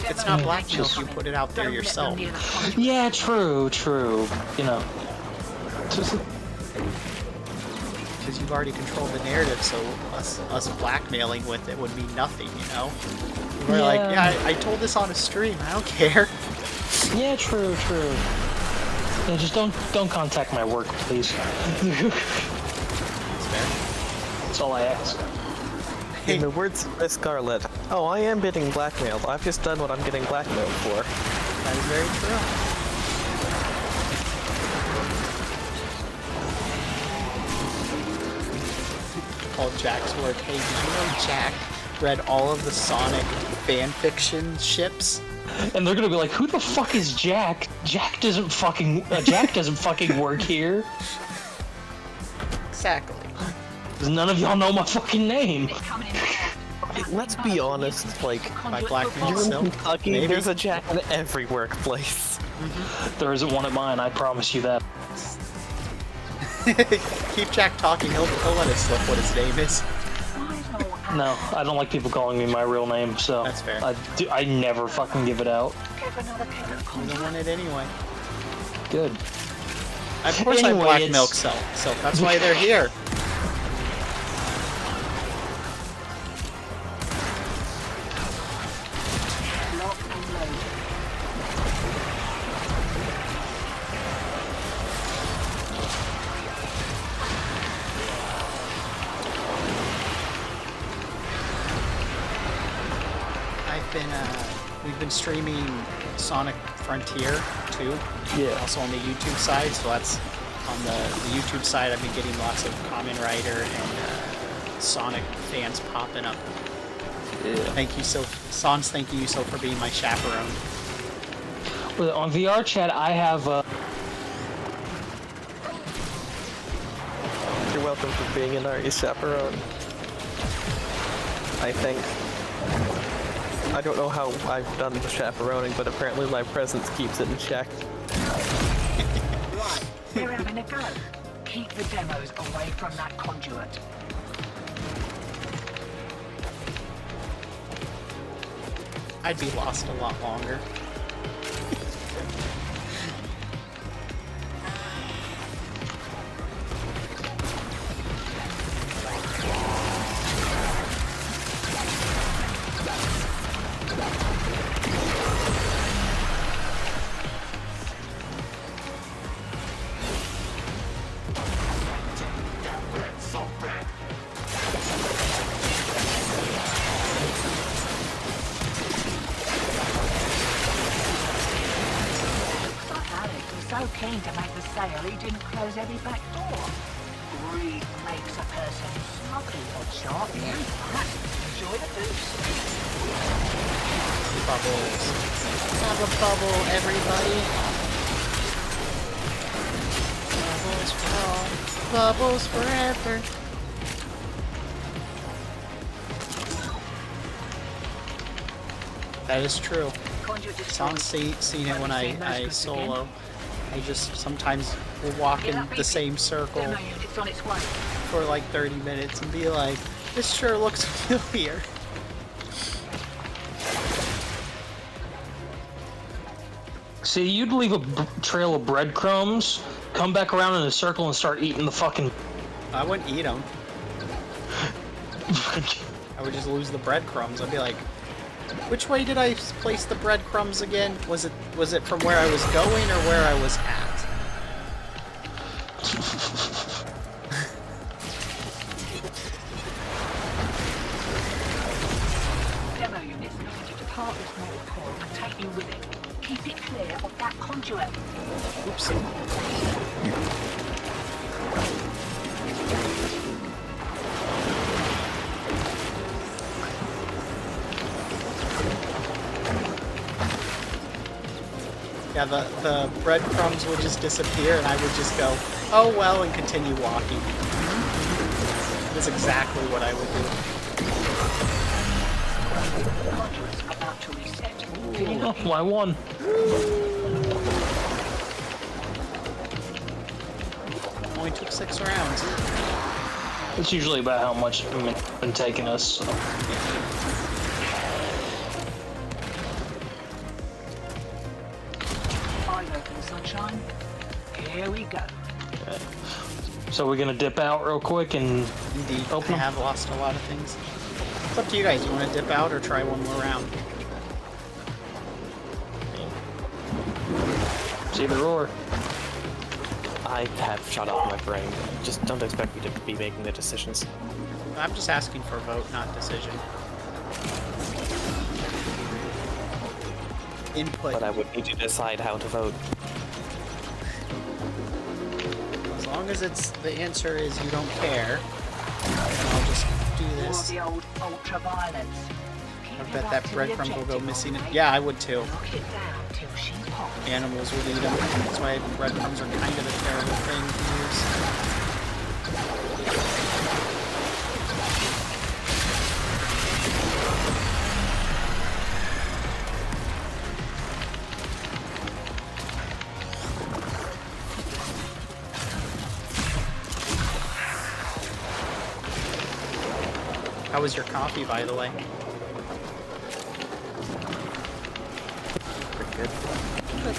It's not blackmail if you put it out there yourself. Yeah, true. Because you've already controlled the narrative, so us blackmailing with it would mean nothing, We're like, yeah, I told this on a stream, I don't care. Yeah, true. Yeah, just don't contact my work, please. That's fair. That's all I ask. In the words of Miss Scarlet, oh, I am getting blackmailed. I've just done what I'm getting blackmailed for. That is very true. Called Jack's work. Hey, did you know Jack read all of the Sonic fanfiction ships? And they're gonna be like, who the fuck is Jack? Jack doesn't fucking work here. Exactly. Because none of y'all know my fucking name. Let's be honest, by blackmail you're in still. Kentucky, Maybe. there's a Jack in every workplace. There isn't one at mine, I promise you that. Keep Jack talking, he'll let it slip what his name is. No, I don't like people calling me my real name, so that's fair. I never fucking give it out. You don't want it anyway. Good. Of course Anyway, I black milk so that's why they're here. we've been streaming Sonic Frontier too. Yeah. Also on the YouTube side, so that's on the YouTube side. I've been getting lots of Kamen Rider and Sonic fans popping up. Yeah. Thank you so, Sans. Thank you so for being my chaperone. Well, on VR chat, I have. You're welcome for being an artist chaperone. I think. I don't know how I've done the chaperoning, but apparently my presence keeps it in check. Right, we're having a go. Keep the demos away from that conduit. I'd be lost a lot longer. So keen to make the sale, he didn't close every back door. Greed makes a person smoky, oddshot. Enjoy the boost. Bubbles. Have a bubble, everybody. Bubbles for all. Bubbles forever. That is true. Sans seen it when I solo. I just sometimes will walk in the same circle for like 30 minutes and be like, this sure looks familiar. See, you'd leave a trail of breadcrumbs, come back around in a circle and start eating the fucking... I wouldn't eat them. I would just lose the breadcrumbs. I'd be like, which way did I place the breadcrumbs again? Was it from where I was going or where I was at? Demo units need to depart this mortal core and take you with it. Keep it clear of that conduit. Oopsie. Yeah, the breadcrumbs would just disappear and I would just go, oh well, and continue walking. That's exactly what I would do. Oh, I won. Only took 6 rounds. It's usually about how much it's been taking us. So. Sunshine. Here we go. Okay. So we're gonna dip out real quick and Indeed, open I have lost a lot of things. It's up to you guys. You want to dip out or try one more round? It's either or. I have shut off my brain. Just don't expect me to be making the decisions. I'm just asking for a vote, not decision. Input. But I would need to decide how to vote. As long as the answer is you don't care, then I'll just do this. The old ultra-violence. I bet that breadcrumb will go missing. Yeah, I would too. Animals would eat them. That's why breadcrumbs are kind of a terrible thing to use. How was your coffee, by the way? Pretty good. Good.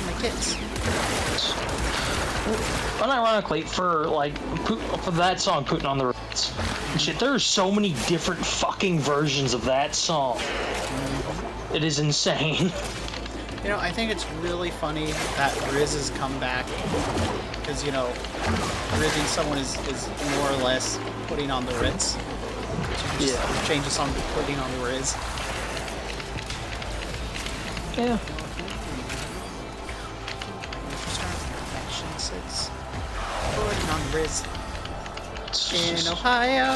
on my tits. Unironically, for that song, Putting on the Ritz, shit, there are so many different fucking versions of that song. It is insane. You know, I think it's really funny that Riz has come back. Because, you know, rizzing someone is more or less putting on the Ritz. So just change the song to Putting on the Riz. Yeah. Action 6. Putting on the Riz. In Ohio.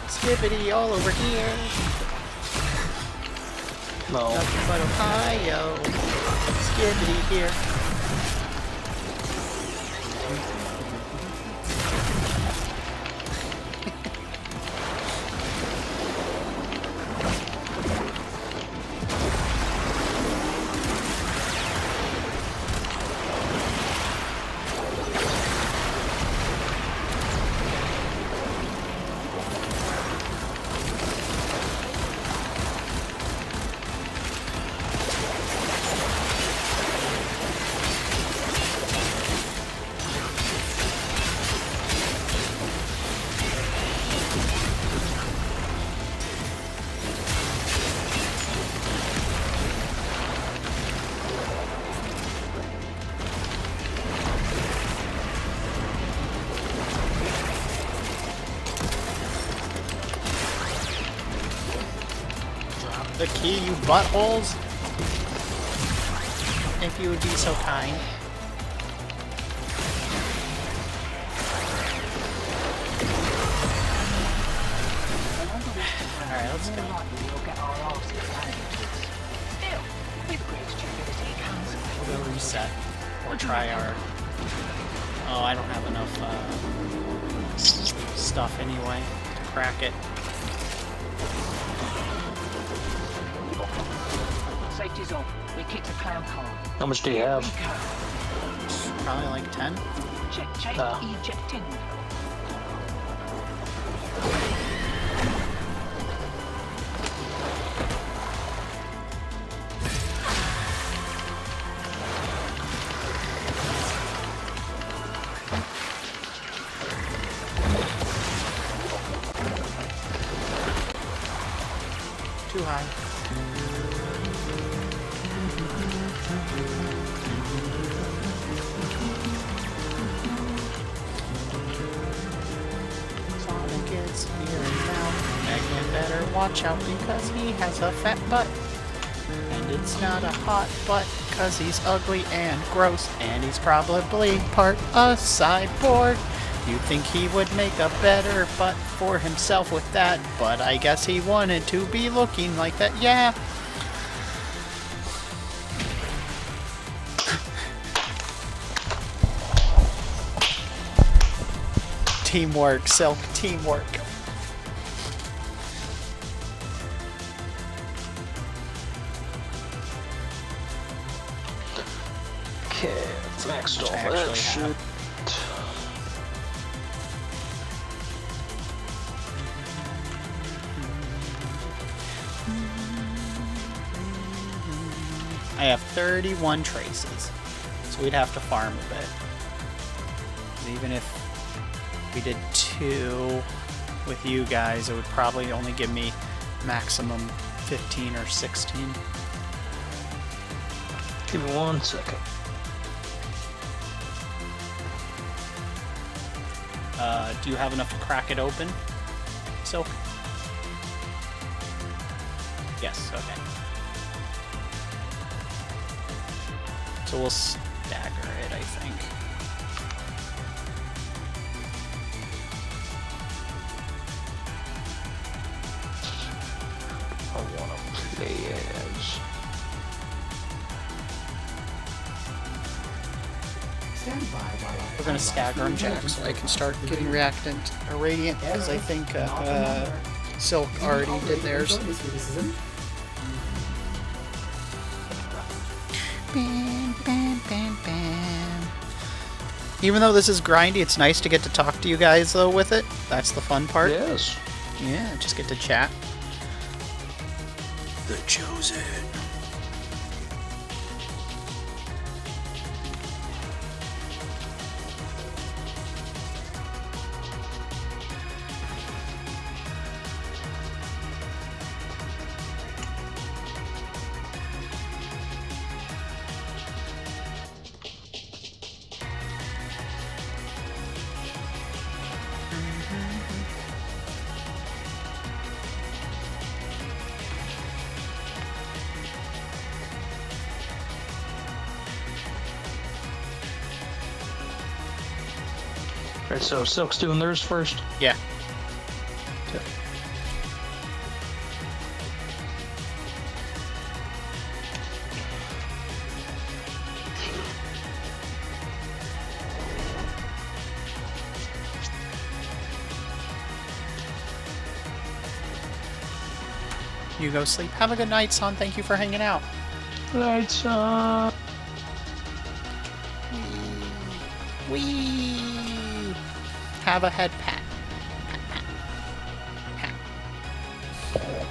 Skibbity all over here. No. Nothing but Ohio. Skibbity here. The key, you buttholes. If you would be so kind. Alright, let's go. We'll go reset. Or try our... Oh, I don't have enough stuff anyway to crack it. Safety's off. We kicked a cloud car. How much do you have? Probably like 10. Check, ejecting. Too high. Sonic is here and now. Eggman better watch out because he has a fat butt. And it's not a hot butt because he's ugly and gross. And he's probably part a cyborg. You'd think he would make a better butt for himself with that, but I guess he wanted to be looking like that, yeah. Teamwork, Silk, teamwork. Okay, maxed off that shit. I have 31 traces, so we'd have to farm a bit. Even if we did 2 with you guys, it would probably only give me maximum 15 or 16. Give me 1 second. Do you have enough to crack it open, Silk? Yes, okay. So we'll stagger it, I think. I wanna play as... We're gonna stagger them, Jack, so I can start getting reactant or radiant, because I think Silk already did theirs. Bam, bam, bam, bam. Even though this is grindy, it's nice to get to talk to you guys though with it. That's the fun part. Yes. Yeah, just get to chat. The Chosen. Alright, so Silk's doing theirs first. Yeah. You go sleep. Have a good night, son. Thank you for hanging out. Night, son. Wee. Have a head pat. Pat, pat.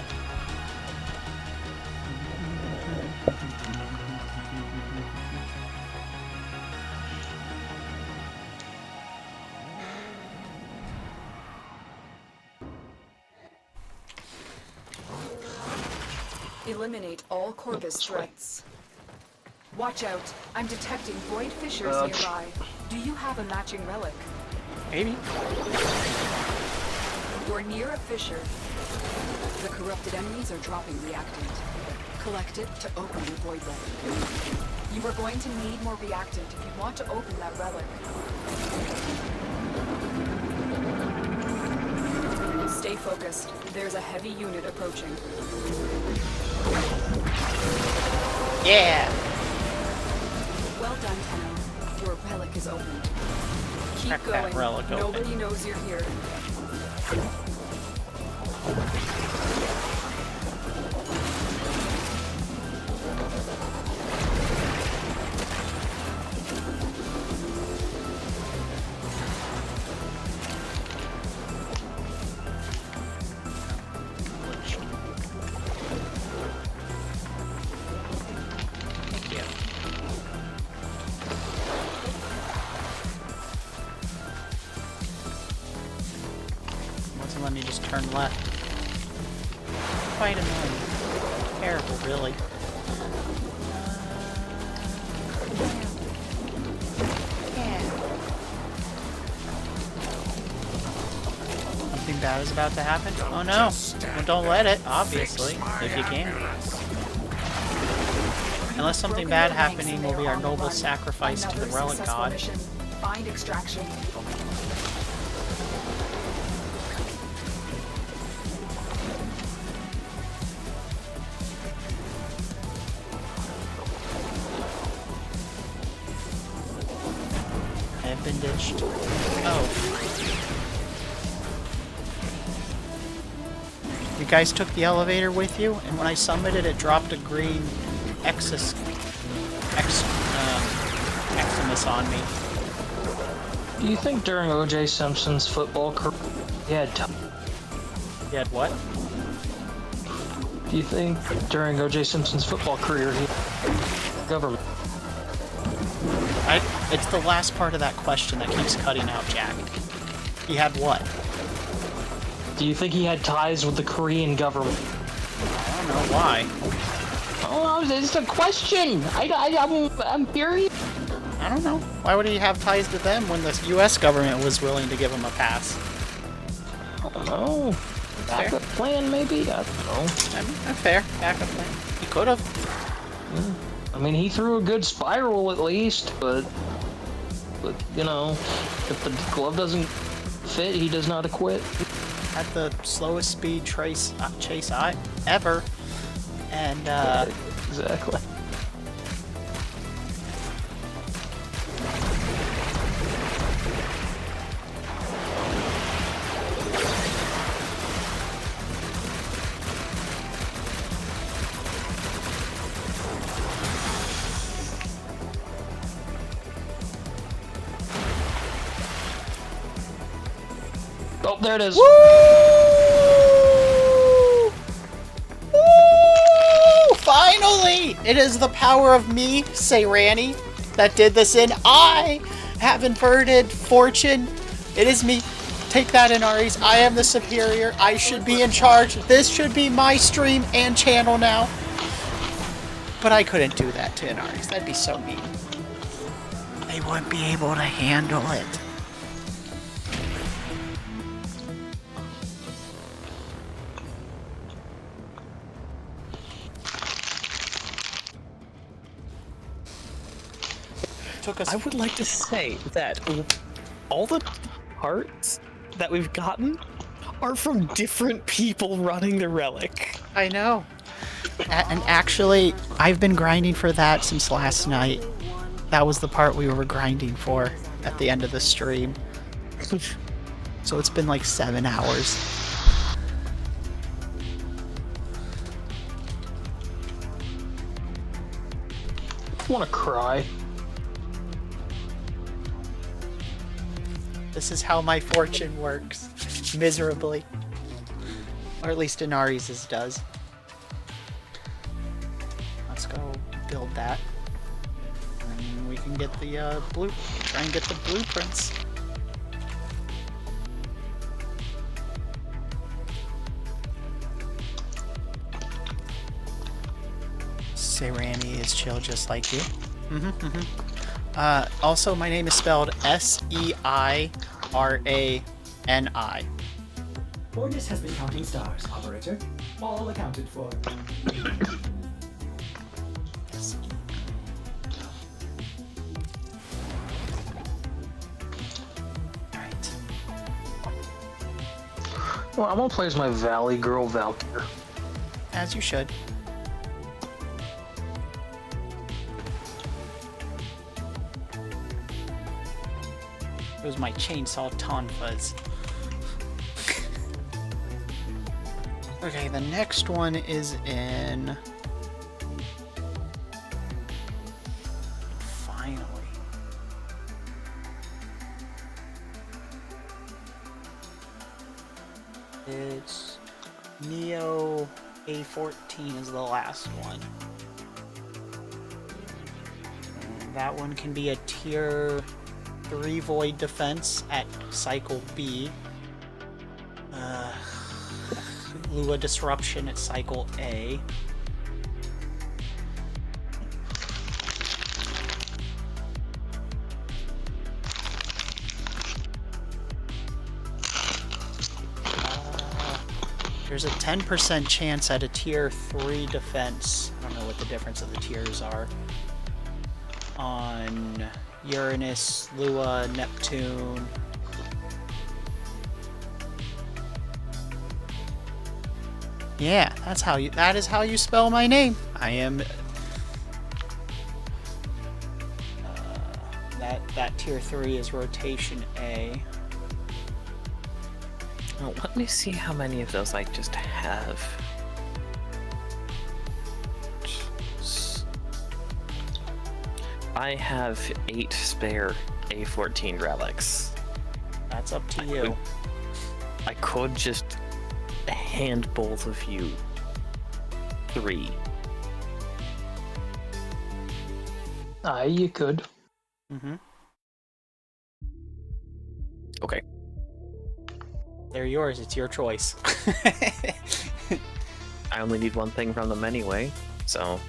Eliminate all Corvus threats. Watch out. I'm detecting void fissures nearby. Do you have a matching relic? Maybe. You're near a fissure. The corrupted enemies are dropping reactant. Collect it to open the void relic. You are going to need more reactant if you want to open that relic. Stay focused. There's a heavy unit approaching. Yeah. Well done, Tenno. Your relic is opened. Keep Crack that going. relic open. Nobody knows you're here. Let me just turn left. Quite annoying. Terrible, really. Yeah. Something bad is about to happen? Oh no! Well, don't let it, obviously, if you can. Unless something bad happening will be our noble sacrifice to the relic god. Find extraction. Been ditched. Oh. You guys took the elevator with you, and when I summoned it, it dropped a green Eximus on me. Do you think during O.J. Simpson's football career he had He had what? Do you think during O.J. Simpson's football career he had government? It's the last part of that question that keeps cutting out, Jack. He had what? Do you think he had ties with the Korean government? I don't know why. Oh, it's a question. I'm curious. I don't know. Why would he have ties to them when the U.S. government was willing to give him a pass? I don't know. Backup plan, maybe? I don't know. I mean, fair. Backup plan. He could have. Yeah. I mean, he threw a good spiral at least, but you know, if the glove doesn't fit, he does not acquit. Had the slowest speed chase ever, and exactly. Oh, there it is. Woo! Woo! Finally! It is the power of me, SEIRANI, that did this in. I have inverted fortune. It is me. Take that, Inaris. I am the superior. I should be in charge. This should be my stream and channel now. But I couldn't do that to Inaris. That'd be so mean. They wouldn't be able to handle it. I would like to say that all the parts that we've gotten are from different people running the relic. I know. And actually, I've been grinding for that since last night. That was the part we were grinding for at the end of the stream. So it's been like 7 hours. I want to cry. This is how my fortune works. Miserably. Or at least Inari's does. Let's go build that. And we can get the try and get the blueprints. SEIRANI is chill just like you. Also, my name is spelled SEIRANI. Borges has been counting stars, operator. All accounted for. Alright. Well, I'm gonna play as my Valley Girl Valkyr. As you should. It was my chainsaw tonfas. Okay, the next one is in... Finally. It's... Neo A14 is the last one. And that one can be a tier 3 void defense at cycle B. Lua disruption at cycle A. There's a 10% chance at a tier 3 defense. I don't know what the difference of the tiers are. On Uranus, Lua, Neptune. Yeah, that is how you spell my name. I am that tier 3 is rotation A. Oh, let me see how many of those I just have. I have 8 spare A14 relics. That's up to you. I could just hand both of you 3. You could. Okay. They're yours. It's your choice. I only need one thing from them anyway, so...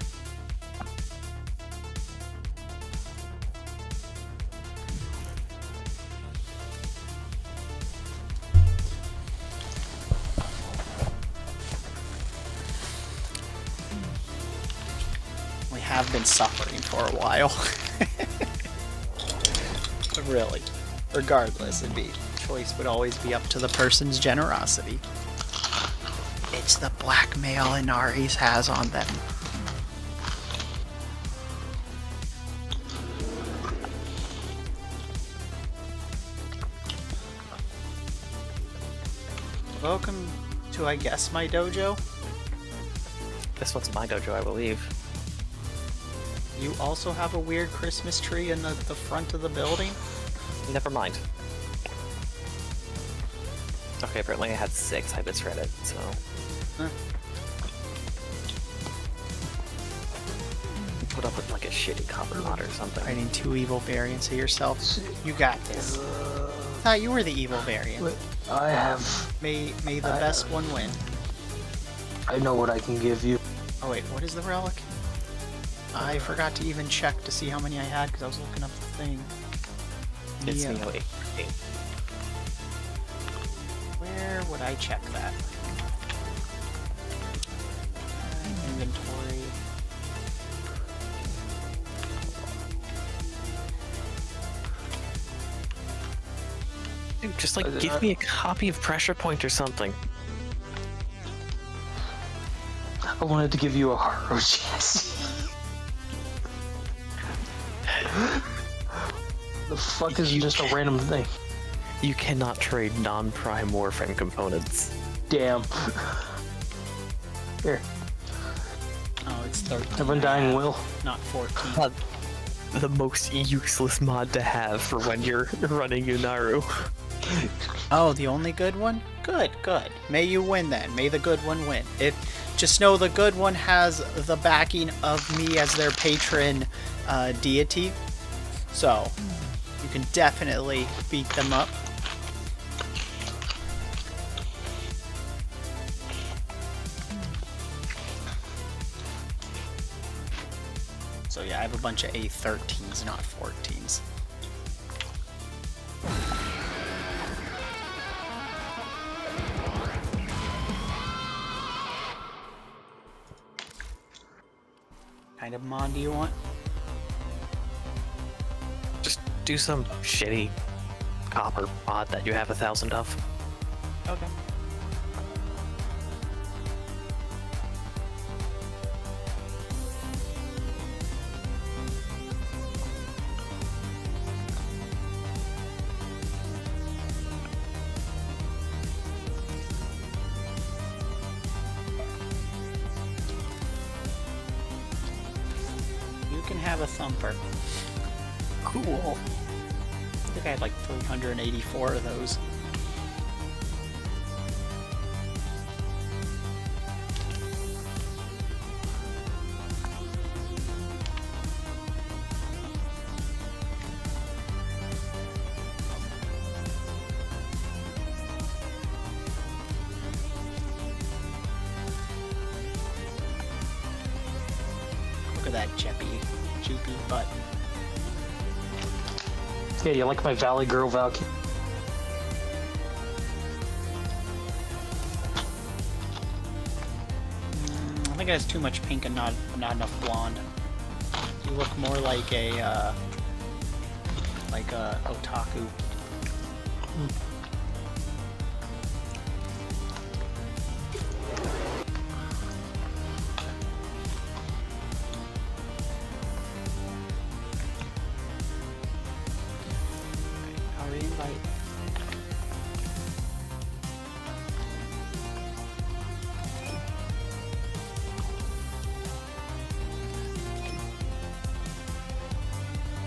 We have been suffering for a while. But really, regardless, choice would always be up to the person's generosity. It's the blackmail Inari's has on them. Welcome to, I guess, my dojo. This one's my dojo, I believe. You also have a weird Christmas tree in the front of the building? Never mind. Okay, apparently I had 6, I misread it, so... Put up with like a shitty copper mod or something. Writing 2 evil variants of yourself. You got this. Thought you were the evil variant. I have... May the best one win. I know what I can give you. Oh wait, what is the relic? I forgot to even check to see how many I had because I was looking up the thing. It's Neo. Neo 8. Where would I check that? Inventory. Dude, just like give me a copy of Pressure Point or something. I wanted to give you a Haru chassis. The fuck is just a random thing? You cannot trade non-prime Warframe components. Damn. Here. Oh, it's 13. Have Undying Will. Not 14. The most useless mod to have for when you're running Yunaru. Oh, the only good one? Good, good. May you win then. May the good one win. Just know the good one has the backing of me as their patron deity. So, you can definitely beat them up. So yeah, I have a bunch of A13s, not 14s. Kind of mod do you want? Just do some shitty copper mod that you have 1,000 of. Okay. Have a thumper. Cool. I think I had like 384 of those. Look at that Jeppy butt. Yeah, you like my Valley Girl Valkyrie? I think it has too much pink and not enough blonde. You look more like a otaku.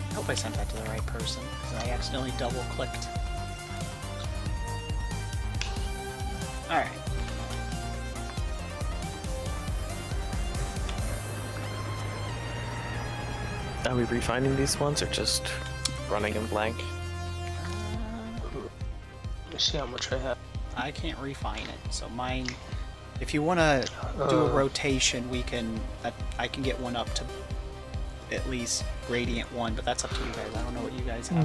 I hope I sent that to the right person, because I accidentally double-clicked. Alright. Are we refining these ones or just running in blank? Let me see how much I have. I can't refine it, so mine... If you want to do a rotation, I can get one up to at least Radiant 1, but that's up to you guys. I don't know what you guys have.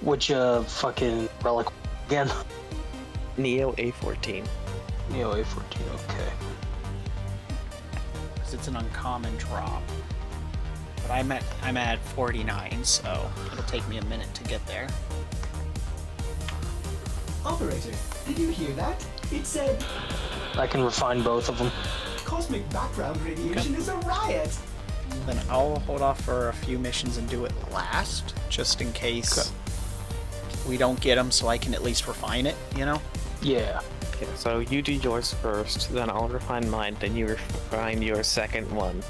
Which fucking relic again? Neo A14. Neo A14, okay. Because it's an uncommon drop. But I'm at 49, so it'll take me a minute to get there. Operator, did you hear that? It said... I can refine both of them. Cosmic background radiation is a riot! Then I'll hold off for a few missions and do it last, just in case we don't get them, so I can at least refine it, you know? Yeah. Okay, so you do yours first, then I'll refine mine, then you refine your second one.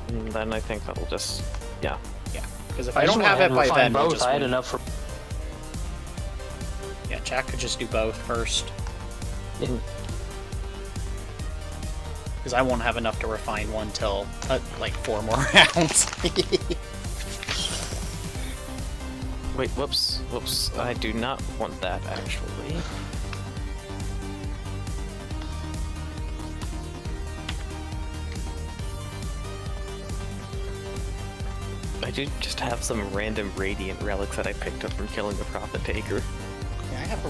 And then I think that'll just... yeah. Yeah, because if I don't have it by then, we'll just I had enough for... Yeah, Jack could just do both first. Because I won't have enough to refine one till, like, 4 more rounds. Wait, whoops, I do not want that, actually. I do just have some random Radiant relics that I picked up from killing the Prophet Taker. Yeah, I have a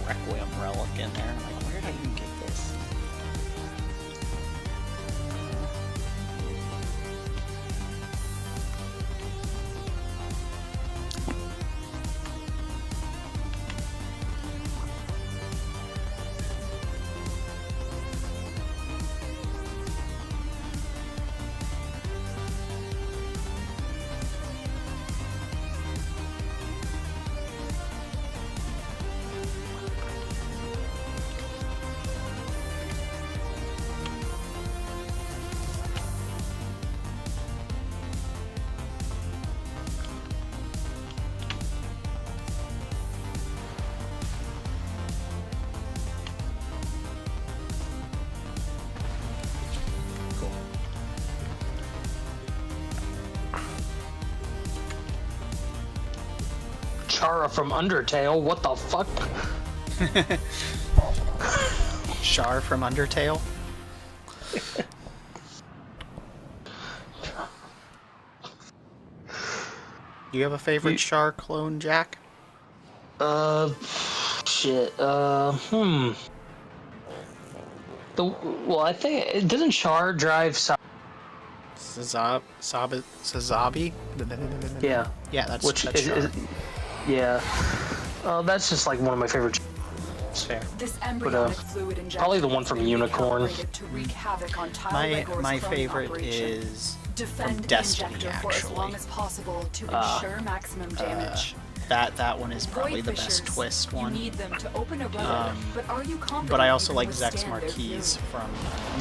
Requiem relic in there. I'm like, where did I even get this? Chara from Undertale. What the fuck? Char from Undertale. Do you have a favorite Char clone, Jack? Shit. Well, I think doesn't Char drive? Sazabi? Yeah. Yeah, that's Which that's Char. Yeah. That's just like one of my favorite. Fair. This But, embryonic fluid injection probably the one is from being Unicorn. calibrated to wreak havoc on Tile My Legor's cloning favorite operation. is Defend from the Destiny, injector for as long actually. as possible to ensure maximum damage. That one is probably Void the best fissures. twist You one. need them to open a relic, but are you confident But I also you like can Zex withstand their Marquise fury? from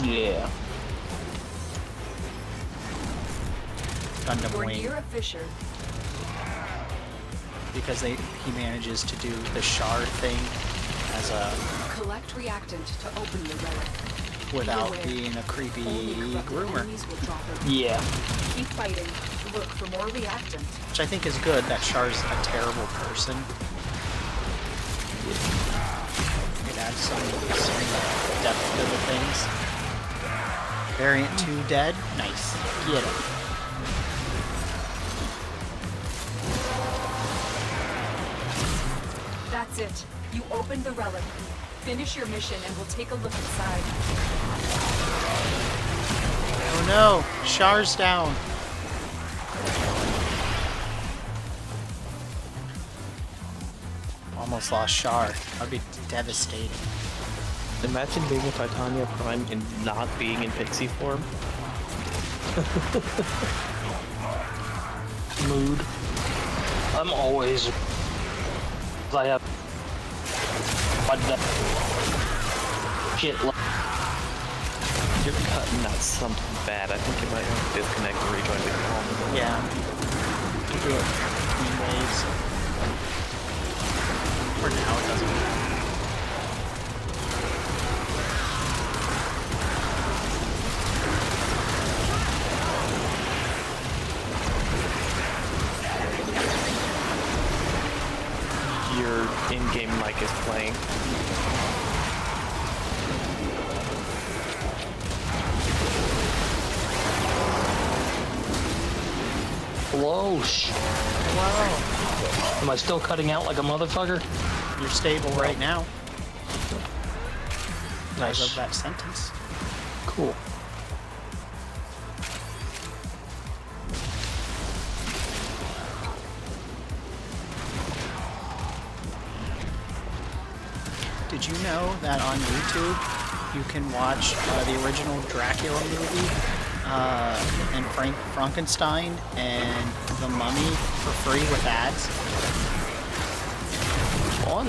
Yeah. Gundam You're Wing, near a fissure. because he manages to do the shard thing as a Collect reactant to open the relic. without Beware. being a creepy Only corrupt groomer, enemies will drop it. Yeah. Keep fighting. Look for more reactant. which I think is good. That Char's a terrible person. It adds some depth to the things. Variant 2 dead. Nice. Get him. That's it. You opened the relic. Finish your mission and we'll take a look inside. Oh no! Char's down. Almost lost Char. That'd be devastating. Imagine being a Titania Prime and not being in pixie form. Mood. I'm always. I have. Shit. You're cutting out something bad. I think you might have to disconnect and rejoin the call. Yeah. You do it between waves. For now, it doesn't matter. Your in-game mic is playing. Hello. Wow. Am I still cutting out like a motherfucker? You're stable right now. Because Nice. of that sentence. Cool. Did you know that on YouTube you can watch the original Dracula movie and Frankenstein and The Mummy for free with ads? Fun.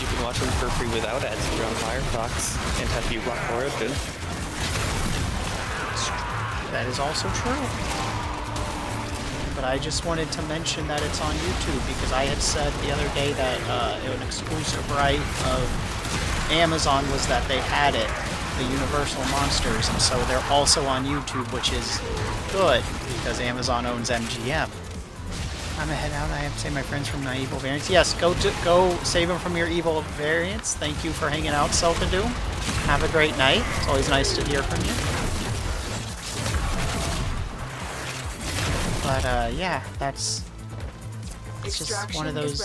You can watch them for free without ads if you're on Firefox and have Urock Origin. That is also true. But I just wanted to mention that it's on YouTube because I had said the other day that an exclusive right of Amazon was that they had it, the Universal Monsters, and so they're also on YouTube, which is good because Amazon owns MGM. I'm gonna head out. I have to say my friends from my evil variants. Yes, go save them from your evil variants. Thank you for hanging out, Self-Doom. Have a great night. It's always nice to hear from you. But yeah, it's just one of those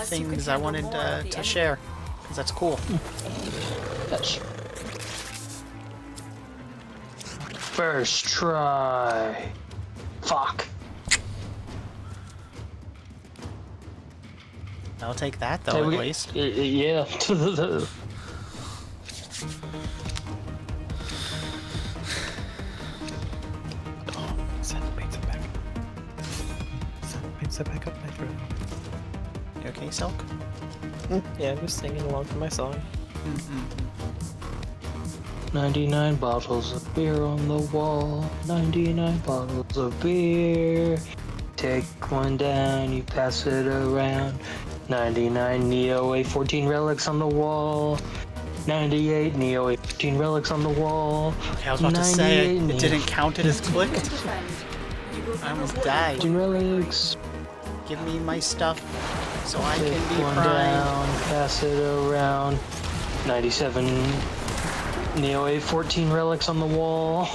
things I wanted to share because that's cool. That's first try. Fuck. I'll take that though, at least. Yeah. Send pizza back. Send pizza back up my throat. You okay, Silk? Yeah, just singing along to my song. 99 bottles of beer on the wall. 99 bottles of beer. Take one down, you pass it around. 99 Neo A14 relics on the wall. 98 Neo A15 relics on the wall. Okay, I was about to say it didn't count it as clicked. I almost died. Relics. Give me my stuff so I Take can be one primed. down, pass it around. 97 Neo A14 relics on the wall.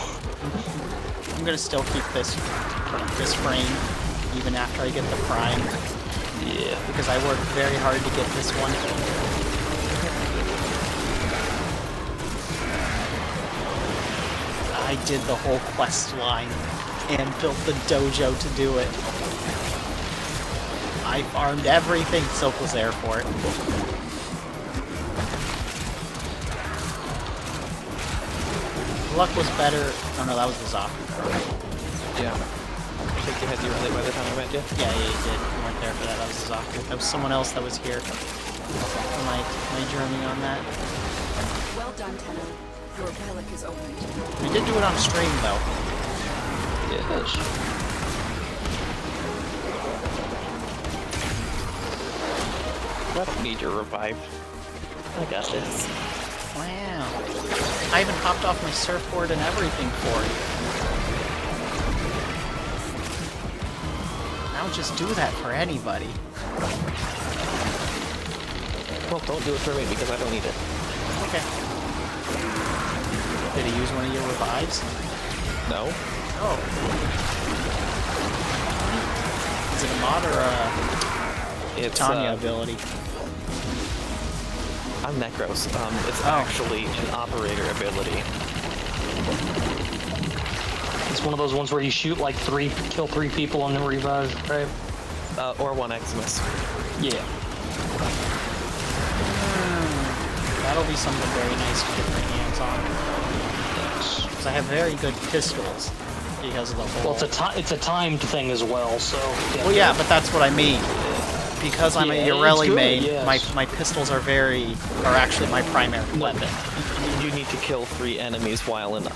I'm gonna still keep this frame even after I get the prime. Yeah. Because I worked very hard to get this one. I did the whole quest line and built the dojo to do it. I farmed everything. Silk was there for it. Luck was better. Oh no, that was the Zoc. Yeah. I think you had your relay by the time I met you. Yeah, you did. You weren't there for that. That was the Zoc. That was someone else that was here. Am I dreaming on that? Well done, Tenno. Your relic is opened. We did do it on stream though. Yes. I don't need your revive. I got this. Wow. I even hopped off my surfboard and everything for you. I don't just do that for anybody. Well, don't do it for me because I don't need it. Okay. Did he use one of your revives? No. Oh. Is it a mod or a It's Tanya ability? I'm Necros. It's actually an operator ability. It's one of those ones where you shoot like kill three people on the revive, right? Or one Eximus. Yeah. That'll be something very nice to get my hands on. Because I have very good pistols because of the whole... Well, it's a timed thing as well, so... Yeah. Well, yeah, but that's what I mean. Because I'm a Yoreli main, yes. my pistols are actually my primary weapon. You need to kill 3 enemies while in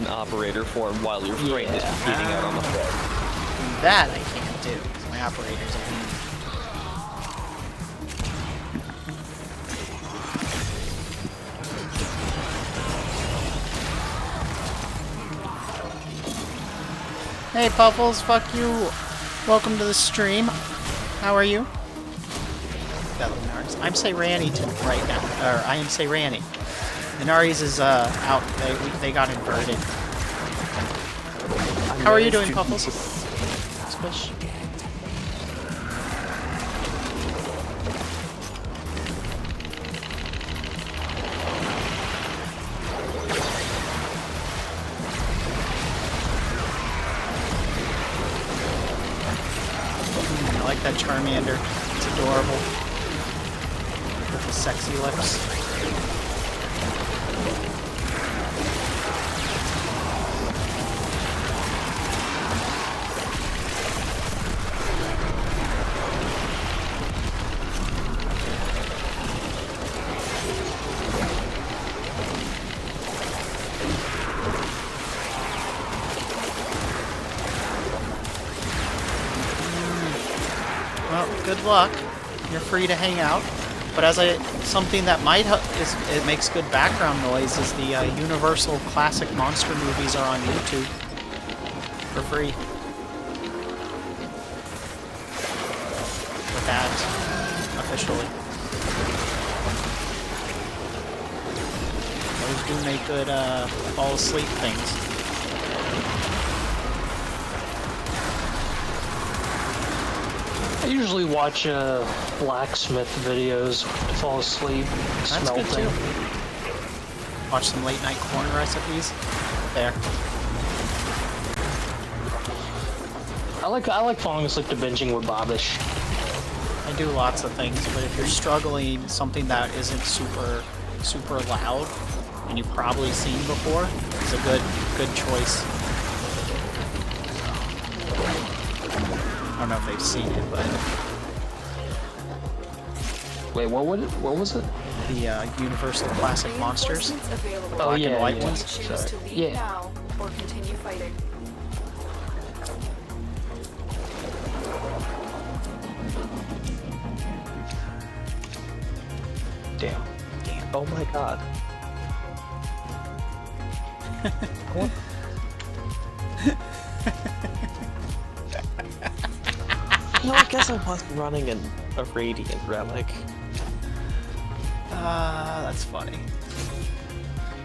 operator form while your brain is bleeding out on the floor. That I can't do, because my operators are weak. Hey Puffles, fuck you. Welcome to the stream. How are you? I'm SEIRANI right now. Or I am SEIRANI. Inaris is out. They got inverted. How are you doing, Puffles? Squish. I like that Charmander. It's adorable. With the sexy lips. Well, good luck. You're free to hang out. But something that might help it makes good background noise is the Universal Classic Monster movies are on YouTube for free. With ads, officially. Those do make good fall asleep things. I usually watch blacksmith videos to fall asleep, That's good too. Watch some late night corn recipes. There. I like falling asleep to binging with Bobbish. I do lots of things, but if you're struggling something that isn't super loud and you've probably seen before, is a good choice. I don't know if they've seen it, but... Wait, what was it? The Universal Classic Monsters. The black and white ones. Choose to leave now or continue fighting. Damn. Oh my god. No, I guess I was running a Radiant Relic. That's funny.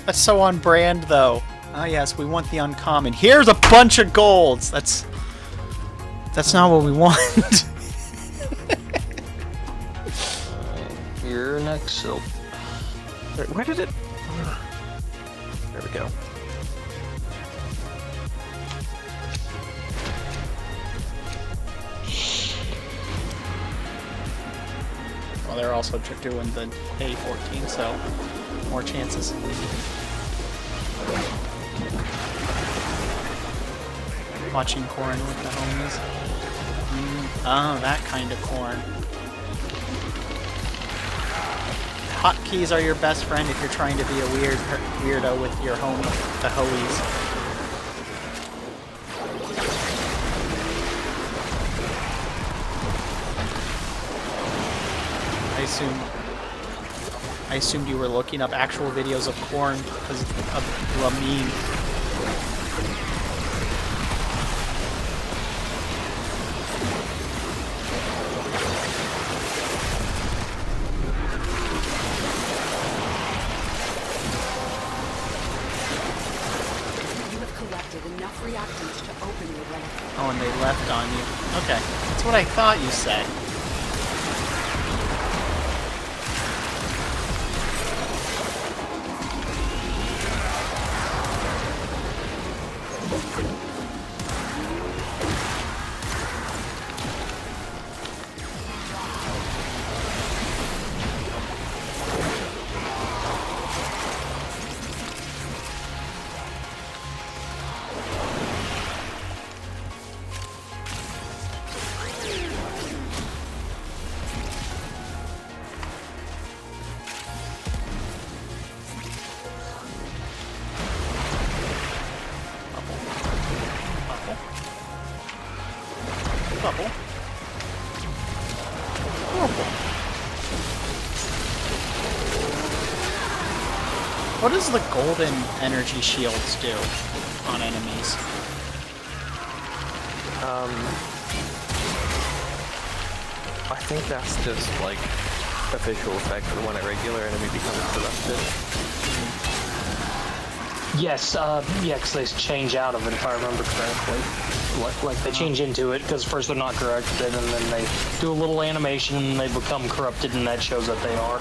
That's so on brand, though. Ah, yes, we want the uncommon. Here's a bunch of golds! That's not what we want. You're next, so... Where did it... There we go. Well, they're also doing the A14, so more chances. Watching corn with the homies. Oh, that kind of corn. Hotkeys are your best friend if you're trying to be a weirdo with your the homies. I assumed you were looking up actual videos of corn because of a meme. Enough reactants to open your relic. Oh, and they left on you. Okay, that's what I thought you said. Bubble. What does the golden energy shields do on enemies? I think that's just like a visual effect for when a regular enemy becomes corrupted. Yes, yeah, because they change out of it, if I remember correctly. Like they change into it, because first they're not corrupted, and then they do a little animation, and they become corrupted, and that shows that they are.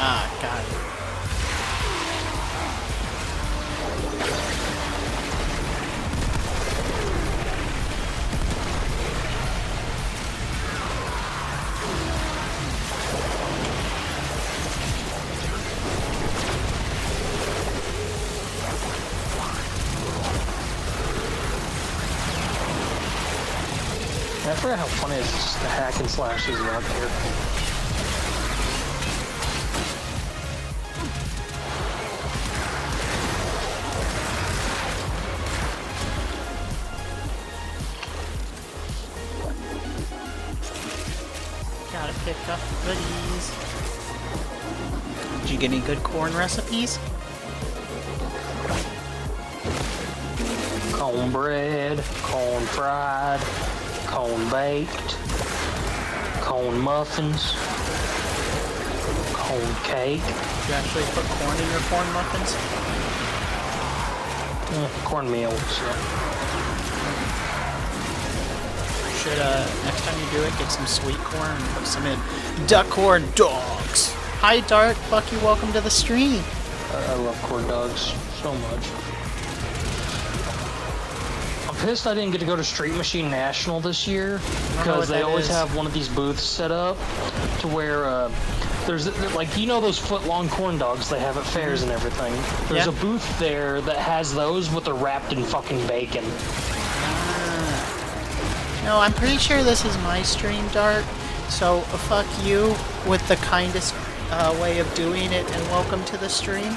Ah, got it. I forgot how funny it is just the hack and slashes out here. Gotta pick up goodies. Did you get any good corn recipes? Cornbread, corn fried, corn baked, corn muffins, corn cake. Did you actually put corn in your corn muffins? Cornmeal. So. You should, next time you do it, get some sweet corn and put some in. Duck corn dogs! Hi, Dart. Bucky, welcome to the stream. I love corn dogs so much. I'm pissed I didn't get to go to Street Machine National this year, because they always have one of these booths set up to where there's like, you know those foot-long corn dogs they have at fairs and everything. There's a booth there that has those, but they're wrapped in fucking bacon. No, I'm pretty sure this is my stream, Dart. So fuck you with the kindest way of doing it, and welcome to the stream.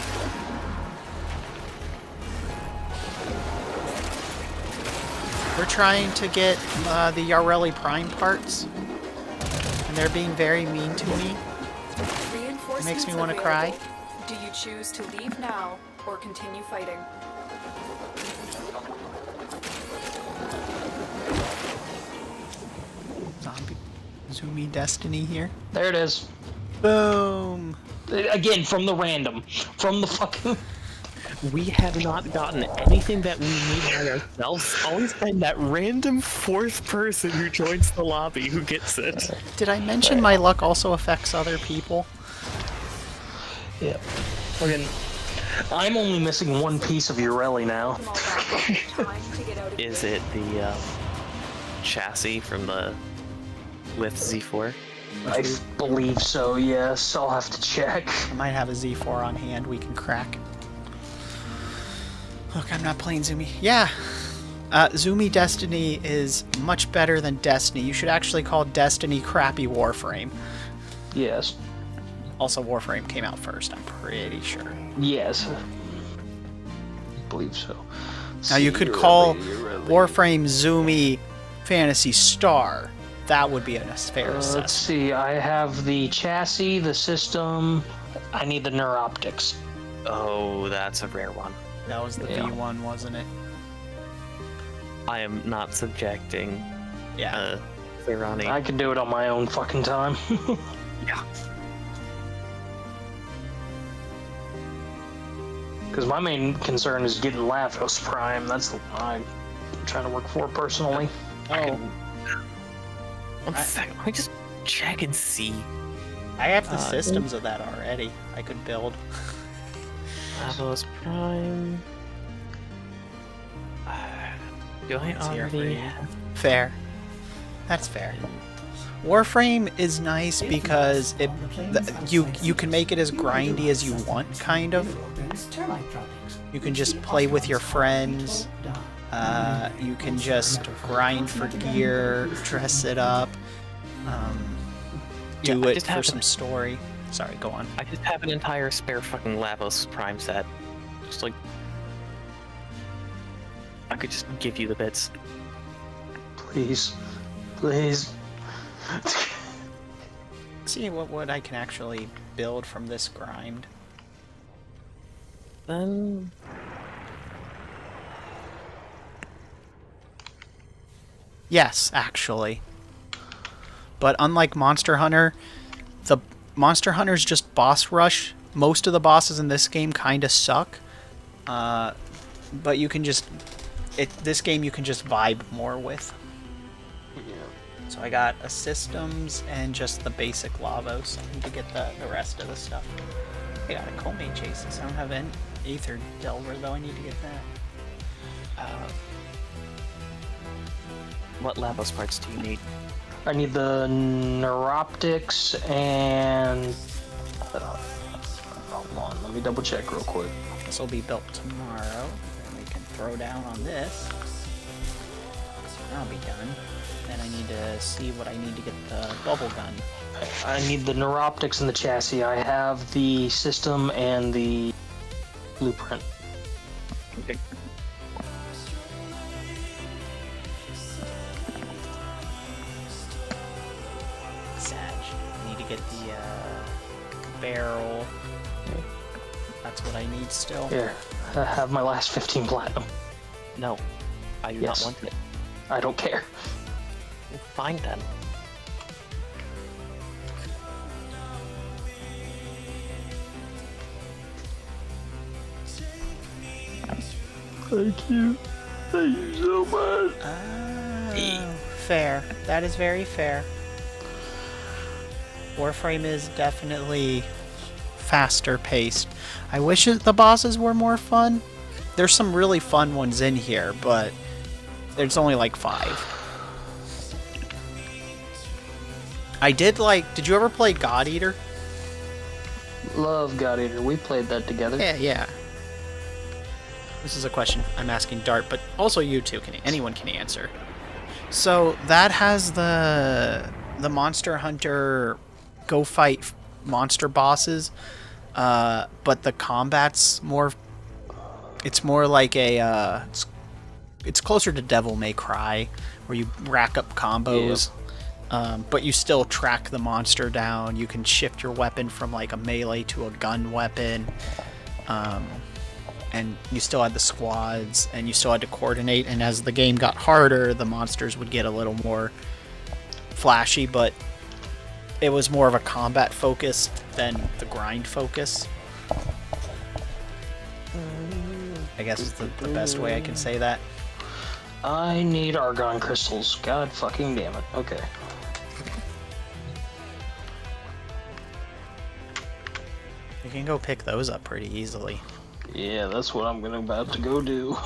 We're trying to get the Yareli Prime parts, and they're being very mean to me. It makes me want to cry. Do you choose to leave now or continue fighting? Zombie Zoomy Destiny here. There it is. Boom. Again, from the random. From the fucking... We have not gotten anything that we need by ourselves. Always find that random fourth person who joins the lobby who gets it. Did I mention my luck also affects other people? Yeah. Again, I'm only missing one piece of Urelli now. Is it the chassis from the with Z4? I believe so, yes. I'll have to check. I might have a Z4 on hand we can crack. Look, I'm not playing Zoomy. Yeah. Zoomy Destiny is much better than Destiny. You should actually call Destiny crappy Warframe. Yes. Also, Warframe came out first, I'm pretty sure. Yes. I believe so. Now, you could call Warframe Zoomy Phantasy Star. That would be a fair assessment. Let's see, I have the chassis, the system. I need the neuroptics. Oh, that's a rare one. That was the V1, wasn't it? I am not subjecting SEIRANI. I can do it on my own fucking time. Yeah. Because my main concern is getting Lavos Prime. That's the one I'm trying to work for personally. One second, let me just check and see. I have the systems of that already. I could build. Lavos Prime. Do I already have? Fair. That's fair. Warframe is nice because you can make it as grindy as you want, kind of. You can just play with your friends. You can just grind for gear, dress it up, do it for some story. Sorry, go on. I just have an entire spare fucking Lavos Prime set. Just like... I could just give you the bits. Please. Please. See what I can actually build from this grind. Then... Yes, actually. But unlike Monster Hunter, the Monster Hunter's just boss rush. Most of the bosses in this game kind of suck. But you can just... this game you can just vibe more with. So I got a systems and just the basic Lavos. I need to get the rest of the stuff. I got a Coalmate Chasis. I don't have an Aether Delver though. I need to get that. What Lavos parts do you need? I need the neuroptics and... hold on, let me double check real quick. This will be built tomorrow. And we can throw down on this. That'll be done. Then I need to see what I need to get the bubble gun. I need the neuroptics and the chassis. I have the system and the blueprint. Okay. I need to get the barrel. That's what I need still. Here, I have my last 15 platinum. No, I do not want it. I don't care. Fine then. Thank you. Thank you so much. Fair. That is very fair. Warframe is definitely faster paced. I wish the bosses were more fun. There's some really fun ones in here, but there's only like 5. I did you ever play God Eater? Love God Eater. We played that together. Yeah. This is a question I'm asking Dart, but also you two anyone can answer. So that has the Monster Hunter go fight monster bosses, but the combat's more. It's more like a. It's closer to Devil May Cry, where you rack up combos. Yeah. But you still track the monster down. You can shift your weapon from like a melee to a gun weapon. And you still had the squads, and you still had to coordinate. And as the game got harder, the monsters would get a little more flashy. But it was more of a combat focus than the grind focus. I guess is the best way I can say that. I need argon crystals. God fucking damn it. Okay. You can go pick those up pretty easily. Yeah, that's what I'm about to go do.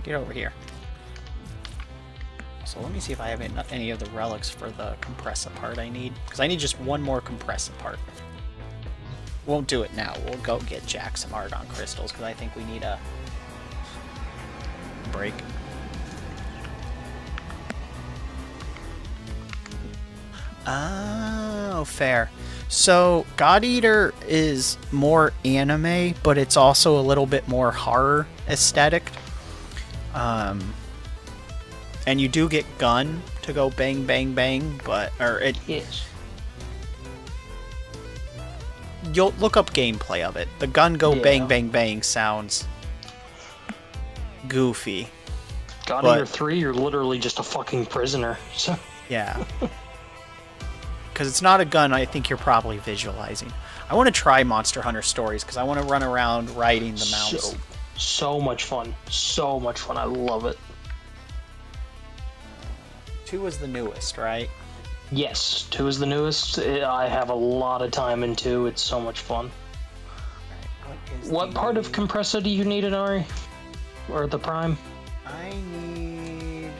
Get over here. So let me see if I have any of the relics for the compressor part I need. Because I need just one more compressor part. Won't do it now. We'll go get Jack some argon crystals because I think we need a break. Oh, fair. So, God Eater is more anime, but it's also a little bit more horror aesthetic. And you do get gun to go bang, bang, bang, but... Yes. You'll look up gameplay of it. The gun go Yeah. bang, bang, bang sounds goofy. God Eater 3, you're literally just a fucking prisoner. So. Yeah. Because it's not a gun I think you're probably visualizing. I want to try Monster Hunter Stories because I want to run around riding the mouse. So much fun. So much fun. I love it. 2 was the newest, right? Yes, 2 is the newest. I have a lot of time in 2. It's so much fun. What part of Compressor do you need, Inari? Or the Prime? I need...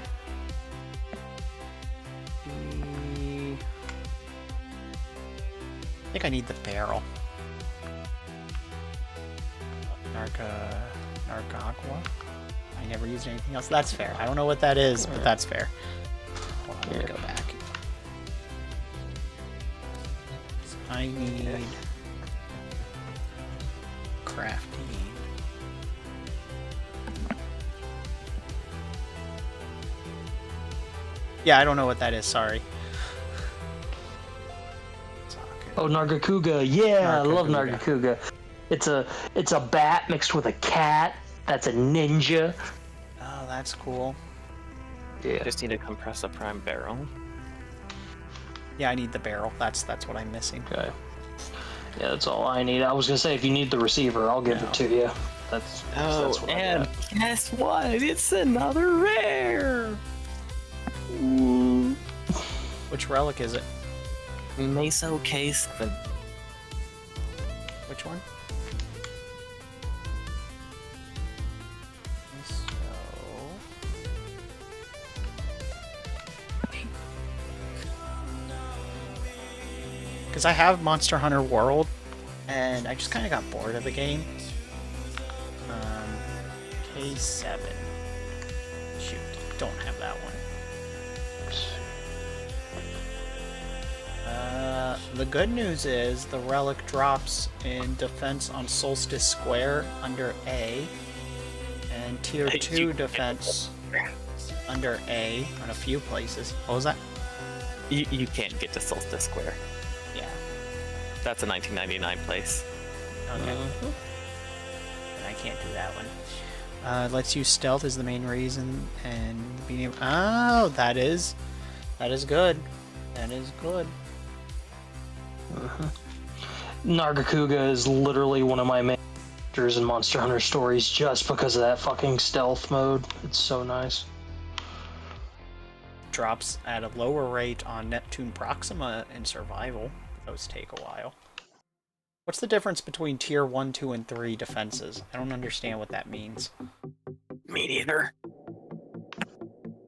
I think I need the barrel. Nargagua? I never used anything else. That's fair. I don't know what that is, but that's fair. Hold on, let me go back. So I need crafting. Yeah, I don't know what that is, sorry. Oh, Nargacuga. Yeah, I love Nargacuga. It's a bat mixed with a cat. That's a ninja. Oh, that's cool. Yeah. Just need a compressor prime barrel. Yeah, I need the barrel. That's what I'm missing. Okay. Yeah, that's all I need. I was gonna say if you need the receiver, I'll give it to you. That's what and guess what? It's another rare. Which relic is it? Meso K7. Which one? Because I have Monster Hunter World, and I just kind of got bored of the game. K7. Shoot, don't have that one. The good news is the relic drops in defense on Solstice Square under A, and tier 2 defense under A on a few places. What was that? You can't get to Solstice Square. Yeah. That's a 1999 place. Okay. And I can't do that one. Let's use stealth as the main reason, and being able... Oh, that is good. That is good. Nargacuga is literally one of my main characters in Monster Hunter Stories just because of that fucking stealth mode. It's so nice. Drops at a lower rate on Neptune Proxima in survival. Those take a while. What's the difference between tier 1, 2, and 3 defenses? I don't understand what that means. Me neither.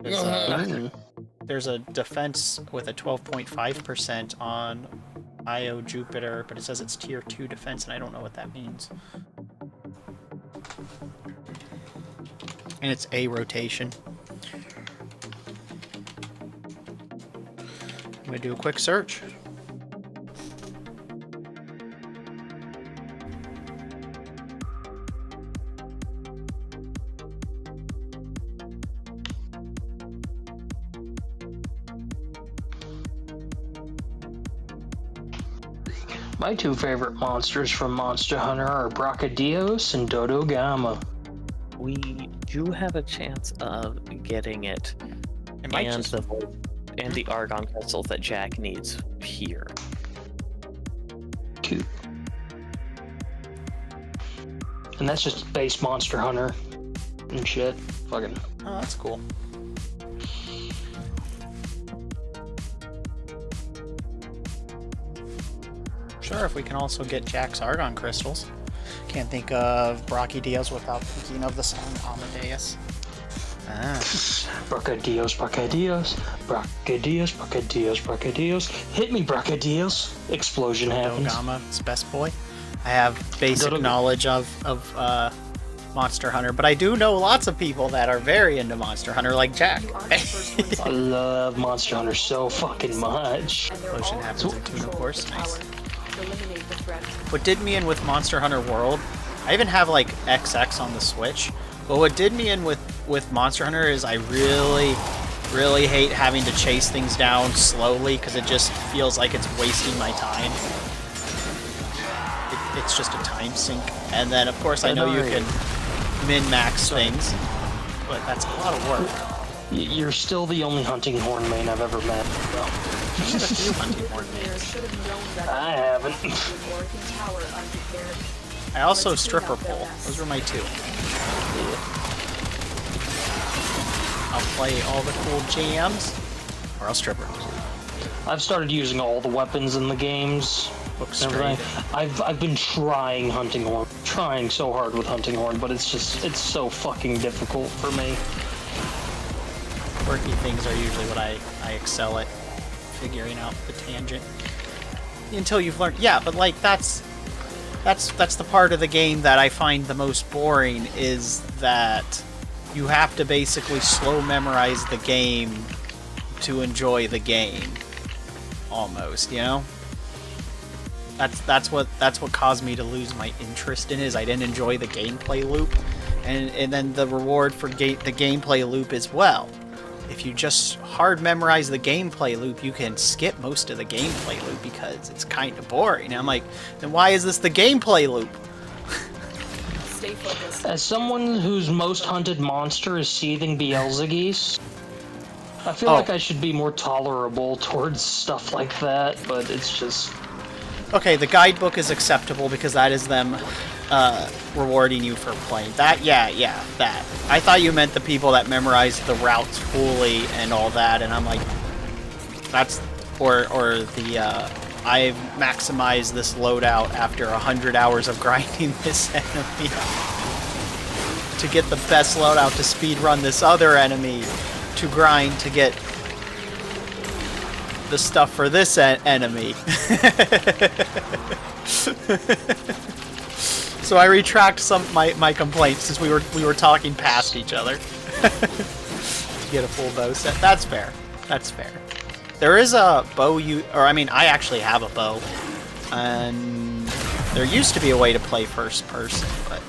There's a defense with a 12.5% on Io Jupiter, but it says it's tier 2 defense, and I don't know what that means. And it's A rotation. I'm gonna do a quick search. My 2 favorite monsters from Monster Hunter are Brachydios and Dodogama. we do have a chance of getting it, It might and just... the argon crystals that Jack needs here. 2. And that's just base Monster Hunter and shit. Fucking. Oh, that's cool. Sure, if we can also get Jack's argon crystals. Can't think of Brachydios without thinking of the song Amadeus. Ah. Brachydios, Brachydios, Brachydios, Brachydios, Brachydios. Hit me, Brachydios. Explosion happens. Dogama's best boy. I have basic knowledge of Monster Hunter, but I do know lots of people that are very into Monster Hunter, like Jack. I love Monster Hunter so fucking much. Explosion happens in Tune, of course. Nice. What did me in with Monster Hunter World, I even have like XX on the Switch, but what did me in with Monster Hunter is I really hate having to chase things down slowly because it just feels like it's wasting my time. It's just a time sink. And then of course I know you can min-max things, but that's a lot of work. You're still the only hunting horn main I've ever met. I've had a few hunting horn mains. I haven't. I also stripper pole. Those were my 2. I'll play all the cool jams, or I'll stripper. I've started using all the weapons in the games. I've been trying hunting horn, trying so hard with hunting horn, but it's so fucking difficult for me. Quirky things are usually what I excel at, figuring out the tangent. Until you've learned, yeah, but like that's the part of the game that I find the most boring, is that you have to basically slow memorize the game to enjoy the game, almost, you know? That's what caused me to lose my interest in it, is I didn't enjoy the gameplay loop, and then the reward for the gameplay loop as well. If you just hard memorize the gameplay loop, you can skip most of the gameplay loop because it's kind of boring. And I'm like, then why is this the gameplay loop? Stay focused. As someone whose most hunted monster is seething Beelzebubs, I feel like I should be more tolerable towards stuff like that, but it's just... Okay, the guidebook is acceptable because that is them rewarding you for playing. That, yeah, that. I thought you meant the people that memorized the routes fully and all that, and I'm like, that's... Or the, I've maximized this loadout after 100 hours of grinding this enemy to get the best loadout to speedrun this other enemy to grind to get the stuff for this enemy. So I retract some of my complaints since we were talking past each other to get a full bow set. That's fair. That's fair. There is a bow I actually have a bow, and there used to be a way to play first person, but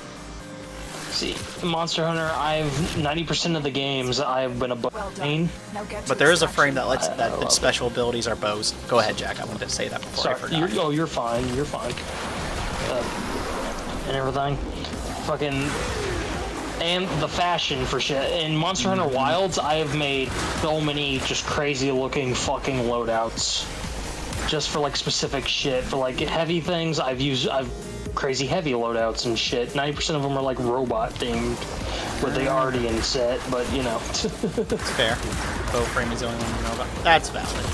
see, Monster Hunter, 90% of the games I've been a bow main. But there is a frame that lets that special abilities are bows. Go ahead, Jack. I wanted to say that before I forgot. You're fine. You're fine. And everything, fucking, and the fashion for shit. In Monster Hunter Wilds, I have made so many just crazy looking fucking loadouts, just for like specific shit. For like heavy things, I've crazy heavy loadouts and shit. 90% of them are like robot themed with the Ardian set, but you know. It's fair. Bow frame is the only one you know about. That's valid.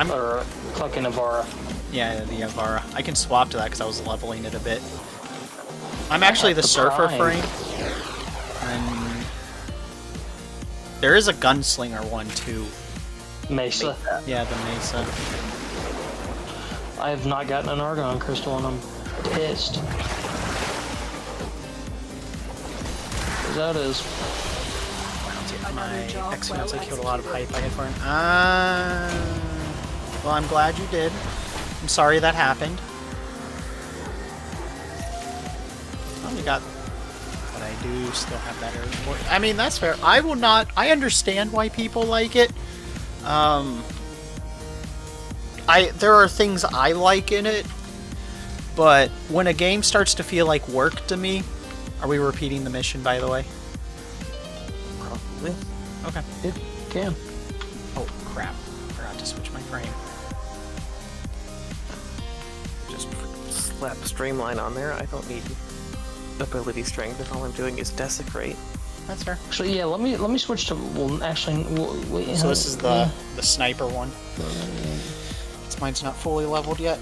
Or fucking Avara. Yeah, the Avara. I can swap to that because I was leveling it a bit. I'm actually the Surfer frame. And there is a Gunslinger one too. Mesa. Yeah, the Mesa. I have not gotten an Argon Crystal and I'm pissed. That is. My ex-fiance killed a lot of hype I had for him. Well, I'm glad you did. I'm sorry that happened. Well, we got... But I do still have that urge for it. I mean, that's fair. I will not... I understand why people like it. There are things I like in it, but when a game starts to feel like work to me, Are we repeating the mission, by the way? Probably. Okay. It can. Oh, crap. Forgot to switch my frame. Just slap Streamline on there. I don't need ability strength if all I'm doing is desecrate. That's fair. Actually, yeah. Let me switch to. Well, actually, wait, So this is the sniper one. Mine's not fully leveled yet.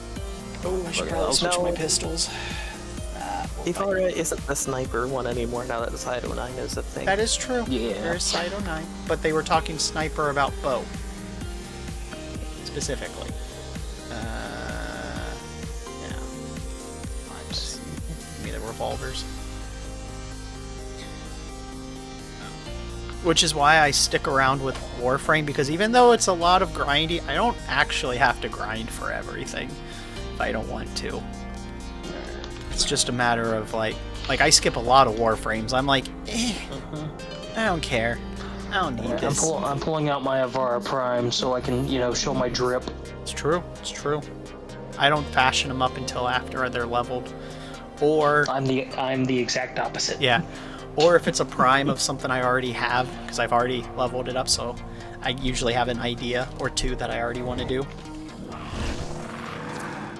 Oh, I should probably switch my pistols. Ivara isn't the sniper one anymore now that the Side 09 is a thing. That is true. Yeah. There's Side 09. But they were talking sniper about bow. Specifically. Yeah. Let's give me the revolvers. Which is why I stick around with Warframe, because even though it's a lot of grindy, I don't actually have to grind for everything if I don't want to. It's just a matter of like I skip a lot of Warframes. I'm like, I don't care. I don't need this. I'm pulling out my Avara Prime so I can, show my drip. It's true. It's true. I don't fashion them up until after they're leveled, or I'm the exact opposite. Yeah. Or if it's a prime of something I already have, because I've already leveled it up, so I usually have an idea or two that I already want to do.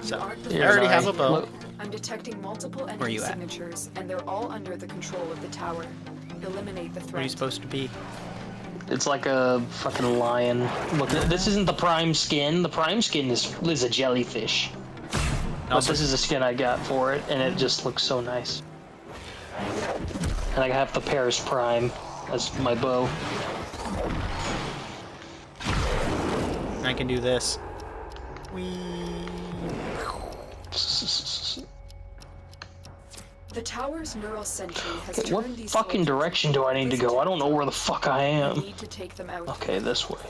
So, I already have a bow. I'm detecting multiple Where enemy you at? signatures, and they're all under the control of the tower. Eliminate the What are threat. you supposed to be? It's like a fucking lion. Look, this isn't the prime skin. The prime skin is a jellyfish. But this is a skin I got for it, and it just looks so nice. And I have the Paris Prime as my bow. I can do this. The tower's neural sentry has Okay, what turned these fucking soldiers direction do I need to go? I don't know where the fuck I You am. need to take them out. Okay, this way.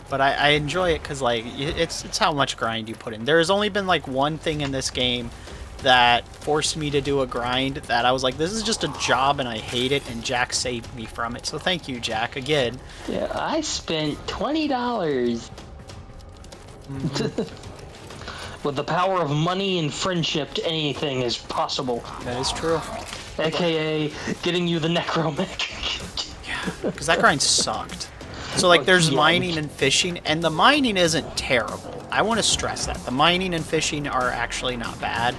But I enjoy it because like it's how much grind you put in. There's only been like one thing in this game that forced me to do a grind that I was like, this is just a job and I hate it, and Jack saved me from it. So thank you, Jack, again. Yeah, I spent $20. With the power of money and friendship, anything is possible. That is true. AKA getting you the Necromech. Yeah, because that grind sucked. So like there's mining and fishing, and the mining isn't terrible. I want to stress that. The mining and fishing are actually not bad.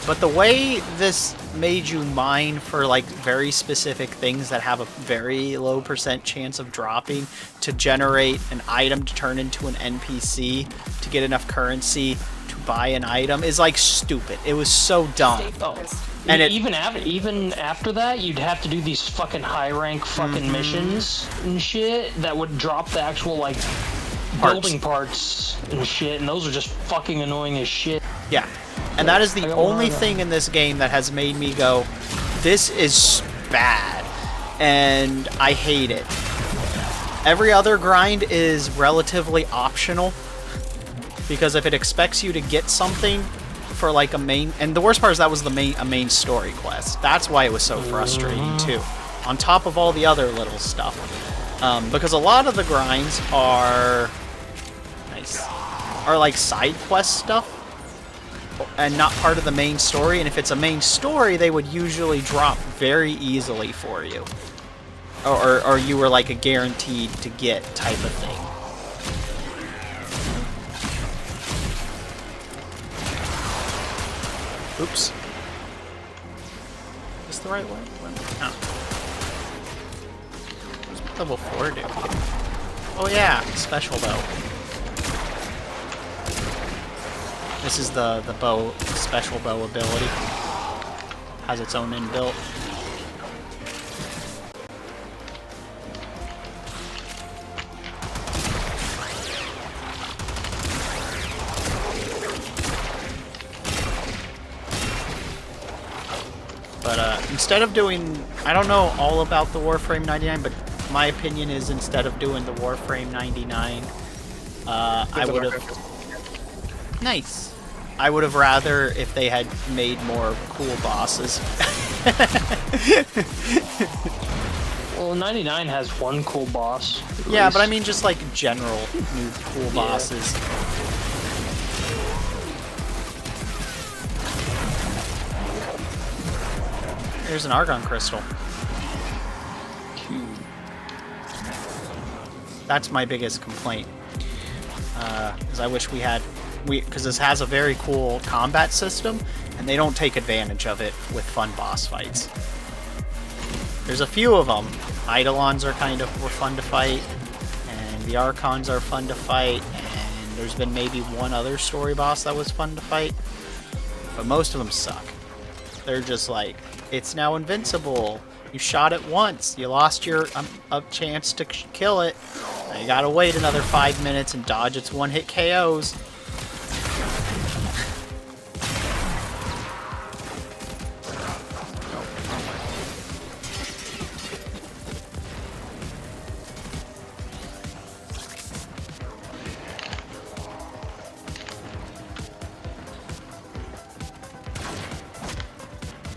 But the way this made you mine for like very specific things that have a very low % chance of dropping to generate an item to turn into an NPC to get enough currency to buy an item is like stupid. It was so dumb. And even after that, you'd have to do these fucking high rank fucking missions and shit that would drop the actual like building parts and shit, and those are just fucking annoying as shit. Yeah. And that is the only thing in this game that has made me go, this is bad, and I hate it. Every other grind is relatively optional, because if it expects you to get something for like a main, and the worst part is that was a main story quest. That's why it was so frustrating too, on top of all the other little stuff. Because a lot of the grinds are like side quest stuff, and not part of the main story, and if it's a main story, they would usually drop very easily for you. Or you were like a guaranteed to get type of thing. Oops. Is this the right way? Oh. What's level 4 do? Oh yeah, special bow. This is the bow, special bow ability. Has its own inbuilt. But instead of doing, I don't know all about the Warframe 99, but my opinion is instead of doing the Warframe 99, I would have. Nice. I would have rather if they had made more cool bosses. Well, 99 has one cool boss. Yeah, but I mean just like general new cool bosses. There's an argon crystal. That's my biggest complaint. Is I wish we had... Because this has a very cool combat system, and they don't take advantage of it with fun boss fights. There's a few of them. Eidolons are were fun to fight, and the Archons are fun to fight, and there's been maybe one other story boss that was fun to fight, but most of them suck. They're just like, it's now invincible. You shot it once. You lost your a chance to kill it. Now you gotta wait another 5 minutes and dodge its one-hit KOs.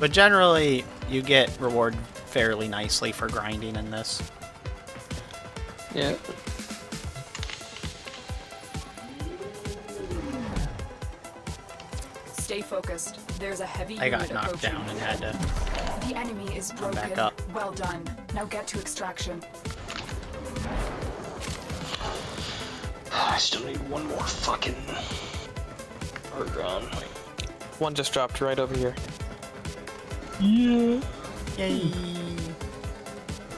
But generally, you get rewarded fairly nicely for grinding in this. Yeah. Stay focused. There's a heavy I got unit knocked approaching. down and had to... The enemy is come broken. back up. Well done. Now get to extraction. I still need one more fucking argon. One just dropped right over here. Yeah. Yay.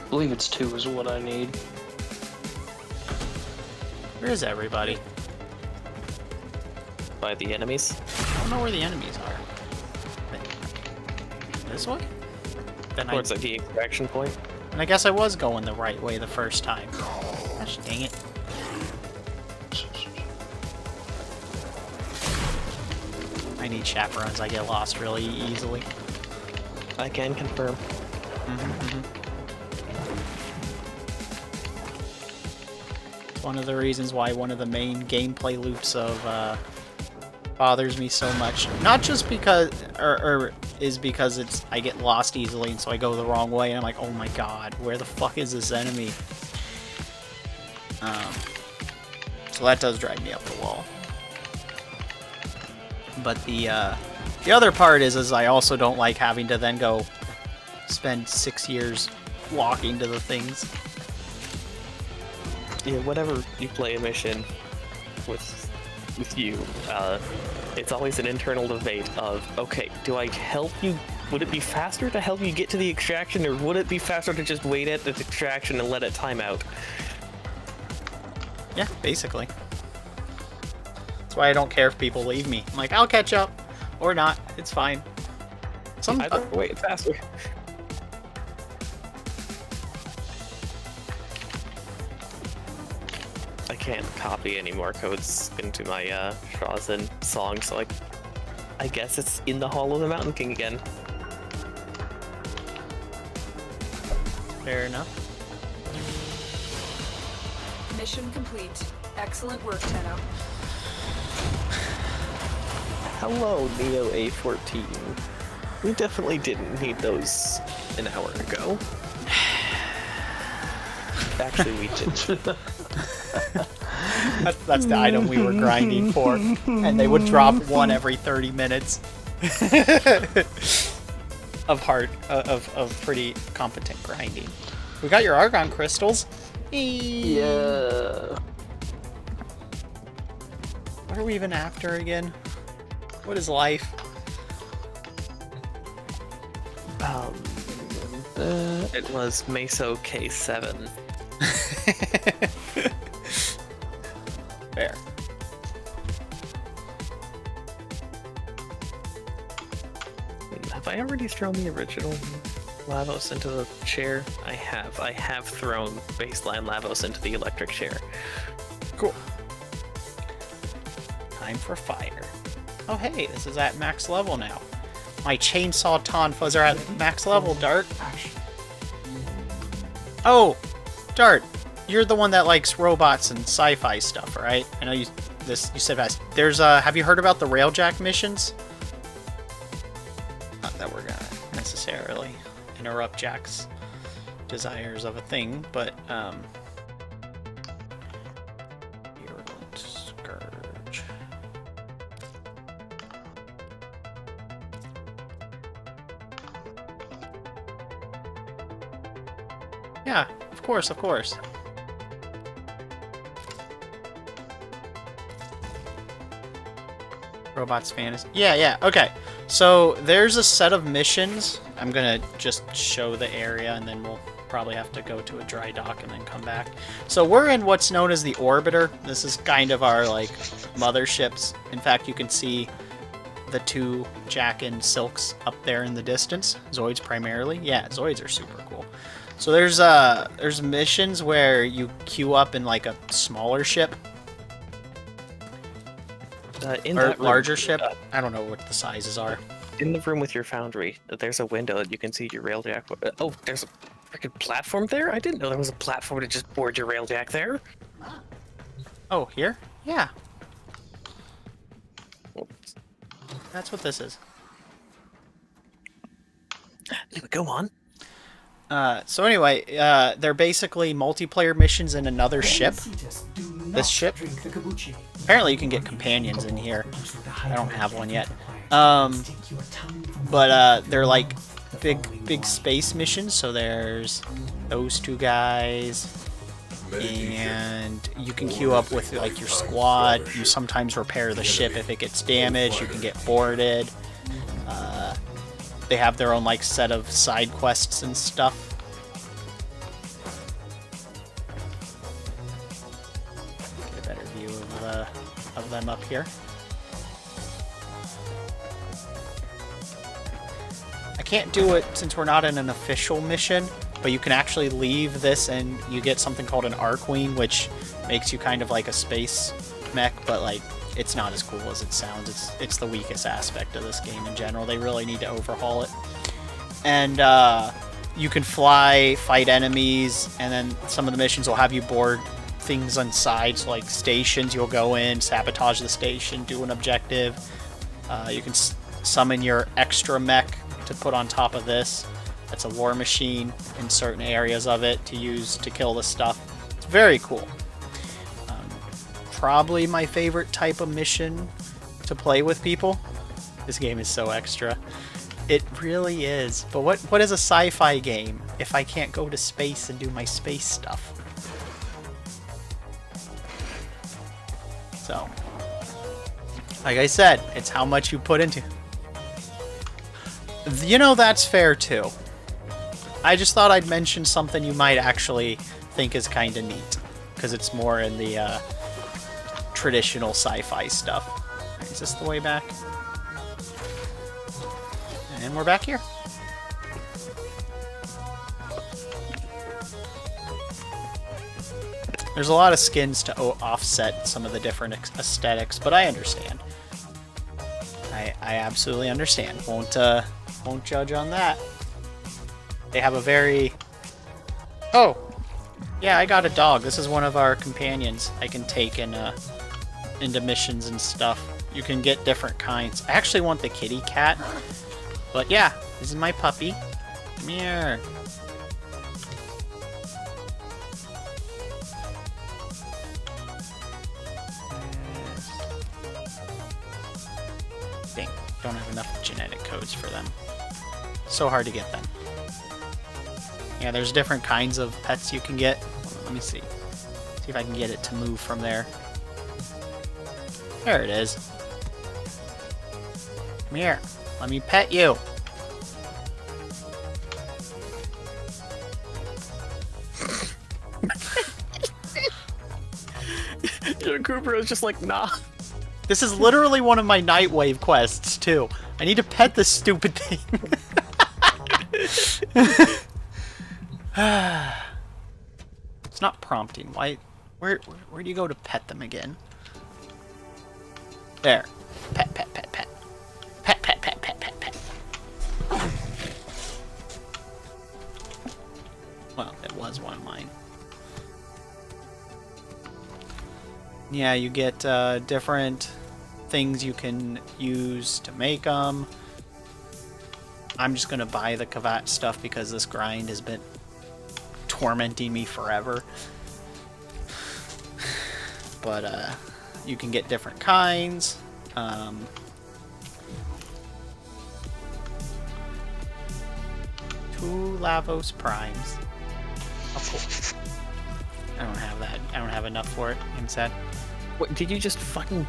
I believe it's 2 is what I need. Where is everybody? By the enemies. I don't know where the enemies are. This way? Then Towards like the extraction point. And I guess I was going the right way the first time. Gosh dang it. I need chaperones. I get lost really easily. I can confirm. It's one of the reasons why one of the main gameplay loops of bothers me so much. Not just because, or is because it's I get lost easily and so I go the wrong way and I'm like, oh my god, where the fuck is this enemy? So that does drive me up the wall. But the other part is I also don't like having to then go spend 6 years walking to the things. Yeah, whenever you play a mission with you, it's always an internal debate of, okay, do I help you? Would it be faster to help you get to the extraction, or would it be faster to just wait at the extraction and let it time out? Yeah, basically. That's why I don't care if people leave me. I'm like, I'll catch up. Or not. It's fine. Either way, it's faster. I can't copy any more codes into my Shawzen song, so I guess it's in the Hall of the Mountain King again. Fair enough. Mission complete. Excellent work, Tenno. Hello, Neo A14. We definitely didn't need those an hour ago. Actually, we did. That's the item we were grinding for, and they would drop one every 30 minutes of pretty competent grinding. We got your argon crystals. Yeah. What are we even after again? What is life? It was Meso K7. Fair. Have I already thrown the original Lavos into the chair? I have. I have thrown baseline Lavos into the electric chair. Cool. Time for fire. Oh hey, this is at max level now. My chainsaw tonfas are at max level, Dart. Oh, Dart, you're the one that likes robots and sci-fi stuff, right? I know you said fast. There's have you heard about the Railjack missions? Not that we're gonna necessarily interrupt Jack's desires of a thing, but Virulent Scourge. Yeah, of course, of course. Robots Fantasy. Yeah, yeah, okay. So there's a set of missions. I'm gonna just show the area and then we'll probably have to go to a dry dock and then come back. So we're in what's known as the Orbiter. This is kind of our, like, motherships. In fact, you can see the two Jack and Silks up there in the distance. Zoids primarily. Yeah, Zoids are super cool. So there's missions where you queue up in, like, a smaller ship. In or that room, larger ship. I don't know what the sizes are. In the room with your foundry, there's a window that you can see your railjack. Oh, there's a freaking platform there? I didn't know there was a platform to just board your railjack there. Oh, here? Yeah. That's what this is. Go on. So anyway, they're basically multiplayer missions in another ship. This ship. Apparently you can get companions in here. I don't have one yet. But they're like big space missions. So there's those two guys. And you can queue up with like your squad. You sometimes repair the ship if it gets damaged. You can get boarded. They have their own like set of side quests and stuff. Get a better view of them up here. I can't do it since we're not in an official mission, but you can actually leave this and you get something called an Arkwing, which makes you kind of like a space mech, but like it's not as cool as it sounds. It's the weakest aspect of this game in general. They really need to overhaul it. And you can fly, fight enemies, and then some of the missions will have you board things on sides, like stations. You'll go in, sabotage the station, do an objective. You can summon your extra mech to put on top of this. That's a war machine in certain areas of it to use to kill the stuff. It's very cool. Probably my favorite type of mission to play with people. This game is so extra. It really is. But what is a sci-fi game if I can't go to space and do my space stuff? So, like I said, it's how much you put into. You know, that's fair too. I just thought I'd mention something you might actually think is kind of neat, because it's more in the traditional sci-fi stuff. Is this the way back? And we're back here. There's a lot of skins to offset some of the different aesthetics, but I understand. I absolutely understand. Won't judge on that. They have a very... Oh! Yeah, I got a dog. This is one of our companions I can take in, into missions and stuff. You can get different kinds. I actually want the kitty cat. But yeah, this is my puppy. Come here. Dang, don't have enough genetic codes for them. So hard to get them. Yeah, there's different kinds of pets you can get. Let me see. See if I can get it to move from there. There it is. Come here. Let me pet you. Your Cooper is just like, nah. This is literally one of my Nightwave quests, too. I need to pet this stupid thing. It's not prompting. Why? Where do you go to pet them again? There. Pet, pet, pet, pet. Pet, pet, pet, pet, pet, pet. Well, it was one of mine. Yeah, you get different things you can use to make them. I'm just going to buy the Kavat stuff because this grind has been tormenting me forever. But you can get different kinds. 2 Lavos Primes. I don't have that. I don't have enough for it instead. What, did you just fucking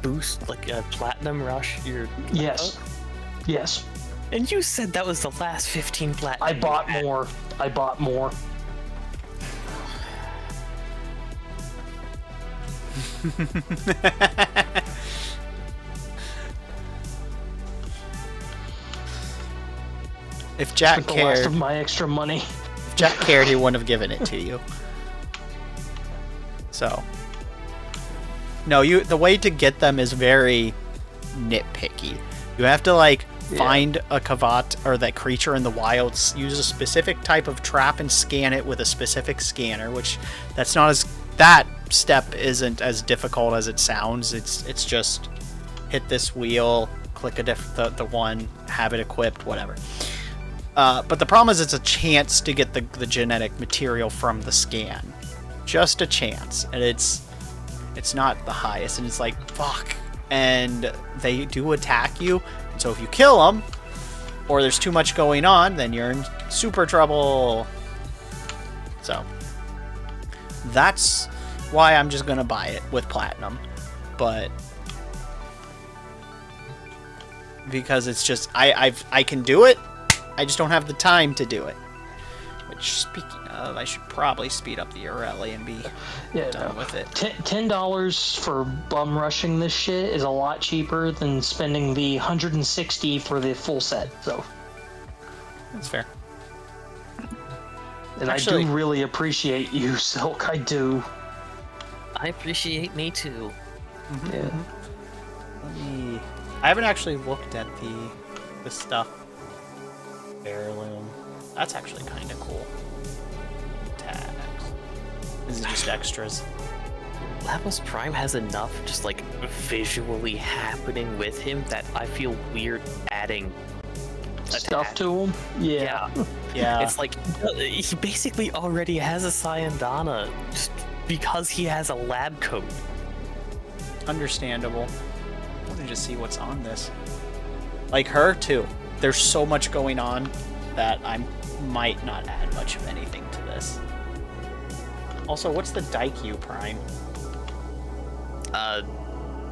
boost like a platinum rush your Yes. Yes. And you said that was the last 15 platinum. I bought more. I bought more. If Jack Took the last cared, of my extra money. if Jack cared, he wouldn't have given it to you. So, no, the way to get them is very nitpicky. You have to like find a kavat or that creature in the wilds, use a specific type of trap and scan it with a specific scanner, which that step isn't as difficult as it sounds. It's just hit this wheel, click the one, have it equipped, whatever. But the problem is it's a chance to get the genetic material from the scan. Just a chance. And it's not the highest. And it's like, fuck. And they do attack you. And so if you kill them, or there's too much going on, then you're in super trouble. So that's why I'm just going to buy it with platinum. But because it's just, I can do it. I just don't have the time to do it. Which, speaking of, I should probably speed up the Irelia and be done with it. $10 for bum rushing this shit is a lot cheaper than spending the $160 for the full set. So that's fair. And actually, I do really appreciate you, Silk. I do. I appreciate me too. Mm-hmm. Yeah. I haven't actually looked at the stuff. Heirloom. That's actually kind of cool. Tags. This is just extras. Lavos Prime has enough just like visually happening with him that I feel weird adding stuff to him. Yeah. Yeah. It's like he basically already has a Syandana just because he has a lab coat. Understandable. I want to just see what's on this. Like her too. There's so much going on that I might not add much of anything to this. Also, what's the Daikyu Prime?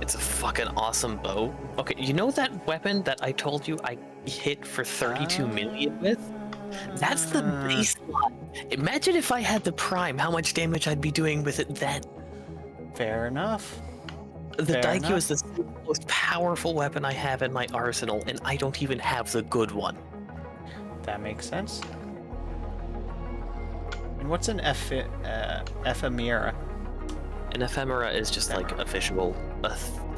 It's a fucking awesome bow. Okay, you know that weapon that I told you I hit for 32 million with? That's the baseline. Imagine if I had the Prime, how much damage I'd be doing with it then. Fair enough. The Daikyu is the most powerful weapon I have in my arsenal, and I don't even have the good one. That makes sense. And what's an ephemera? An ephemera is just like a visual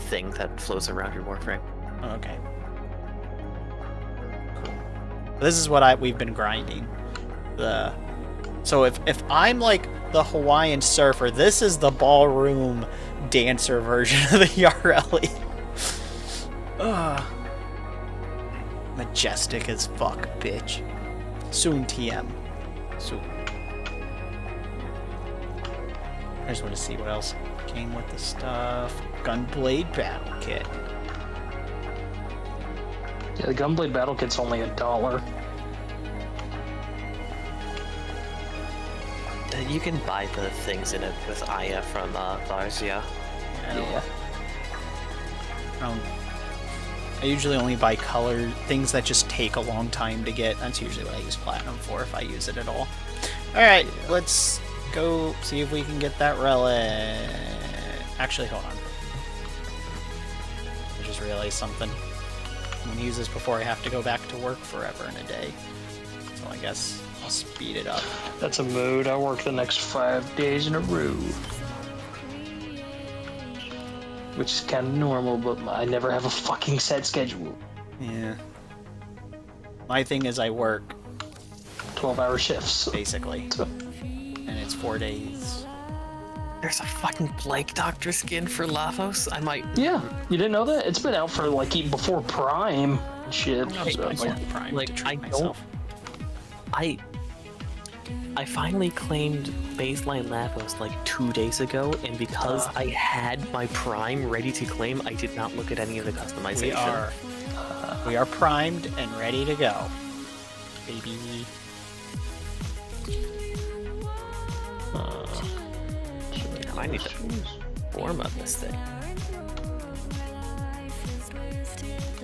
thing that flows around your warframe. Oh, okay. Cool. This is what we've been grinding. So if I'm like the Hawaiian surfer, this is the ballroom dancer version of the Yareli. Majestic as fuck, bitch. Soon TM. Soon. I just want to see what else came with the stuff. Gunblade Battle Kit. Yeah, the Gunblade Battle Kit's only $1. You can buy the things in it with Aya from Varzia. Yeah. I usually only buy colored things that just take a long time to get. That's usually what I use platinum for, if I use it at all. Alright, let's go see if we can get that relic. Actually, hold on. I just realized something. I'm going to use this before I have to go back to work forever in a day. So I guess I'll speed it up. That's a mood. I work the next 5 days in a row. Which is kind of normal, but I never have a fucking set schedule. Yeah. My thing is I work 12-hour shifts. Basically. And it's 4 days. There's a fucking Blake Doctor skin for Lavos? I might... Yeah, you didn't know that? It's been out for like even before Prime and shit. Prime like, to treat I myself. I finally claimed baseline Lavos like 2 days ago, and because I had my Prime ready to claim, I did not look at any of the customization. We are primed and ready to go, baby. I need to form on this thing.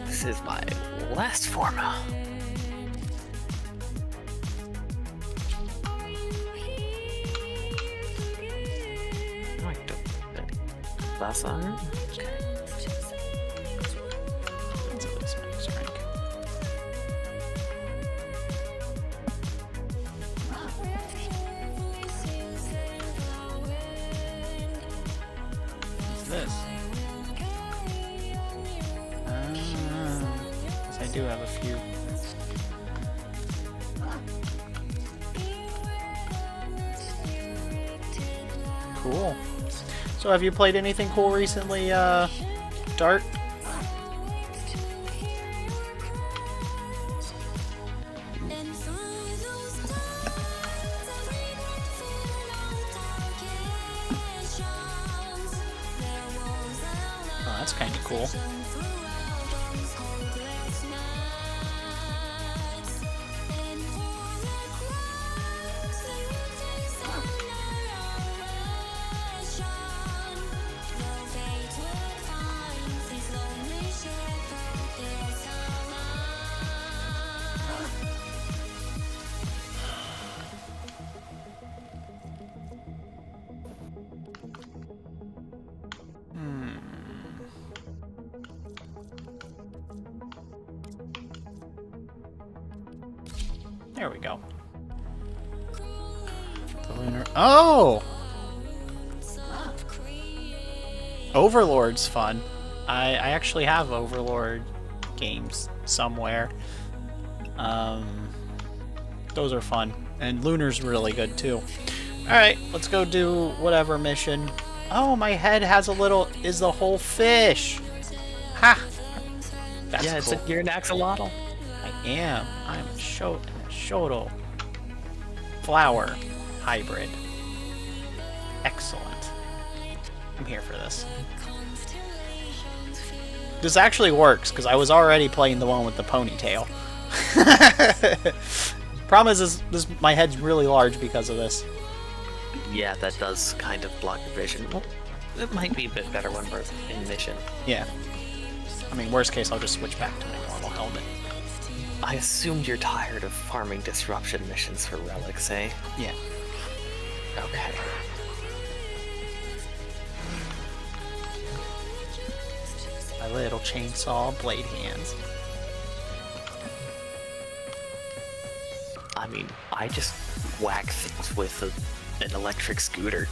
This is my last forma. Last on. Okay. What's this? Yes, I do have a few. Cool. So have you played anything cool recently, Dart? Oh, that's kind of cool. There we go. The lunar. Oh! Overlord's fun. I actually have Overlord games somewhere. Those are fun. And Lunar's really good too. Alright, let's go do whatever mission. Oh, my head has a little... is the whole fish! Ha! That's yeah, cool. you're an axolotl. I am. I'm a Shoto flower hybrid. Excellent. I'm here for this. This actually works, because I was already playing the one with the ponytail. Problem is my head's really large because of this. Yeah, that does kind of block your vision. Well, it might be a bit better when we're in mission. Yeah. I mean, worst case, I'll just switch back to my normal helmet. I assumed you're tired of farming disruption missions for relics, eh? Yeah. Okay. My little chainsaw blade hands. I mean, I just whack things with an electric scooter.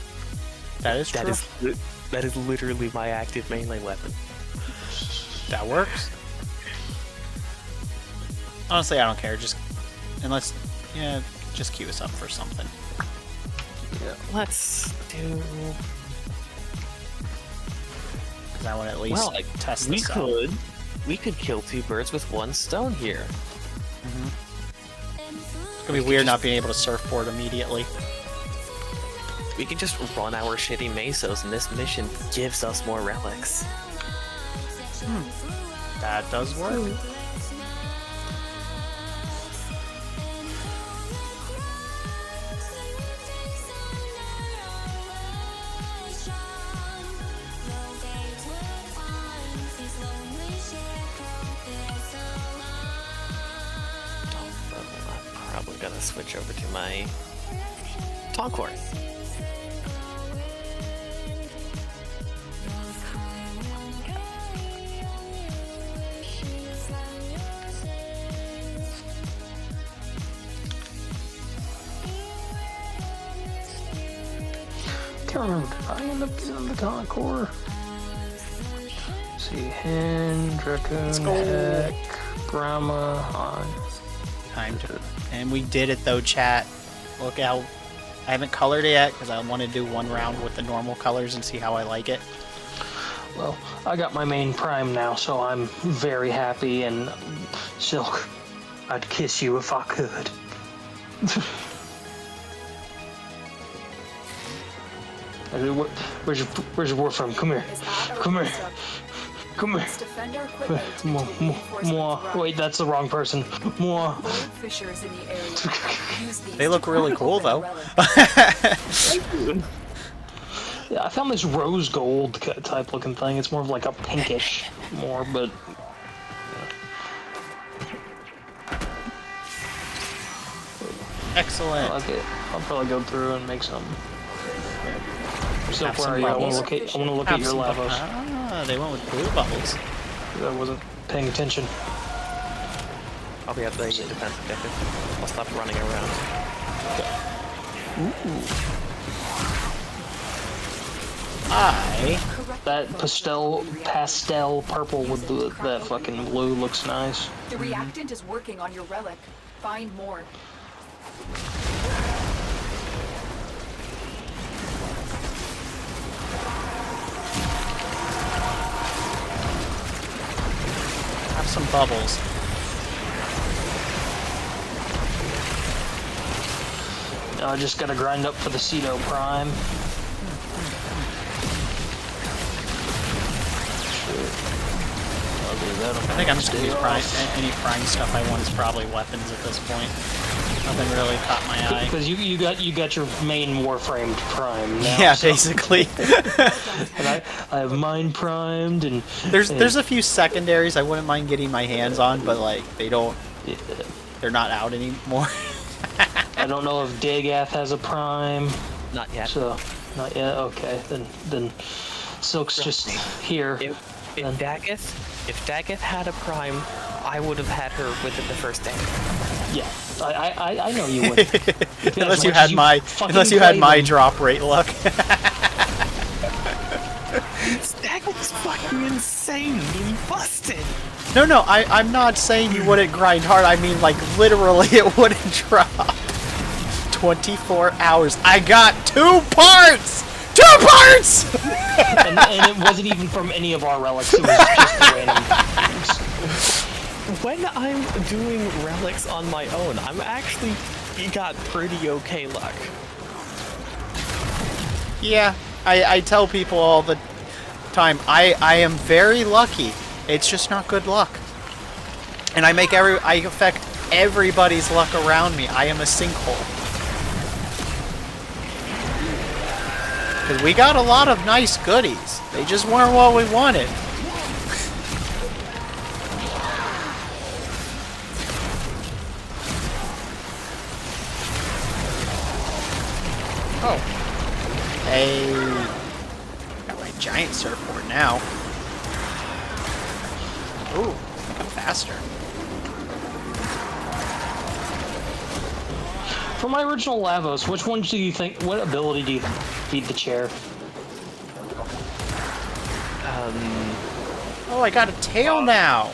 That is true. That is literally my active melee weapon. That works. Honestly, I don't care. Just unless, yeah, just queue us up for something. Yeah, let's do. Because I want to at least test this out. We could kill two birds with one stone here. It's gonna be weird not being able to surfboard immediately. We can just run our shitty mesos, and this mission gives us more relics. That does work. Probably gonna switch over to my Tonkhorn. Can't remember, did I end up getting the Concord? See, Hen, Dracoon, Heck, Brahma, on. Time to, and we did it though, chat. Look how I haven't colored it yet because I want to do one round with the normal colors and see how I like it. Well, I got my main prime now, so I'm very happy, and Silk, I'd kiss you if I could. Where's your wolf from? Come here. Come here. Come here. Defender equipment. Moi. Wait, that's the wrong person. Moi. Fissures in the area. Use these They look to really crack cool, open a though. relic. Yeah, I found this rose gold type looking thing. It's more of like a pinkish, more, but. Excellent. Okay, I'll probably go through and make some. So Have where some are you? I want bubbles. to look Have at your some lavos. Ah, they went with blue bubbles. I wasn't paying attention. I'll be at the defense objective. I'll stop running around. Ooh. That pastel purple with that fucking blue looks nice. The reactant is working on your relic. Find more. Have some bubbles. I just gotta grind up for the Cedo Prime. I think I'm just gonna use prime. Any prime stuff I want is probably weapons at this point. Nothing really caught my eye. Because you got your main Warframed Prime now. Yeah, so. basically. And I have mine primed and there's a few secondaries I wouldn't mind getting my hands on, but like they're not out anymore. I don't know if Dagath has a Prime. Not yet. So not yet. Okay, then Silk's just here. If Daggett had a Prime, I would have had her within the first day. Yeah, I know you would. unless you had my drop rate luck. Daggett's fucking insanely busted. No, I'm not saying you wouldn't grind hard. I mean, like, literally it wouldn't drop. 24 hours. I got 2 parts! 2 parts! and it wasn't even from any of our relics. It was just random. When I'm doing relics on my own, I'm actually got pretty okay luck. Yeah, I tell people all the time, I am very lucky. It's just not good luck. And I affect everybody's luck around me. I am a sinkhole. Because we got a lot of nice goodies. They just weren't what we wanted. Oh. Hey. Got my giant surfboard now. Ooh, faster. For my original Lavos, which one do you think? What ability do you feed the chair? Oh, I got a tail now.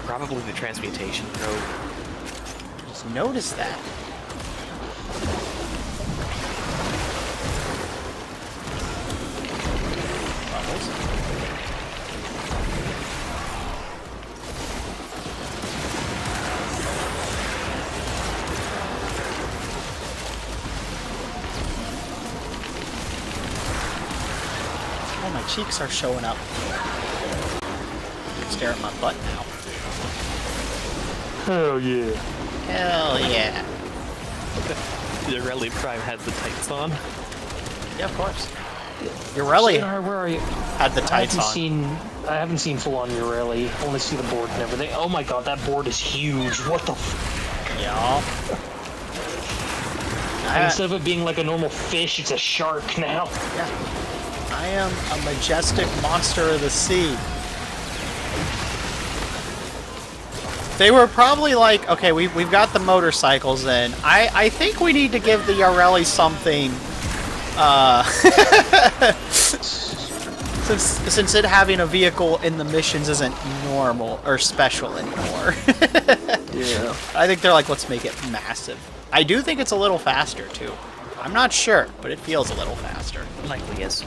Probably the transmutation probe. Just noticed that. Bubbles. Oh, my cheeks are showing up. Stare at my butt now. Hell yeah. Hell yeah. The Rally Prime has the tights on. Yeah, of course. Urelli Where are you? had the tights on. I haven't seen full on Urelli. Only see the board and everything. Oh my god, that board is huge. What the Yeah. Instead of it being like a normal fish, it's a shark now. Yeah. I am a majestic monster of the sea. They were probably like, okay, we've got the motorcycles in. I think we need to give the Yareli something, since it having a vehicle in the missions isn't normal or special anymore. Yeah. I think they're like, let's make it massive. I do think it's a little faster too. I'm not sure, but it feels a little faster. Likely is.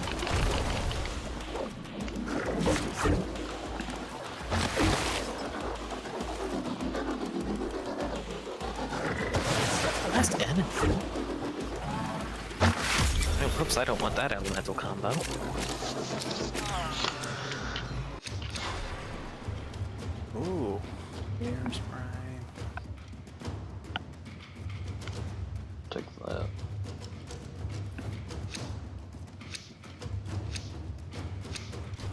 Last enemy. Oh, whoops, I don't want that elemental combo. Ooh. Here's Prime. Take that.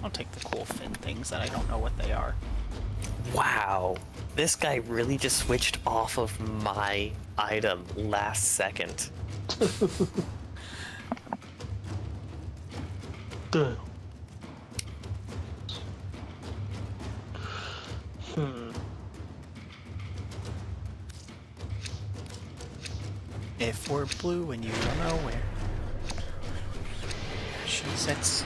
I'll take the cool fin things that I don't know what they are. Wow. This guy really just switched off of my item last second. Damn. If we're blue and you don't know where. She sits.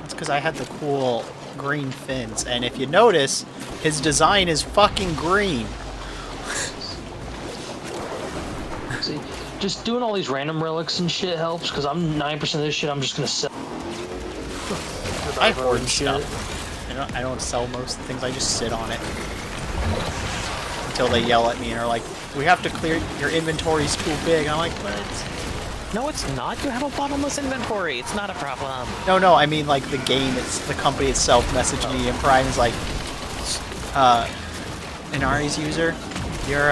That's because I had the cool green fins, and if you notice, his design is fucking green. See, just doing all these random relics and shit helps, because I'm 9% of this shit I'm just gonna sell. I hoard stuff. I don't sell most of the things, I just sit on it. Until they yell at me and are like, we have to clear, your inventory's too big. I'm like, but it's... No, it's not. You have a bottomless inventory. It's not a problem. No, I mean like the game, it's the company itself messaged me and Prime is like, an Ari's user, your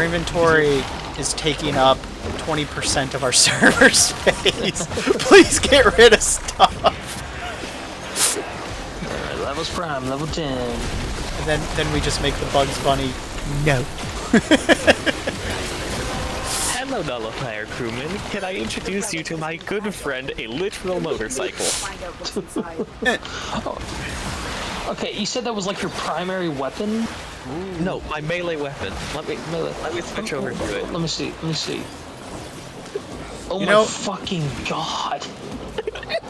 inventory is taking up 20% of our server space. Please get rid of stuff. Alright, level's Prime, level 10. And then we just make the Bugs Bunny, no. Hello, Nullifier crewman. Can I introduce you to my good friend, a literal motorcycle? Okay, you said that was like your primary weapon? No, my melee weapon. Let me switch over to it. Let me see. Oh you my know, fucking god.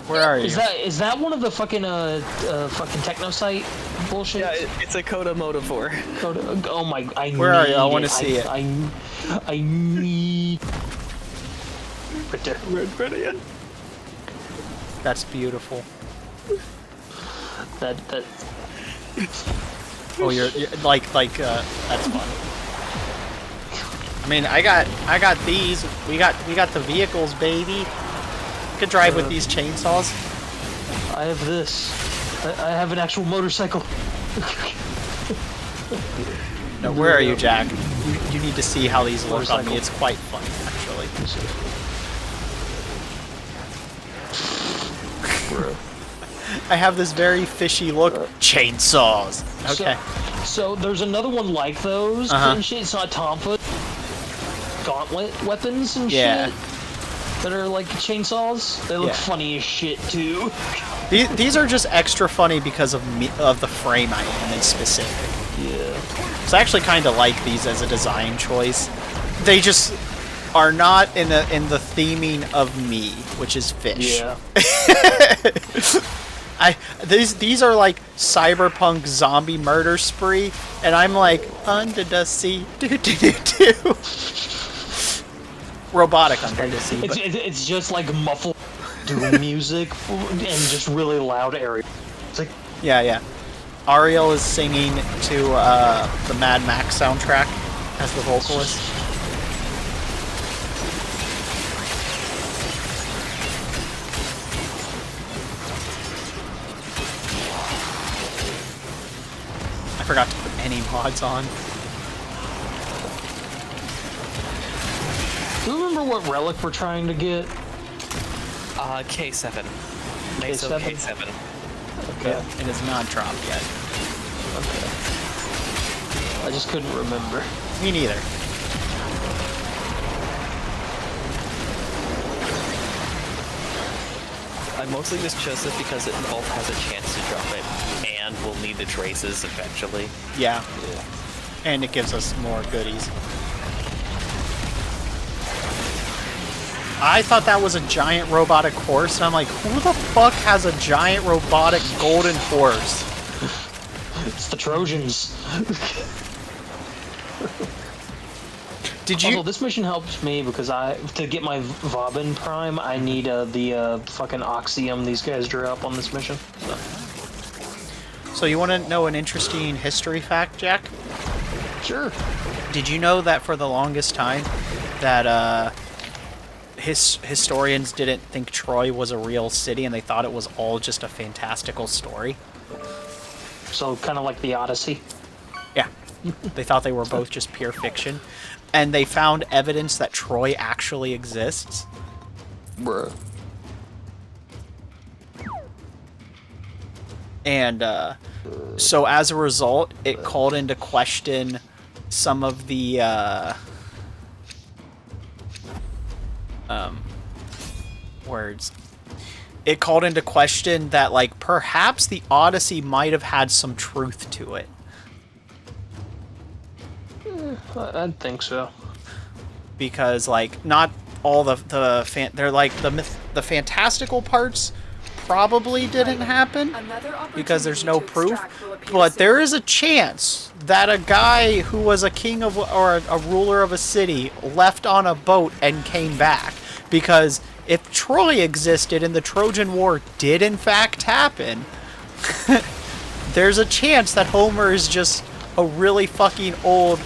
Where are you? Is that one of the fucking fucking techno site bullshit? Yeah, it's a Coda Motivore. Oh my! Where are you? I want to see it. I need. Right there. Right. That's beautiful. That. Oh, you're like that's fun. I mean, I got these. We got the vehicles, baby. I could drive with these chainsaws. I have this. I have an actual motorcycle. No, where are you, Jack? You need to see how these look on me. It's quite fun, actually. I have this very fishy look. Chainsaws. Okay. So there's another one like those and shit. It's not Tompa. Gauntlet weapons and shit. That are like chainsaws. They look funny as shit too. These are just extra funny because of the frame I am in specific. Yeah. So I actually kind of like these as a design choice. They just are not in the theming of me, which is fish. Yeah. These are like cyberpunk zombie murder spree, and I'm like under the sea, do. Robotic under the sea. It's just like muffled doom music and just really loud area. It's like yeah. Ariel is singing to the Mad Max soundtrack as the vocalist. I forgot to put any mods on. Do you remember what relic we're trying to get? K7. Meso K7. Okay. Yeah, it is not dropped yet. Okay. I just couldn't remember. Me neither. I mostly just chose it because it both has a chance to drop it, and we'll need the traces eventually. Yeah. And it gives us more goodies. I thought that was a giant robotic horse, and I'm like, who the fuck has a giant robotic golden horse? It's the Trojans. Did you? Also, this mission helps me because to get my Vauban Prime, I need the fucking Oxium these guys drew up on this mission. So you want to know an interesting history fact, Jack? Sure. Did you know that for the longest time that historians didn't think Troy was a real city and they thought it was all just a fantastical story? So kind of like the Odyssey. Yeah. They thought they were both just pure fiction. And they found evidence that Troy actually exists. Bruh. And so as a result, it called into question some of the words. It called into question that, like, perhaps the Odyssey might have had some truth to it. I'd think so. Because, like, not all they're like the fantastical parts probably didn't happen because there's no proof, but there is a chance that a guy who was a king of or a ruler of a city left on a boat and came back. Because if Troy existed and the Trojan War did in fact happen, there's a chance that Homer is just a really fucking old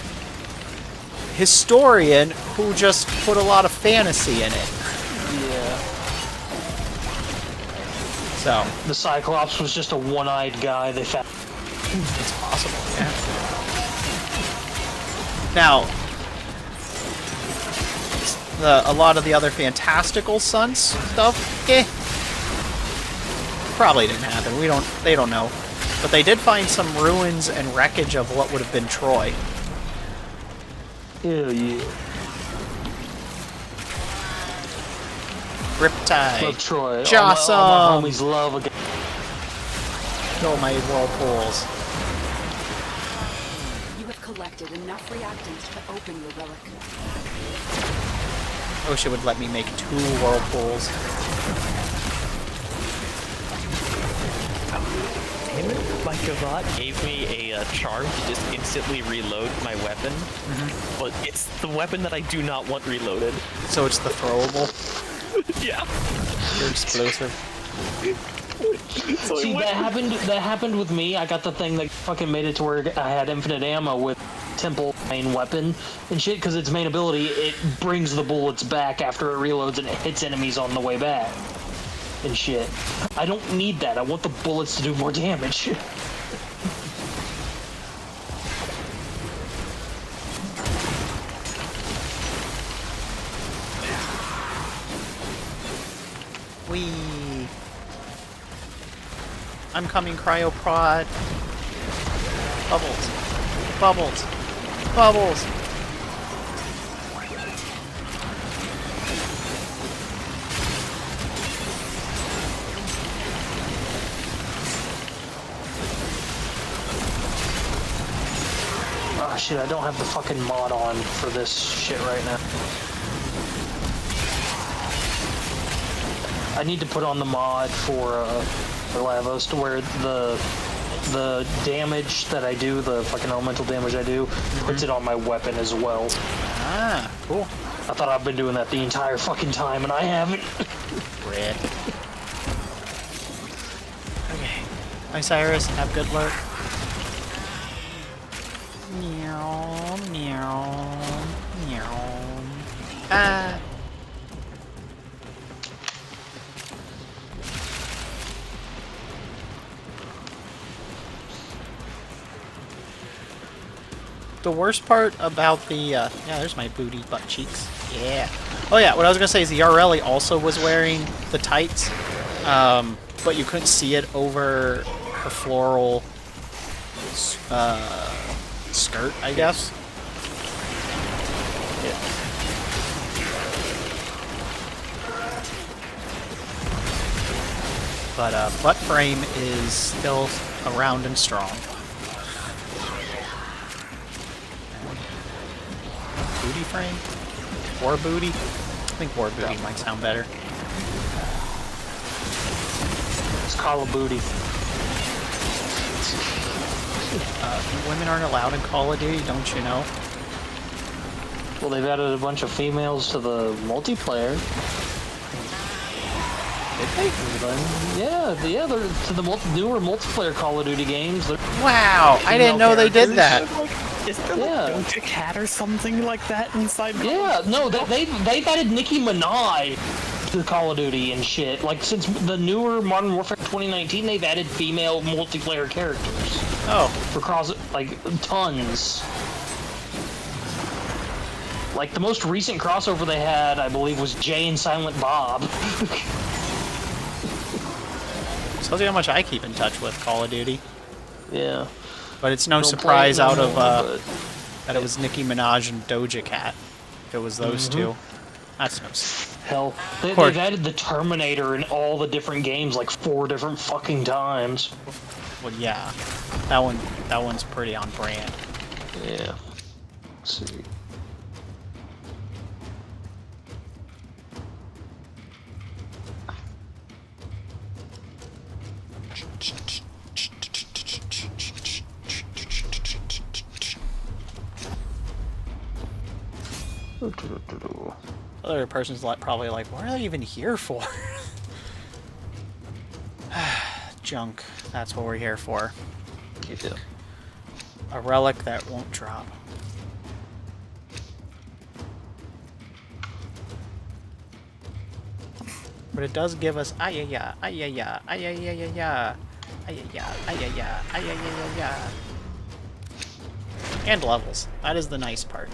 historian who just put a lot of fantasy in it. Yeah. So the Cyclops was just a one-eyed guy they found. It's possible, yeah. Now, a lot of the other fantastical stuff, probably didn't happen. They don't know, but they did find some ruins and wreckage of what would have been Troy. Hell yeah. Riptide. Love Troy. Jossum. All my homies love again. Kill my whirlpools. You have collected enough reactants to open your relic. I wish it would let me make 2 whirlpools. Damn it, my Gavat gave me a charm to just instantly reload my weapon, but it's the weapon that I do not want reloaded. So it's the throwable? Yeah. You're explosive. So see, that happened with me. I got the thing that fucking made it to where I had infinite ammo with Temple main weapon and shit, because its main ability, it brings the bullets back after it reloads and it hits enemies on the way back. And shit. I don't need that. I want the bullets to do more damage. Whee! I'm coming, cryoprod. Bubbles. Bubbles. Bubbles. Oh shit, I don't have the fucking mod on for this shit right now. I need to put on the mod for Lavos to where the damage that I do, the fucking elemental damage I do, puts it on my weapon as well. Ah, cool. I thought I've been doing that the entire fucking time, and I haven't. Red. Okay. Hi, Cyrus. Have good luck. Meow, meow, meow. Ah. The worst part about the, yeah, there's my booty butt cheeks. Yeah. Oh yeah, what I was gonna say is the Yareli also was wearing the tights, but you couldn't see it over her floral, skirt, I guess. Yeah. But, butt frame is still around and strong. Booty frame? War booty? I think war booty might sound better. It's Call of Booty. Women aren't allowed in Call of Duty, don't you know? Well, they've added a bunch of females to the multiplayer. Did they? Yeah, they're to the newer multiplayer Call of Duty games. Wow, I didn't know they did that. Is there like a cat or something like that inside? Yeah, no, they've added Nicki Minaj. the Call of Duty and shit. Like, since the newer Modern Warfare 2019, they've added female multiplayer characters. Oh. For like, tons. Like, the most recent crossover they had, I believe, was Jay and Silent Bob. Tells you how much I keep in touch with Call of Duty. Yeah. But it's no surprise out of that it was Nicki Minaj and Doja Cat. If it was those two. That's no. Hell, they've added the Terminator in all the different games like 4 different fucking times. Well, yeah, that one's pretty on brand. Yeah. Let's see. Other person's probably like, what are they even here for? Junk. That's what we're here for. Yeah. A relic that won't drop. But it does give us ayaya, ayaya, ayaya, ayaya, ayaya, ayaya, and levels. That is the nice part.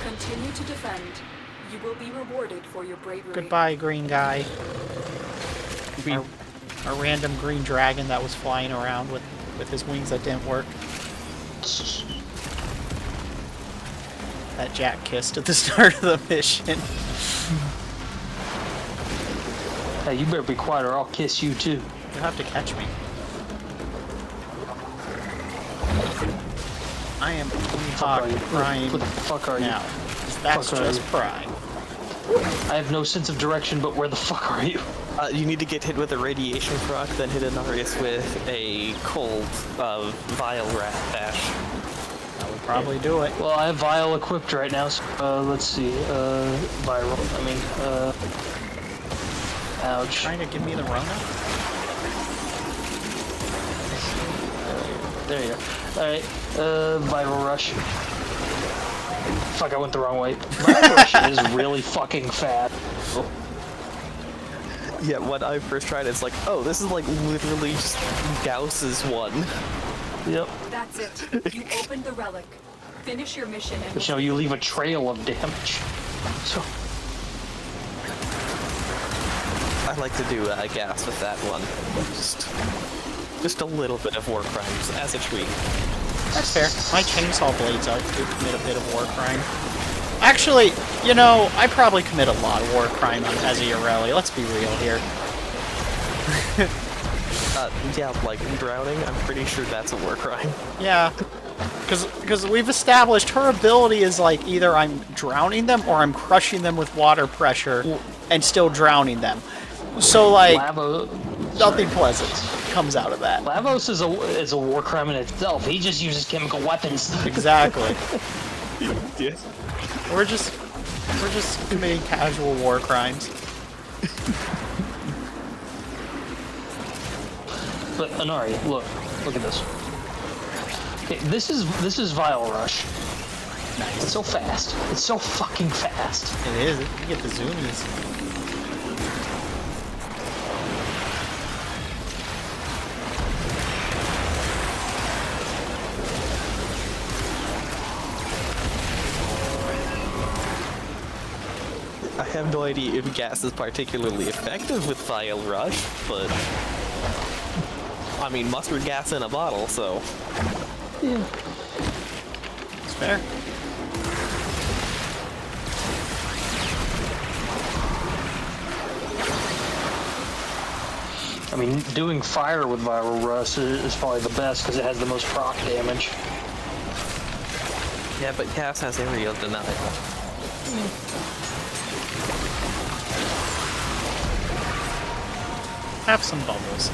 Continue to defend. You will be rewarded for your bravery. Goodbye, green guy. A random green dragon that was flying around with his wings that didn't work. That Jack kissed at the start of the mission. Hey, you better be quiet or I'll kiss you too. You'll have to catch me. I am Hawk Prime. What the fuck are you? Now, that's just Prime. I have no sense of direction, but where the fuck are you? You need to get hit with a radiation proc, then hit Anarius with a cold vial rat dash. That would probably do it. Well, I have vial equipped right now, so let's see. Viral. I mean, ouch. Trying to give me the Rona? There you go. Alright, viral rush. Fuck, I went the wrong way. Viral rush is really fucking fat. Oh. Yeah, when I first tried it, it's like, oh, this is like literally just Gauss's one. Yep. That's it. You opened the relic. Finish your mission and... But you know, you leave a trail of damage. So... I like to do gas with that one. Just a little bit of war crimes as a tweak. That's fair. My chainsaw blades do commit a bit of war crime. Actually, you know, I probably commit a lot of war crime as a Yoreli. Let's be real here. Yeah, like drowning, I'm pretty sure that's a war crime. Yeah. Because we've established her ability is like either I'm drowning them or I'm crushing them with water pressure and still drowning them. So like, nothing pleasant comes out of that. Lavos is a war crime in itself. He just uses chemical weapons. Exactly. Yeah. We're just committing casual war crimes. But Anari, look at this. Okay, this is Vial Rush. Nice. It's so fast. It's so fucking fast. It is. You get the zoomies. I have no idea if gas is particularly effective with Vial Rush, but I mean, mustard gas in a bottle, so yeah, it's fair. I mean, doing fire with Viral Rush is probably the best because it has the most proc damage. Yeah, but gas has area denial. Have some bubbles.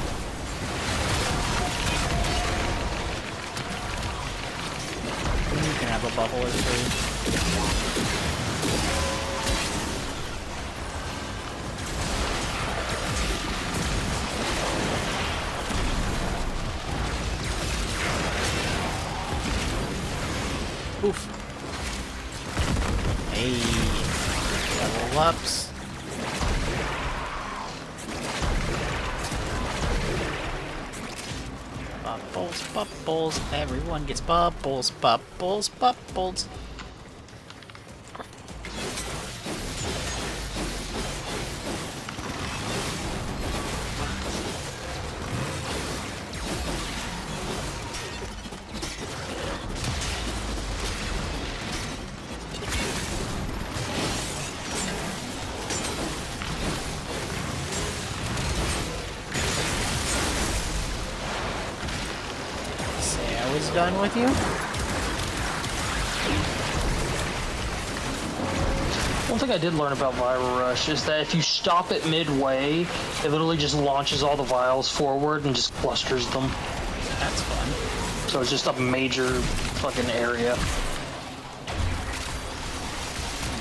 You can have a bubble or two. Oof. Hey. Level ups. Bubbles, bubbles. Everyone gets bubbles, bubbles, bubbles. Done with you? One thing I did learn about Viral Rush is that if you stop it midway, it literally just launches all the vials forward and just clusters them. That's fun. So it's just a major fucking area.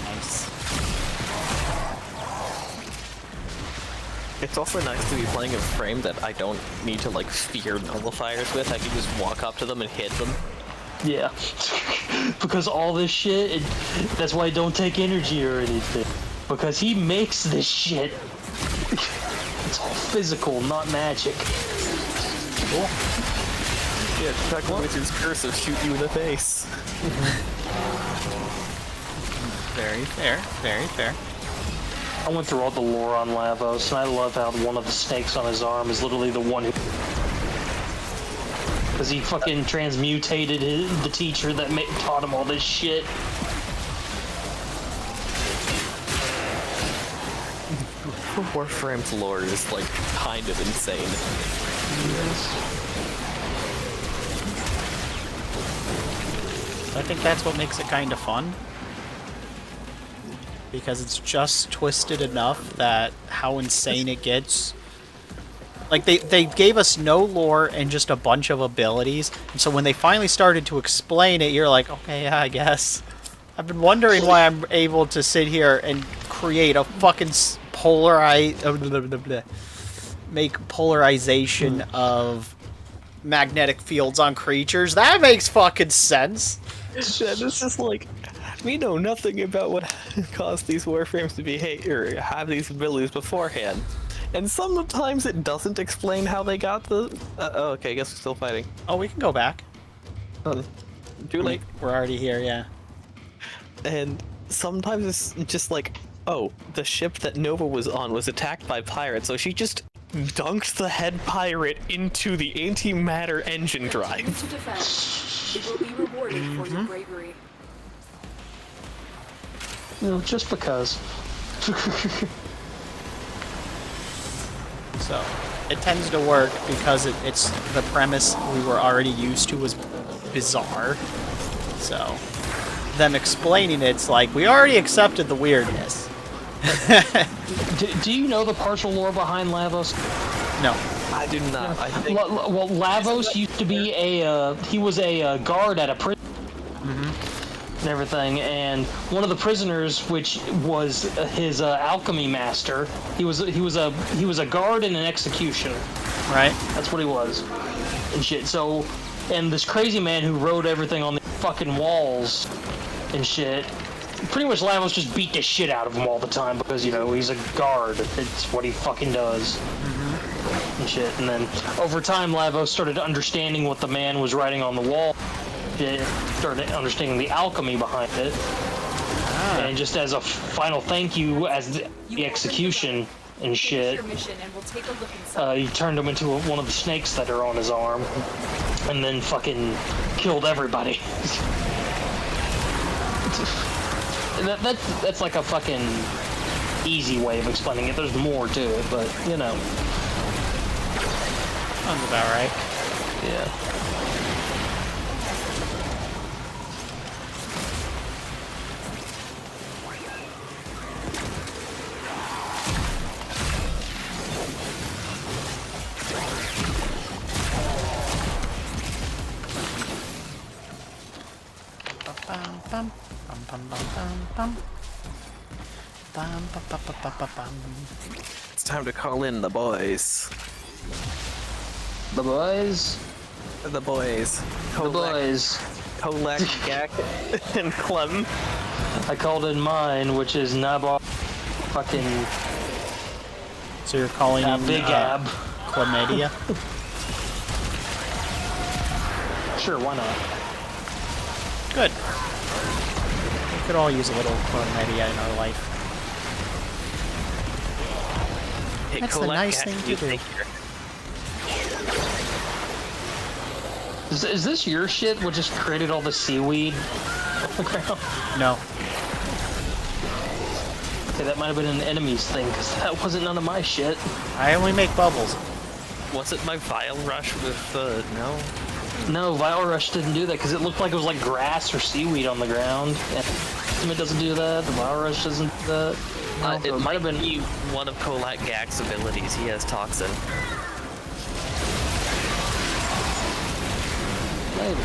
Nice. It's also nice to be playing a frame that I don't need to like fear nullifiers with. I can just walk up to them and hit them. Yeah. Because all this shit, that's why I don't take energy or anything. Because he makes this shit. It's all physical, not magic. Cool. Yeah, Chuck Witch's curse will shoot you in the face. Very fair, very fair. I went through all the lore on Lavos, and I love how one of the snakes on his arm is literally the one who... Because he fucking transmutated the teacher that taught him all this shit. Warframe's lore is, like, kind of insane. Yes. I think that's what makes it kind of fun. Because it's just twisted enough that how insane it gets. Like, they gave us no lore and just a bunch of abilities, and so when they finally started to explain it, you're like, okay, yeah, I guess. I've been wondering why I'm able to sit here and create a fucking make polarization of magnetic fields on creatures. That makes fucking sense. Yeah, this is like... We know nothing about what caused these warframes to behave or have these abilities beforehand, and sometimes it doesn't explain how they got the. Oh, okay, I guess we're still fighting. Oh, we can go back. Too late. We're already here, yeah. And sometimes it's just like, oh, the ship that Nova was on was attacked by pirates, so she just dunked the head pirate into the antimatter engine drive. To defend, it will be rewarded for your bravery. You know, just because. So, it tends to work because it's the premise we were already used to was bizarre. So, them explaining it's like, we already accepted the weirdness. do you know the partial lore behind Lavos? No. I do not. I think... Well, Lavos used to be he was a guard at a prison. And everything, and one of the prisoners, which was his alchemy master, he was a guard in an execution. Right. That's what he was, and shit. So, and this crazy man who wrote everything on the fucking walls and shit. Pretty much Lavos just beat the shit out of him all the time because, you know, he's a guard. It's what he fucking does. And shit. And then over time, Lavos started understanding what the man was writing on the wall. Started understanding the alchemy behind it. And just as a final thank you, as the execution and shit, he turned him into one of the snakes that are on his arm, and then fucking killed everybody. That's like a fucking easy way of explaining it. There's more to it, but you know. Sounds about right. Yeah. It's time to call in the boys. The boys? The boys. The boys. Kolek, Gak, and Clem. I called in mine, which is Nabar fucking... So you're calling in Big Ab. Chlamydia? Sure, why not? Good. We could all use a little chronomedia in our life. Hey, That's the nice thing to do. Is this your shit? What just created all the seaweed on the ground? No. Okay, that might have been an enemy's thing, because that wasn't none of my shit. I only make bubbles. Was it my Vile Rush with the... No? No, Vile Rush didn't do that, because it looked like it was like grass or seaweed on the ground. And it doesn't do that, the Vile Rush doesn't do that. No, It might have been one of Kolak Gag's abilities. He has Toxin. Maybe.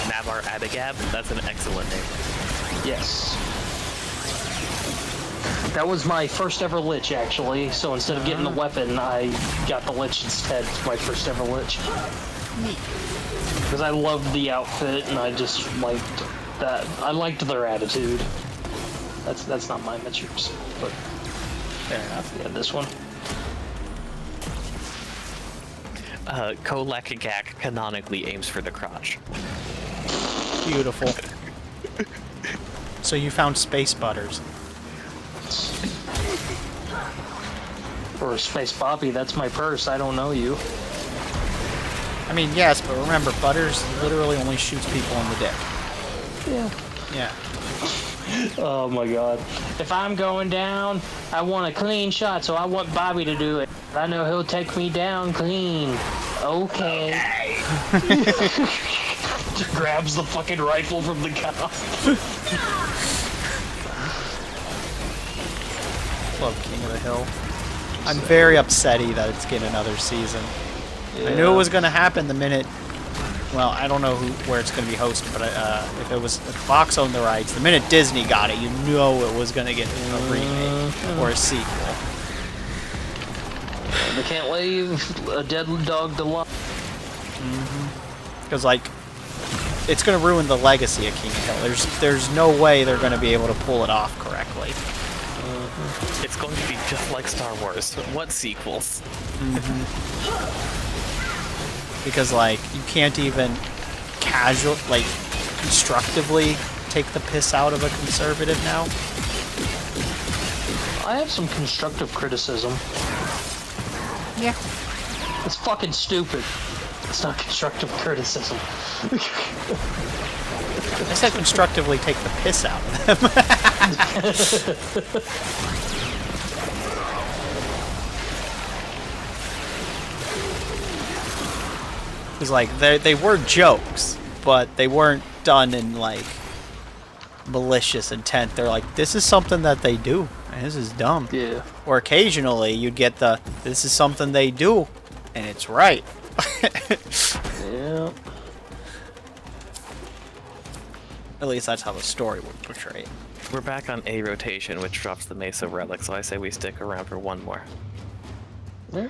Navar Abigab, that's an excellent name. Yes. That was my first ever Lich, actually. So instead of getting the weapon, I got the Lich instead. My first ever Lich. Neat. Because I loved the outfit, and I just liked that. I liked their attitude. That's not mine, that's yours. But fair enough. Yeah, this one. Kolak Gag canonically aims for the crotch. Beautiful. So you found space butters. For Space Poppy, that's my purse. I don't know you. I mean, yes, but remember, Butters literally only shoots people in the dick. Yeah. Yeah. Oh my god. If I'm going down, I want a clean shot, so I want Bobby to do it. I know he'll take me down clean. Okay. Just grabs the fucking rifle from the guy. Love King of the Hill. I'm very upsetty that it's getting another season. Yeah. I knew it was going to happen the minute... Well, I don't know where it's going to be hosted, but if Fox owned the rights, the minute Disney got it, you know it was going to get a remake or a sequel. They can't leave a dead dog to lie. Because, like, it's going to ruin the legacy of King of Hill. There's no way they're going to be able to pull it off correctly. It's going to be just like Star Wars. What sequels? Because, like, you can't even constructively take the piss out of a conservative now. I have some constructive criticism. Yeah. It's fucking stupid. It's not constructive criticism. I said constructively take the piss out of them. Because, like, they were jokes, but they weren't done in, like, malicious intent. They're like, this is something that they do, and this is dumb. Yeah. Or occasionally, you'd get the, this is something they do, and it's right. Yeah. At least that's how the story would portray it. We're back on A rotation, which drops the Mesa Relic, so I say we stick around for one more. Yeah.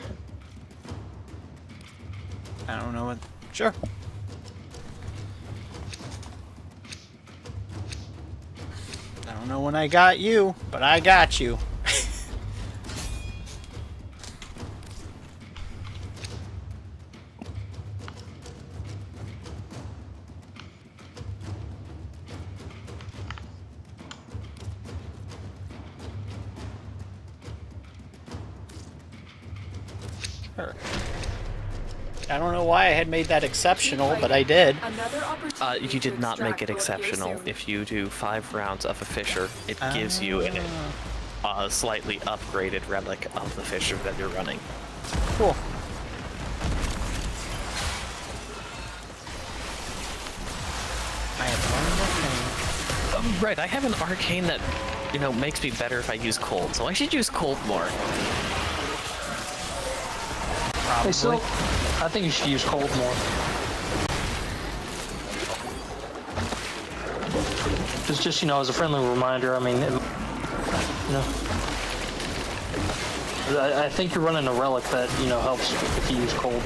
I don't know what... Sure. I don't know when I got you, but I got you. Sure. I don't know why I had made that exceptional, but I did. You did not make it exceptional. If you do 5 rounds of a Fisher, it gives you a slightly upgraded relic of the Fisher that you're running. Cool. I have one more thing. Right, I have an arcane that, you know, makes me better if I use cold, so I should use cold more. Probably. Hey, so I think you should use cold more. Just you know, as a friendly reminder. I mean, I think you're running a relic that helps if you use cold.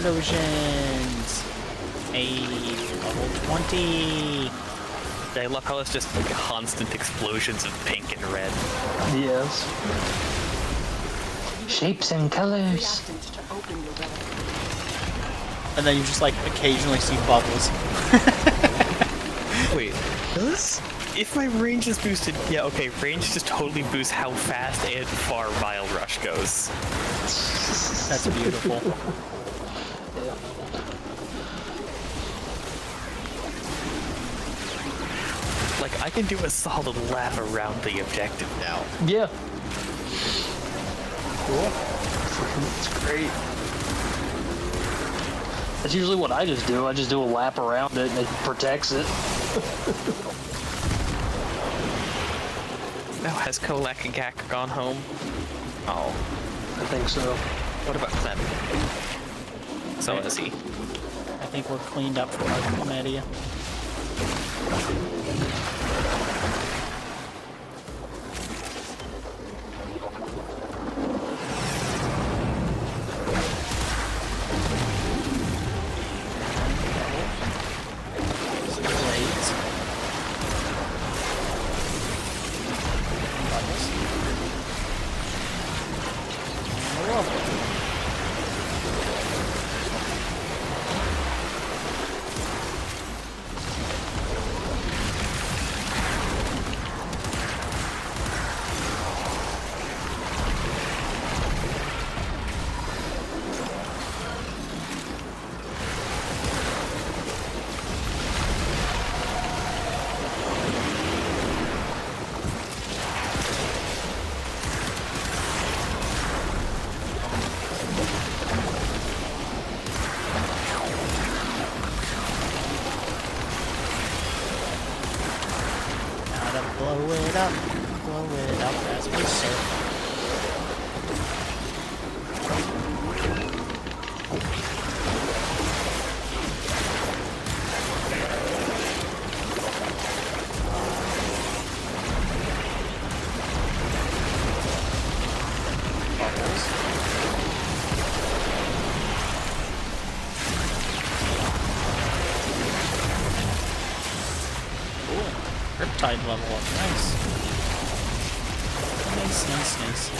Explosions! Hey, level 20! I love how it's just like constant explosions of pink and red. Yes. Shapes and colors. And then you just like occasionally see bubbles. Wait, does? If my range is boosted, yeah, okay, range just totally boosts how fast and far Wild Rush goes. That's beautiful. Like, I can do a solid lap around the objective now. Yeah. Cool. It's great. That's usually what I just do. I just do a lap around it and it protects it. Now, has Kolak and Gak gone home? Oh. I think so. What about Clem? So is he. I think we're cleaned up for our chlamydia. Blow it up as we surf. Riptide level up, nice. Nice.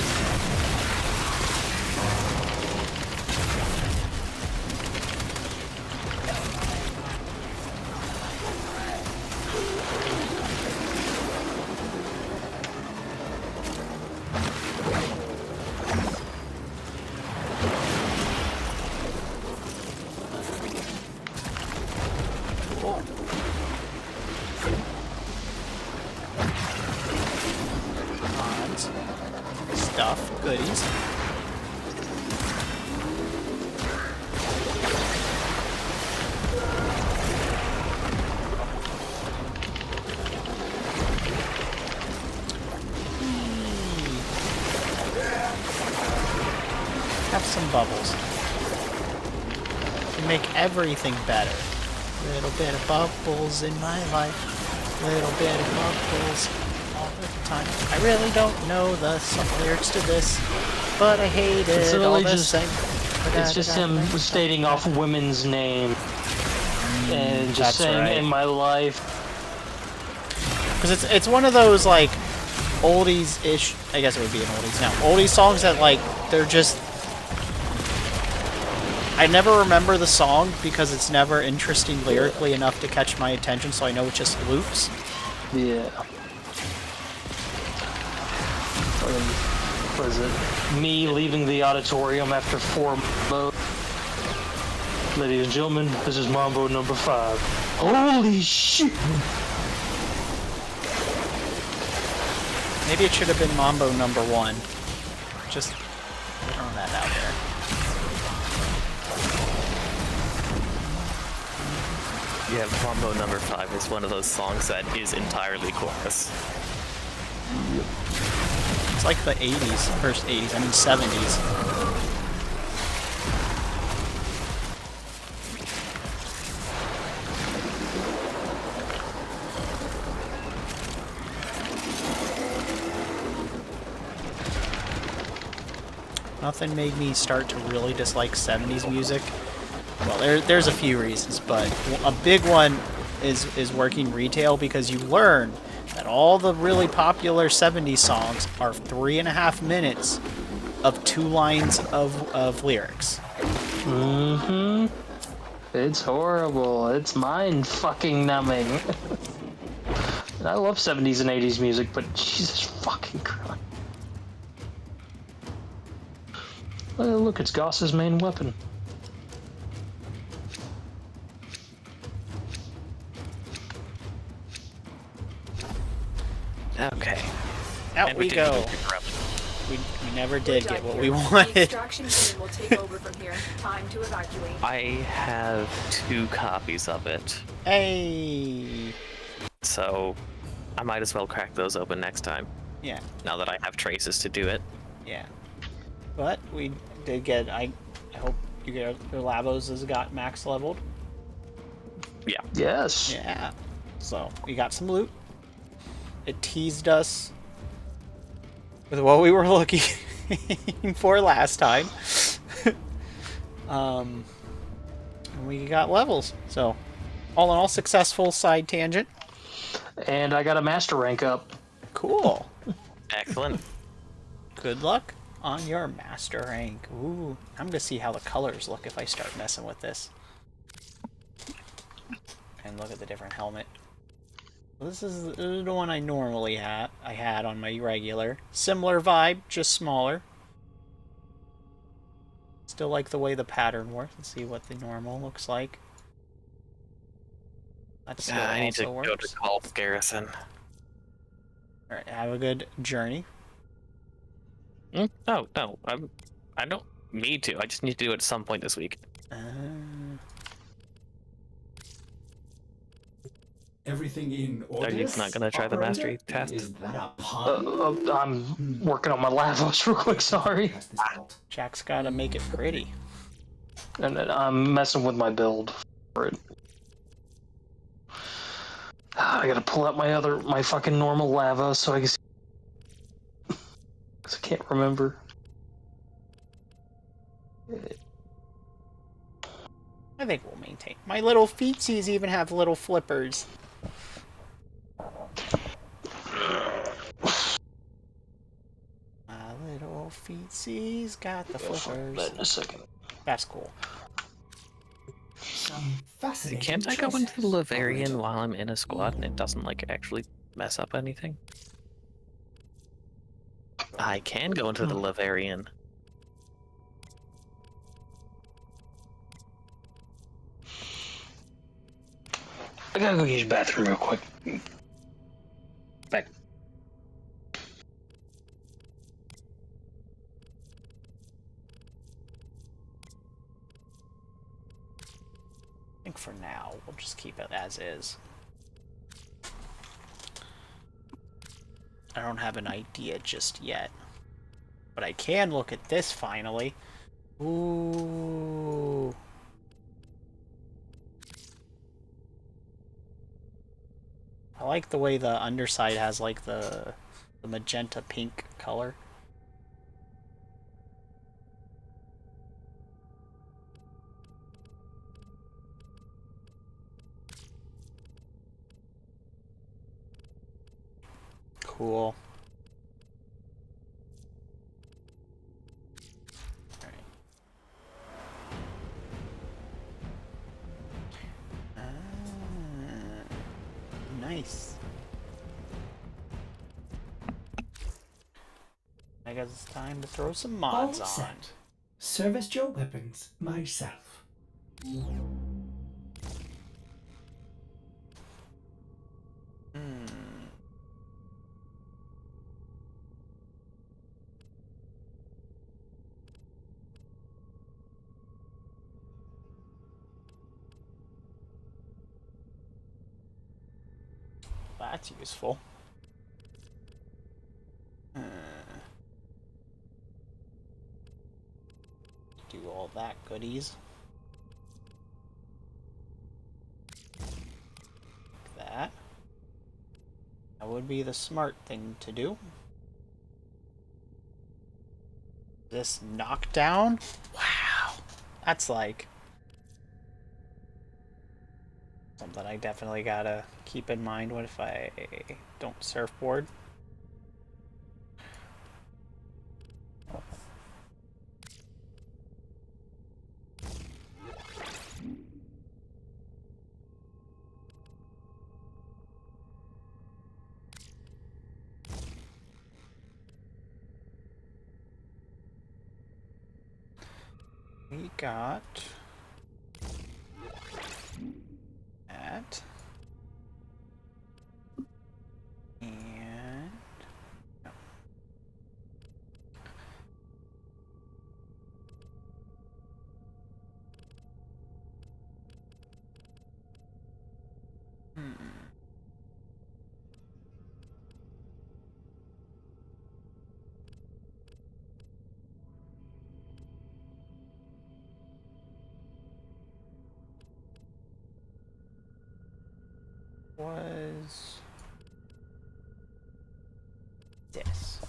Stuff, goodies. Have some bubbles. Can make everything better. Little bit of bubbles in my life. Little bit of bubbles all the time. I really don't know the lyrics to this, but I hate it all the same. It's just him stating off women's name and just saying right. in my life. Because it's one of those like oldies-ish. I guess it would be an oldies now. Oldies songs that like they're just. I never remember the song because it's never interesting lyrically enough to catch my attention, so I know it just loops. Yeah. What is it? Me leaving the auditorium after 4 Mambo. Ladies and gentlemen, this is Mambo number 5. Holy shit! Maybe it should have been Mambo number 1. Just throwing that out there. Yeah, Mambo number 5 is one of those songs that is entirely chorus. It's like the 80s, first 80s, I mean 70s. Nothing made me start to really dislike 70s music Well, there's a few reasons, but a big one is working retail because you learn that all the really popular 70s songs are 3.5 minutes of 2 lines of lyrics. Mm-hmm. It's horrible. It's mind fucking numbing. I love 70s and 80s music, but Jesus fucking Christ. Oh, look, it's Goss's main weapon. Okay. Out And we did go. get interrupted. We never did get what we The wanted. extraction team will take over from here. Time to evacuate. I have 2 copies of it, Hey. so I might as well crack those open next time. Yeah. Now that I have traces to do it. Yeah. But we did get. I hope you get your Lavos has got max leveled. Yeah. Yes. Yeah. So we got some loot. It teased us with what we were looking for last time. And we got levels. So all in all, successful side tangent. And I got a master rank up. Cool. Excellent. Good luck on your master rank. Ooh, I'm gonna see how the colors look if I start messing with this. And look at the different helmet. This is the one I normally had on my regular. Similar vibe, just smaller. Still like the way the pattern works. Let's see what the normal looks like. That's what I need to also go works. to Call Garrison. Alright, have a good journey. No, I don't need to. I just need to do it at some point this week. Everything in order? Are you not gonna try the mastery test? Is that a pun? I'm working on my Lavos real quick, sorry. Jack's gotta make it pretty. And then I'm messing with my build for it. I gotta pull out my fucking normal lava so I can see. Because I can't remember. I think we'll maintain. My little feetsies even have little flippers. My little feetsies got the flippers. That in a second. That's cool. Fascinating. Can't I go into the Lavarian while I'm in a squad and it doesn't like actually mess up anything? I can go into the Lavarian. I gotta go use the bathroom real quick. Back. I think for now, we'll just keep it as is. I don't have an idea just yet. But I can look at this finally. Ooh. I like the way the underside has like the magenta pink color. Cool. Alright. Nice. I guess it's time to throw some mods All on. set. Service your weapons myself. That's useful. Do all that goodies. Like that. That would be the smart thing to do. This knockdown? Wow. That's like Something I definitely gotta keep in mind what if I don't surfboard. We got that. And no. Was this?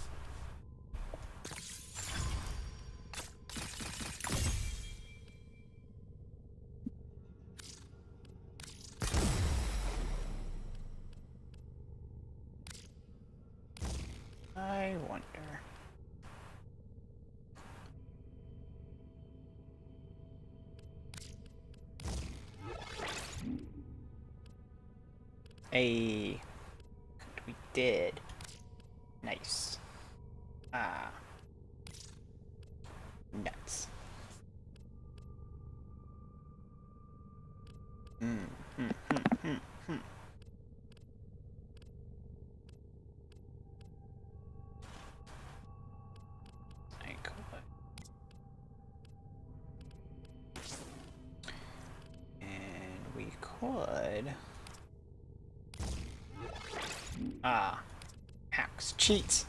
I wonder. Hey, we did. Nice. Ah. Nuts. Hmm. I could. And we could. Ah. Hacks. Cheats.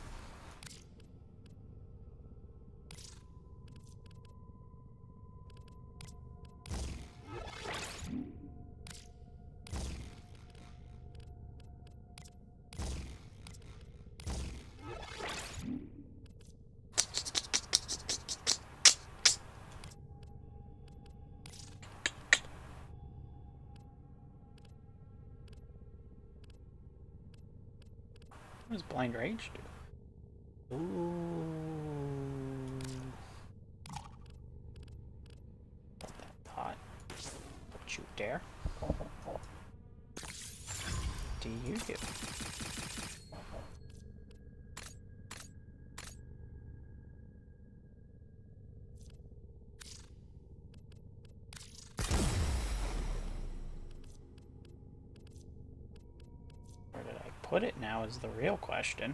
What does blind rage do? Ooh. That pot. Don't you dare. Do you do? Where did I put it now is the real question.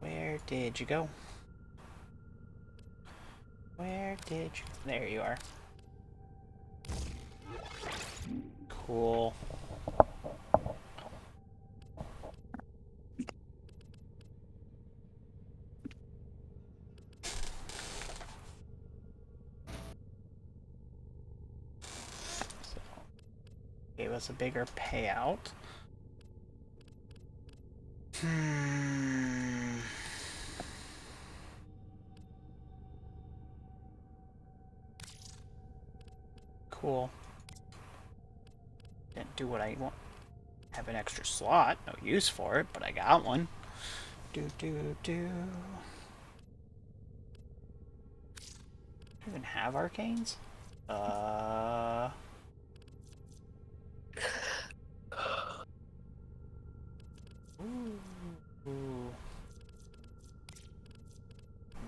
Where did you go? Where did you... There you are. Cool. So, gave us a bigger payout. Cool. Didn't do what I want. Have an extra slot. No use for it, but I got one. Do. Even have arcanes? Ooh.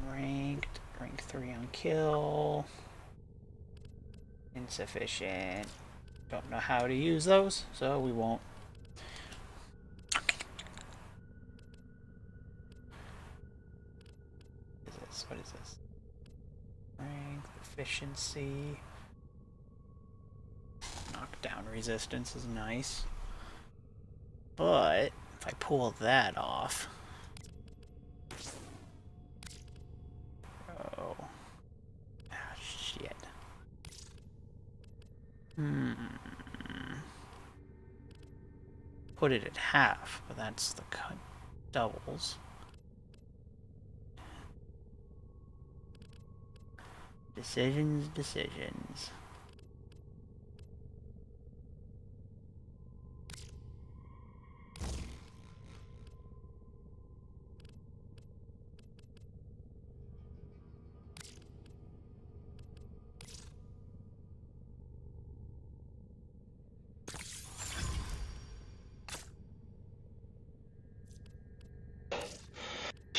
Ranked. Rank 3 on kill. Insufficient. Don't know how to use those, so we won't. What is this? Strength, efficiency. Knockdown resistance is nice. But if I pull that off. Oh. Ah, shit. Put it at half, but that's the cut doubles. Decisions.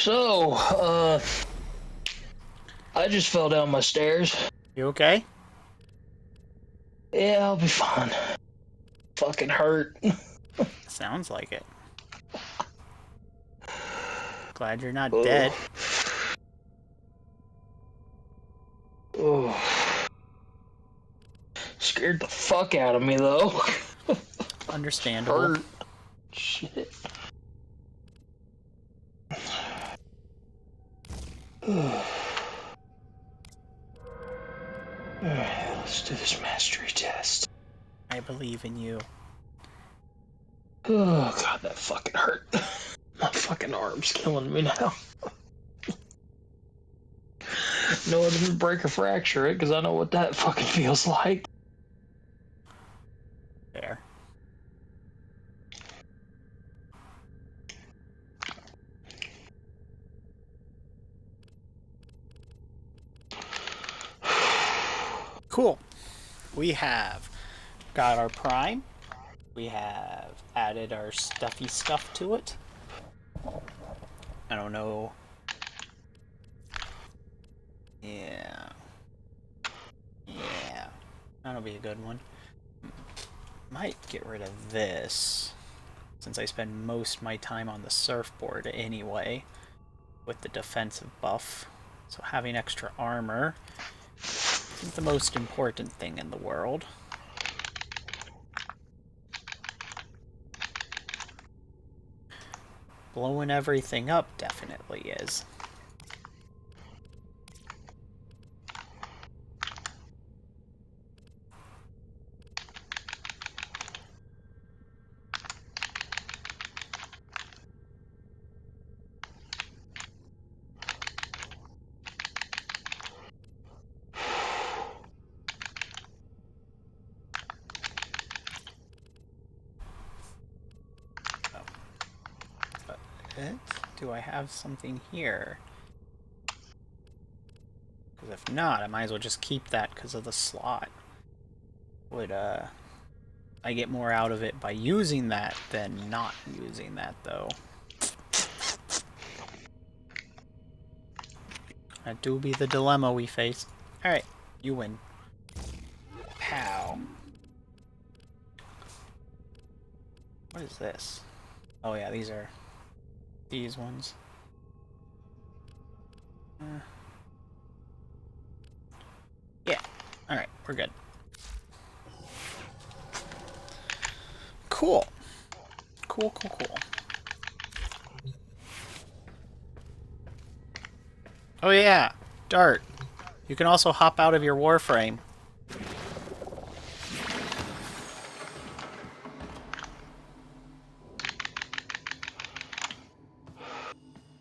So, I just fell down my stairs. You okay? Yeah, I'll be fine. Fucking hurt. Sounds like it. Glad you're not dead. Oh. Scared the fuck out of me, though. Understandable. Hurt. Shit. Alright, let's do this mastery test. I believe in you. Oh god, that fucking hurt. My fucking arm's killing me now. No, I didn't break or fracture it, because I know what that fucking feels like. There. Cool. We have got our prime. We have added our stuffy stuff to it. I don't know. Yeah. Yeah. That'll be a good one. Might get rid of this, since I spend most of my time on the surfboard anyway, with the defensive buff. So having extra armor isn't the most important thing in the world. Blowing everything up definitely is. Do I have something here? Because if not, I might as well just keep that because of the slot. Would I get more out of it by using that than not using that, though? That do be the dilemma we face. Alright, you win. Pow. What is this? Oh yeah, these are these ones. Yeah. Alright, we're good. Cool. Cool. Oh yeah, Dart. You can also hop out of your warframe.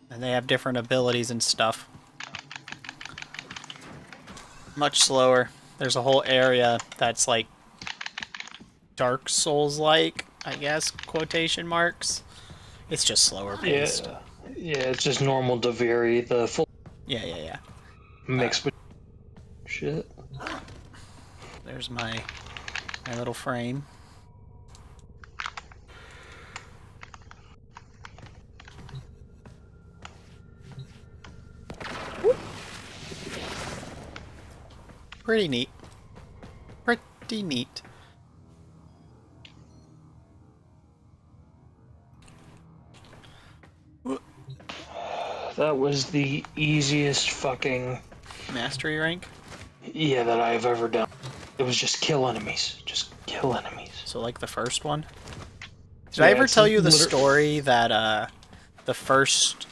And they have different abilities and stuff. Much slower. There's a whole area that's like Dark Souls-like, I guess, quotation marks. It's just slower paced. Yeah, it's just normal Daviri, the full... Yeah. Mixed with shit. There's my little frame. Pretty neat. Pretty neat. That was the easiest fucking... Mastery rank? Yeah, that I've ever done. It was just kill enemies. Just kill enemies. So like the first one? Did I ever tell you the story that the first...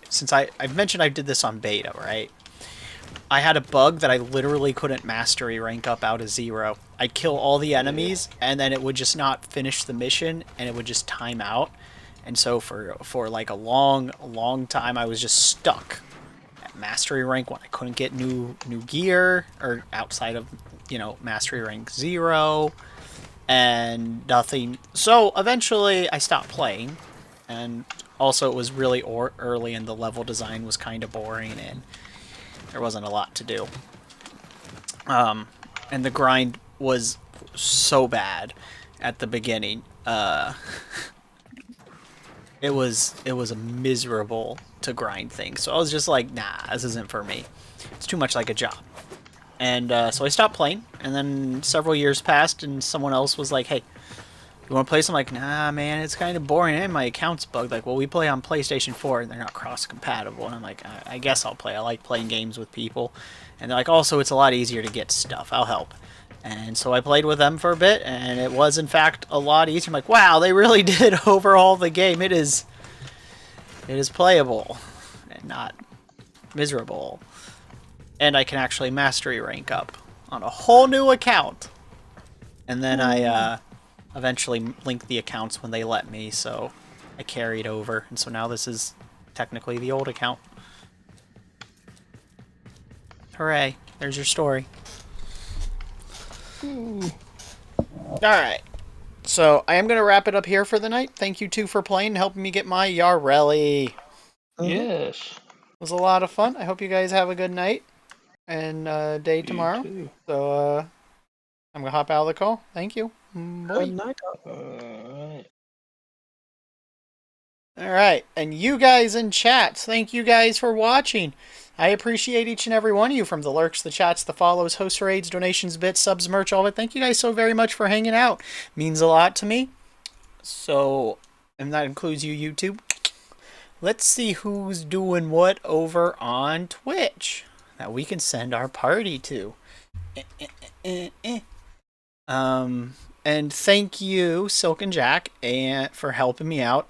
since I've mentioned I did this on beta, right? I had a bug that I literally couldn't mastery rank up out of 0. I'd kill all the enemies, and then it would just not finish the mission, and it would just time out. And so for like a long time, I was just stuck at mastery rank 1. I couldn't get new gear, or outside of, mastery rank 0, and nothing. So eventually, I stopped playing, and also it was really early, and the level design was kind of boring, and there wasn't a lot to do. And the grind was so bad at the beginning. it was miserable to grind things. So I was just like, nah, this isn't for me. It's too much like a job. And so I stopped playing. And then several years passed, and someone else was like, hey, you want to play some? I'm like, nah, man, it's kind of boring, and my account's bugged. Like, well, we play on PlayStation 4, and they're not cross-compatible. And I'm like, I guess I'll play. I like playing games with people. And they're like, also, it's a lot easier to get stuff. I'll help. And so I played with them for a bit, and it was, in fact, a lot easier. I'm like, wow, they really did overhaul the game. It is playable and not miserable. And I can actually mastery rank up on a whole new account. And then I eventually linked the accounts when they let me, so I carried over. And so now this is technically the old account. Hooray. There's your story. Alright. So, I am going to wrap it up here for the night. Thank you two for playing and helping me get my Yareli. Yes. It was a lot of fun. I hope you guys have a good night and day tomorrow. So, I'm going to hop out of the call. Thank you. Bye. Good night. Alright. Alright, and you guys in chats, thank you guys for watching. I appreciate each and every one of you, from the lurks, the chats, the follows, host raids, donations, bits, subs, merch, all of it. Thank you guys so very much for hanging out. It means a lot to me. So, and that includes you, YouTube. Let's see who's doing what over on Twitch that we can send our party to. And thank you, Silk and Jack, for helping me out,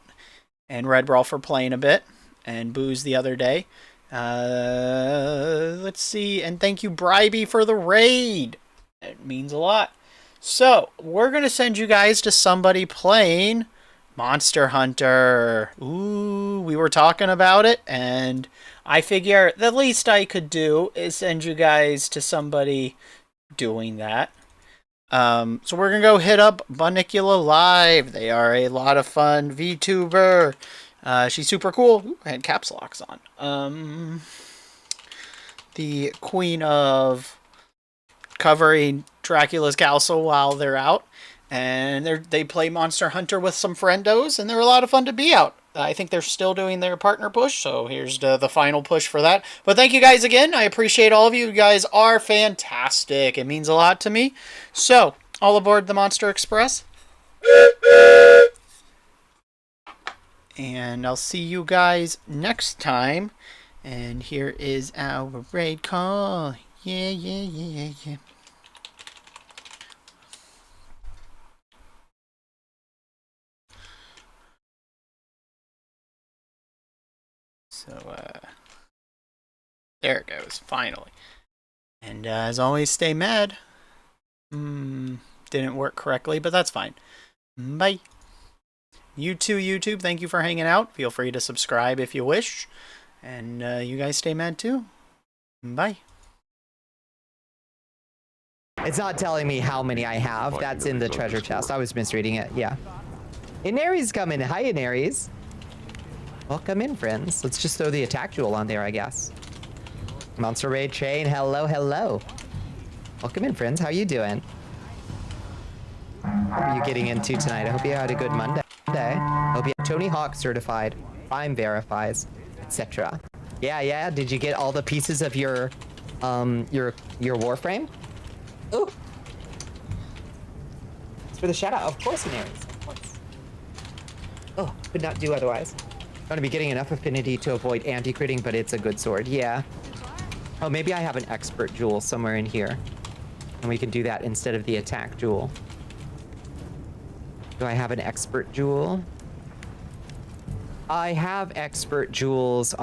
and Red Brawl for playing a bit, and Booze the other day. Let's see, and thank you, Bribey, for the raid. It means a lot. So, we're going to send you guys to somebody playing Monster Hunter. Ooh, we were talking about it, and I figure the least I could do is send you guys to somebody doing that. So we're going to go hit up Bunnicula Live. They are a lot of fun VTuber. She's super cool. Ooh, I had caps locks on. The queen of covering Dracula's castle while they're out. And they play Monster Hunter with some friendos, and they're a lot of fun to be out. I think they're still doing their partner push, so here's the final push for that. But thank you guys again. I appreciate all of you. You guys are fantastic. It means a lot to me. So, all aboard the Monster Express. And I'll see you guys next time. And here is our raid call. Yeah. So, there it goes, finally. And as always, stay mad. Didn't work correctly, but that's fine. Bye. You too, YouTube, thank you for hanging out. Feel free to subscribe if you wish. And you guys stay mad too. Bye. It's not telling me how many I have. That's in the treasure chest. I was misreading it. Yeah. Inaries coming. Hi, Inaries. Welcome in, friends. Let's just throw the attack jewel on there, I guess. Monster Raid Chain. Hello, hello. Welcome in, friends. How you doing? What are you getting into tonight? I hope you had a good Monday. Hope you have Tony Hawk certified, Prime verifies, etc. Yeah. Did you get all the pieces of your Warframe? Ooh. It's for the shout out, of course, Inaries. Of course. Oh, could not do otherwise. I'm gonna be getting enough affinity to avoid anti-critting, but it's a good sword. Yeah. Oh, maybe I have an expert jewel somewhere in here, and we can do that instead of the attack jewel. Do I have an expert jewel? I have expert jewels